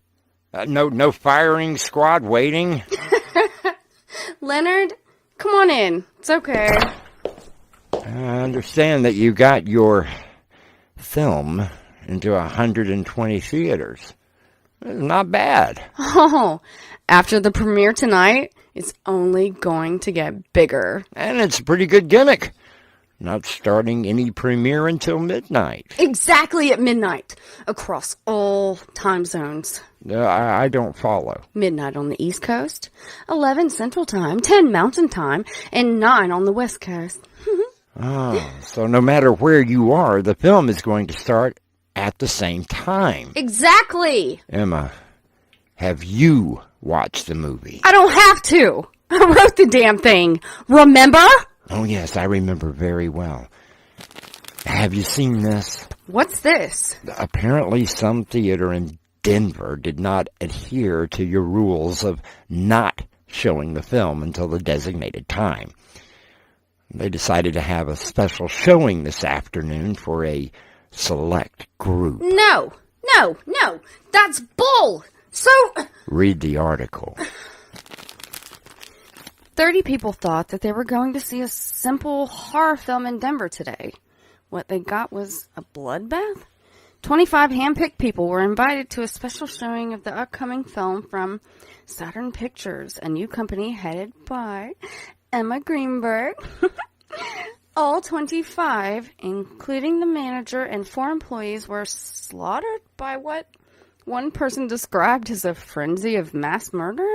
Speaker 3: No firing squad waiting?
Speaker 2: Leonard, come on in. It's okay.
Speaker 3: I understand that you got your film into 120 theaters. Not bad.
Speaker 2: Oh, after the premiere tonight, it's only going to get bigger.
Speaker 3: And it's a pretty good gimmick. Not starting any premiere until midnight.
Speaker 2: Exactly at midnight, across all time zones.
Speaker 3: I don't follow.
Speaker 2: Midnight on the East Coast, 11 Central Time, 10 Mountain Time, and 9 on the West Coast.
Speaker 3: So no matter where you are, the film is going to start
Speaker 4: at the same time.
Speaker 2: Exactly!
Speaker 4: Emma, have you watched the movie?
Speaker 2: I don't have to! I wrote the damn thing! Remember?
Speaker 4: Oh, yes, I remember very well. Have you seen this?
Speaker 2: What's this?
Speaker 4: Apparently some theater in Denver did not adhere to your rules of not showing the film until the designated time. They decided to have a special showing this afternoon for a select group.
Speaker 2: No! That's bull! So...
Speaker 4: Read the article.
Speaker 2: 30 people thought that they were going to see a simple horror film in Denver today. What they got was a bloodbath? 25 hand-picked people were invited to a special showing of the upcoming film from Saturn Pictures, a new company headed by Emma Greenberg. All 25, including the manager and 4 employees, were slaughtered by what one person described as a frenzy of mass murder?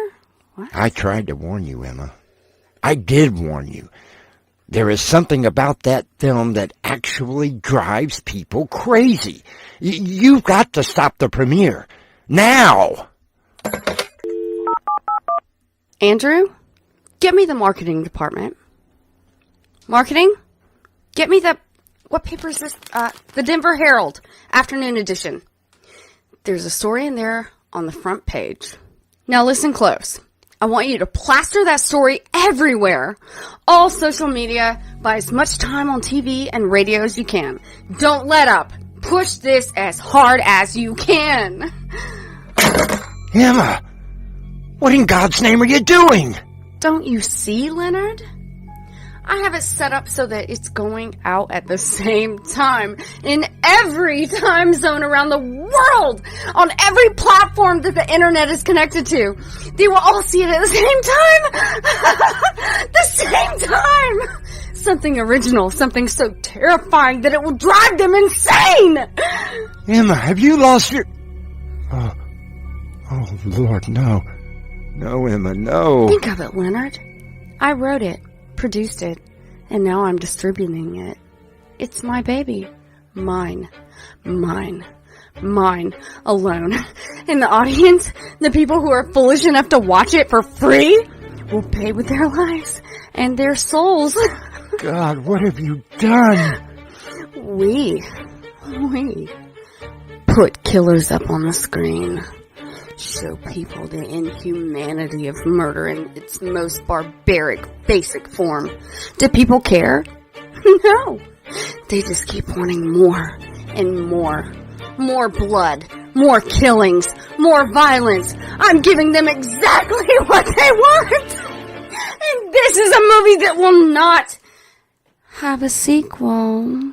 Speaker 2: What?
Speaker 4: I tried to warn you, Emma. I did warn you. There is something about that film that actually drives people crazy. You've got to stop the premiere. Now!
Speaker 2: Andrew, get me the marketing department. Marketing? Get me what paper is this? The Denver Herald, afternoon edition. There's a story in there on the front page. Now listen close. I want you to plaster that story everywhere. All social media, buy as much time on TV and radio as you can. Don't let up. Push this as hard as you can.
Speaker 4: Emma, what in God's name are you doing?
Speaker 2: Don't you see, Leonard? I have it set up so that it's going out at the same time in every time zone around the world, on every platform that the internet is connected to. They will all see it at the same time. The same time. Something original, something so terrifying that it will drive them insane.
Speaker 4: Emma, have you lost your... Oh, Lord, no. No, Emma, no.
Speaker 2: Think of it, Leonard. I wrote it. Produced it, and now I'm distributing it. It's my baby. Mine, alone. And the audience, the people who are foolish enough to watch it for free, will pay with their lives and their souls.
Speaker 4: God, what have you done?
Speaker 2: We put killers up on the screen. Show people the inhumanity of murder in its most barbaric, basic form. Do people care? No. They just keep wanting more and more. More blood, more killings, more violence. I'm giving them exactly what they want. And this is a movie that will not have a sequel.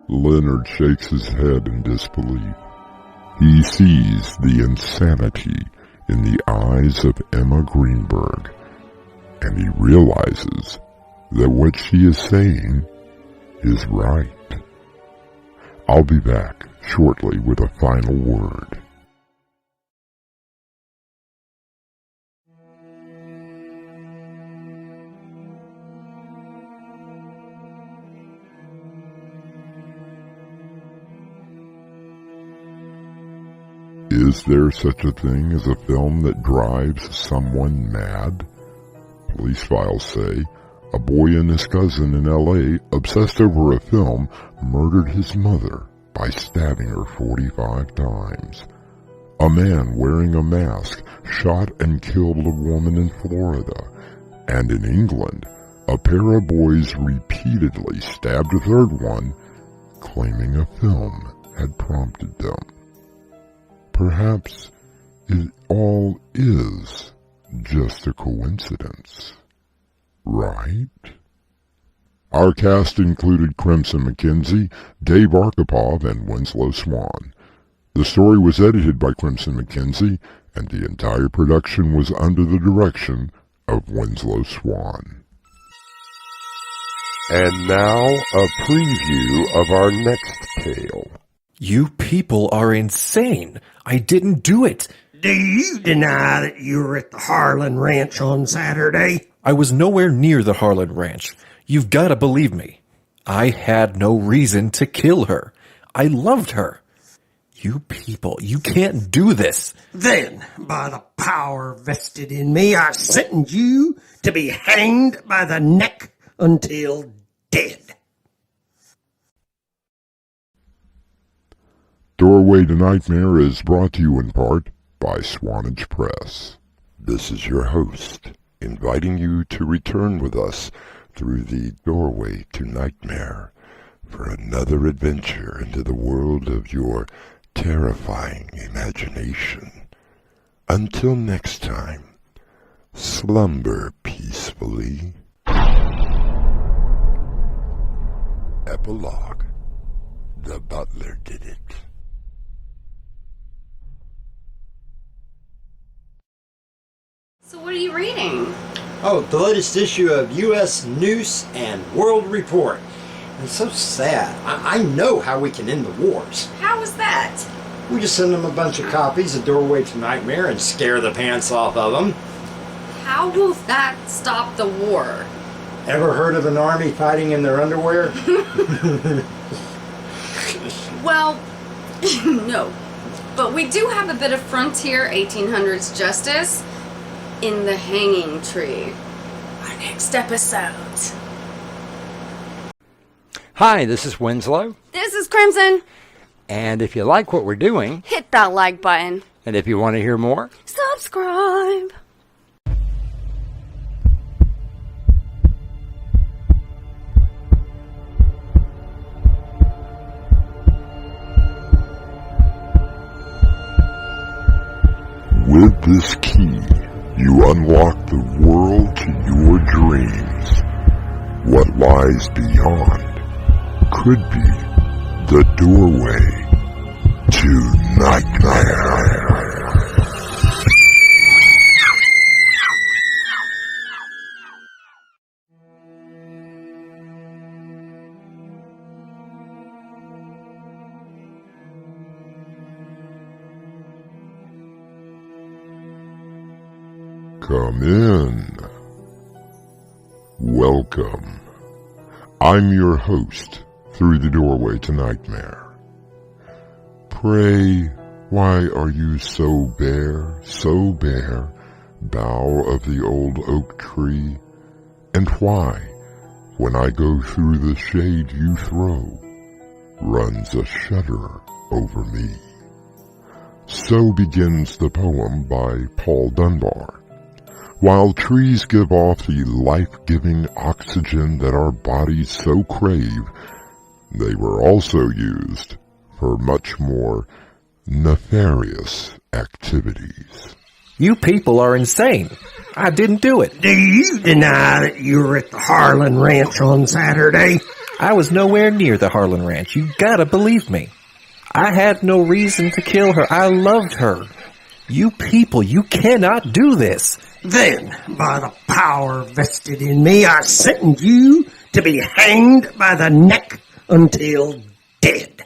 Speaker 1: Leonard shakes his head in disbelief. He sees the insanity in the eyes of Emma Greenberg, and he realizes that what she is saying is right. I'll be back shortly with a final word. Is there such a thing as a film that drives someone mad? Police files say a boy and his cousin in L.A., obsessed over a film, murdered his mother by stabbing her 45 times. A man wearing a mask shot and killed a woman in Florida. And in England, a pair of boys repeatedly stabbed a third one, claiming a film had prompted them. Perhaps it all is just a coincidence, right? Our cast included Crimson McKenzie, Dave Arkipov, and Winslow Swan. The story was edited by Crimson McKenzie, and the entire production was under the direction of Winslow Swan. And now, a preview of our next tale.
Speaker 5: You people are insane. I didn't do it.
Speaker 7: Do you deny that you were at the Harlan Ranch on Saturday?
Speaker 5: I was nowhere near the Harlan Ranch. You've got to believe me. I had no reason to kill her. I loved her. You people, you can't do this.
Speaker 7: Then, by the power vested in me, I sentence you to be hanged by the neck until dead.
Speaker 1: Doorway to Nightmare is brought to you in part by Swanage Press. This is your host, inviting you to return with us through the Doorway to Nightmare for another adventure into the world of your terrifying imagination. Until next time, slumber peacefully. Epilogue. The butler did it.
Speaker 15: So what are you reading?
Speaker 14: Oh, the latest issue of U.S. News and World Report. It's so sad. I know how we can end the wars.
Speaker 15: How is that?
Speaker 14: We just send them a bunch of copies of Doorway to Nightmare and scare the pants off of them.
Speaker 15: How will that stop the war?
Speaker 14: Ever heard of an army fighting in their underwear?
Speaker 15: Well, no. But we do have a bit of frontier 1800s justice in the hanging tree. Our next episode.
Speaker 3: Hi, this is Winslow.
Speaker 2: This is Crimson.
Speaker 3: And if you like what we're doing,
Speaker 2: Hit that like button.
Speaker 3: and if you want to hear more,
Speaker 2: Subscribe.
Speaker 1: With this key, you unlock the world to your dreams. What lies beyond could be the doorway to nightmare. Come in. Welcome. I'm your host through the Doorway to Nightmare. Pray, why are you so bare, bough of the old oak tree? And why, when I go through the shade you throw, runs a shudder over me? So begins the poem by Paul Dunbar. While trees give off the life-giving oxygen that our bodies so crave, they were also used for much more nefarious activities.
Speaker 5: You people are insane. I didn't do it.
Speaker 7: Do you deny that you were at the Harlan Ranch on Saturday?
Speaker 5: I was nowhere near the Harlan Ranch. You gotta believe me. I had no reason to kill her. I loved her. You people, you cannot do this.
Speaker 7: Then, by the power vested in me, I sentence you to be hanged by the neck until dead.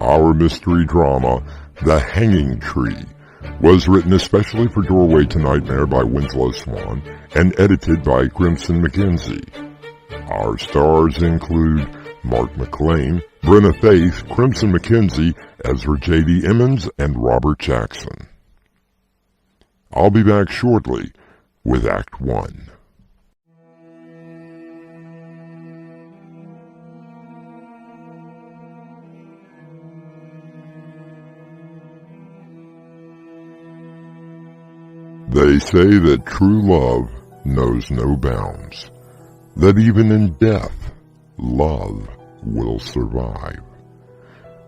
Speaker 1: Our mystery drama, The Hanging Tree, was written especially for Doorway to Nightmare by Winslow Swan and edited by Crimson McKenzie. Our stars include Mark McLain, Brinna Faith, Crimson McKenzie, Ezra J D Emmans, and Robert Jackson. I'll be back shortly with Act 1. They say that true love knows no bounds, that even in death, love will survive.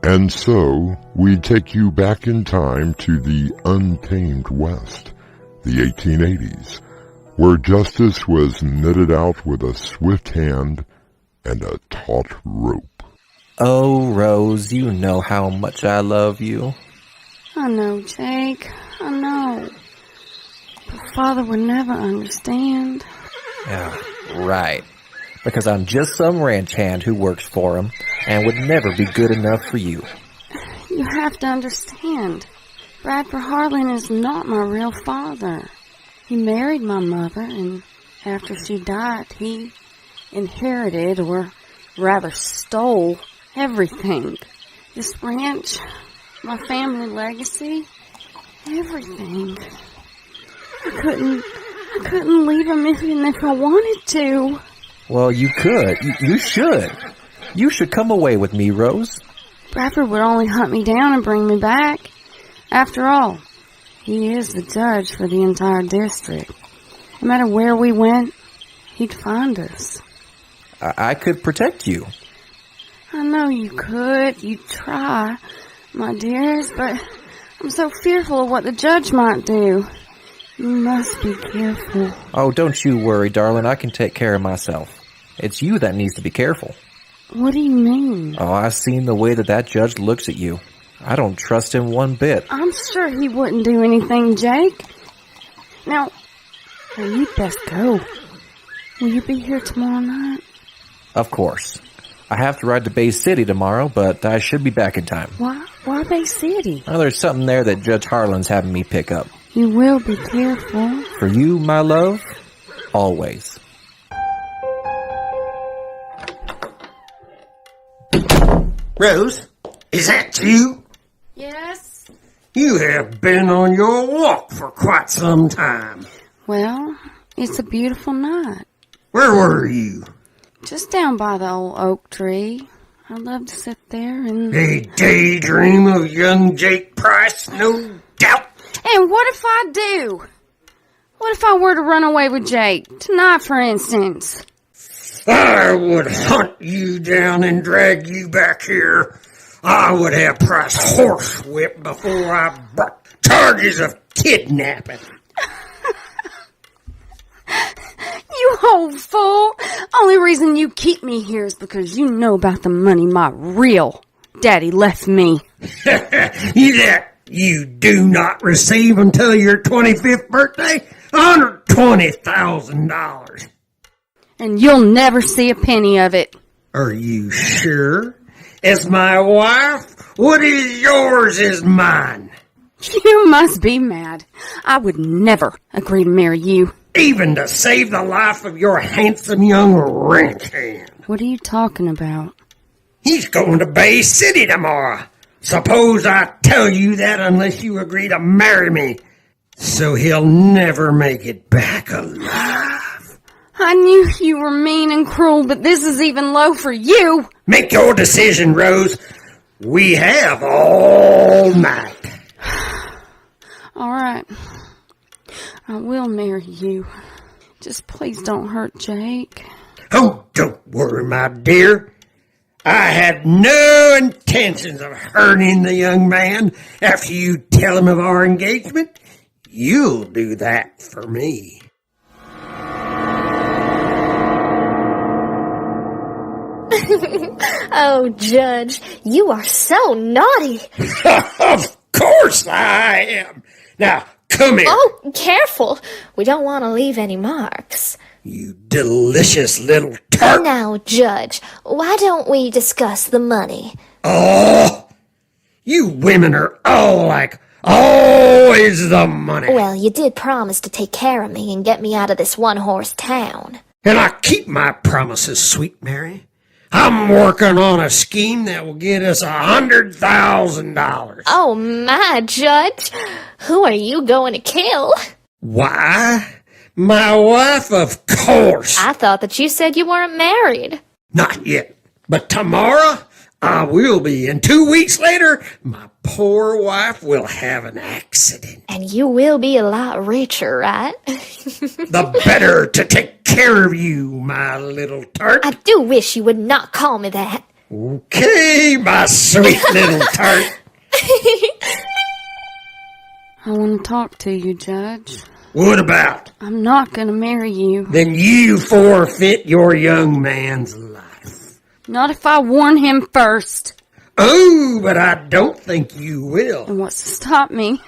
Speaker 1: And so, we take you back in time to the untamed West, the 1880s, where justice was meted out with a swift hand and a taut rope.
Speaker 5: Oh, Rose, you know how much I love you.
Speaker 2: I know, Jake. I know. But Father would never understand.
Speaker 5: Yeah, right. because I'm just some ranch hand who works for him and would never be good enough for you.
Speaker 2: You have to understand. Bradford Harlan is not my real father. He married my mother, and after she died, he inherited, or rather stole, everything. This ranch, my family legacy, everything. I couldn't leave him even if I wanted to.
Speaker 5: Well, you could. You should. You should come away with me, Rose.
Speaker 2: Bradford would only hunt me down and bring me back. After all, he is the judge for the entire district. No matter where we went, he'd find us.
Speaker 5: I could protect you.
Speaker 2: I know you could. You'd try, my dearest, but I'm so fearful of what the judge might do. You must be careful.
Speaker 5: Oh, don't you worry, darling. I can take care of myself. It's you that needs to be careful.
Speaker 2: What do you mean?
Speaker 5: Oh, I've seen the way that judge looks at you. I don't trust him one bit.
Speaker 2: I'm sure he wouldn't do anything, Jake. Now, you'd best go. Will you be here tomorrow night?
Speaker 5: Of course. I have to ride to Bay City tomorrow, but I should be back in time.
Speaker 2: Why Bay City?
Speaker 5: Well, there's something there that Judge Harlan's having me pick up.
Speaker 2: You will be careful.
Speaker 5: For you, my love, always.
Speaker 7: Rose, is that you?
Speaker 15: Yes?
Speaker 7: You have been on your walk for quite some time.
Speaker 2: Well, it's a beautiful night.
Speaker 7: Where were you?
Speaker 2: Just down by the old oak tree. I'd love to sit there and...
Speaker 7: A daydream of young Jake Price, no doubt.
Speaker 2: And what if I do? What if I were to run away with Jake? Tonight, for instance.
Speaker 7: I would hunt you down and drag you back here. I would have Price horsewhipped before I brought charges of kidnapping.
Speaker 2: You old fool. Only reason you keep me here is because you know about the money my real daddy left me.
Speaker 7: That you do not receive until your 25th birthday? $120,000.
Speaker 2: And you'll never see a penny of it.
Speaker 7: Are you sure? As my wife, what is yours is mine.
Speaker 2: You must be mad. I would never agree to marry you.
Speaker 7: Even to save the life of your handsome young ranch hand.
Speaker 2: What are you talking about?
Speaker 7: He's going to Bay City tomorrow. Suppose I tell you that unless you agree to marry me. So he'll never make it back alive.
Speaker 2: I knew you were mean and cruel, but this is even low for you.
Speaker 7: Make your decision, Rose. We have all night.
Speaker 2: All right. I will marry you. Just please don't hurt Jake.
Speaker 7: Oh, don't worry, my dear. I had no intentions of hurting the young man. After you tell him of our engagement, you'll do that for me.
Speaker 8: Oh, Judge, you are so naughty.
Speaker 7: Of course I am. Now, come here.
Speaker 8: Oh, careful. We don't want to leave any marks.
Speaker 7: You delicious little tart.
Speaker 8: Now, Judge, why don't we discuss the money?
Speaker 7: Oh, you women are all like, always the money.
Speaker 8: Well, you did promise to take care of me and get me out of this one-horse town.
Speaker 7: And I keep my promises, sweet Mary. I'm working on a scheme that will get us $100,000.
Speaker 8: Oh, my, Judge. Who are you going to kill?
Speaker 7: Why? My wife, of course.
Speaker 8: I thought that you said you weren't married.
Speaker 7: Not yet. But tomorrow, I will be. And 2 weeks later, my poor wife will have an accident.
Speaker 8: And you will be a lot richer, right?
Speaker 7: The better to take care of you, my little tart.
Speaker 8: I do wish you would not call me that.
Speaker 7: Okay, my sweet little tart.
Speaker 2: I want to talk to you, Judge.
Speaker 7: What about?
Speaker 2: I'm not going to marry you.
Speaker 7: Then you forfeit your young man's life.
Speaker 2: Not if I warn him first.
Speaker 7: Oh, but I don't think you will.
Speaker 2: And what's to stop me?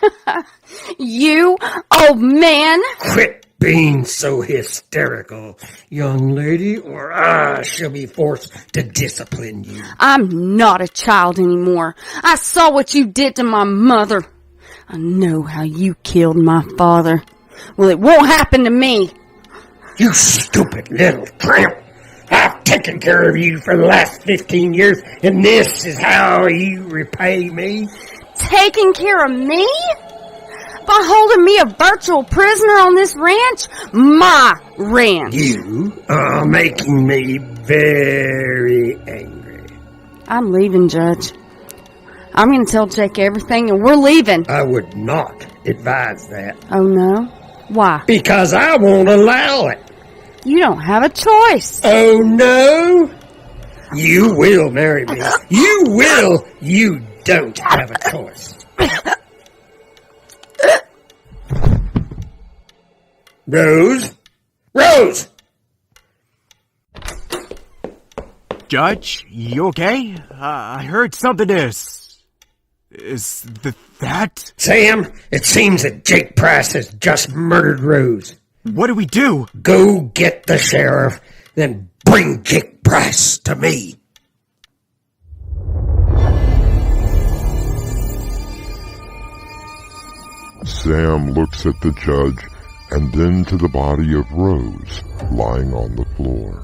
Speaker 2: You, old man.
Speaker 7: Quit being so hysterical, young lady, or I shall be forced to discipline you.
Speaker 2: I'm not a child anymore. I saw what you did to my mother. I know how you killed my father. Well, it won't happen to me.
Speaker 7: You stupid little tramp. I've taken care of you for the last 15 years, and this is how you repay me?
Speaker 2: Taking care of me? By holding me a virtual prisoner on this ranch? My ranch.
Speaker 7: You are making me very angry.
Speaker 2: I'm leaving, Judge. I'm going to tell Jake everything, and we're leaving.
Speaker 7: I would not advise that.
Speaker 2: Oh, no? Why?
Speaker 7: Because I won't allow it.
Speaker 2: You don't have a choice.
Speaker 7: Oh, no? You will marry me. You will. You don't have a choice. Rose? Rose!
Speaker 13: Judge, you okay? I heard something that?
Speaker 7: Sam, it seems that Jake Price has just murdered Rose.
Speaker 13: What do we do?
Speaker 7: Go get the sheriff, then bring Jake Price to me.
Speaker 1: Sam looks at the judge and then to the body of Rose lying on the floor.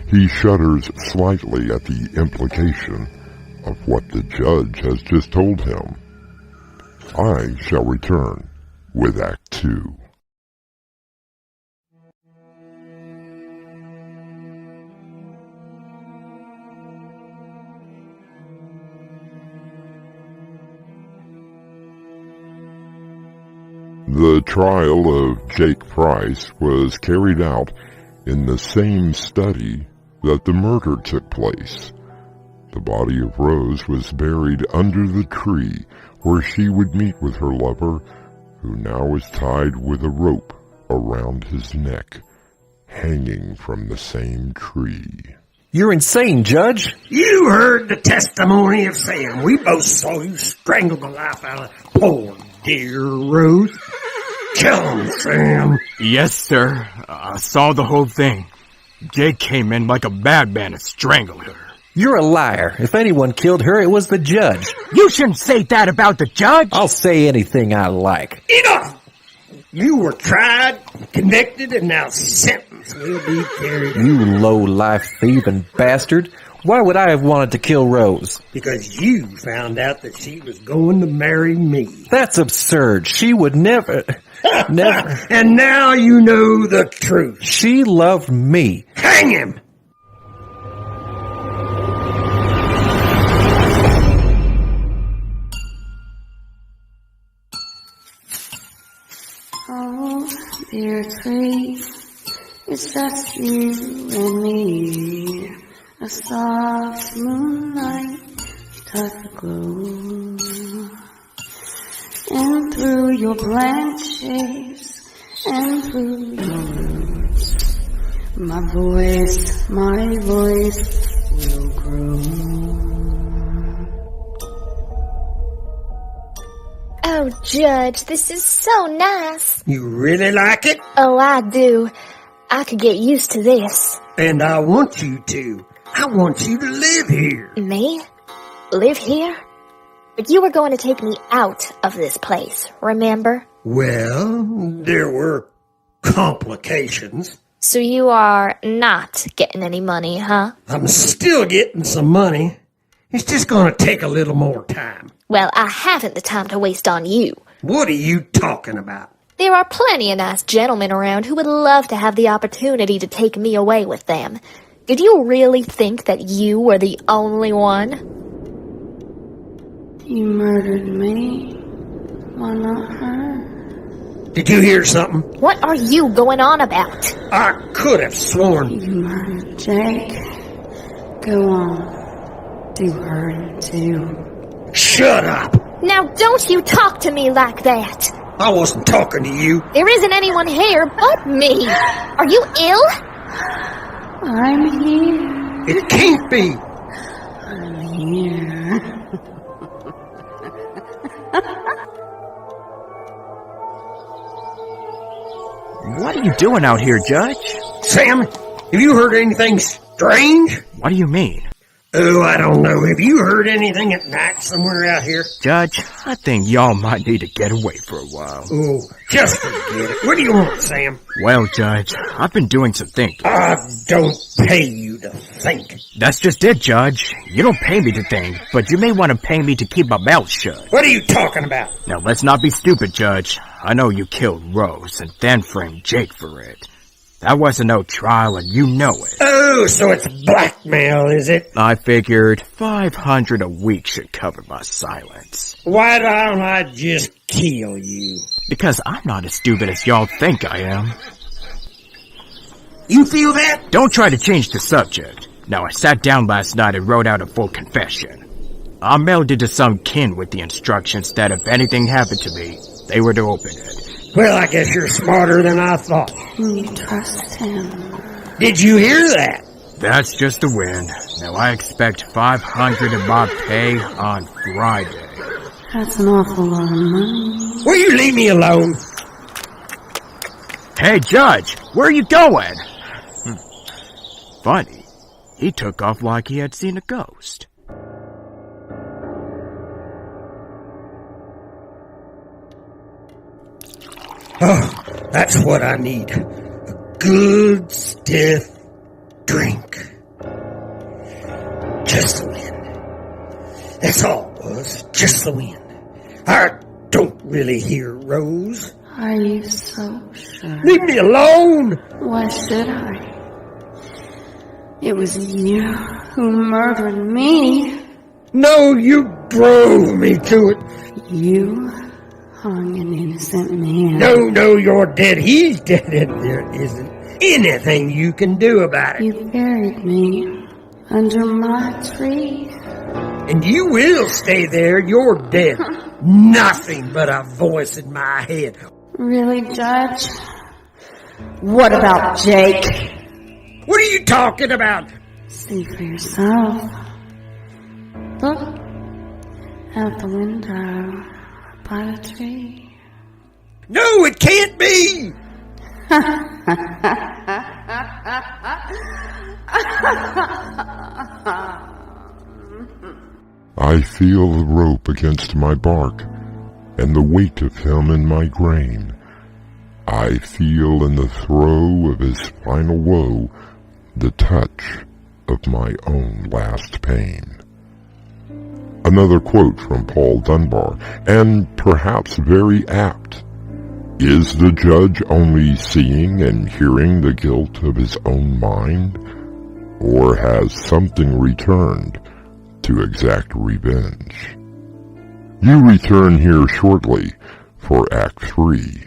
Speaker 1: He shudders slightly at the implication of what the judge has just told him. I shall return with Act 2. The trial of Jake Price was carried out in the same study that the murder took place. The body of Rose was buried under the tree where she would meet with her lover, who now was tied with a rope around his neck, hanging from the same tree.
Speaker 5: You're insane, Judge.
Speaker 7: You heard the testimony of Sam. We both saw you strangle the life out of poor dear Rose. Kill him, Sam.
Speaker 13: Yes, sir. I saw the whole thing. Jake came in like a madman and strangled her.
Speaker 5: You're a liar. If anyone killed her, it was the judge.
Speaker 13: You shouldn't say that about the judge.
Speaker 5: I'll say anything I like.
Speaker 7: Enough! You were tried, convicted, and now sentenced will be carried out.
Speaker 5: You low-life thieving bastard. Why would I have wanted to kill Rose?
Speaker 7: Because you found out that she was going to marry me.
Speaker 5: That's absurd. She would never... never...
Speaker 7: And now you know the truth.
Speaker 5: She loved me.
Speaker 7: Hang him!
Speaker 2: Oh, dear tree, it's just you and me. A soft moonlight touch the glow. And through your branches and through your roots, my voice will grow.
Speaker 8: Oh, Judge, this is so nice.
Speaker 7: You really like it?
Speaker 8: Oh, I do. I could get used to this.
Speaker 7: And I want you to. I want you to live here.
Speaker 8: Me? Live here? But you were going to take me out of this place, remember?
Speaker 7: Well, there were complications.
Speaker 8: So you are not getting any money, huh?
Speaker 7: I'm still getting some money. It's just going to take a little more time.
Speaker 8: Well, I haven't the time to waste on you.
Speaker 7: What are you talking about?
Speaker 8: There are plenty of nice gentlemen around who would love to have the opportunity to take me away with them. Did you really think that you were the only one?
Speaker 2: You murdered me. Why not her?
Speaker 7: Did you hear something?
Speaker 8: What are you going on about?
Speaker 7: I could have sworn.
Speaker 2: You murdered Jake. Go on. Do her too.
Speaker 7: Shut up!
Speaker 8: Now don't you talk to me like that.
Speaker 7: I wasn't talking to you.
Speaker 8: There isn't anyone here but me. Are you ill?
Speaker 2: I'm here.
Speaker 7: It can't be.
Speaker 2: I'm here.
Speaker 13: What are you doing out here, Judge?
Speaker 7: Sam, have you heard anything strange?
Speaker 13: What do you mean?
Speaker 7: Oh, I don't know. Have you heard anything at night somewhere out here?
Speaker 13: Judge, I think y'all might need to get away for a while.
Speaker 7: Oh, just forget it. What do you want, Sam?
Speaker 13: Well, Judge, I've been doing some thinking.
Speaker 7: I don't pay you to think.
Speaker 13: That's just it, Judge. You don't pay me to think, but you may want to pay me to keep my mouth shut.
Speaker 7: What are you talking about?
Speaker 13: Now, let's not be stupid, Judge. I know you killed Rose and then framed Jake for it. That wasn't no trial, and you know it.
Speaker 7: Oh, so it's blackmail, is it?
Speaker 13: I figured $500 a week should cover my silence.
Speaker 7: Why don't I just kill you?
Speaker 13: Because I'm not as stupid as y'all think I am.
Speaker 7: You feel that?
Speaker 13: Don't try to change the subject. Now, I sat down last night and wrote out a full confession. I mailed it to some kin with the instructions that if anything happened to me, they were to open it.
Speaker 7: Well, I guess you're smarter than I thought.
Speaker 2: You trust him.
Speaker 7: Did you hear that?
Speaker 13: That's just the wind. Now I expect $500 of my pay on Friday.
Speaker 2: That's an awful lot of money.
Speaker 7: Will you leave me alone?
Speaker 13: Hey, Judge, where are you going? Funny. He took off like he had seen a ghost.
Speaker 7: Oh, that's what I need. A good, stiff drink. Just the wind. That's all it was. Just the wind. I don't really hear Rose.
Speaker 2: Are you so sure?
Speaker 7: Leave me alone!
Speaker 2: Why should I? It was you who murdered me.
Speaker 7: No, you drove me to it.
Speaker 2: You hung an innocent man.
Speaker 7: No, you're dead. He's dead, and there isn't anything you can do about it.
Speaker 2: You buried me under my tree.
Speaker 7: And you will stay there. You're dead. Nothing but a voice in my head.
Speaker 2: Really, Judge? What about Jake?
Speaker 7: What are you talking about?
Speaker 2: See for yourself. Look out the window by the tree.
Speaker 7: No, it can't be!
Speaker 1: I feel the rope against my bark, and the weight of him in my grain. I feel in the throe of his final woe the touch of my own last pain. Another quote from Paul Dunbar, and perhaps very apt. Is the judge only seeing and hearing the guilt of his own mind, or has something returned to exact revenge? You return here shortly for Act 3.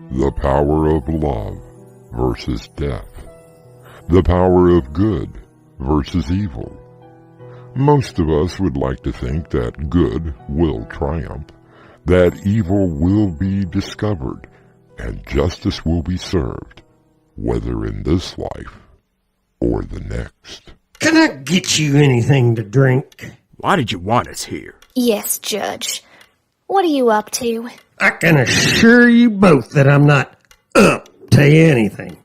Speaker 1: The power of love versus death. The power of good versus evil. Most of us would like to think that good will triumph, that evil will be discovered, and justice will be served, whether in this life or the next.
Speaker 7: Can I get you anything to drink?
Speaker 13: Why did you want us here?
Speaker 8: Yes, Judge. What are you up to?
Speaker 7: I can assure you both that I'm not up to anything.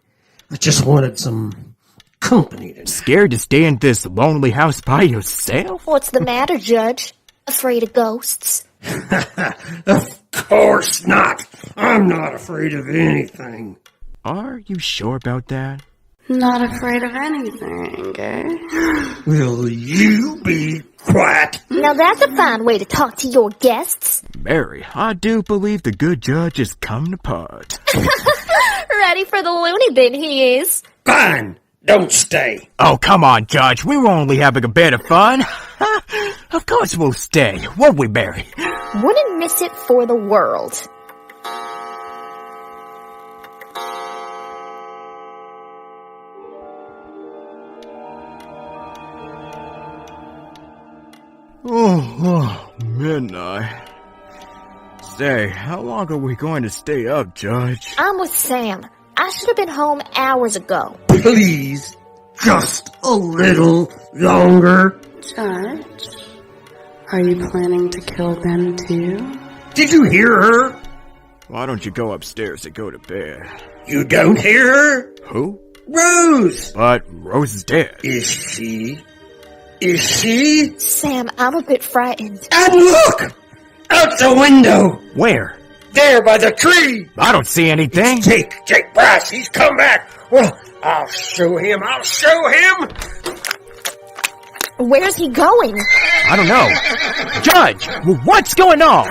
Speaker 7: I just wanted some company tonight.
Speaker 13: Scared to stay in this lonely house by yourself?
Speaker 8: What's the matter, Judge? Afraid of ghosts?
Speaker 7: Of course not. I'm not afraid of anything.
Speaker 13: Are you sure about that?
Speaker 2: Not afraid of anything, eh?
Speaker 7: Will you be quiet?
Speaker 8: Now that's a fine way to talk to your guests.
Speaker 13: Mary, I do believe the good judge is coming to pot.
Speaker 8: Ready for the loony bin he is.
Speaker 7: Fine. Don't stay.
Speaker 13: Oh, come on, Judge. We were only having a bit of fun. Of course we'll stay, won't we, Mary?
Speaker 8: Wouldn't miss it for the world.
Speaker 13: Oh, midnight. Say, how long are we going to stay up, Judge?
Speaker 8: I'm with Sam. I should have been home hours ago.
Speaker 7: Please, just a little longer.
Speaker 2: Judge, are you planning to kill them too?
Speaker 7: Did you hear her?
Speaker 13: Why don't you go upstairs and go to bed?
Speaker 7: You don't hear her?
Speaker 13: Who?
Speaker 7: Rose!
Speaker 13: But Rose is dead.
Speaker 7: Is she? Is she?
Speaker 8: Sam, I'm a bit frightened.
Speaker 7: And look! Out the window!
Speaker 13: Where?
Speaker 7: There by the tree!
Speaker 13: I don't see anything.
Speaker 7: It's Jake Brass, he's come back! Well, I'll show him!
Speaker 8: Where's he going?
Speaker 13: I don't know. Judge, what's going on?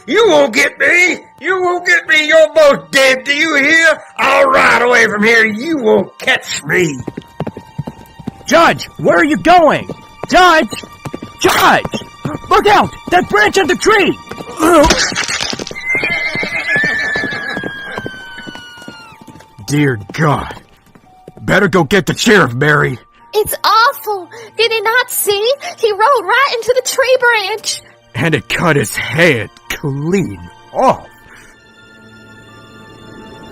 Speaker 7: You won't get me! You won't get me! You're both dead, do you hear? I'll ride away from here, you won't catch me!
Speaker 13: Judge, where are you going? Judge! Judge! Look out! That branch of the tree! Dear God. Better go get the sheriff, Mary.
Speaker 8: It's awful. Did he not see? He rode right into the tree branch.
Speaker 13: And it cut his head clean off.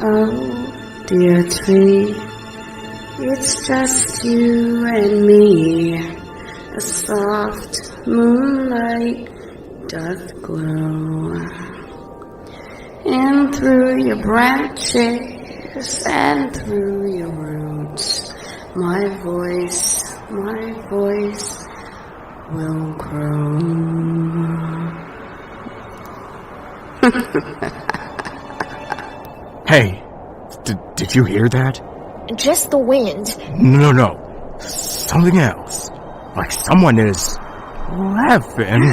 Speaker 2: Oh, dear tree, it's just you and me. A soft moonlight doth glow, and through your branches and through your roots, my voice will grow.
Speaker 13: Hey, did you hear that?
Speaker 8: Just the wind.
Speaker 13: No. Something else. Like someone is laughing.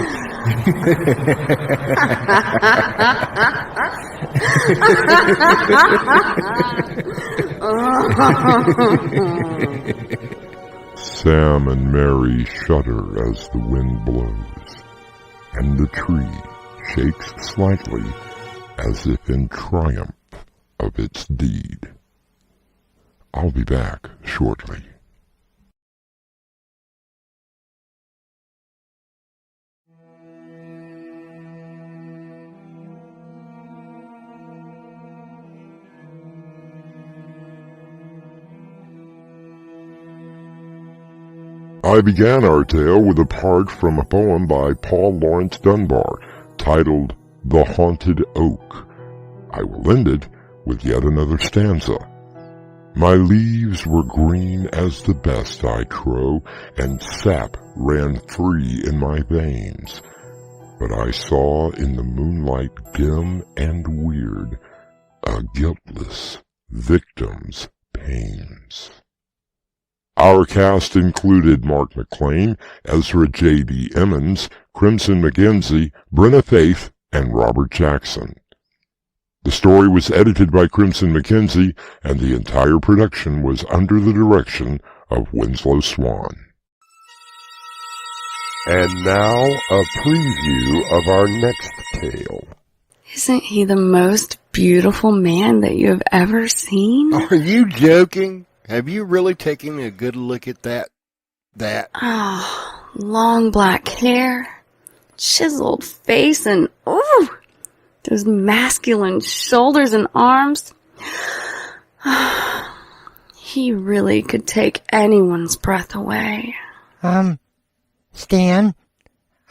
Speaker 1: Sam and Mary shudder as the wind blows, and the tree shakes slightly as if in triumph of its deed. I'll be back shortly. I began our tale with a part from a poem by Paul Laurence Dunbar, titled The Haunted Oak. I will end it with yet another stanza. My leaves were green as the best, I trow, and sap ran free in my veins. But I saw in the moonlight dim and weird a guiltless victim's pains. Our cast included Mark McLain, Ezra J D Emmans, Crimson McKenzie, Brinna Faith, and Robert Jackson. The story was edited by Crimson McKenzie, and the entire production was under the direction of Winslow Swan. And now, a preview of our next tale.
Speaker 2: Isn't he the most beautiful man that you have ever seen?
Speaker 10: Are you joking? Have you really taken a good look at that?
Speaker 2: Oh, long black hair, chiseled face, and those masculine shoulders and arms. He really could take anyone's breath away.
Speaker 4: Stan,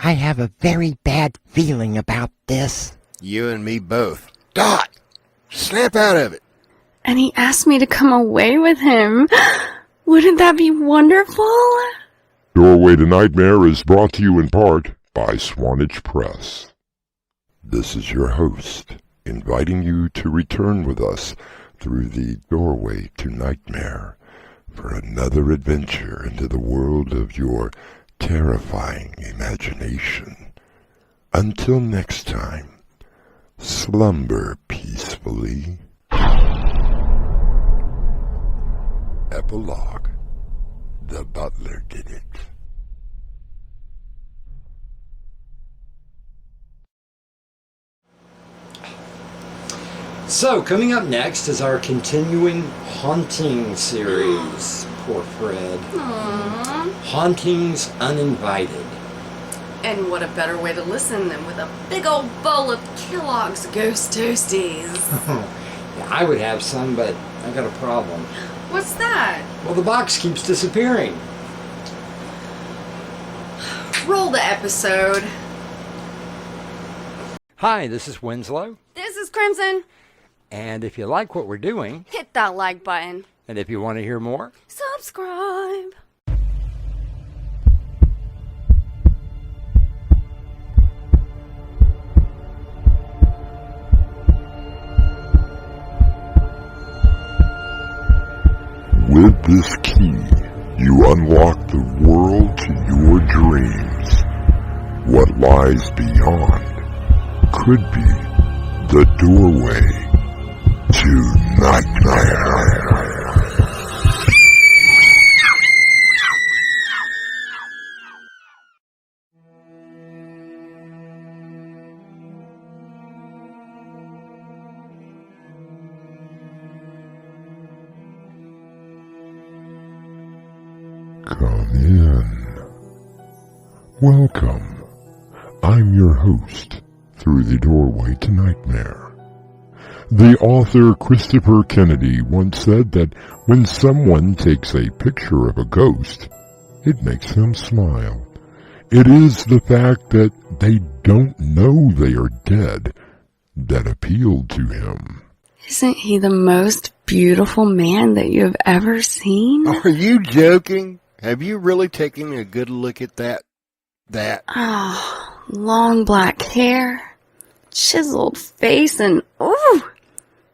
Speaker 4: I have a very bad feeling about this.
Speaker 10: You and me both. Dot! Snap out of it.
Speaker 2: And he asked me to come away with him. Wouldn't that be wonderful?
Speaker 1: Doorway to Nightmare is brought to you in part by Swanage Press. This is your host, inviting you to return with us through the Doorway to Nightmare for another adventure into the world of your terrifying imagination. Until next time, slumber peacefully. Epilogue. The butler did it.
Speaker 14: So, coming up next is our continuing Haunting series. Poor Fred.
Speaker 15: Aww.
Speaker 14: Hauntings Uninvited.
Speaker 15: And what a better way to listen than with a big old bowl of Kellogg's Ghost Toasties.
Speaker 14: Yeah, I would have some, but I got a problem.
Speaker 15: What's that?
Speaker 14: Well, the box keeps disappearing.
Speaker 15: Roll the episode.
Speaker 3: Hi, this is Winslow.
Speaker 15: This is Crimson.
Speaker 3: And if you like what we're doing,
Speaker 15: Hit that like button.
Speaker 3: and if you want to hear more,
Speaker 15: Subscribe.
Speaker 1: With this key, you unlock the world to your dreams. What lies beyond could be the doorway to nightmare. Come in. Welcome. I'm your host, Through the Doorway to Nightmare. The author Christopher Kennedy once said that when someone takes a picture of a ghost, it makes them smile. It is the fact that they don't know they are dead that appealed to him.
Speaker 2: Isn't he the most beautiful man that you have ever seen?
Speaker 10: Are you joking? Have you really taken a good look at that?
Speaker 2: Oh, long black hair, chiseled face, and ooh,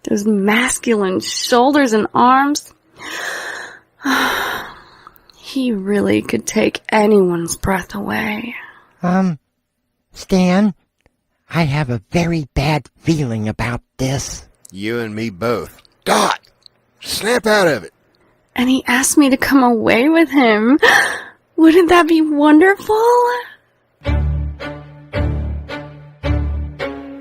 Speaker 2: those masculine shoulders and arms. He really could take anyone's breath away.
Speaker 4: Stan, I have a very bad feeling about this.
Speaker 10: You and me both. Dot! Snap out of it.
Speaker 2: And he asked me to come away with him. Wouldn't that be wonderful?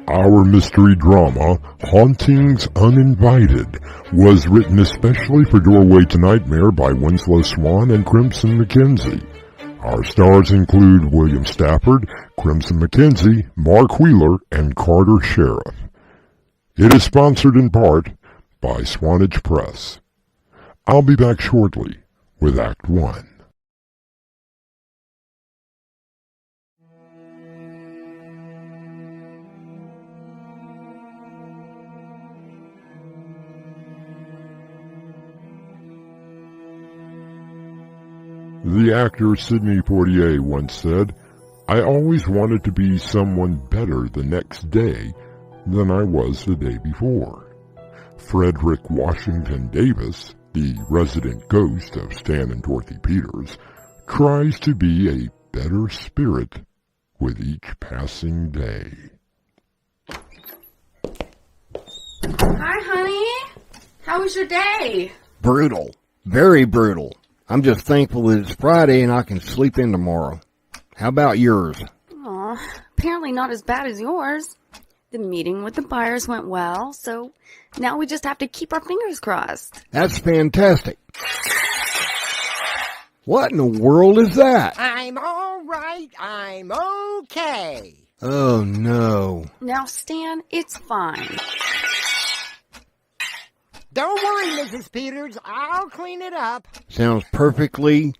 Speaker 1: Our mystery drama, Hauntings Uninvited, was written especially for Doorway to Nightmare by Winslow Swan and Crimson McKenzie. Our stars include William Stafford, Crimson McKenzie, Mark Wheeler, and Carter Sheriff. It is sponsored in part by Swanage Press. I'll be back shortly with Act 1. The actor Sidney Poitier once said, "I always wanted to be someone better the next day than I was the day before." Frederick Washington Davis, the resident ghost of Stan and Dorothy Peters, tries to be a better spirit with each passing day.
Speaker 15: Hi, honey. How was your day?
Speaker 10: Brutal. Very brutal. I'm just thankful that it's Friday and I can sleep in tomorrow. How about yours?
Speaker 2: Aw, apparently not as bad as yours. The meeting with the buyers went well, so now we just have to keep our fingers crossed.
Speaker 10: That's fantastic. What in the world is that?
Speaker 4: I'm all right. I'm okay.
Speaker 10: Oh, no.
Speaker 2: Now, Stan, it's fine.
Speaker 4: Don't worry, Mrs. Peters. I'll clean it up.
Speaker 10: Sounds perfectly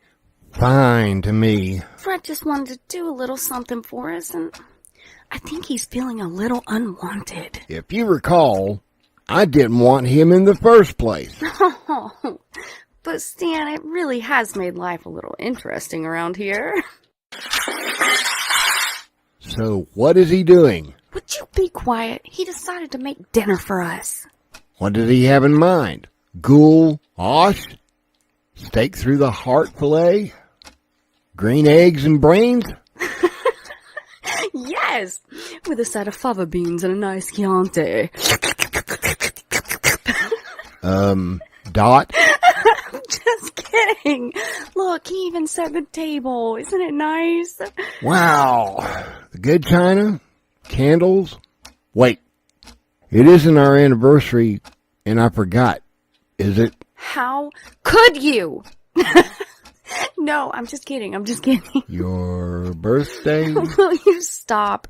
Speaker 10: fine to me.
Speaker 2: Fred just wanted to do a little something for us, and I think he's feeling a little unwanted.
Speaker 10: If you recall, I didn't want him in the first place.
Speaker 2: But Stan, it really has made life a little interesting around here.
Speaker 10: So what is he doing?
Speaker 2: Would you be quiet? He decided to make dinner for us.
Speaker 10: What did he have in mind? Ghoul, osh, steak through the heart fillet, green eggs and brains?
Speaker 2: Yes, with a side of fava beans and a nice Chianti.
Speaker 10: Dot?
Speaker 2: I'm just kidding. Look, he even set the table. Isn't it nice?
Speaker 10: Wow. The good china? Candles? Wait. It isn't our anniversary, and I forgot. Is it?
Speaker 2: How could you? No, I'm just kidding.
Speaker 10: Your birthday?
Speaker 2: Will you stop?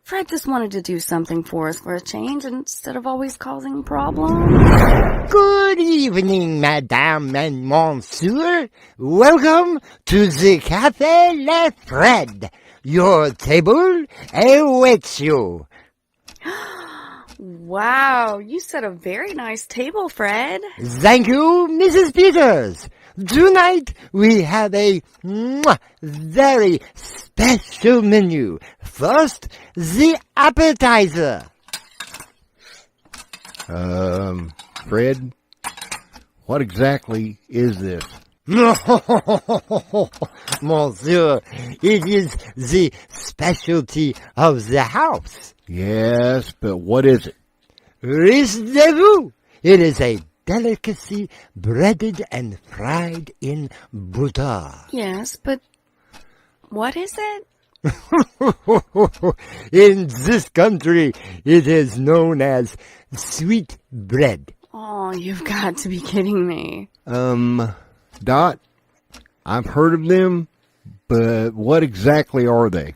Speaker 2: Fred just wanted to do something for us for a change instead of always causing problems.
Speaker 4: Good evening, Madame and Monsieur. Welcome to the Café Le Fred. Your table awaits you.
Speaker 2: Wow, you set a very nice table, Fred.
Speaker 4: Thank you, Mrs. Peters. Tonight we have a very special menu. First, the appetizer.
Speaker 10: Fred, what exactly is this?
Speaker 4: Monsieur, it is the specialty of the house.
Speaker 10: Yes, but what is it?
Speaker 4: Risez-vous. It is a delicacy breaded and fried in butter.
Speaker 2: Yes, but what is it?
Speaker 4: In this country, it is known as sweet bread.
Speaker 2: Oh, you've got to be kidding me.
Speaker 10: Dot, I've heard of them, but what exactly are they?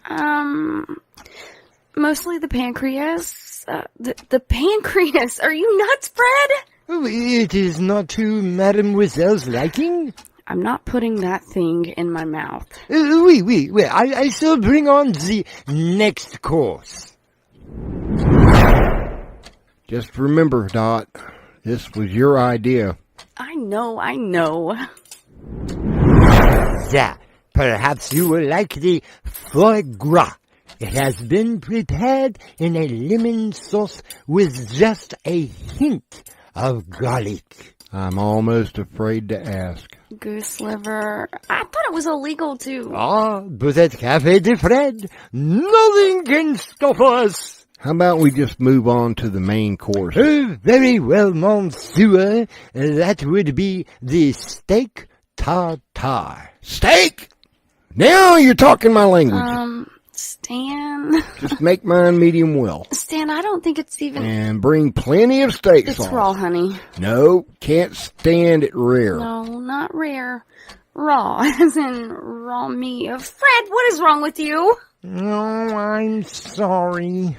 Speaker 2: Mostly the pancreas. The pancreas. Are you nuts, Fred?
Speaker 4: It is not to Mademoiselle's liking.
Speaker 2: I'm not putting that thing in my mouth.
Speaker 4: Oui. I shall bring on the next course.
Speaker 10: Just remember, Dot, this was your idea.
Speaker 2: I know.
Speaker 4: Yeah, perhaps you will like the foie gras. It has been prepared in a lemon sauce with just a hint of garlic.
Speaker 10: I'm almost afraid to ask.
Speaker 2: Goose liver. I thought it was illegal to...
Speaker 4: But at Café de Fred, nothing can stop us.
Speaker 10: How about we just move on to the main course?
Speaker 4: Very well, monsieur. That would be the steak tartare.
Speaker 10: Steak? Now you're talking my language.
Speaker 2: Stan.
Speaker 10: Just make mine medium well.
Speaker 2: Stan, I don't think it's even...
Speaker 10: And bring plenty of steak
Speaker 2: It's
Speaker 10: sauce.
Speaker 2: raw, honey.
Speaker 10: No, can't stand it rare.
Speaker 2: No, not rare. Raw, as in raw meat. Fred, what is wrong with you?
Speaker 4: No, I'm sorry.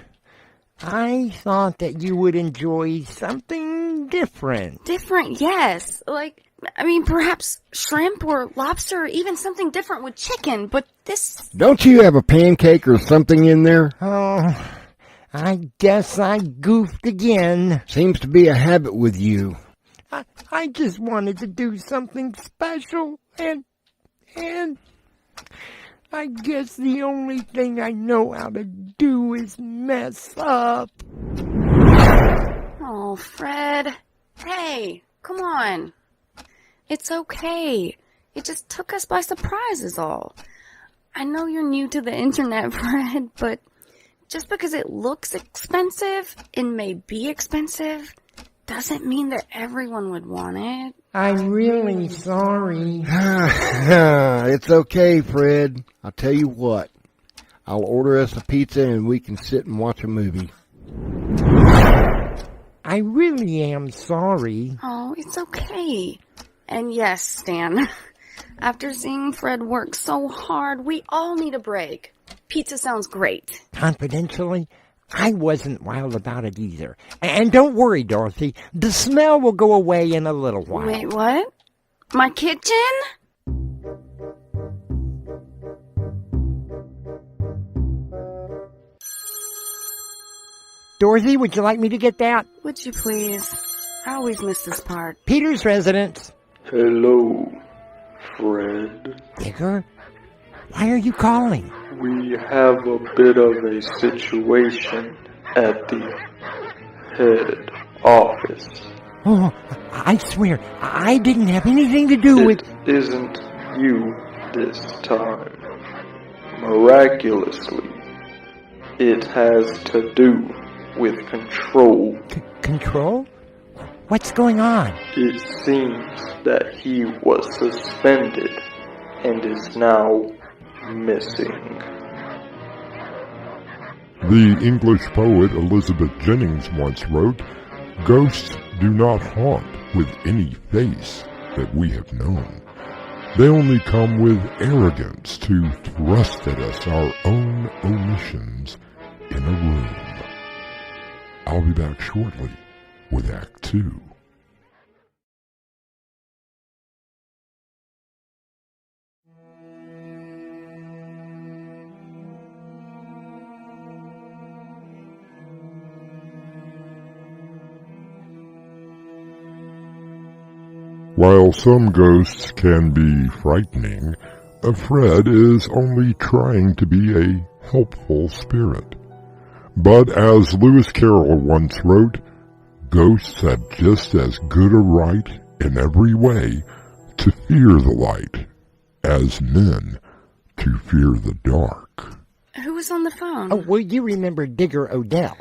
Speaker 4: I thought that you would enjoy something different.
Speaker 2: Different, yes. Perhaps shrimp or lobster or even something different with chicken, but this...
Speaker 10: Don't you have a pancake or something in there?
Speaker 4: Oh, I guess I goofed again.
Speaker 10: Seems to be a habit with you.
Speaker 4: I just wanted to do something special, and I guess the only thing I know how to do is mess up.
Speaker 2: Oh, Fred. Hey, come on. It's okay. It just took us by surprise is all. I know you're new to the internet, Fred, but just because it looks expensive and may be expensive doesn't mean that everyone would want it.
Speaker 4: I'm really sorry.
Speaker 10: It's okay, Fred. I'll tell you what. I'll order us a pizza and we can sit and watch a movie.
Speaker 4: I really am sorry.
Speaker 2: Oh, it's okay. And yes, Stan, after seeing Fred work so hard, we all need a break. Pizza sounds great.
Speaker 4: Confidentially, I wasn't wild about it either. And don't worry, Dorothy, the smell will go away in a little while.
Speaker 2: Wait, what? My kitchen?
Speaker 4: Dorothy, would you like me to get that?
Speaker 2: Would you please? I always miss this part.
Speaker 4: Peter's residence.
Speaker 16: Hello, Fred.
Speaker 4: Digger? Why are you calling?
Speaker 16: We have a bit of a situation at the head office.
Speaker 4: Oh, I swear, I didn't have anything to do with...
Speaker 16: It isn't you this time. Miraculously, it has to do with control.
Speaker 4: Control? What's going on?
Speaker 16: It seems that he was suspended and is now missing.
Speaker 1: The English poet Elizabeth Jennings once wrote, "Ghosts do not haunt with any face that we have known. They only come with arrogance to thrust at us our own omissions in a room. I'll be back shortly with Act 2. While some ghosts can be frightening, Fred is only trying to be a helpful spirit. But as Lewis Carroll once wrote, ghosts have just as good a right in every way to fear the light as men to fear the dark.
Speaker 2: Who was on the phone?
Speaker 4: Oh, well, you remember Digger Odell.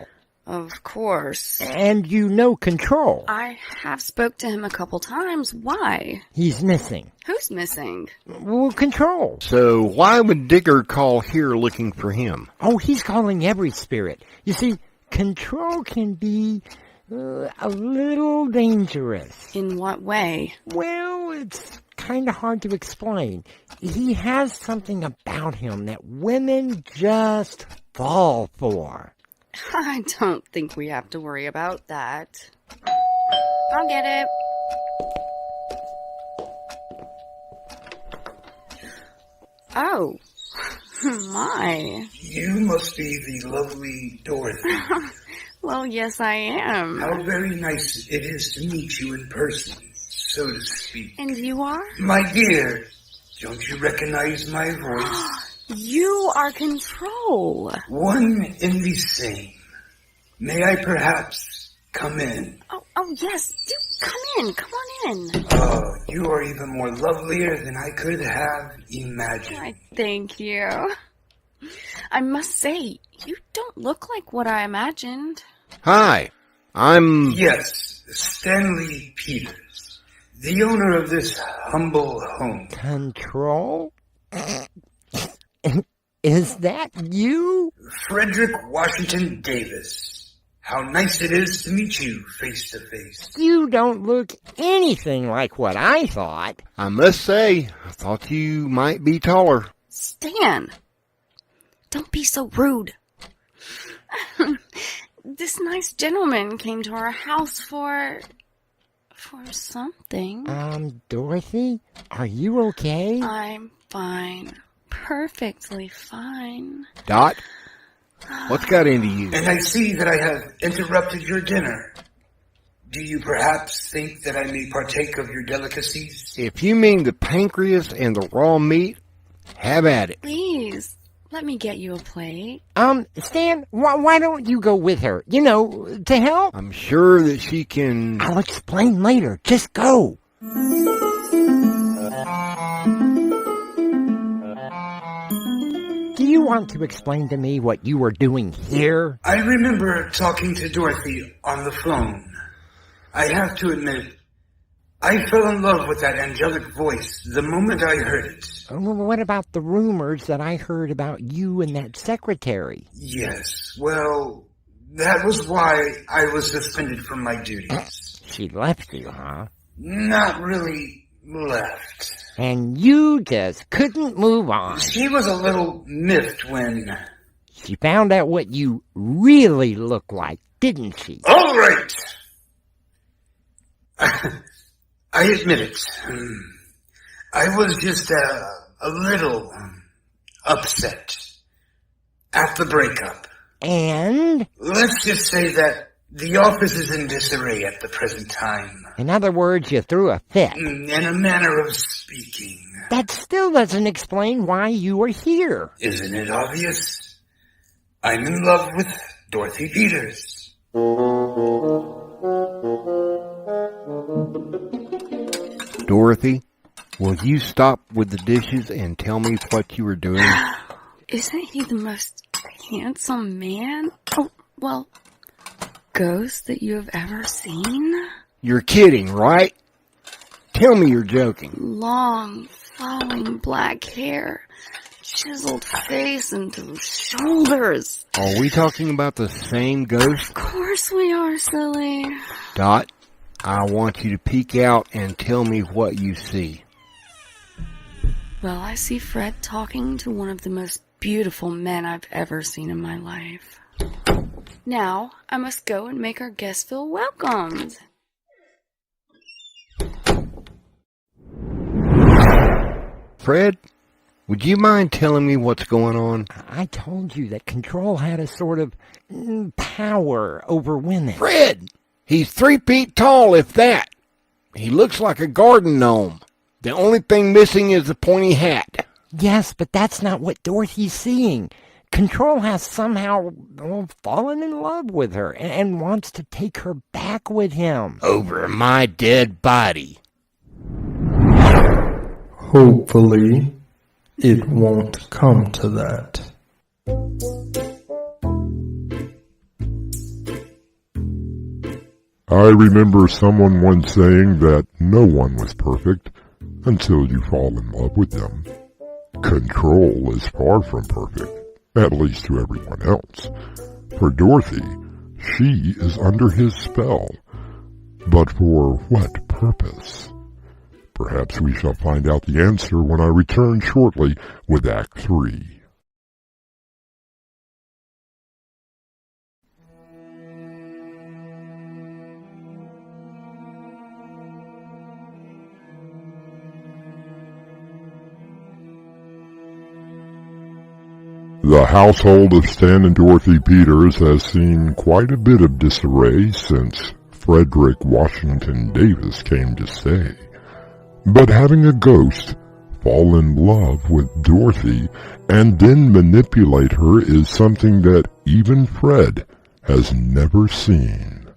Speaker 2: Of course.
Speaker 4: And you know Control.
Speaker 2: I have spoke to him a couple times. Why?
Speaker 4: He's missing.
Speaker 2: Who's missing?
Speaker 4: Well, Control.
Speaker 10: So why would Digger call here looking for him?
Speaker 4: Oh, he's calling every spirit. You see, Control can be a little dangerous.
Speaker 2: In what way?
Speaker 4: Well, it's kind of hard to explain. He has something about him that women just fall for.
Speaker 2: I don't think we have to worry about that. I'll get it. Oh, my.
Speaker 6: You must be the lovely Dorothy.
Speaker 2: Well, yes, I am.
Speaker 6: How very nice it is to meet you in person, so to speak.
Speaker 2: And you are?
Speaker 6: My dear, don't you recognize my voice?
Speaker 2: You are Control.
Speaker 6: One in the same. May I perhaps come in?
Speaker 2: Oh yes, do come in. Come on in.
Speaker 6: Oh, you are even more lovelier than I could have imagined.
Speaker 2: Why, thank you. I must say, you don't look like what I imagined.
Speaker 10: Hi, I'm...
Speaker 6: Yes, Stanley Peters, the owner of this humble home.
Speaker 4: Control? Is that you?
Speaker 6: Frederick Washington Davis. How nice it is to meet you face to face.
Speaker 4: You don't look anything like what I thought.
Speaker 10: I must say, I thought you might be taller.
Speaker 2: Stan, don't be so rude. This nice gentleman came to our house for something.
Speaker 4: Dorothy, are you okay?
Speaker 2: I'm fine. Perfectly fine.
Speaker 10: Dot, what's got into you?
Speaker 6: And I see that I have interrupted your dinner. Do you perhaps think that I may partake of your delicacies?
Speaker 10: If you mean the pancreas and the raw meat, have at it.
Speaker 2: Please, let me get you a plate.
Speaker 4: Stan, why don't you go with her? You know, to help?
Speaker 10: I'm sure that she can...
Speaker 4: I'll explain later. Just go. Do you want to explain to me what you were doing here?
Speaker 6: I remember talking to Dorothy on the phone. I have to admit, I fell in love with that angelic voice the moment I heard it.
Speaker 4: What about the rumors that I heard about you and that secretary?
Speaker 6: Yes, well, that was why I was suspended from my duties.
Speaker 4: She left you, huh?
Speaker 6: Not really left.
Speaker 4: And you just couldn't move on.
Speaker 6: She was a little miffed when...
Speaker 4: She found out what you really look like, didn't she?
Speaker 6: All right! I admit it. I was just a little upset at the breakup.
Speaker 4: And?
Speaker 6: Let's just say that the office is in disarray at the present time.
Speaker 4: In other words, you threw a fit.
Speaker 6: In a manner of speaking.
Speaker 4: That still doesn't explain why you are here.
Speaker 6: Isn't it obvious? I'm in love with Dorothy Peters.
Speaker 10: Dorothy, will you stop with the dishes and tell me what you were doing?
Speaker 2: Isn't he the most handsome man? Oh, well, ghost that you have ever seen?
Speaker 10: You're kidding, right? Tell me you're joking.
Speaker 2: Long, flowing black hair, chiseled face, and those shoulders.
Speaker 10: Are we talking about the same ghost?
Speaker 2: Of course we are, silly.
Speaker 10: Dot, I want you to peek out and tell me what you see.
Speaker 2: Well, I see Fred talking to one of the most beautiful men I've ever seen in my life. Now, I must go and make our guests feel welcomed.
Speaker 10: Fred, would you mind telling me what's going on?
Speaker 4: I told you that Control had a sort of power over women.
Speaker 10: Fred! He's 3 feet tall, if that. He looks like a garden gnome. The only thing missing is the pointy hat.
Speaker 4: Yes, but that's not what Dorothy's seeing. Control has somehow fallen in love with her and wants to take her back with him.
Speaker 10: Over my dead body.
Speaker 16: Hopefully, it won't come to that.
Speaker 1: I remember someone once saying that no one was perfect until you fall in love with them. Control is far from perfect, at least to everyone else. For Dorothy, she is under his spell. But for what purpose? Perhaps we shall find out the answer when I return shortly with Act 3. The household of Stan and Dorothy Peters has seen quite a bit of disarray since Frederick Washington Davis came to stay. But having a ghost fall in love with Dorothy and then manipulate her is something that even Fred has never seen.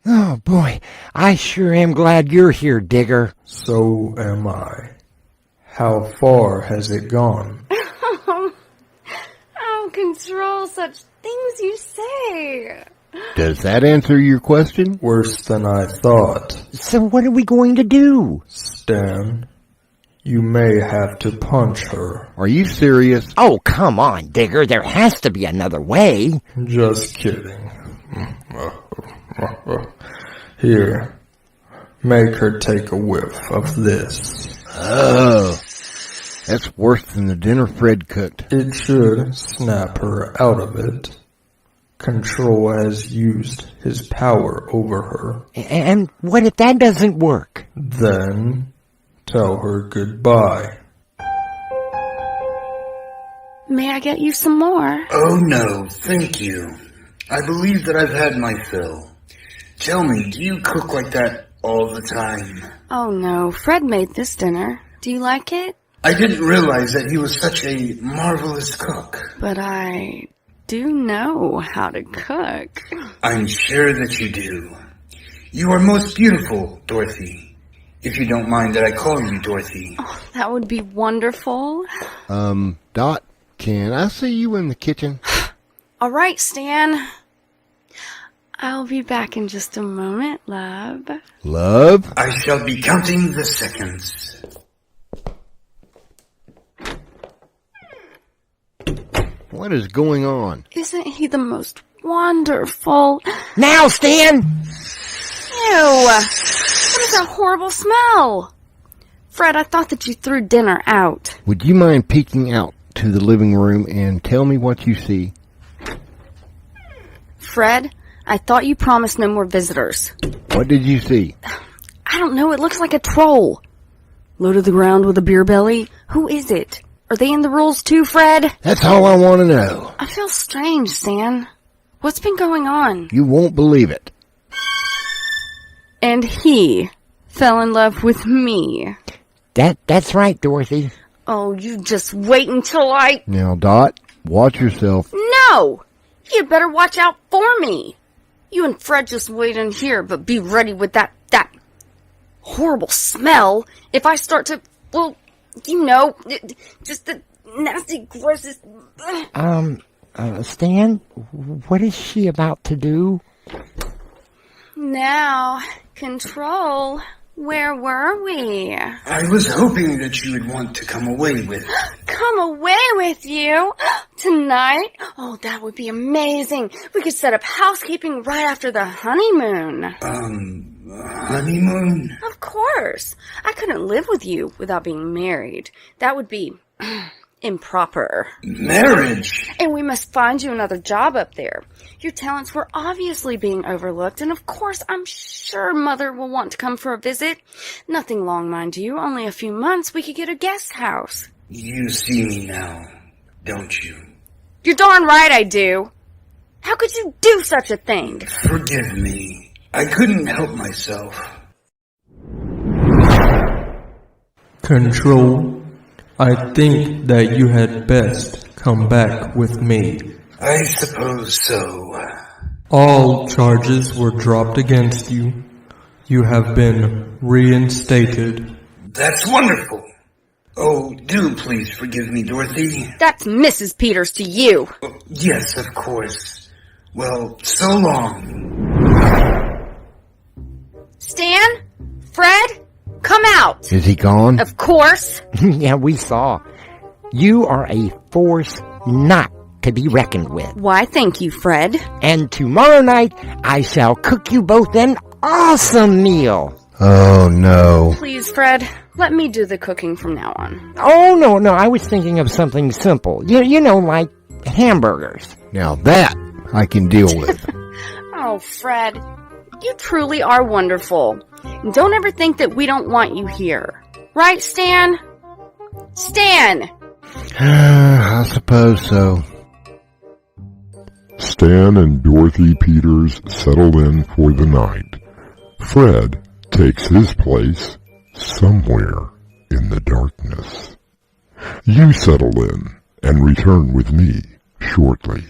Speaker 4: Oh boy, I sure am glad you're here, Digger.
Speaker 16: So am I. How far has it gone?
Speaker 15: Control such things you say.
Speaker 10: Does that answer your question?
Speaker 16: Worse than I thought.
Speaker 4: So what are we going to do?
Speaker 16: Stan, you may have to punch her.
Speaker 10: Are you serious?
Speaker 4: Oh, come on, Digger. There has to be another way.
Speaker 16: Just kidding. Here, make her take a whiff of this.
Speaker 10: Oh. That's worse than the dinner Fred cooked.
Speaker 16: It should snap her out of it. Control has used his power over her.
Speaker 4: And what if that doesn't work?
Speaker 16: Then tell her goodbye.
Speaker 2: May I get you some more?
Speaker 6: Oh no, thank you. I believe that I've had my fill. Tell me, do you cook like that all the time?
Speaker 2: Oh no, Fred made this dinner. Do you like it?
Speaker 6: I didn't realize that he was such a marvelous cook.
Speaker 2: But I do know how to cook.
Speaker 6: I'm sure that you do. You are most beautiful, Dorothy. If you don't mind that I call you Dorothy.
Speaker 2: Oh, that would be wonderful.
Speaker 10: Dot, can I see you in the kitchen?
Speaker 2: All right, Stan. I'll be back in just a moment, love.
Speaker 10: Love?
Speaker 6: I shall be counting the seconds.
Speaker 10: What is going on?
Speaker 2: Isn't he the most wonderful?
Speaker 4: Now, Stan!
Speaker 2: Ew! What is that horrible smell? Fred, I thought that you threw dinner out.
Speaker 10: Would you mind peeking out to the living room and tell me what you see?
Speaker 2: Fred, I thought you promised no more visitors.
Speaker 10: What did you see?
Speaker 2: I don't know, it looks like a troll. Low to the ground with a beer belly? Who is it? Are they in the rules too, Fred?
Speaker 10: That's all I want to know.
Speaker 2: I feel strange, Stan. What's been going on?
Speaker 10: You won't believe it.
Speaker 2: And he fell in love with me.
Speaker 4: That's right, Dorothy.
Speaker 2: Oh, you just wait until I...
Speaker 10: Now, Dot, watch yourself.
Speaker 2: No! You better watch out for me. You and Fred just wait in here, but be ready with that horrible smell. If I start to, well, you know, just the nasty, grossest...
Speaker 4: Stan, what is she about to do?
Speaker 2: Now, Control, where were we?
Speaker 6: I was hoping that you would want to come away with...
Speaker 2: Come away with you? Tonight? Oh, that would be amazing. We could set up housekeeping right after the honeymoon.
Speaker 6: Honeymoon?
Speaker 2: Of course. I couldn't live with you without being married. That would be improper.
Speaker 6: Marriage?
Speaker 2: And we must find you another job up there. Your talents were obviously being overlooked, and of course I'm sure Mother will want to come for a visit. Nothing long, mind you, only a few months we could get a guest house.
Speaker 6: You see me now, don't you?
Speaker 2: You're darn right I do. How could you do such a thing?
Speaker 6: Forgive me. I couldn't help myself.
Speaker 16: Control, I think that you had best come back with me.
Speaker 6: I suppose so.
Speaker 16: All charges were dropped against you. You have been reinstated.
Speaker 6: That's wonderful. Oh, do please forgive me, Dorothy.
Speaker 2: That's Mrs. Peters to you.
Speaker 6: Yes, of course. Well, so long.
Speaker 2: Stan? Fred? Come out!
Speaker 4: Is he gone?
Speaker 2: Of course.
Speaker 4: Yeah, we saw. You are a force not to be reckoned with.
Speaker 2: Why, thank you, Fred.
Speaker 4: And tomorrow night, I shall cook you both an awesome meal.
Speaker 10: Oh, no.
Speaker 2: Please, Fred, let me do the cooking from now on.
Speaker 4: Oh, no, I was thinking of something simple. You know, like hamburgers.
Speaker 10: Now that I can deal with.
Speaker 2: Oh, Fred, you truly are wonderful. And don't ever think that we don't want you here. Right, Stan? Stan!
Speaker 10: I suppose so.
Speaker 1: Stan and Dorothy Peters settle in for the night. Fred takes his place somewhere in the darkness. You settle in and return with me shortly.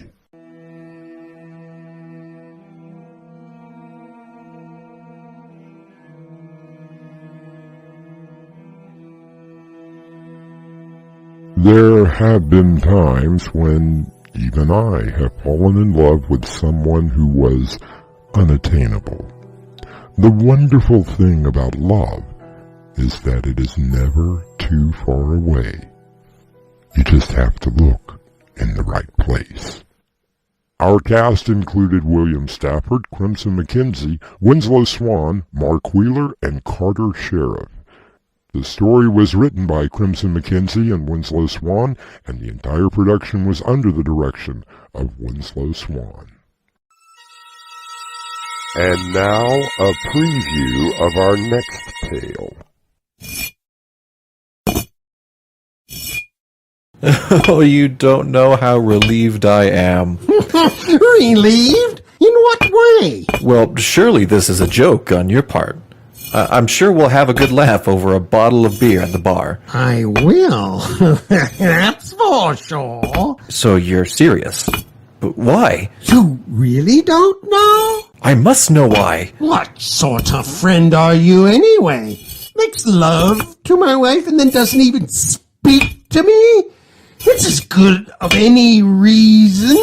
Speaker 1: There have been times when even I have fallen in love with someone who was unattainable. The wonderful thing about love is that it is never too far away. You just have to look in the right place. Our cast included William Stafford, Crimson McKenzie, Winslow Swan, Mark Wheeler, and Carter Sheriff. The story was written by Crimson McKenzie and Winslow Swan, and the entire production was under the direction of Winslow Swan. And now, a preview of our next tale.
Speaker 5: Oh, you don't know how relieved I am.
Speaker 17: Relieved? In what way?
Speaker 5: Well, surely this is a joke on your part. I'm sure we'll have a good laugh over a bottle of beer at the bar.
Speaker 17: I will. That's for sure.
Speaker 5: So you're serious? But why?
Speaker 17: You really don't know?
Speaker 5: I must know why.
Speaker 17: What sort of friend are you anyway? Makes love to my wife and then doesn't even speak to me? It's as good of any reason,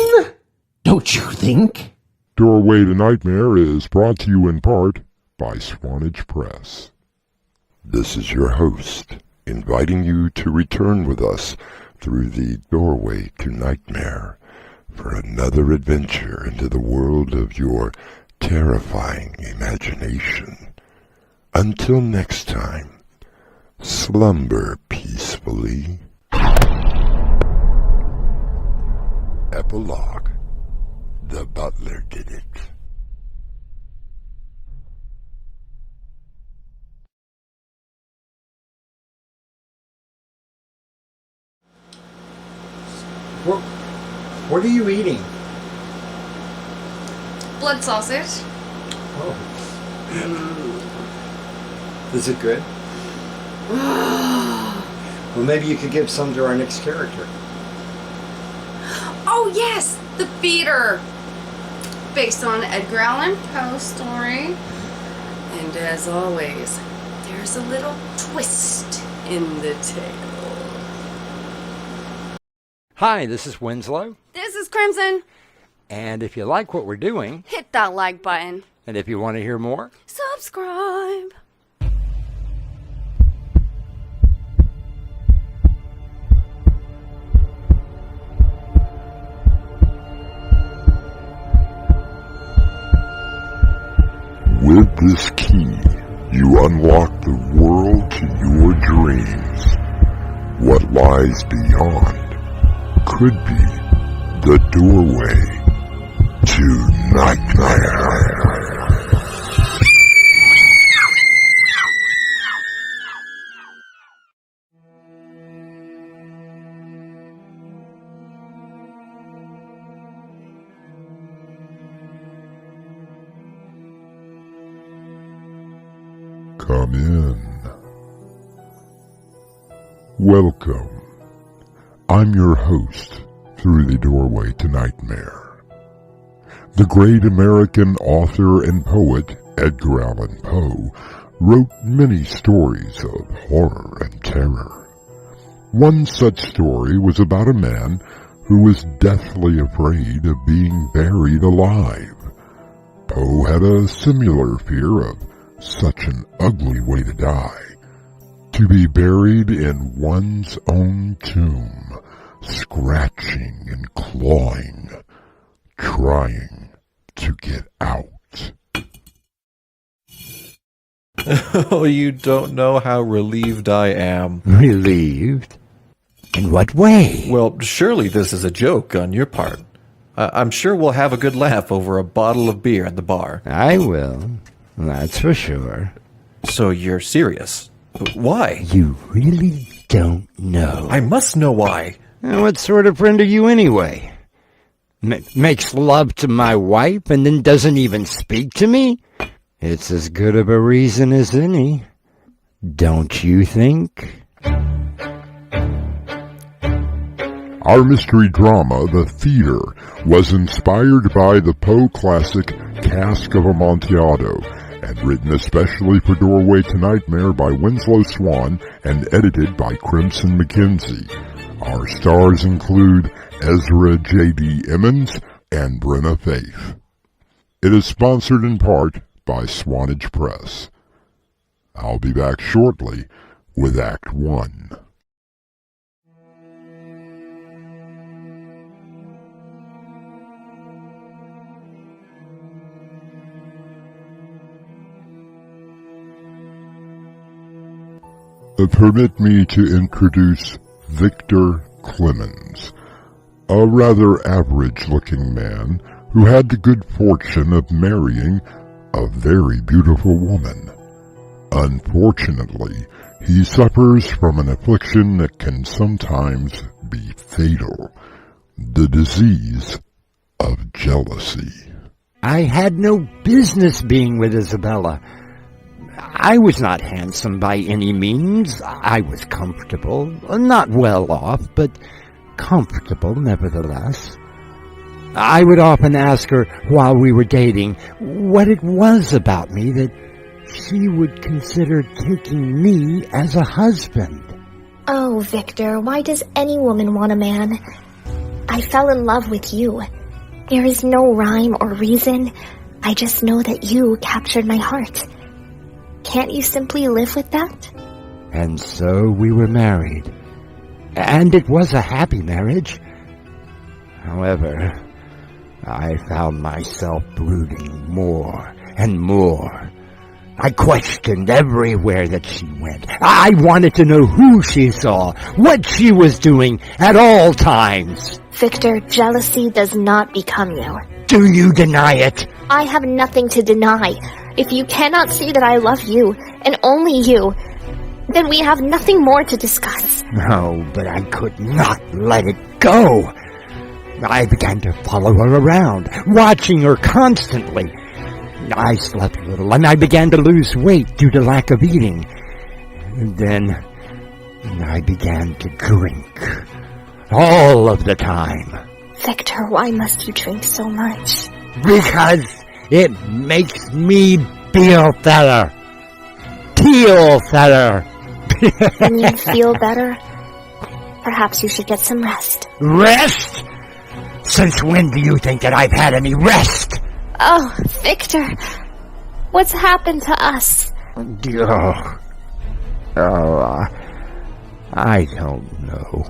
Speaker 17: don't you think?
Speaker 1: Doorway to Nightmare is brought to you in part by Swanage Press. This is your host, inviting you to return with us through the Doorway to Nightmare for another adventure into the world of your terrifying imagination. Until next time, slumber peacefully. Epilogue. The butler did it.
Speaker 3: What are you eating?
Speaker 15: Blood sausage.
Speaker 3: Oh. Is it good? Well, maybe you could give some to our next character.
Speaker 15: Oh yes, The Feeder. Based on Edgar Allan Poe's story. And as always, there's a little twist in the tale.
Speaker 4: Hi, this is Winslow.
Speaker 15: This is Crimson.
Speaker 4: And if you like what we're doing,
Speaker 15: Hit that like button.
Speaker 4: and if you want to hear more,
Speaker 15: Subscribe.
Speaker 1: With this key, you unlock the world to your dreams. What lies beyond could be the doorway to nightmare. Come in. Welcome. I'm your host through the doorway to nightmare. The great American author and poet Edgar Allan Poe wrote many stories of horror and terror. One such story was about a man who was deathly afraid of being buried alive. Poe had a similar fear of such an ugly way to die. To be buried in one's own tomb, scratching and clawing, trying to get out.
Speaker 5: Oh, you don't know how relieved I am.
Speaker 4: Relieved? In what way?
Speaker 5: Well, surely this is a joke on your part. I'm sure we'll have a good laugh over a bottle of beer at the bar.
Speaker 4: I will. That's for sure.
Speaker 5: So you're serious? Why?
Speaker 4: You really don't know.
Speaker 5: I must know why.
Speaker 4: What sort of friend are you anyway? Makes love to my wife and then doesn't even speak to me? It's as good of a reason as any. Don't you think?
Speaker 1: Our mystery drama, The Theater, was inspired by the Poe classic Cask of Amontillado and written especially for Doorway to Nightmare by Winslow Swan and edited by Crimson McKenzie. Our stars include Ezra J D Emmans and Brinna Faith. It is sponsored in part by Swanage Press. I'll be back shortly with Act 1. Permit me to introduce Victor Clemens, a rather average-looking man who had the good fortune of marrying a very beautiful woman. Unfortunately, he suffers from an affliction that can sometimes be fatal, the disease of jealousy.
Speaker 4: I had no business being with Isabella. I was not handsome by any means. I was comfortable, not well off, but comfortable nevertheless. I would often ask her while we were dating what it was about me that she would consider taking me as a husband.
Speaker 8: Oh, Victor, why does any woman want a man? I fell in love with you. There is no rhyme or reason. I just know that you captured my heart. Can't you simply live with that?
Speaker 4: And so we were married. And it was a happy marriage. However, I found myself brooding more and more. I questioned everywhere that she went. I wanted to know who she saw, what she was doing at all times.
Speaker 8: Victor, jealousy does not become you.
Speaker 4: Do you deny it?
Speaker 8: I have nothing to deny. If you cannot see that I love you, and only you, then we have nothing more to discuss.
Speaker 4: No, but I could not let it go. I began to follow her around, watching her constantly. I slept little, and I began to lose weight due to lack of eating. And then I began to drink. All of the time.
Speaker 8: Victor, why must you drink so much?
Speaker 4: Because it makes me feel better. Feel better.
Speaker 8: When you feel better, perhaps you should get some rest.
Speaker 4: Rest? Since when do you think that I've had any rest?
Speaker 8: Oh, Victor, what's happened to us?
Speaker 4: I don't know.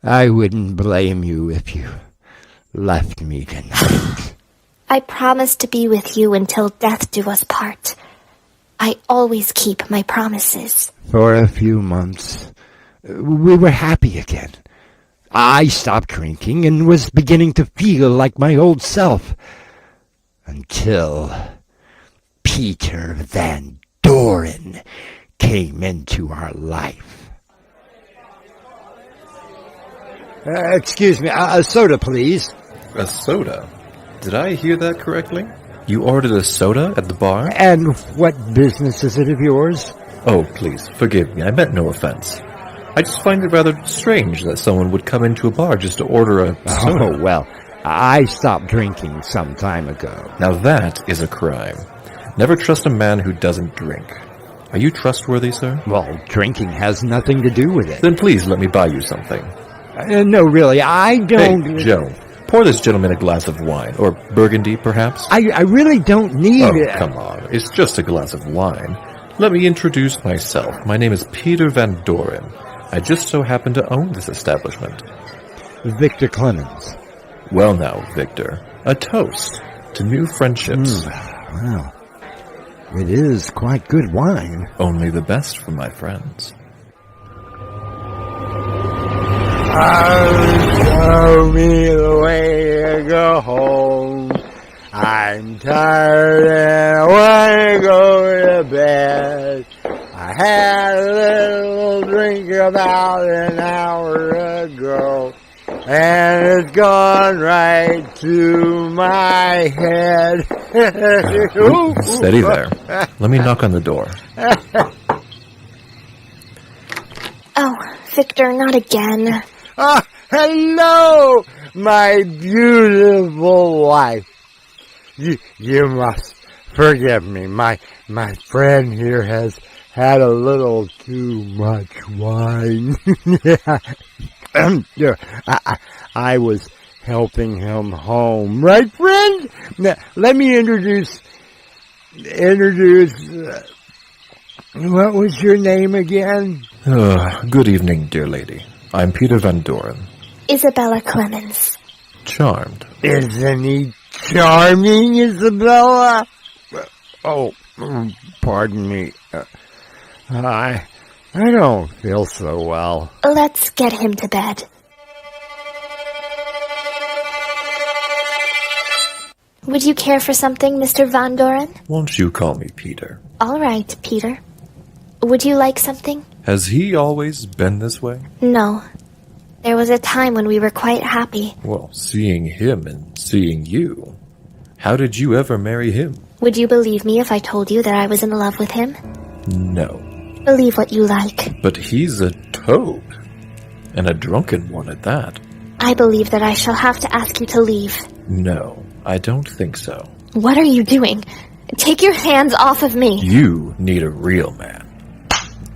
Speaker 4: I wouldn't blame you if you left me tonight.
Speaker 8: I promise to be with you until death do us part. I always keep my promises.
Speaker 4: For a few months, We were happy again. I stopped drinking and was beginning to feel like my old self. Until Peter Van Doren came into our life. Excuse me, a soda, please.
Speaker 5: A soda? Did I hear that correctly? You ordered a soda at the bar?
Speaker 4: And what business is it of yours?
Speaker 5: Oh, please, forgive me. I meant no offense. I just find it rather strange that someone would come into a bar just to order a soda.
Speaker 4: Oh, well, I stopped drinking some time ago.
Speaker 5: Now that is a crime. Never trust a man who doesn't drink. Are you trustworthy, sir?
Speaker 4: Well, drinking has nothing to do with it.
Speaker 5: Then please let me buy you something.
Speaker 4: No, really, I don't...
Speaker 5: Hey, Joe, pour this gentleman a glass of wine. Or burgundy, perhaps?
Speaker 4: I really don't need it.
Speaker 5: Oh, come on. It's just a glass of wine. Let me introduce myself. My name is Peter Van Doren. I just so happen to own this establishment.
Speaker 4: Victor Clemens.
Speaker 5: Well now, Victor, a toast to new friendships.
Speaker 4: Wow. It is quite good wine.
Speaker 5: Only the best for my friends.
Speaker 4: Show me the way to go home. I'm tired and I want to go to bed. I had a little drink about an hour ago, and it's gone right to my head.
Speaker 5: Steady there. Let me knock on the door.
Speaker 8: Oh, Victor, not again.
Speaker 4: Hello, my beautiful wife. You must forgive me. My friend here has had a little too much wine. I was helping him home, right, friend? Now, let me introduce. What was your name again?
Speaker 5: Good evening, dear lady. I'm Peter Van Doren.
Speaker 8: Isabella Clemens.
Speaker 5: Charmed.
Speaker 4: Isn't he charming, Isabella? Oh, pardon me. I don't feel so well.
Speaker 8: Let's get him to bed. Would you care for something, Mr. Van Doren?
Speaker 5: Won't you call me Peter?
Speaker 8: All right, Peter. Would you like something?
Speaker 5: Has he always been this way?
Speaker 8: No. There was a time when we were quite happy.
Speaker 5: Well, seeing him and seeing you. How did you ever marry him?
Speaker 8: Would you believe me if I told you that I was in love with him?
Speaker 5: No.
Speaker 8: Believe what you like.
Speaker 5: But he's a toad. And a drunken one at that.
Speaker 8: I believe that I shall have to ask you to leave.
Speaker 5: No, I don't think so.
Speaker 8: What are you doing? Take your hands off of me.
Speaker 5: You need a real man.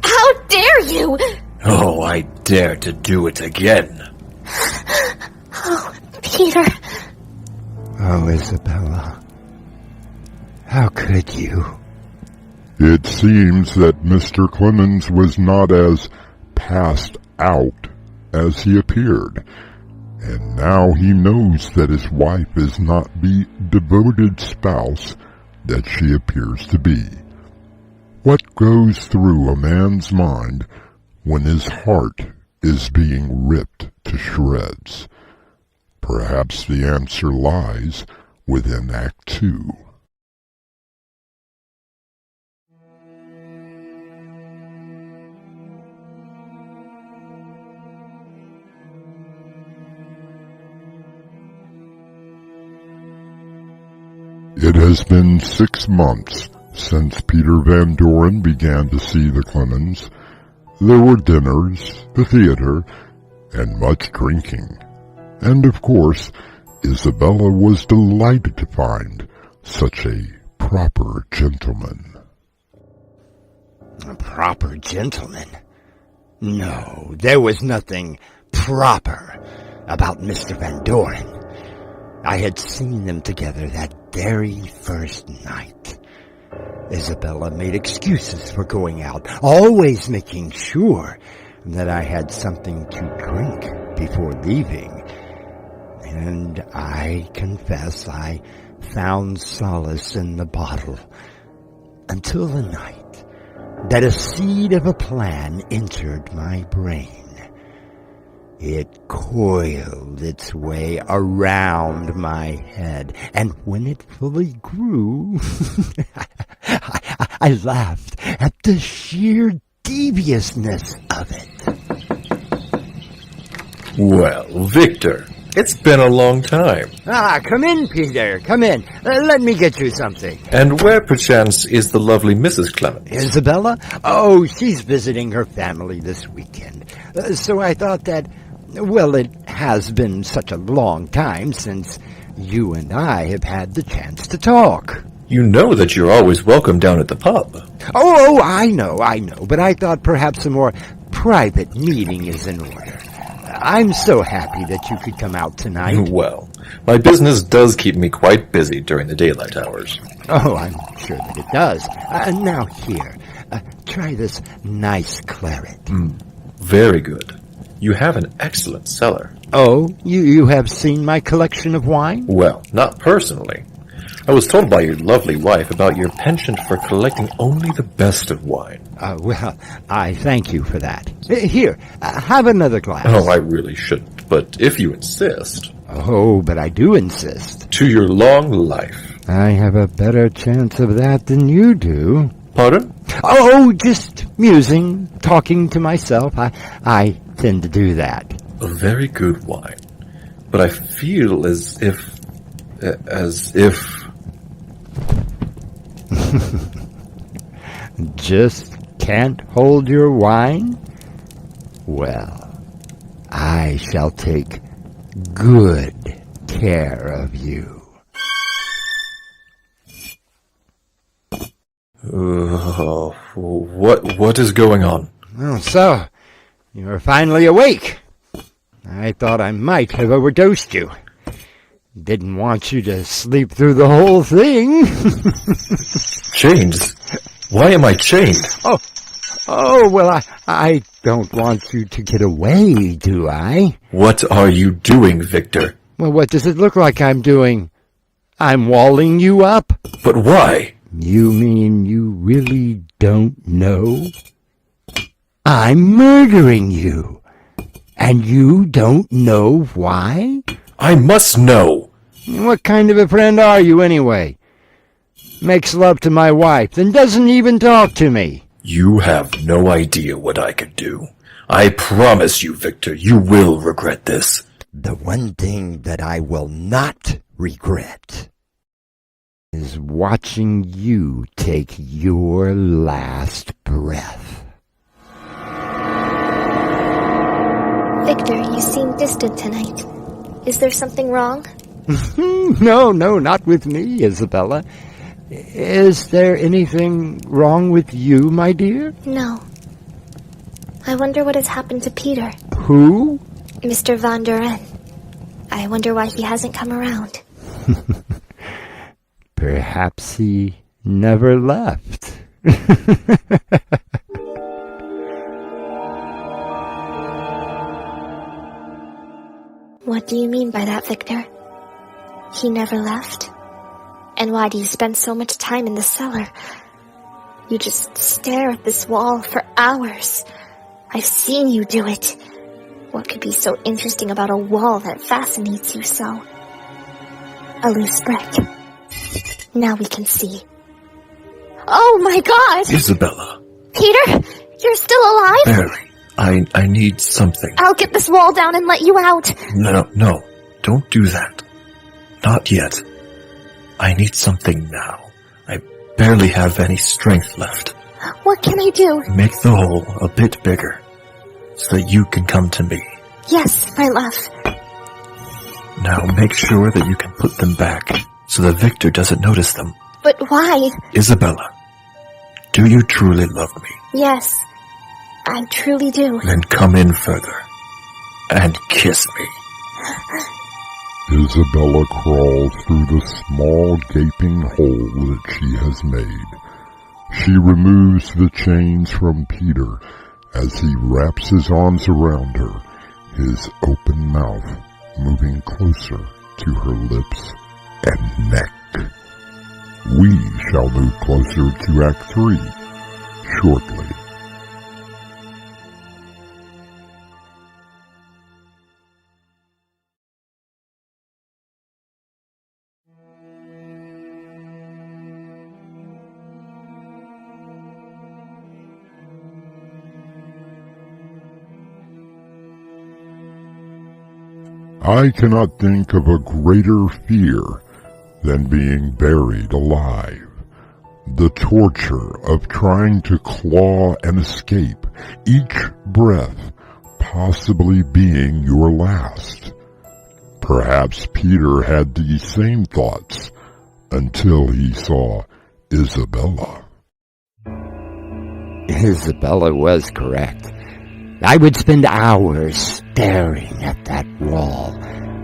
Speaker 8: How dare you!
Speaker 5: Oh, I dare to do it again.
Speaker 8: Oh, Peter.
Speaker 4: Oh, Isabella. How could you?
Speaker 1: It seems that Mr. Clemens was not as passed out as he appeared, and now he knows that his wife is not the devoted spouse that she appears to be. What goes through a man's mind when his heart is being ripped to shreds? Perhaps the answer lies within Act 2. It has been 6 months since Peter Van Doren began to see the Clemens. There were dinners, the theater, and much drinking. And of course, Isabella was delighted to find such a proper gentleman.
Speaker 4: A proper gentleman? No, there was nothing proper about Mr. Van Doren. I had seen them together that very first night. Isabella made excuses for going out, always making sure that I had something to drink before leaving. And I confess I found solace in the bottle until the night that a seed of a plan entered my brain. It coiled its way around my head, and when it fully grew, I laughed at the sheer deviousness of it.
Speaker 5: Well, Victor, it's been a long time.
Speaker 4: Come in, Peter, come in. Let me get you something.
Speaker 5: And where, perchance, is the lovely Mrs. Clemens?
Speaker 4: Isabella? Oh, she's visiting her family this weekend. So I thought that, well, it has been such a long time since you and I have had the chance to talk.
Speaker 5: You know that you're always welcome down at the pub.
Speaker 4: Oh, I know, but I thought perhaps a more private meeting is in order. I'm so happy that you could come out tonight.
Speaker 5: Well, my business does keep me quite busy during the daylight hours.
Speaker 4: Oh, I'm sure that it does. Now here, try this nice claret.
Speaker 5: Very good. You have an excellent cellar.
Speaker 4: Oh, you have seen my collection of wine?
Speaker 5: Well, not personally. I was told by your lovely wife about your penchant for collecting only the best of wine.
Speaker 4: Well, I thank you for that. Here, have another glass.
Speaker 5: Oh, I really shouldn't, but if you insist...
Speaker 4: Oh, but I do insist.
Speaker 5: To your long life.
Speaker 4: I have a better chance of that than you do.
Speaker 5: Pardon?
Speaker 4: Oh, just musing, talking to myself. I tend to do that.
Speaker 5: A very good wine. But I feel as if...
Speaker 4: Just can't hold your wine? Well, I shall take good care of you.
Speaker 5: What is going on?
Speaker 4: Oh, so, you're finally awake. I thought I might have overdosed you. Didn't want you to sleep through the whole thing.
Speaker 5: Chains? Why am I chained?
Speaker 4: Oh, well, I don't want you to get away, do I?
Speaker 5: What are you doing, Victor?
Speaker 4: Well, what does it look like I'm doing? I'm walling you up.
Speaker 5: But why?
Speaker 4: You mean you really don't know? I'm murdering you. And you don't know why?
Speaker 5: I must know.
Speaker 4: What kind of a friend are you, anyway? Makes love to my wife, then doesn't even talk to me.
Speaker 5: You have no idea what I could do. I promise you, Victor, you will regret this.
Speaker 4: The one thing that I will not regret is watching you take your last breath.
Speaker 8: Victor, you seem distant tonight. Is there something wrong?
Speaker 4: No, not with me, Isabella. Is there anything wrong with you, my dear?
Speaker 8: No. I wonder what has happened to Peter.
Speaker 4: Who?
Speaker 8: Mr. Van der Ren. I wonder why he hasn't come around.
Speaker 4: Perhaps he never left.
Speaker 8: What do you mean by that, Victor? He never left? And why do you spend so much time in the cellar? You just stare at this wall for hours. I've seen you do it. What could be so interesting about a wall that fascinates you so? A loose brick. Now we can see. Oh my God!
Speaker 5: Isabella.
Speaker 8: Peter, you're still alive?
Speaker 5: Barely. I need something.
Speaker 8: I'll get this wall down and let you out.
Speaker 5: No. Don't do that. Not yet. I need something now. I barely have any strength left.
Speaker 8: What can I do?
Speaker 5: Make the hole a bit bigger, so that you can come to me.
Speaker 8: Yes, my love.
Speaker 5: Now make sure that you can put them back, so that Victor doesn't notice them.
Speaker 8: But why?
Speaker 5: Isabella, do you truly love me?
Speaker 8: Yes, I truly do.
Speaker 5: Then come in further, and kiss me.
Speaker 1: Isabella crawls through the small gaping hole that she has made. She removes the chains from Peter as he wraps his arms around her, his open mouth moving closer to her lips and neck. We shall move closer to Act 3. shortly. I cannot think of a greater fear than being buried alive. The torture of trying to claw and escape, each breath possibly being your last. Perhaps Peter had these same thoughts until he saw Isabella.
Speaker 4: Isabella was correct. I would spend hours staring at that wall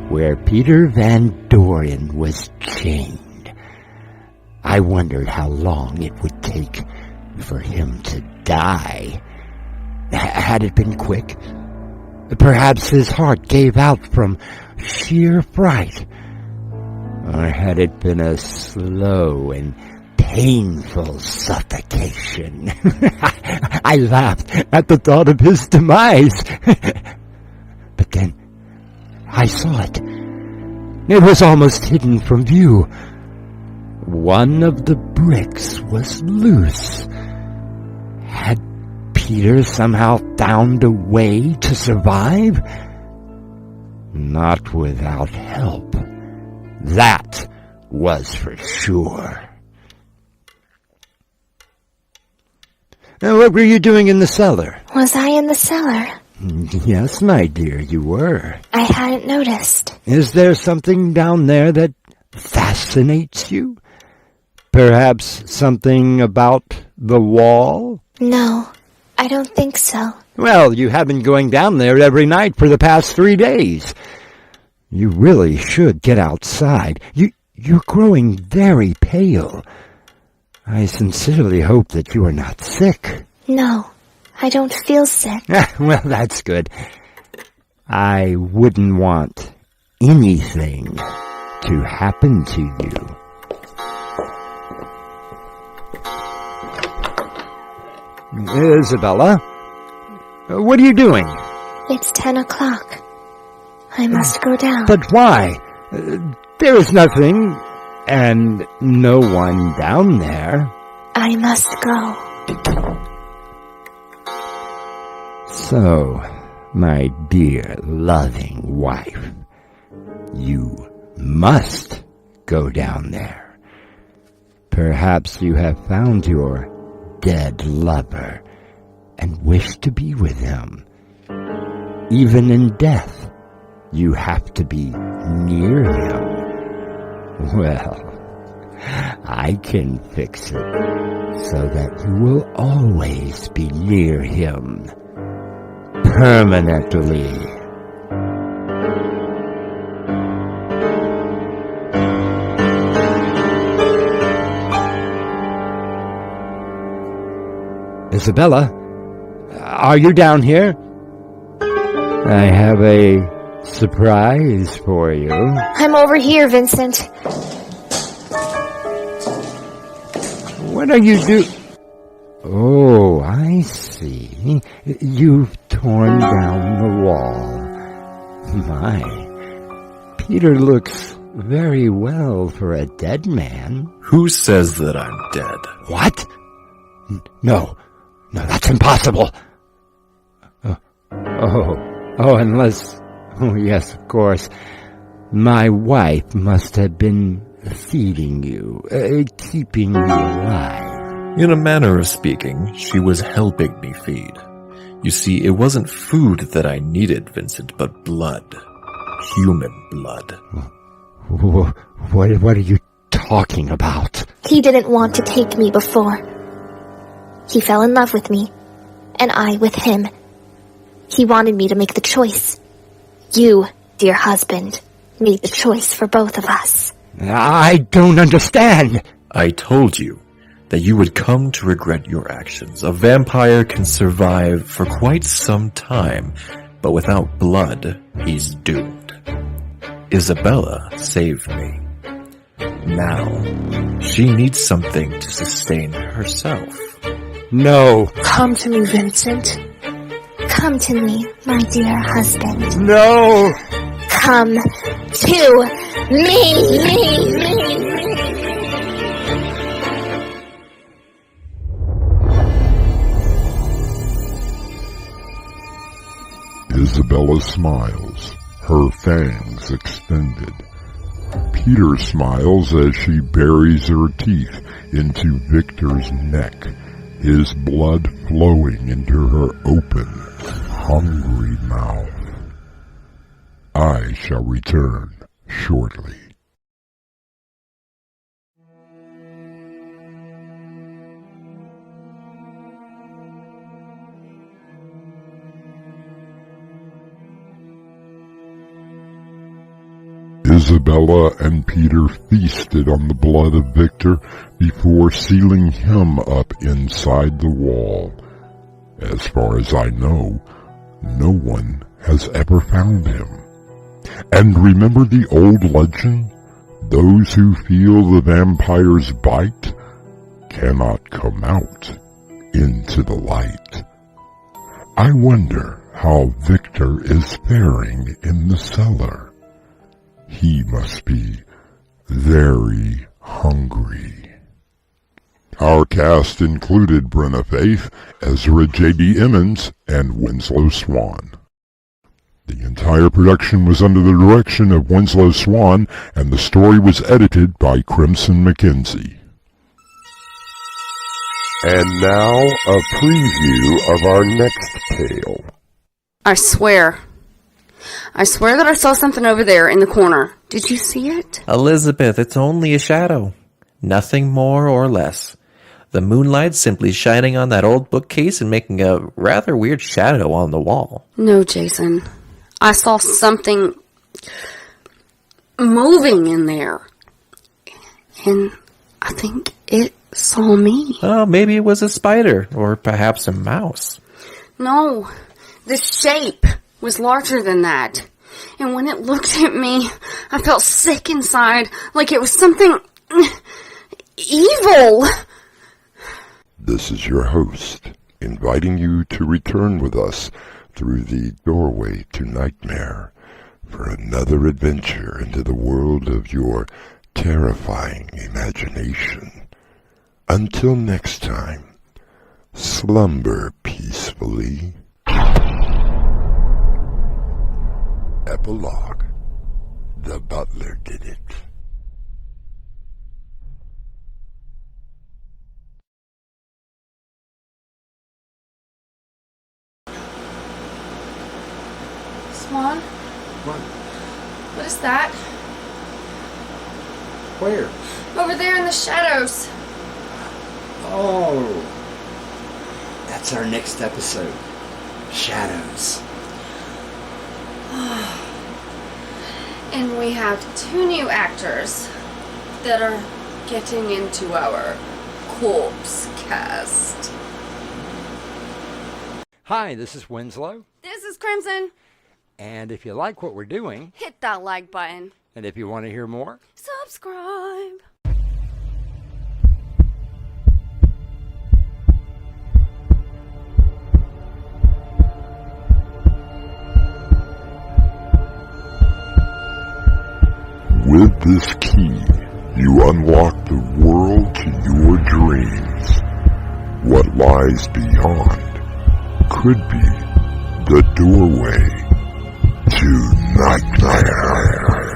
Speaker 4: where Peter Van Doren was chained. I wondered how long it would take for him to die. Had it been quick? Perhaps his heart gave out from sheer fright. Or had it been a slow and painful suffocation? I laughed at the thought of his demise. But then I saw it. It was almost hidden from view. One of the bricks was loose. Had Peter somehow found a way to survive? Not without help. That was for sure. What were you doing in the cellar?
Speaker 8: Was I in the cellar?
Speaker 4: Yes, my dear, you were.
Speaker 8: I hadn't noticed.
Speaker 4: Is there something down there that fascinates you? Perhaps something about the wall?
Speaker 8: No, I don't think so.
Speaker 4: Well, you have been going down there every night for the past 3 days. You really should get outside. You're growing very pale. I sincerely hope that you are not sick.
Speaker 8: No, I don't feel sick.
Speaker 4: Well, that's good. I wouldn't want anything to happen to you. Isabella, what are you doing?
Speaker 8: It's 10 o'clock. I must go down.
Speaker 4: But why? There is nothing, and no one down there.
Speaker 8: I must go.
Speaker 4: So, my dear, loving wife, you must go down there. Perhaps you have found your dead lover and wish to be with him. Even in death, you have to be near him. Well, I can fix it so that you will always be near him. Permanently. Isabella, are you down here? I have a surprise for you.
Speaker 8: I'm over here, Vincent.
Speaker 4: What are you doing? Oh, I see. You've torn down the wall. My, Peter looks very well for a dead man.
Speaker 5: Who says that I'm dead?
Speaker 4: What? No, that's impossible. Unless... Oh, yes, of course. My wife must have been feeding you, keeping you alive.
Speaker 5: In a manner of speaking, she was helping me feed. You see, it wasn't food that I needed, Vincent, but blood. Human blood.
Speaker 4: What are you talking about?
Speaker 8: He didn't want to take me before. He fell in love with me, and I with him. He wanted me to make the choice. You, dear husband, made the choice for both of us.
Speaker 4: I don't understand.
Speaker 5: I told you that you would come to regret your actions. A vampire can survive for quite some time, but without blood, he's doomed. Isabella saved me. Now, she needs something to sustain herself.
Speaker 4: No.
Speaker 8: Come to me, Vincent. Come to me, my dear husband.
Speaker 4: No.
Speaker 8: Come to me.
Speaker 1: Isabella smiles, her fangs extended. Peter smiles as she buries her teeth into Victor's neck, his blood flowing into her open, hungry mouth. I shall return shortly. Isabella and Peter feasted on the blood of Victor before sealing him up inside the wall. As far as I know, no one has ever found him. And remember the old legend? Those who feel the vampire's bite cannot come out into the light. I wonder how Victor is faring in the cellar. He must be very hungry. Our cast included Brinna Faith, Ezra J D Emmans, and Winslow Swan. The entire production was under the direction of Winslow Swan, and the story was edited by Crimson McKenzie. And now, a preview of our next tale.
Speaker 2: I swear that I saw something over there in the corner. Did you see it?
Speaker 5: Elizabeth, it's only a shadow. Nothing more or less. The moonlight's simply shining on that old bookcase and making a rather weird shadow on the wall.
Speaker 2: No, Jason. I saw something moving in there. And I think it saw me.
Speaker 5: Oh, maybe it was a spider, or perhaps a mouse.
Speaker 2: No, the shape was larger than that. And when it looked at me, I felt sick inside, like it was something evil.
Speaker 1: This is your host, inviting you to return with us through the doorway to nightmare for another adventure into the world of your terrifying imagination. Until next time, slumber peacefully. Epilogue. The butler did it.
Speaker 15: Swan? What is that?
Speaker 14: Where?
Speaker 15: Over there in the shadows.
Speaker 14: Oh. That's our next episode. Shadows.
Speaker 15: And we have 2 new actors that are getting into our corpse cast.
Speaker 3: Hi, this is Winslow.
Speaker 2: This is Crimson.
Speaker 3: And if you like what we're doing,
Speaker 2: Hit that like button.
Speaker 3: and if you want to hear more,
Speaker 2: Subscribe.
Speaker 1: With this key, you unlock the world to your dreams. What lies beyond could be the doorway to nightmare.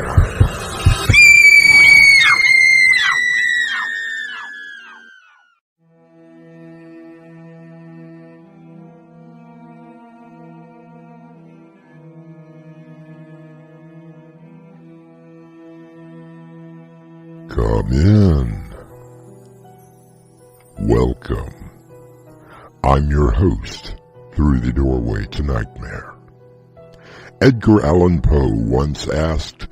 Speaker 1: Come in. Welcome. I'm your host through the doorway to nightmare. Edgar Allan Poe once asked,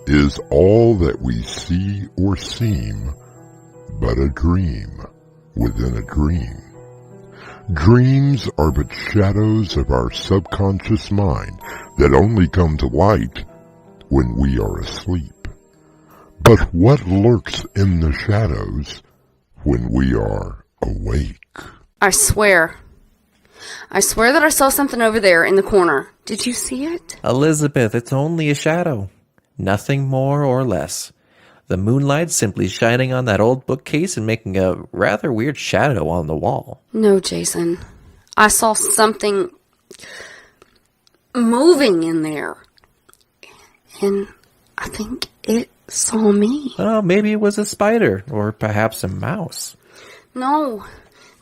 Speaker 1: "Is all that we see or seem but a dream within a dream?" Dreams are but shadows of our subconscious mind that only come to light when we are asleep. But what lurks in the shadows when we are awake?
Speaker 2: I swear that I saw something over there in the corner. Did you see it?
Speaker 5: Elizabeth, it's only a shadow. Nothing more or less. The moonlight simply shining on that old bookcase and making a rather weird shadow on the wall.
Speaker 2: No, Jason. I saw something moving in there. And I think it saw me.
Speaker 5: Oh, maybe it was a spider, or perhaps a mouse.
Speaker 2: No,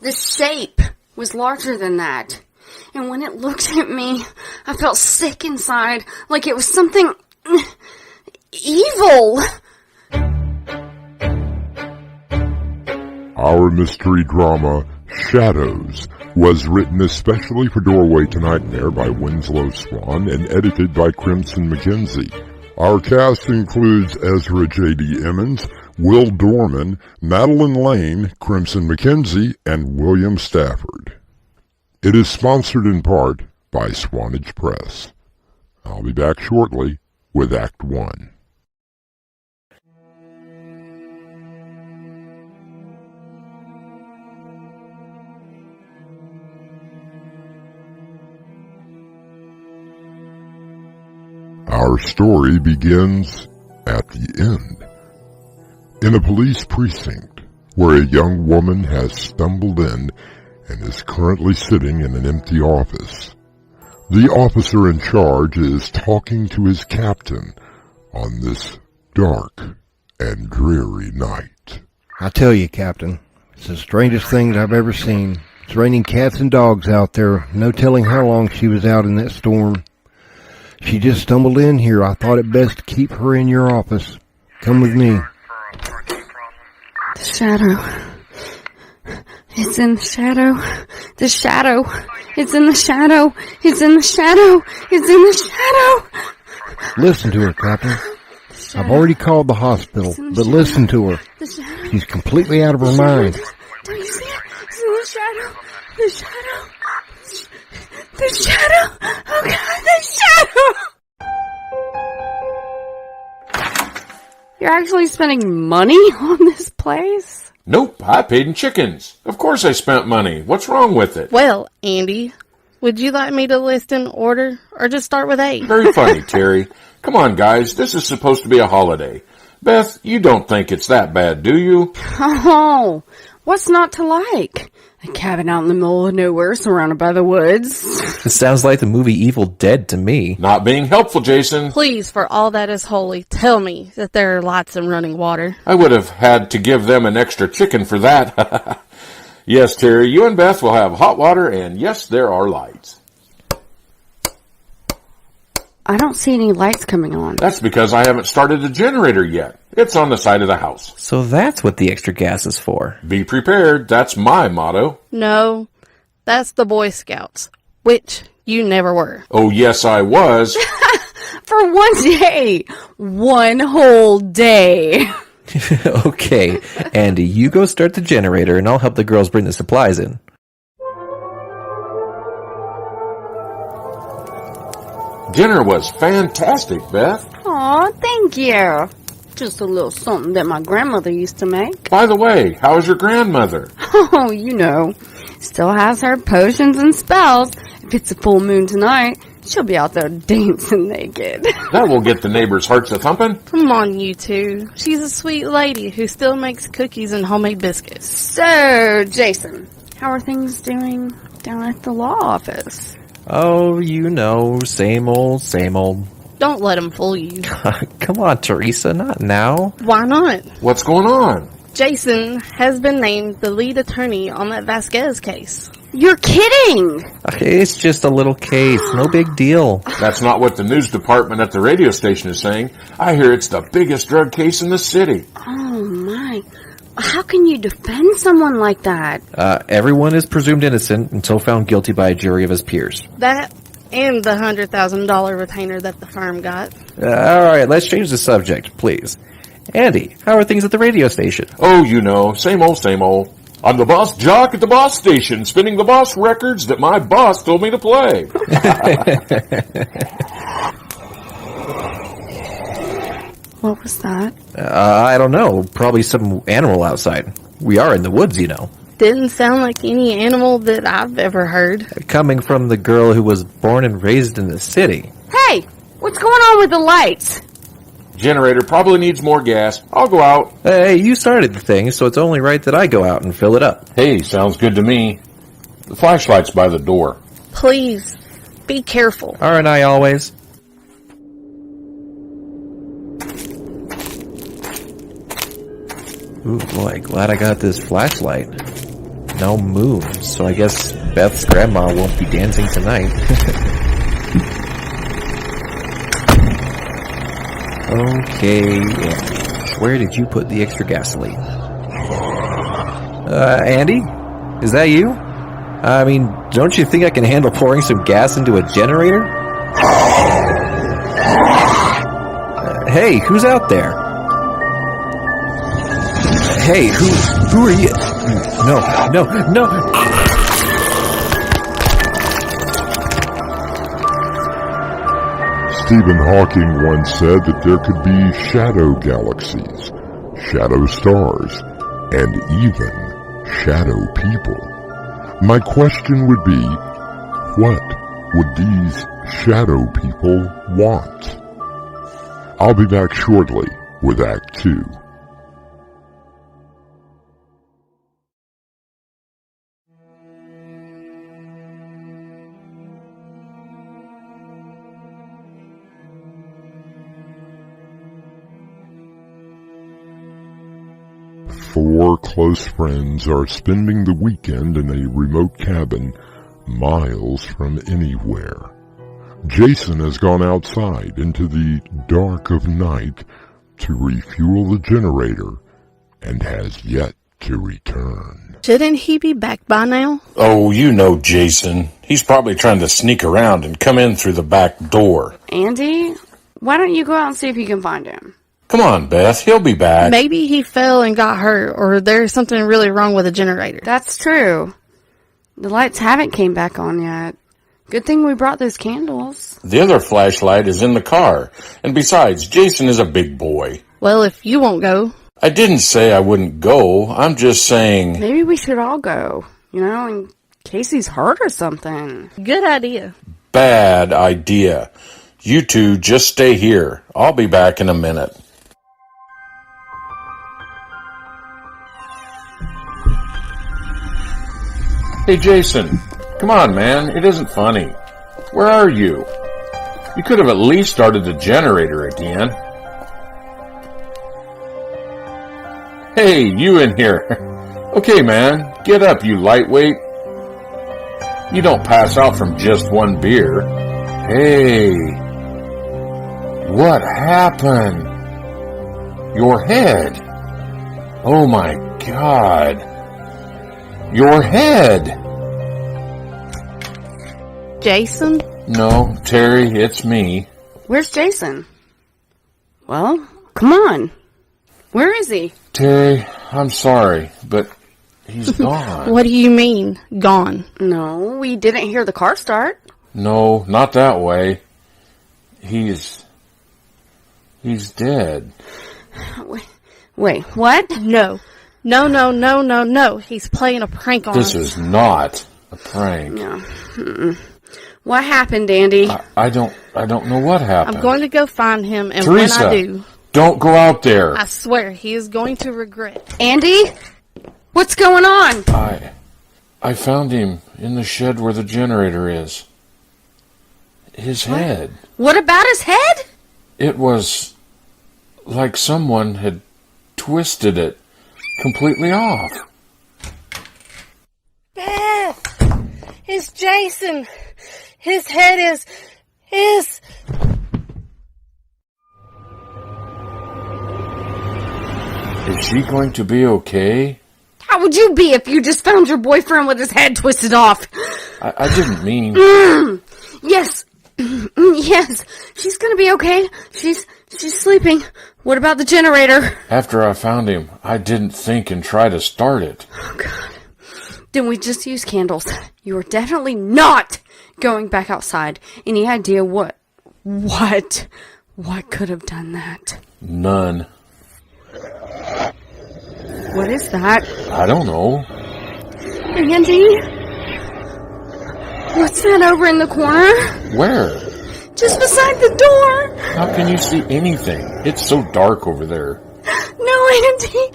Speaker 2: the shape was larger than that. And when it looked at me, I felt sick inside, like it was something evil.
Speaker 1: Our mystery drama, Shadows, was written especially for Doorway to Nightmare by Winslow Swan and edited by Crimson McKenzie. Our cast includes Ezra J D Emmans, Will Dorman, Madeline Lane, Crimson McKenzie, and William Stafford. It is sponsored in part by Swanage Press. I'll be back shortly with Act 1. Our story begins at the end, in a police precinct where a young woman has stumbled in and is currently sitting in an empty office. The officer in charge is talking to his captain on this dark and dreary night.
Speaker 10: I tell you, Captain, it's the strangest thing I've ever seen. It's raining cats and dogs out there. No telling how long she was out in that storm. She just stumbled in here. I thought it best to keep her in your office. Come with me.
Speaker 2: The shadow. It's in the shadow. The shadow. It's in the shadow. It's in the shadow. It's in the shadow.
Speaker 10: Listen to her, Captain. I've already called the hospital, but listen to her. She's completely out of her mind.
Speaker 2: Don't you see it? It's in the shadow. The shadow. The shadow! Oh God, the shadow! You're actually spending money on this place?
Speaker 18: Nope, I paid in chickens. Of course I spent money. What's wrong with it?
Speaker 19: Well, Andy, would you like me to list an order, or just start with 8?
Speaker 18: Very funny, Terry. Come on, guys, this is supposed to be a holiday. Beth, you don't think it's that bad, do you?
Speaker 2: Oh, what's not to like? A cabin out in the middle of nowhere surrounded by the woods.
Speaker 5: It sounds like the movie Evil Dead to me.
Speaker 18: Not being helpful, Jason.
Speaker 19: Please, for all that is holy, tell me that there are lights and running water.
Speaker 18: I would have had to give them an extra chicken for that. Yes, Terry, you and Beth will have hot water, and yes, there are lights.
Speaker 2: I don't see any lights coming on.
Speaker 18: That's because I haven't started the generator yet. It's on the side of the house.
Speaker 5: So that's what the extra gas is for.
Speaker 18: Be prepared. That's my motto.
Speaker 19: No, that's the Boy Scouts, which you never were.
Speaker 18: Oh, yes, I was.
Speaker 2: For one day. One whole day.
Speaker 5: Okay, Andy, you go start the generator, and I'll help the girls bring the supplies in.
Speaker 18: Dinner was fantastic, Beth.
Speaker 2: Aw, thank you. Just a little something that my grandmother used to make.
Speaker 18: By the way, how's your grandmother?
Speaker 2: Oh, you know. Still has her potions and spells. If it's a full moon tonight, she'll be out there dancing naked.
Speaker 18: That will get the neighbors' hearts a-thumping.
Speaker 19: Come on, you two. She's a sweet lady who still makes cookies and homemade biscuits.
Speaker 2: So, Jason, how are things doing down at the law office?
Speaker 5: Oh, you know, same old, same old.
Speaker 19: Don't let him fool you.
Speaker 5: Come on, Teresa, not now.
Speaker 19: Why not?
Speaker 18: What's going on?
Speaker 19: Jason has been named the lead attorney on that Vasquez case.
Speaker 2: You're kidding!
Speaker 5: Okay, it's just a little case, no big deal.
Speaker 18: That's not what the news department at the radio station is saying. I hear it's the biggest drug case in the city.
Speaker 2: Oh, my. How can you defend someone like that?
Speaker 5: Everyone is presumed innocent until found guilty by a jury of his peers.
Speaker 19: That and the $100,000 retainer that the firm got.
Speaker 5: Alright, let's change the subject, please. Andy, how are things at the radio station?
Speaker 18: Oh, you know, same old, same old. I'm the boss jock at the boss station, spinning the boss records that my boss told me to play.
Speaker 2: What was that?
Speaker 5: I don't know. Probably some animal outside. We are in the woods, you know.
Speaker 19: didn't sound like any animal that I've ever heard.
Speaker 5: Coming from the girl who was born and raised in the city.
Speaker 2: Hey, what's going on with the lights?
Speaker 18: Generator probably needs more gas. I'll go out.
Speaker 5: Hey, you started the thing, so it's only right that I go out and fill it up.
Speaker 18: Hey, sounds good to me. The flashlight's by the door.
Speaker 19: Please, be careful.
Speaker 5: Aren't I always? Ooh, boy, glad I got this flashlight. No moon, so I guess Beth's grandma won't be dancing tonight. Okay, Andy, where did you put the extra gasoline? Andy? Is that you? I mean, don't you think I can handle pouring some gas into a generator? Hey, who's out there? Hey, who are you? No.
Speaker 1: Stephen Hawking once said that there could be shadow galaxies, shadow stars, and even shadow people. My question would be, what would these shadow people want? I'll be back shortly with Act 2. Four close friends are spending the weekend in a remote cabin miles from anywhere. Jason has gone outside into the dark of night to refuel the generator and has yet to return.
Speaker 19: Shouldn't he be back by now?
Speaker 18: Oh, you know Jason. He's probably trying to sneak around and come in through the back door.
Speaker 2: Andy, why don't you go out and see if you can find him?
Speaker 18: Come on, Beth. He'll be back.
Speaker 19: Maybe he fell and got hurt, or there's something really wrong with the generator.
Speaker 2: That's true. The lights haven't came back on yet. Good thing we brought those candles.
Speaker 18: The other flashlight is in the car. And besides, Jason is a big boy.
Speaker 19: Well, if you won't go.
Speaker 18: I didn't say I wouldn't go. I'm just saying...
Speaker 2: Maybe we should all go. In case he's hurt or something.
Speaker 19: Good idea.
Speaker 18: Bad idea. You two just stay here. I'll be back in a minute. Hey, Jason. Come on, man. It isn't funny. Where are you? You could have at least started the generator again. Hey, you in here. Okay, man. Get up, you lightweight. You don't pass out from just one beer. Hey. What happened? Your head. Oh my God. Your head!
Speaker 19: Jason?
Speaker 18: No, Terry, it's me.
Speaker 2: Where's Jason? Well, come on. Where is he?
Speaker 18: Terry, I'm sorry, but he's gone.
Speaker 19: What do you mean, gone?
Speaker 2: No, we didn't hear the car start.
Speaker 18: No, not that way. He's dead.
Speaker 2: Wait, what?
Speaker 19: No. He's playing a prank on us.
Speaker 18: This is not a prank.
Speaker 2: No. What happened, Andy?
Speaker 18: I don't know what happened.
Speaker 19: I'm going to go find him, and
Speaker 18: Teresa,
Speaker 19: when I do...
Speaker 18: don't go out there.
Speaker 19: I swear, he is going to regret.
Speaker 2: Andy? What's going on?
Speaker 18: I found him in the shed where the generator is. His head.
Speaker 2: What about his head?
Speaker 18: It was like someone had twisted it completely off.
Speaker 19: Beth! It's Jason! His head is... Is
Speaker 18: she going to be okay?
Speaker 2: How would you be if you just found your boyfriend with his head twisted off?
Speaker 18: I didn't mean...
Speaker 2: Yes. Yes. She's gonna be okay. She's sleeping. What about the generator?
Speaker 18: After I found him, I didn't think and try to start it.
Speaker 2: Oh, God. Then we just use candles. You are definitely not going back outside. Any idea what could have done that?
Speaker 18: None.
Speaker 2: What is that?
Speaker 18: I don't know.
Speaker 2: Andy? What's that over in the corner?
Speaker 18: Where?
Speaker 2: Just beside the door.
Speaker 18: How can you see anything? It's so dark over there.
Speaker 2: No, Andy.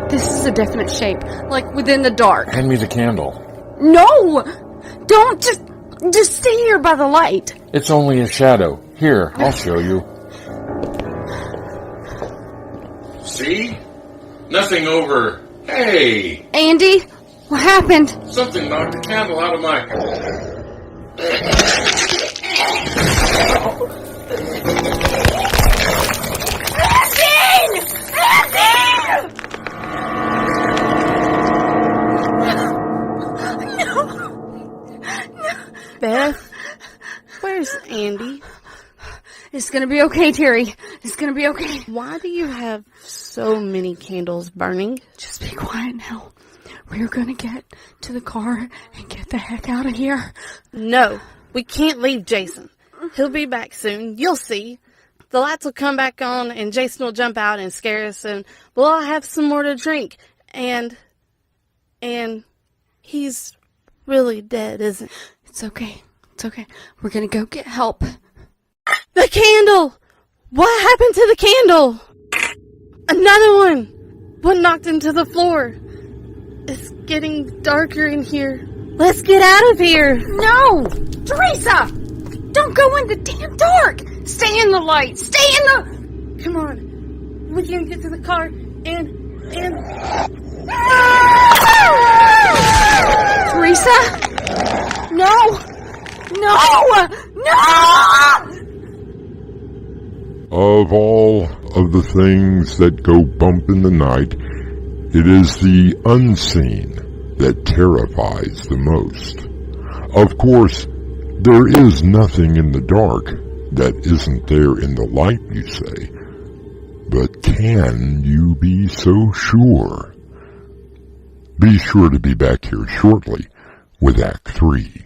Speaker 2: This is a definite shape. Like within the dark.
Speaker 18: Hand me the candle.
Speaker 2: No! Don't just stay here by the light.
Speaker 18: It's only a shadow. Here, I'll show you. See? Nothing over. Hey!
Speaker 2: Andy, what happened?
Speaker 18: Something knocked the candle out of my...
Speaker 19: Beth, where's Andy?
Speaker 2: It's gonna be okay, Terry. It's gonna be okay.
Speaker 19: Why do you have so many candles burning?
Speaker 2: Just be quiet now. We're gonna get to the car and get the heck out of here.
Speaker 19: No, we can't leave Jason. He'll be back soon. You'll see. The lights will come back on and Jason will jump out and scare us and we'll all have some more to drink. And he's really dead, isn't he?
Speaker 2: It's okay. It's okay. We're gonna go get help.
Speaker 19: The candle! What happened to the candle? Another one! One knocked into the floor. It's getting darker in here. Let's get out of here!
Speaker 2: No! Teresa! Don't go in the damn dark! Stay in the light! Stay in the...
Speaker 19: Come on. We can get to the car and...
Speaker 2: Teresa? No! No! No!
Speaker 1: Of all of the things that go bump in the night, it is the unseen that terrifies the most. Of course, there is nothing in the dark that isn't there in the light, you say. But can you be so sure? Be sure to be back here shortly with Act 3.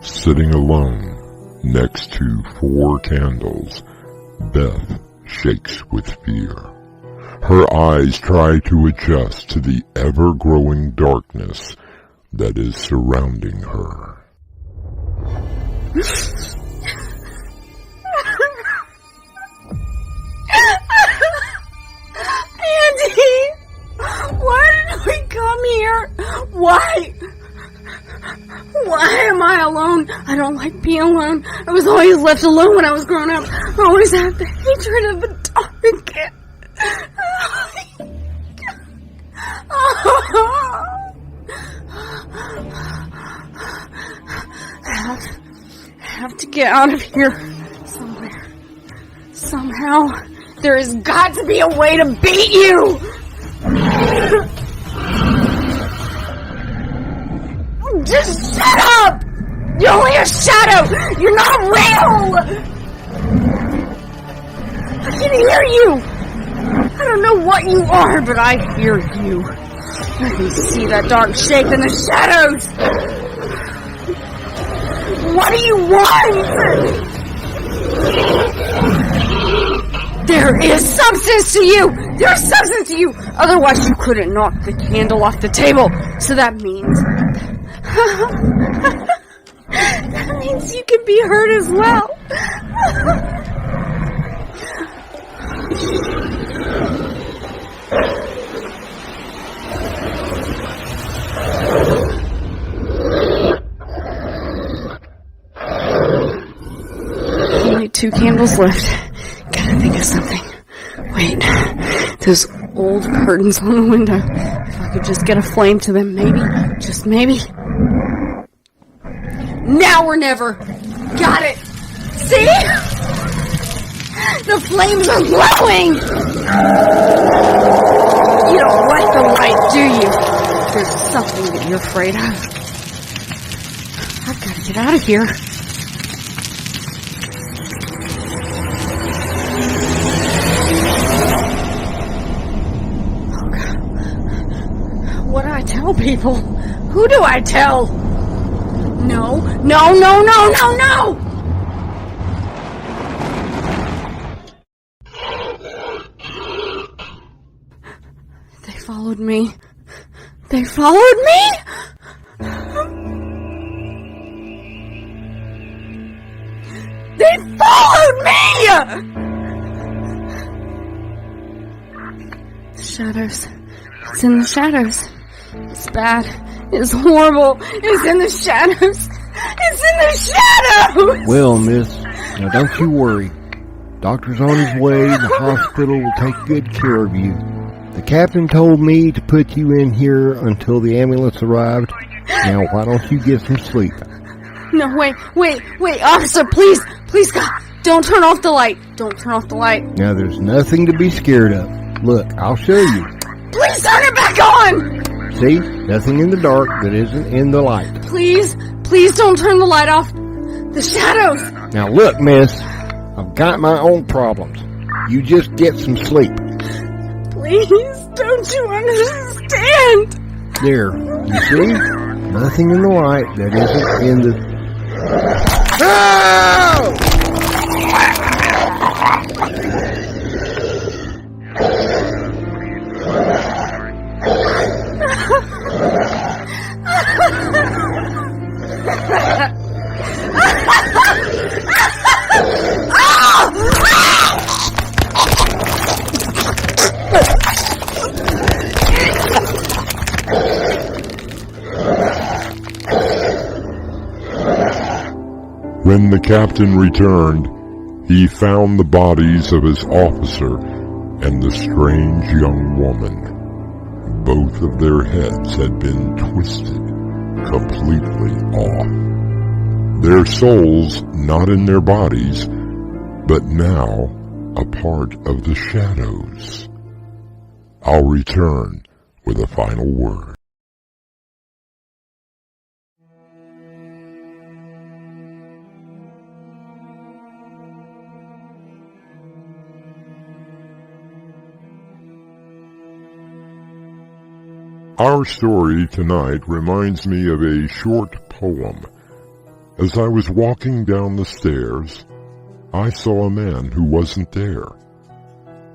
Speaker 1: Sitting alone next to 4 candles, Beth shakes with fear. Her eyes try to adjust to the ever-growing darkness that is surrounding her.
Speaker 2: Andy! Why did we come here? Why? Why am I alone? I don't like being alone. I was always left alone when I was growing up. I always had the hatred of the dark. I have to get out of here somewhere. Somehow. There has got to be a way to beat you! Just shut up! You're only a shadow! You're not real! I can hear you! I don't know what you are, but I hear you. I can see that dark shape in the shadows! What do you want? There is substance to you! There's substance to you! Otherwise you couldn't knock the candle off the table. So that means... that means you can be hurt as well. Only 2 candles left. Gotta think of something. Wait, those old curtains on the window. If I could just get a flame to them, maybe, just maybe. Now or never. Got it. See? The flames are glowing. You don't like the light, do you? There's something that you're afraid of. I've got to get out of here. people. Who do I tell? No, no, no, no, no, no! They followed me. They followed me? They followed me! The shadows. It's in the shadows. It's bad. It's horrible. It's in the shadows. It's in the shadows!
Speaker 10: Well, miss, now don't you worry. Doctor's on his way. The hospital will take good care of you. The captain told me to put you in here until the ambulance arrived. Now, why don't you get some sleep?
Speaker 2: No, wait, officer, please, God, don't turn off the light. Don't turn off the light.
Speaker 10: Now, there's nothing to be scared of. Look, I'll show you.
Speaker 2: Please turn it back on!
Speaker 10: See? Nothing in the dark that isn't in the light.
Speaker 2: Please don't turn the light off. The shadows.
Speaker 10: Now, look, miss, I've got my own problems. You just get some sleep.
Speaker 2: Please, don't you understand?
Speaker 10: There, you see? Nothing in the light that isn't in the... Oh!
Speaker 1: When the captain returned, he found the bodies of his officer and the strange young woman. Both of their heads had been twisted completely off. Their souls not in their bodies, but now a part of the shadows. I'll return with a final word. Our story tonight reminds me of a short poem. As I was walking down the stairs, I saw a man who wasn't there.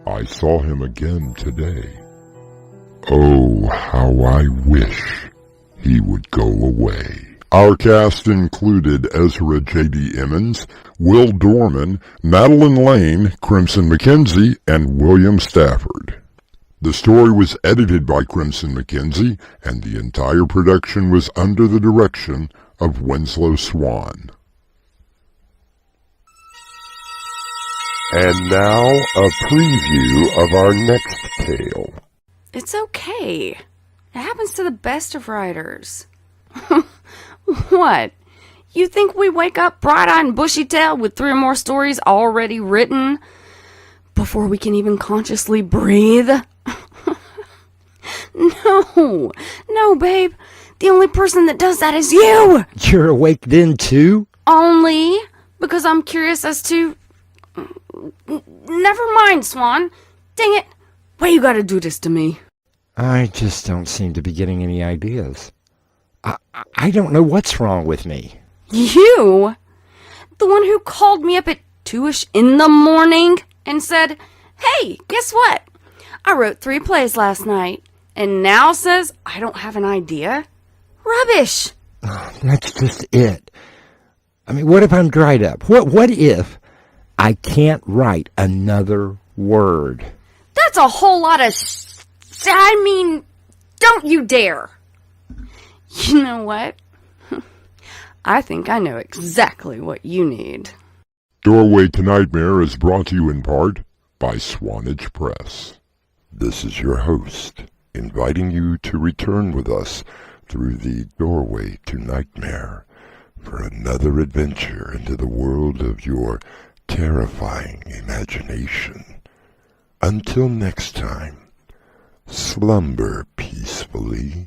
Speaker 1: I saw him again today. Oh, how I wish he would go away. Our cast included Ezra J D Emmans, Will Dorman, Madeline Lane, Crimson McKenzie, and William Stafford. The story was edited by Crimson McKenzie, and the entire production was under the direction of Winslow Swan. And now, a preview of our next tale.
Speaker 2: It's okay. It happens to the best of writers. What? You think we wake up bright-eyed and bushy-tailed with 3 or more stories already written before we can even consciously breathe? No, babe. The only person that does that is you.
Speaker 3: You're awake then, too?
Speaker 2: Only because I'm curious as to... Never mind, Swan. Dang it. Why you gotta do this to me?
Speaker 3: I just don't seem to be getting any ideas. I don't know what's wrong with me.
Speaker 2: You? The one who called me up at 2-ish in the morning and said, "Hey, guess what? I wrote 3 plays last night." And now says I don't have an idea? Rubbish!
Speaker 3: That's just it. I mean, what if I'm dried up? What if I can't write another word?
Speaker 2: That's a whole lot of I mean, don't you dare! You know what? I think I know exactly what you need.
Speaker 1: Doorway to Nightmare is brought to you in part by Swanage Press. This is your host, inviting you to return with us through the Doorway to Nightmare for another adventure into the world of your terrifying imagination. Until next time, slumber peacefully.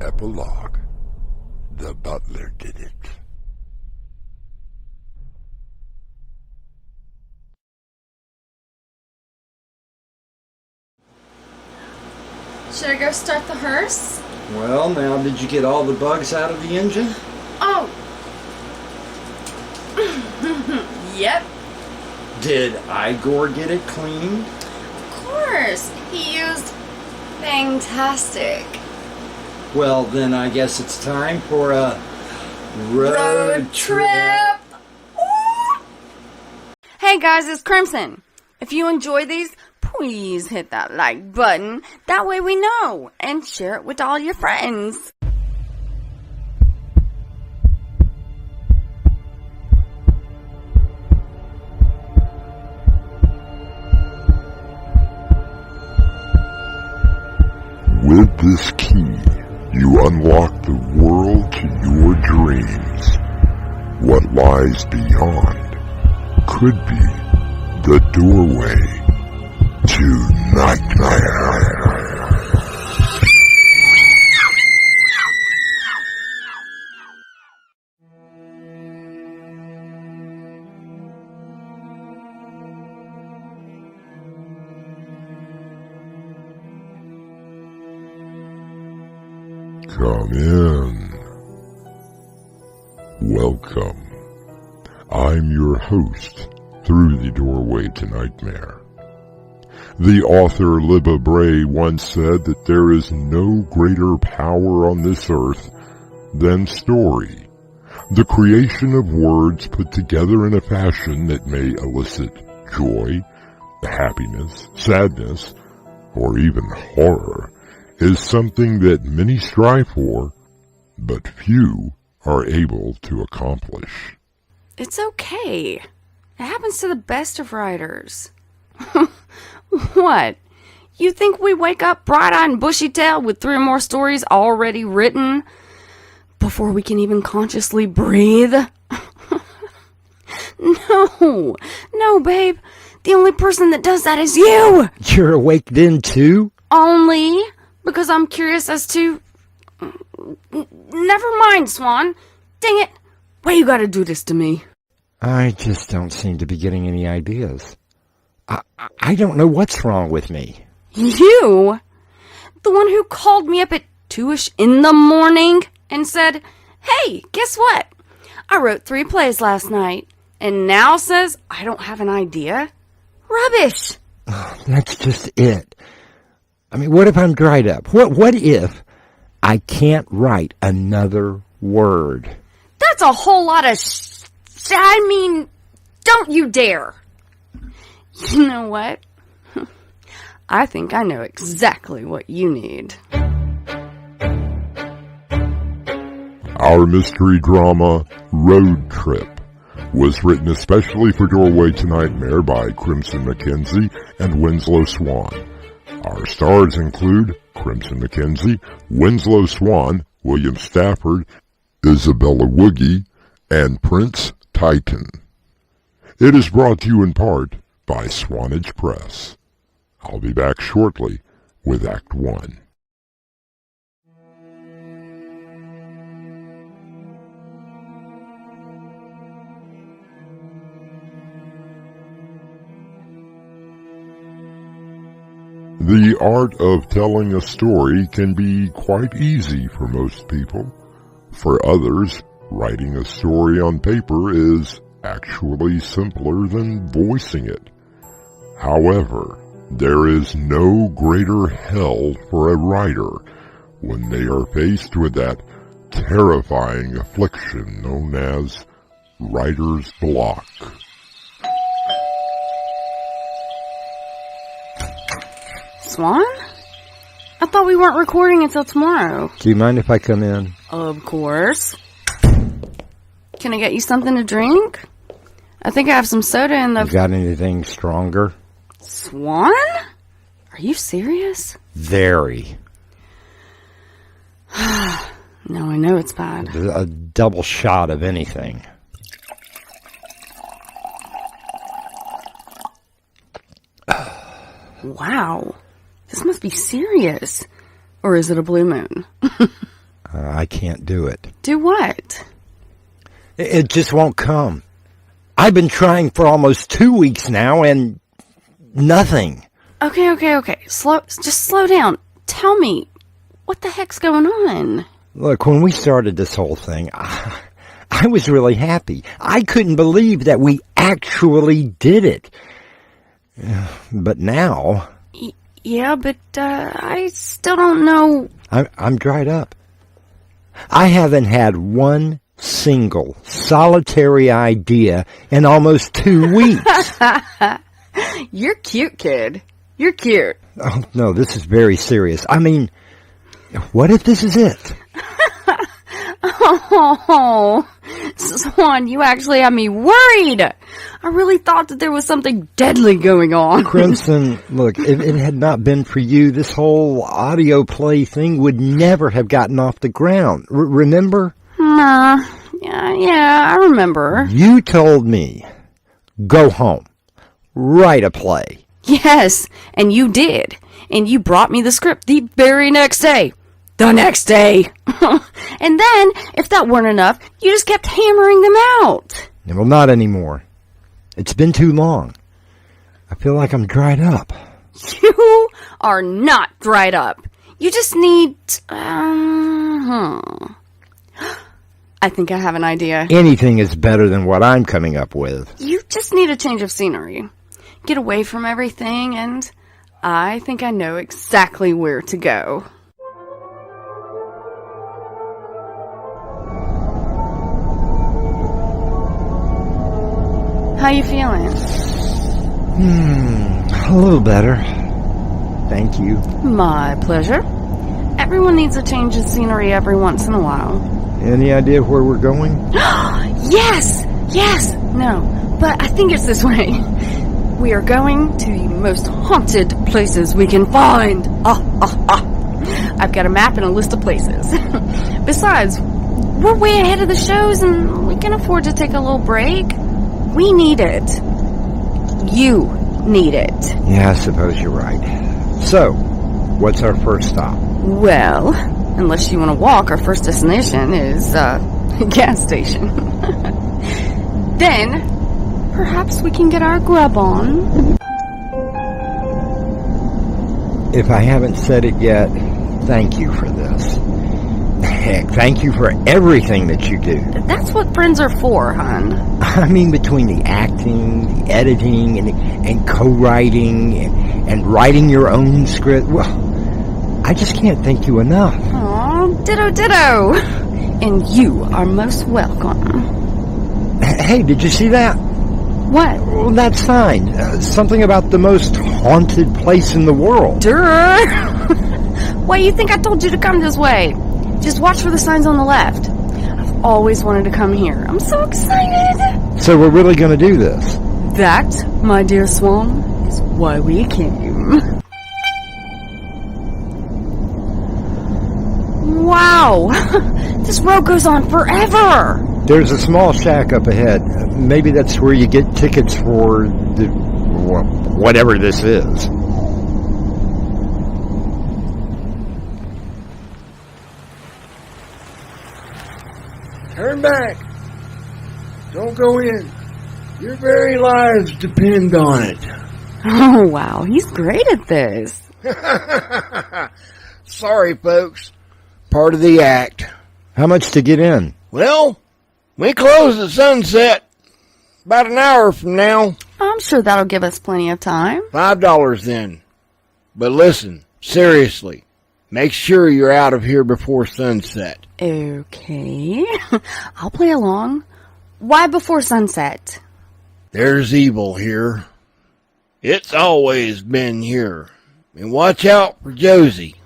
Speaker 1: Epilogue. The butler did it.
Speaker 15: Should I go start the hearse?
Speaker 14: Well, now, did you get all the bugs out of the engine?
Speaker 15: Oh. Yep.
Speaker 14: Did Igor get it cleaned?
Speaker 15: Of course. He used fantastic.
Speaker 14: Well, then I guess it's time for a road
Speaker 15: trip. Hey guys, it's Crimson. If you enjoy these, please hit that like button. That way we know. And share it with all your friends.
Speaker 1: With this key, you unlock the world to your dreams. What lies beyond could be the doorway to night. Come in. Welcome. I'm your host through the doorway to nightmare. The author Libba Bray once said that there is no greater power on this earth than story, the creation of words put together in a fashion that may elicit joy, happiness, sadness, or even horror, is something that many strive for, but few are able to accomplish.
Speaker 15: It's okay. It happens to the best of writers. What? You think we wake up bright-eyed and bushy-tailed with 3 or more stories already written before we can even consciously breathe? No, babe. The only person that does that is you!
Speaker 4: You're awake then, too?
Speaker 15: Only because I'm curious as to... Never mind, Swan. Dang it. Why you gotta do this to me?
Speaker 4: I just don't seem to be getting any ideas. I don't know what's wrong with me.
Speaker 15: You? The one who called me up at 2-ish in the morning and said, "Hey, guess what? I wrote 3 plays last night," and now says I don't have an idea? Rubbish!
Speaker 4: That's just it. I mean, what if I'm dried up? What if I can't write another word?
Speaker 15: That's a whole lot of I mean, don't you dare. You know what? I think I know exactly what you need.
Speaker 1: Our mystery drama, Road Trip, was written especially for Doorway to Nightmare by Crimson McKenzie and Winslow Swan. Our stars include Crimson McKenzie, Winslow Swan, William Stafford, Isabella Woogie, and Prince Titan. It is brought to you in part by Swanage Press. I'll be back shortly with Act 1. The art of telling a story can be quite easy for most people. For others, writing a story on paper is actually simpler than voicing it. However, there is no greater hell for a writer when they are faced with that terrifying affliction known as writer's block.
Speaker 15: Swan? I thought we weren't recording until tomorrow.
Speaker 4: Do you mind if I come in?
Speaker 15: Of course. Can I get you something to drink? I think I have some soda in the...
Speaker 4: You got anything stronger?
Speaker 15: Swan? Are you serious?
Speaker 4: Very.
Speaker 15: No, I know it's bad.
Speaker 4: A double shot of anything.
Speaker 15: Wow. This must be serious. Or is it a blue moon?
Speaker 4: I can't do it. Do
Speaker 15: what?
Speaker 4: It just won't come. I've been trying for almost 2 weeks now and nothing.
Speaker 15: Okay. Just slow down.
Speaker 2: tell me, what the heck's going on?
Speaker 3: Look, when we started this whole thing, I was really happy. I couldn't believe that we actually did it. But now...
Speaker 2: Yeah, but I still don't know...
Speaker 3: I'm dried up. I haven't had one single solitary idea in almost 2 weeks.
Speaker 2: You're cute, kid. You're cute.
Speaker 3: Oh, no, this is very serious. I mean, what if this is it?
Speaker 2: Oh, Swan, you actually had me worried. I really thought that there was something deadly going on.
Speaker 3: Crimson, look, if it had not been for you, this whole audio play thing would never have gotten off the ground. Remember?
Speaker 2: Yeah, I remember.
Speaker 3: You told me, go home, write a play.
Speaker 2: Yes, and you did. And you brought me the script the very next day. The next day. And then, if that weren't enough, you just kept hammering them out.
Speaker 3: Well, not anymore. It's been too long. I feel like I'm dried up.
Speaker 2: You are not dried up. You just need... I think I have an idea.
Speaker 3: Anything is better than what I'm coming up with.
Speaker 2: You just need a change of scenery. Get away from everything, and I think I know exactly where to go. How you feeling?
Speaker 3: A little better. Thank you.
Speaker 2: My pleasure. Everyone needs a change of scenery every once in a while.
Speaker 3: Any idea where we're going?
Speaker 2: Yes! No, but I think it's this way. We are going to the most haunted places we can find. I've got a map and a list of places. Besides, we're way ahead of the shows and we can afford to take a little break. We need it. You need it.
Speaker 3: Yeah, I suppose you're right. So, what's our first stop?
Speaker 2: Well, unless you want to walk, our first destination is a gas station. Then, perhaps we can get our grub on.
Speaker 3: If I haven't said it yet, thank you for this. Heck, thank you for everything that you do.
Speaker 2: That's what friends are for, hon.
Speaker 3: I mean, between the acting, the editing, and co-writing, and writing your own script, well, I just can't thank you enough.
Speaker 2: Aw, ditto. And you are most welcome.
Speaker 3: Hey, did you see that?
Speaker 2: What?
Speaker 3: Well, that sign. Something about the most haunted place in the world.
Speaker 2: Durr! Why, you think I told you to come this way? Just watch for the signs on the left. I've always wanted to come here. I'm so excited!
Speaker 3: So we're really going to do this?
Speaker 2: That, my dear Swan, is why we came. Wow! This road goes on forever!
Speaker 3: There's a small shack up ahead. Maybe that's where you get tickets for the... well, whatever this is.
Speaker 10: Turn back. Don't go in. Your very lives depend on it.
Speaker 2: Oh, wow. He's great at this.
Speaker 10: Sorry, folks. Part of the act.
Speaker 3: How much to get in?
Speaker 10: Well, we close at sunset. About an hour from now.
Speaker 2: I'm sure that'll give us plenty of time.
Speaker 10: $5 then. But listen, seriously. Make sure you're out of here before sunset.
Speaker 2: Okay. I'll play along. Why before sunset?
Speaker 10: There's evil here. It's always been here. And watch out for Josie.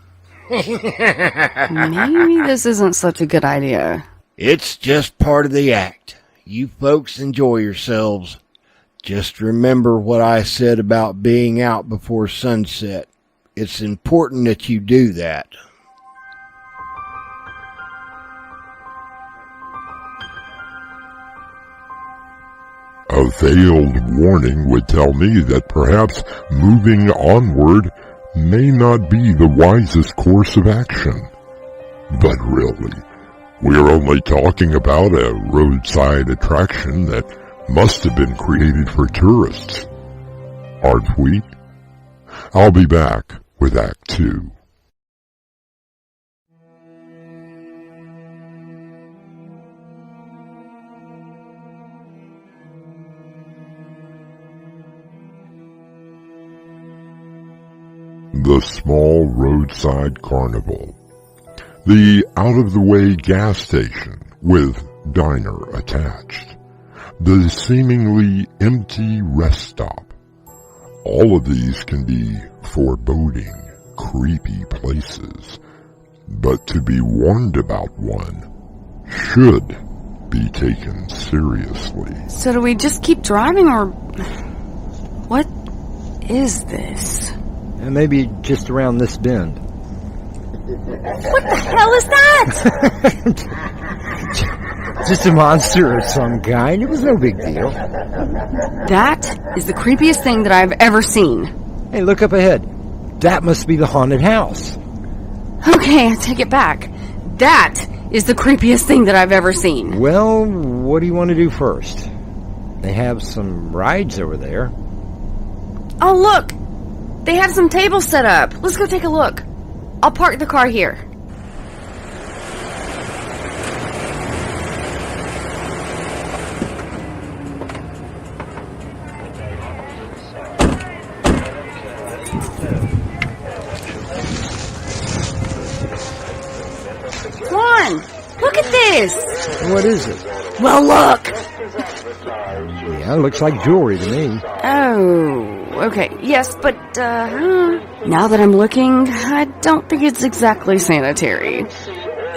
Speaker 2: Maybe this isn't such a good idea.
Speaker 10: It's just part of the act. You folks enjoy yourselves. Just remember what I said about being out before sunset. It's important that you do that.
Speaker 1: A veiled warning would tell me that perhaps moving onward may not be the wisest course of action. But really, we're only talking about a roadside attraction that must have been created for tourists. Aren't we? I'll be back with Act 2. the small roadside carnival, the out-of-the-way gas station with diner attached, the seemingly empty rest stop. All of these can be foreboding, creepy places, but to be warned about one should be taken seriously.
Speaker 2: So do we just keep driving, or what is this?
Speaker 3: And maybe just around this bend.
Speaker 2: What the hell is that?
Speaker 3: Just a monster of some kind. It was no big deal.
Speaker 2: That is the creepiest thing that I've ever seen.
Speaker 3: Hey, look up ahead. That must be the haunted house.
Speaker 2: Okay, I take it back. That is the creepiest thing that I've ever seen.
Speaker 3: Well, what do you want to do first? They have some rides over there.
Speaker 2: Oh, look! They have some tables set up. Let's go take a look. I'll park the car here. Swan, look at this.
Speaker 3: What is it?
Speaker 2: Well, look.
Speaker 3: Yeah, it looks like jewelry to me.
Speaker 2: Oh, okay. Yes, but, now that I'm looking, I don't think it's exactly sanitary.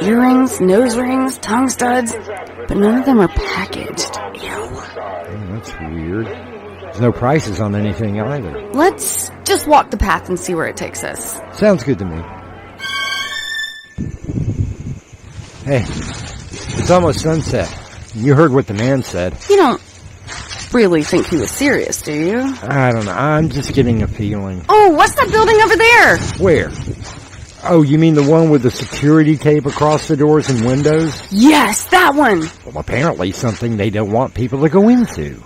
Speaker 2: Earrings, nose rings, tongue studs, but none of them are packaged. Ew.
Speaker 3: Oh, that's weird. There's no prices on anything either.
Speaker 2: Let's just walk the path and see where it takes us.
Speaker 3: Sounds good to me. Hey, it's almost sunset. You heard what the man said.
Speaker 2: You don't really think he was serious, do you?
Speaker 3: I don't know. I'm just getting a feeling.
Speaker 2: Oh, what's that building over there?
Speaker 3: Where? Oh, you mean the one with the security tape across the doors and windows?
Speaker 2: Yes, that one.
Speaker 3: Well, apparently something they don't want people to go into.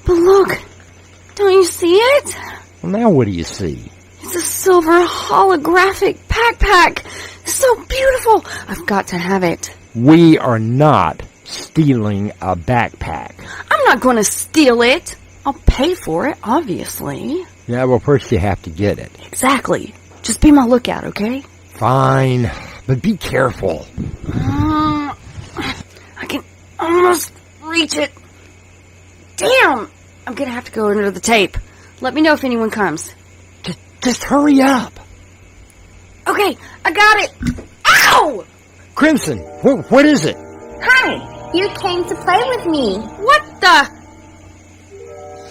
Speaker 2: But look, don't you see it?
Speaker 3: Well, now what do you see?
Speaker 2: It's a silver holographic backpack. So beautiful. I've got to have it.
Speaker 3: We are not stealing a backpack.
Speaker 2: I'm not going to steal it. I'll pay for it, obviously.
Speaker 3: Yeah, well, first you have to get it.
Speaker 2: Exactly. Just be my lookout, okay?
Speaker 3: Fine, but be careful.
Speaker 2: I can almost reach it. Damn! I'm going to have to go under the tape. Let me know if anyone comes.
Speaker 3: Just hurry up.
Speaker 2: Okay, I got it. Ow!
Speaker 3: Crimson, what is it?
Speaker 8: Hi, you came to play with me.
Speaker 2: What the?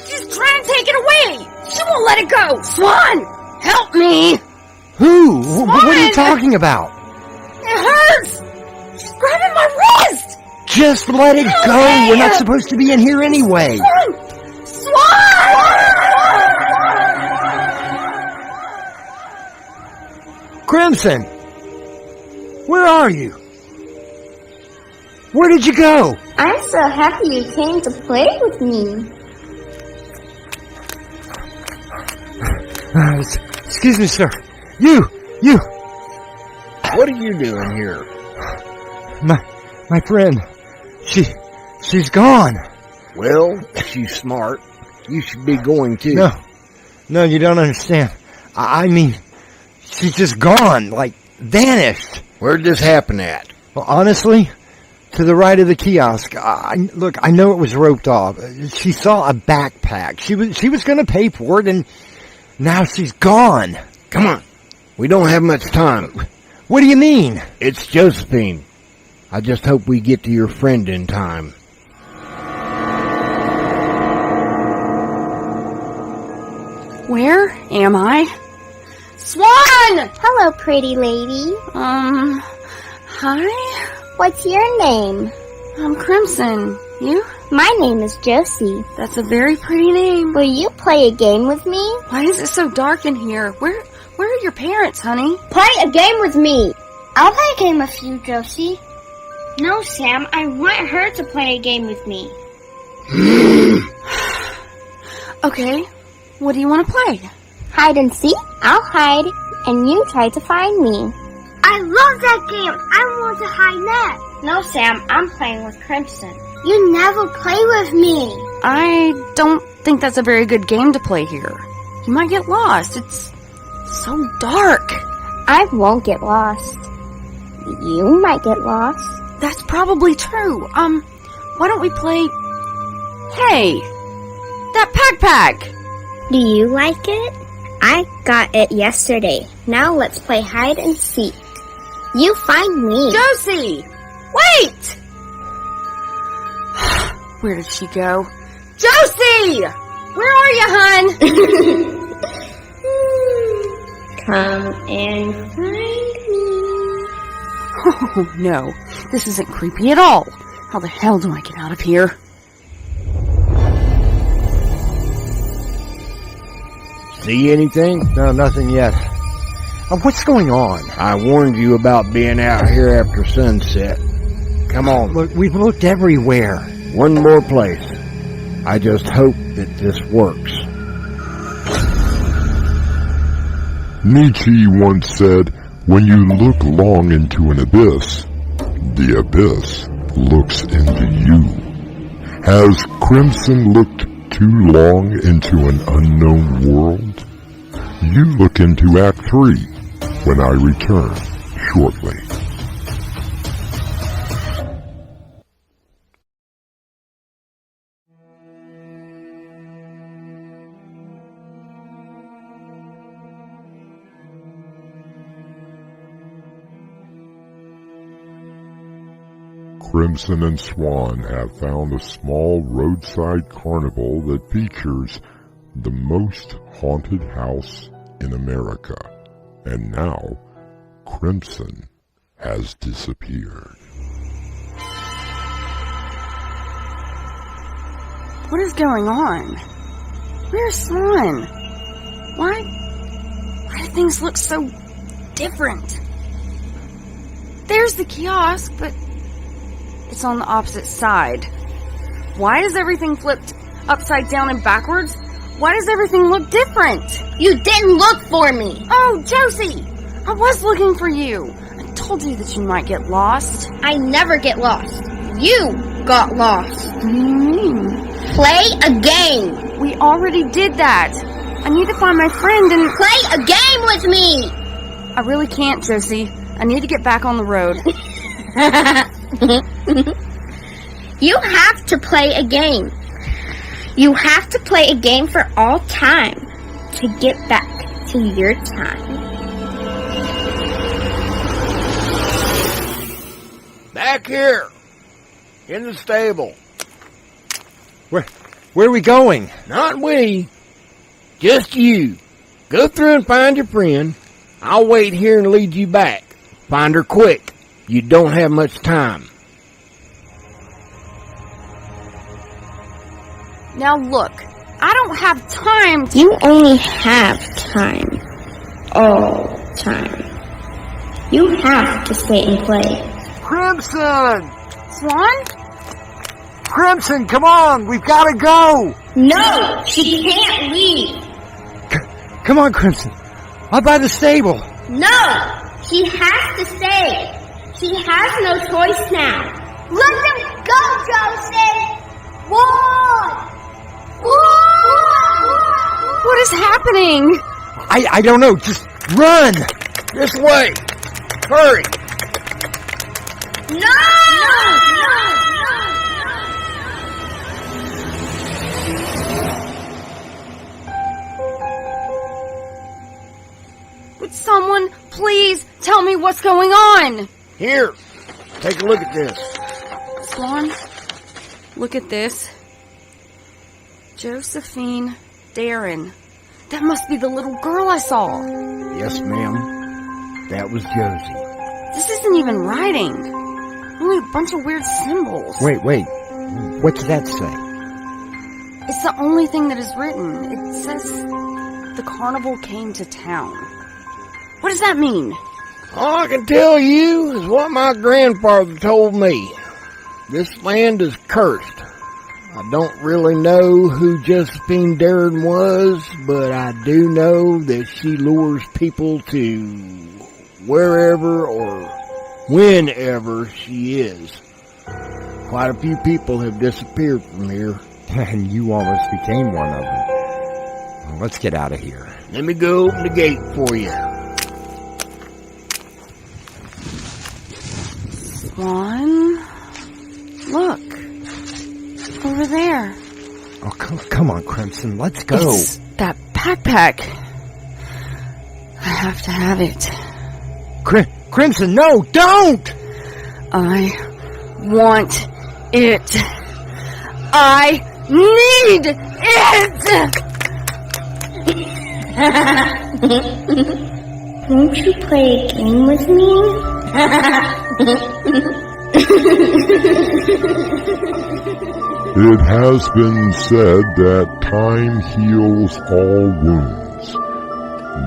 Speaker 2: She's trying to take it away. She won't let it go. Swan, help me.
Speaker 3: Who?
Speaker 2: Swan!
Speaker 3: What are you talking about?
Speaker 2: It hurts. She's grabbing my wrist.
Speaker 3: Just let it go. We're not supposed to be in here anyway.
Speaker 2: Swan!
Speaker 3: Crimson, where are you? Where did you go?
Speaker 8: I'm so happy you came to play with me.
Speaker 3: Excuse me, sir. You!
Speaker 10: What are you doing here?
Speaker 3: My friend, she's gone.
Speaker 10: Well, she's smart. You should be going too.
Speaker 3: No, you don't understand. I mean, she's just gone, like vanished.
Speaker 10: Where'd this happen at?
Speaker 3: Well, honestly, to the right of the kiosk. Look, I know it was roped off. She saw a backpack. She was going to pay for it, and now she's gone.
Speaker 10: Come on. We don't have much time.
Speaker 3: What do you mean?
Speaker 10: It's Josephine. I just hope we get to your friend in time.
Speaker 2: Where am I? Swan!
Speaker 8: Hello, pretty lady.
Speaker 2: Hi?
Speaker 8: What's your name?
Speaker 2: I'm Crimson. You?
Speaker 8: My name is Josie.
Speaker 2: That's a very pretty name.
Speaker 8: Will you play a game with me?
Speaker 2: Why is it so dark in here? Where are your parents, honey?
Speaker 8: Play a game with me. I'll play a game with you, Josie. No, Sam, I want her to play a game with me.
Speaker 2: Okay, what do you want to play?
Speaker 8: Hide and seek? I'll hide, and you try to find me. I love that game. I want to hide next. No, Sam, I'm playing with Crimson. You never play with me.
Speaker 2: I don't think that's a very good game to play here. You might get lost. So dark.
Speaker 8: I won't get lost. You might get lost.
Speaker 2: That's probably true. Why don't we play... Hey! That pack!
Speaker 8: Do you like it? I got it yesterday. Now let's play hide and seek. You find me.
Speaker 2: Josie! Wait! Where did she go? Josie! Where are you, hon?
Speaker 8: Come and find me.
Speaker 2: Oh, no. This isn't creepy at all. How the hell do I get out of here?
Speaker 10: See anything?
Speaker 3: No, nothing yet. What's going on?
Speaker 10: I warned you about being out here after sunset. Come on.
Speaker 3: Look, we've looked everywhere.
Speaker 10: One more place. I just hope that this works.
Speaker 1: Nietzsche once said, when you look long into an abyss, the abyss looks into you. Has Crimson looked too long into an unknown world? You look into Act 3 when I return shortly. Crimson and Swan have found a small roadside carnival that features the most haunted house in America. And now, Crimson has disappeared.
Speaker 2: What is going on? Where's Swan? Why do things look so different? There's the kiosk, but it's on the opposite side. Why is everything flipped upside down and backwards? Why does everything look different?
Speaker 8: You didn't look for me.
Speaker 2: Oh, Josie! I was looking for you. I told you that you might get lost.
Speaker 8: I never get lost. You got lost.
Speaker 2: What do you mean?
Speaker 8: Play a game.
Speaker 2: We already did that. I need to find my friend and...
Speaker 8: Play a game with me!
Speaker 2: I really can't, Josie. I need to get back on the road.
Speaker 8: You have to play a game. You have to play a game for all time to get back to your time.
Speaker 10: Back here, in the stable.
Speaker 3: Where are we going?
Speaker 10: Not we, just you. Go through and find your friend. I'll wait here and lead you back. Find her quick. You don't have much time.
Speaker 2: Now look, I don't have time to...
Speaker 8: You only have time. All time. You have to stay and play.
Speaker 3: Crimson!
Speaker 2: Swan?
Speaker 3: Crimson, come on! We've got to go!
Speaker 8: No! She can't leave!
Speaker 3: Come on, Crimson. I'll buy the stable.
Speaker 8: No! She has to stay. She has no choice now. Let them go, Joseph! Whoa!
Speaker 2: What is happening?
Speaker 3: I don't know. Just run!
Speaker 10: This way! Hurry!
Speaker 8: No!
Speaker 2: Would someone please tell me what's going on?
Speaker 10: Here, take a look at this.
Speaker 2: Swan, look at this. Josephine Darren. That must be the little girl I saw.
Speaker 10: Yes, ma'am. That was Josie.
Speaker 2: This isn't even writing. Only a bunch of weird symbols.
Speaker 3: Wait. What's that say?
Speaker 2: It's the only thing that is written. It says the carnival came to town. What does that mean?
Speaker 10: All I can tell you is what my grandfather told me. This land is cursed. I don't really know who Josephine Darren was, but I do know that she lures people to wherever or whenever she is. Quite a few people have disappeared from here.
Speaker 3: And you almost became one of them. Well, let's get out of here.
Speaker 10: Let me go open the gate for you.
Speaker 2: Swan? Look. Over there.
Speaker 3: Oh, come on, Crimson. Let's go.
Speaker 2: It's that backpack. I have to have it.
Speaker 3: Crimson, no, don't!
Speaker 2: I want it. I need
Speaker 8: it! Won't you play a game with me?
Speaker 1: It has been said that time heals all wounds.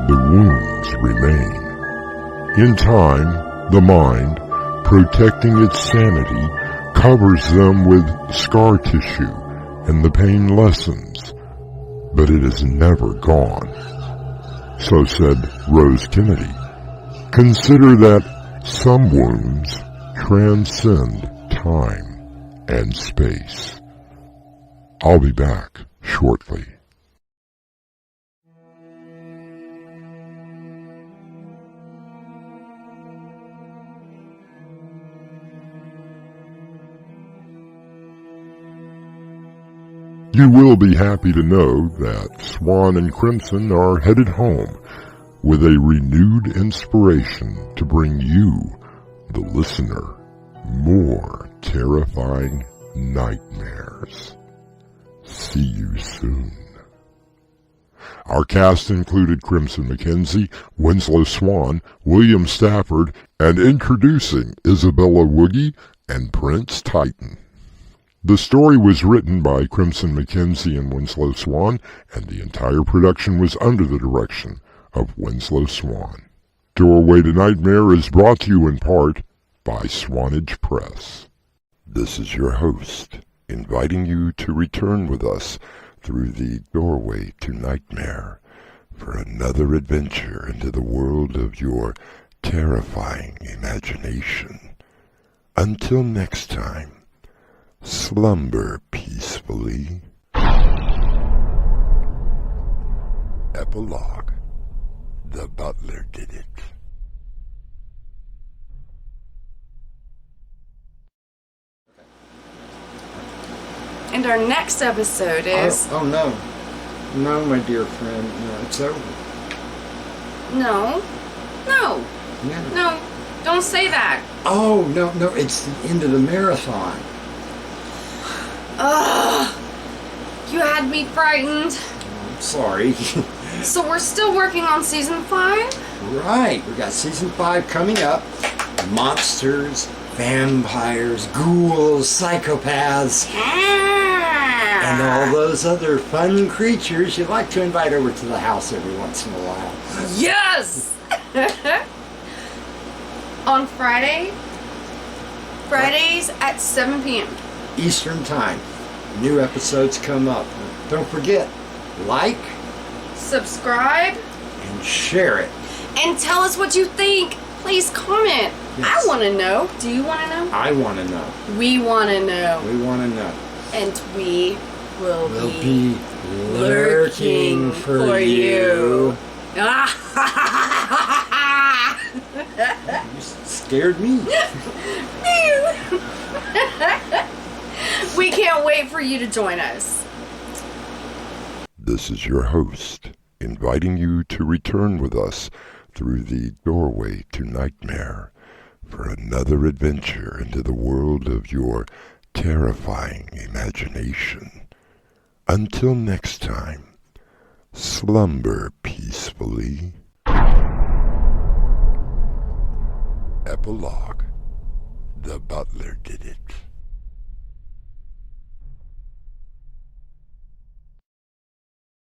Speaker 1: The wounds remain. In time, the mind, protecting its sanity, covers them with scar tissue, and the pain lessens. But it is never gone. So said Rose Kennedy. Consider that some wounds transcend time and space. I'll be back shortly. You will be happy to know that Swan and Crimson are headed home with a renewed inspiration to bring you, the listener, more terrifying nightmares. See you soon. Our cast included Crimson McKenzie, Winslow Swan, William Stafford, and introducing Isabella Woogie and Prince Titan. The story was written by Crimson McKenzie and Winslow Swan, and the entire production was under the direction of Winslow Swan. Doorway to Nightmare is brought to you in part by Swanage Press. This is your host, inviting you to return with us through the Doorway to Nightmare for another adventure into the world of your terrifying imagination. Until next time, slumber peacefully. Epilogue. The butler did it.
Speaker 15: And our next episode is...
Speaker 14: Oh, no. No, my dear friend. No, it's over.
Speaker 15: No. No.
Speaker 14: Yeah.
Speaker 15: No. Don't say that.
Speaker 14: Oh, no, it's the end of the marathon.
Speaker 15: Ugh. You had me frightened.
Speaker 14: I'm sorry.
Speaker 15: So we're still working on season 5?
Speaker 14: Right. We got season 5 coming up. Monsters, vampires, ghouls, psychopaths, and all those other fun creatures you'd like to invite over to the house every once in a while.
Speaker 15: Yes! On Fridays at 7 p.m.
Speaker 14: Eastern Time. New episodes come up. Don't forget, like,
Speaker 15: subscribe,
Speaker 14: and share it.
Speaker 15: And tell us what you think. Please comment. Yes. I want to know. Do you want to know?
Speaker 14: I want to know.
Speaker 15: We want to know.
Speaker 14: We want to know.
Speaker 15: And we will
Speaker 14: be lurking for you. You scared me.
Speaker 15: We can't wait for you to join us.
Speaker 1: This is your host, inviting you to return with us through the Doorway to Nightmare for another adventure into the world of your terrifying imagination. Until next time, slumber peacefully. Epilogue. The butler did it.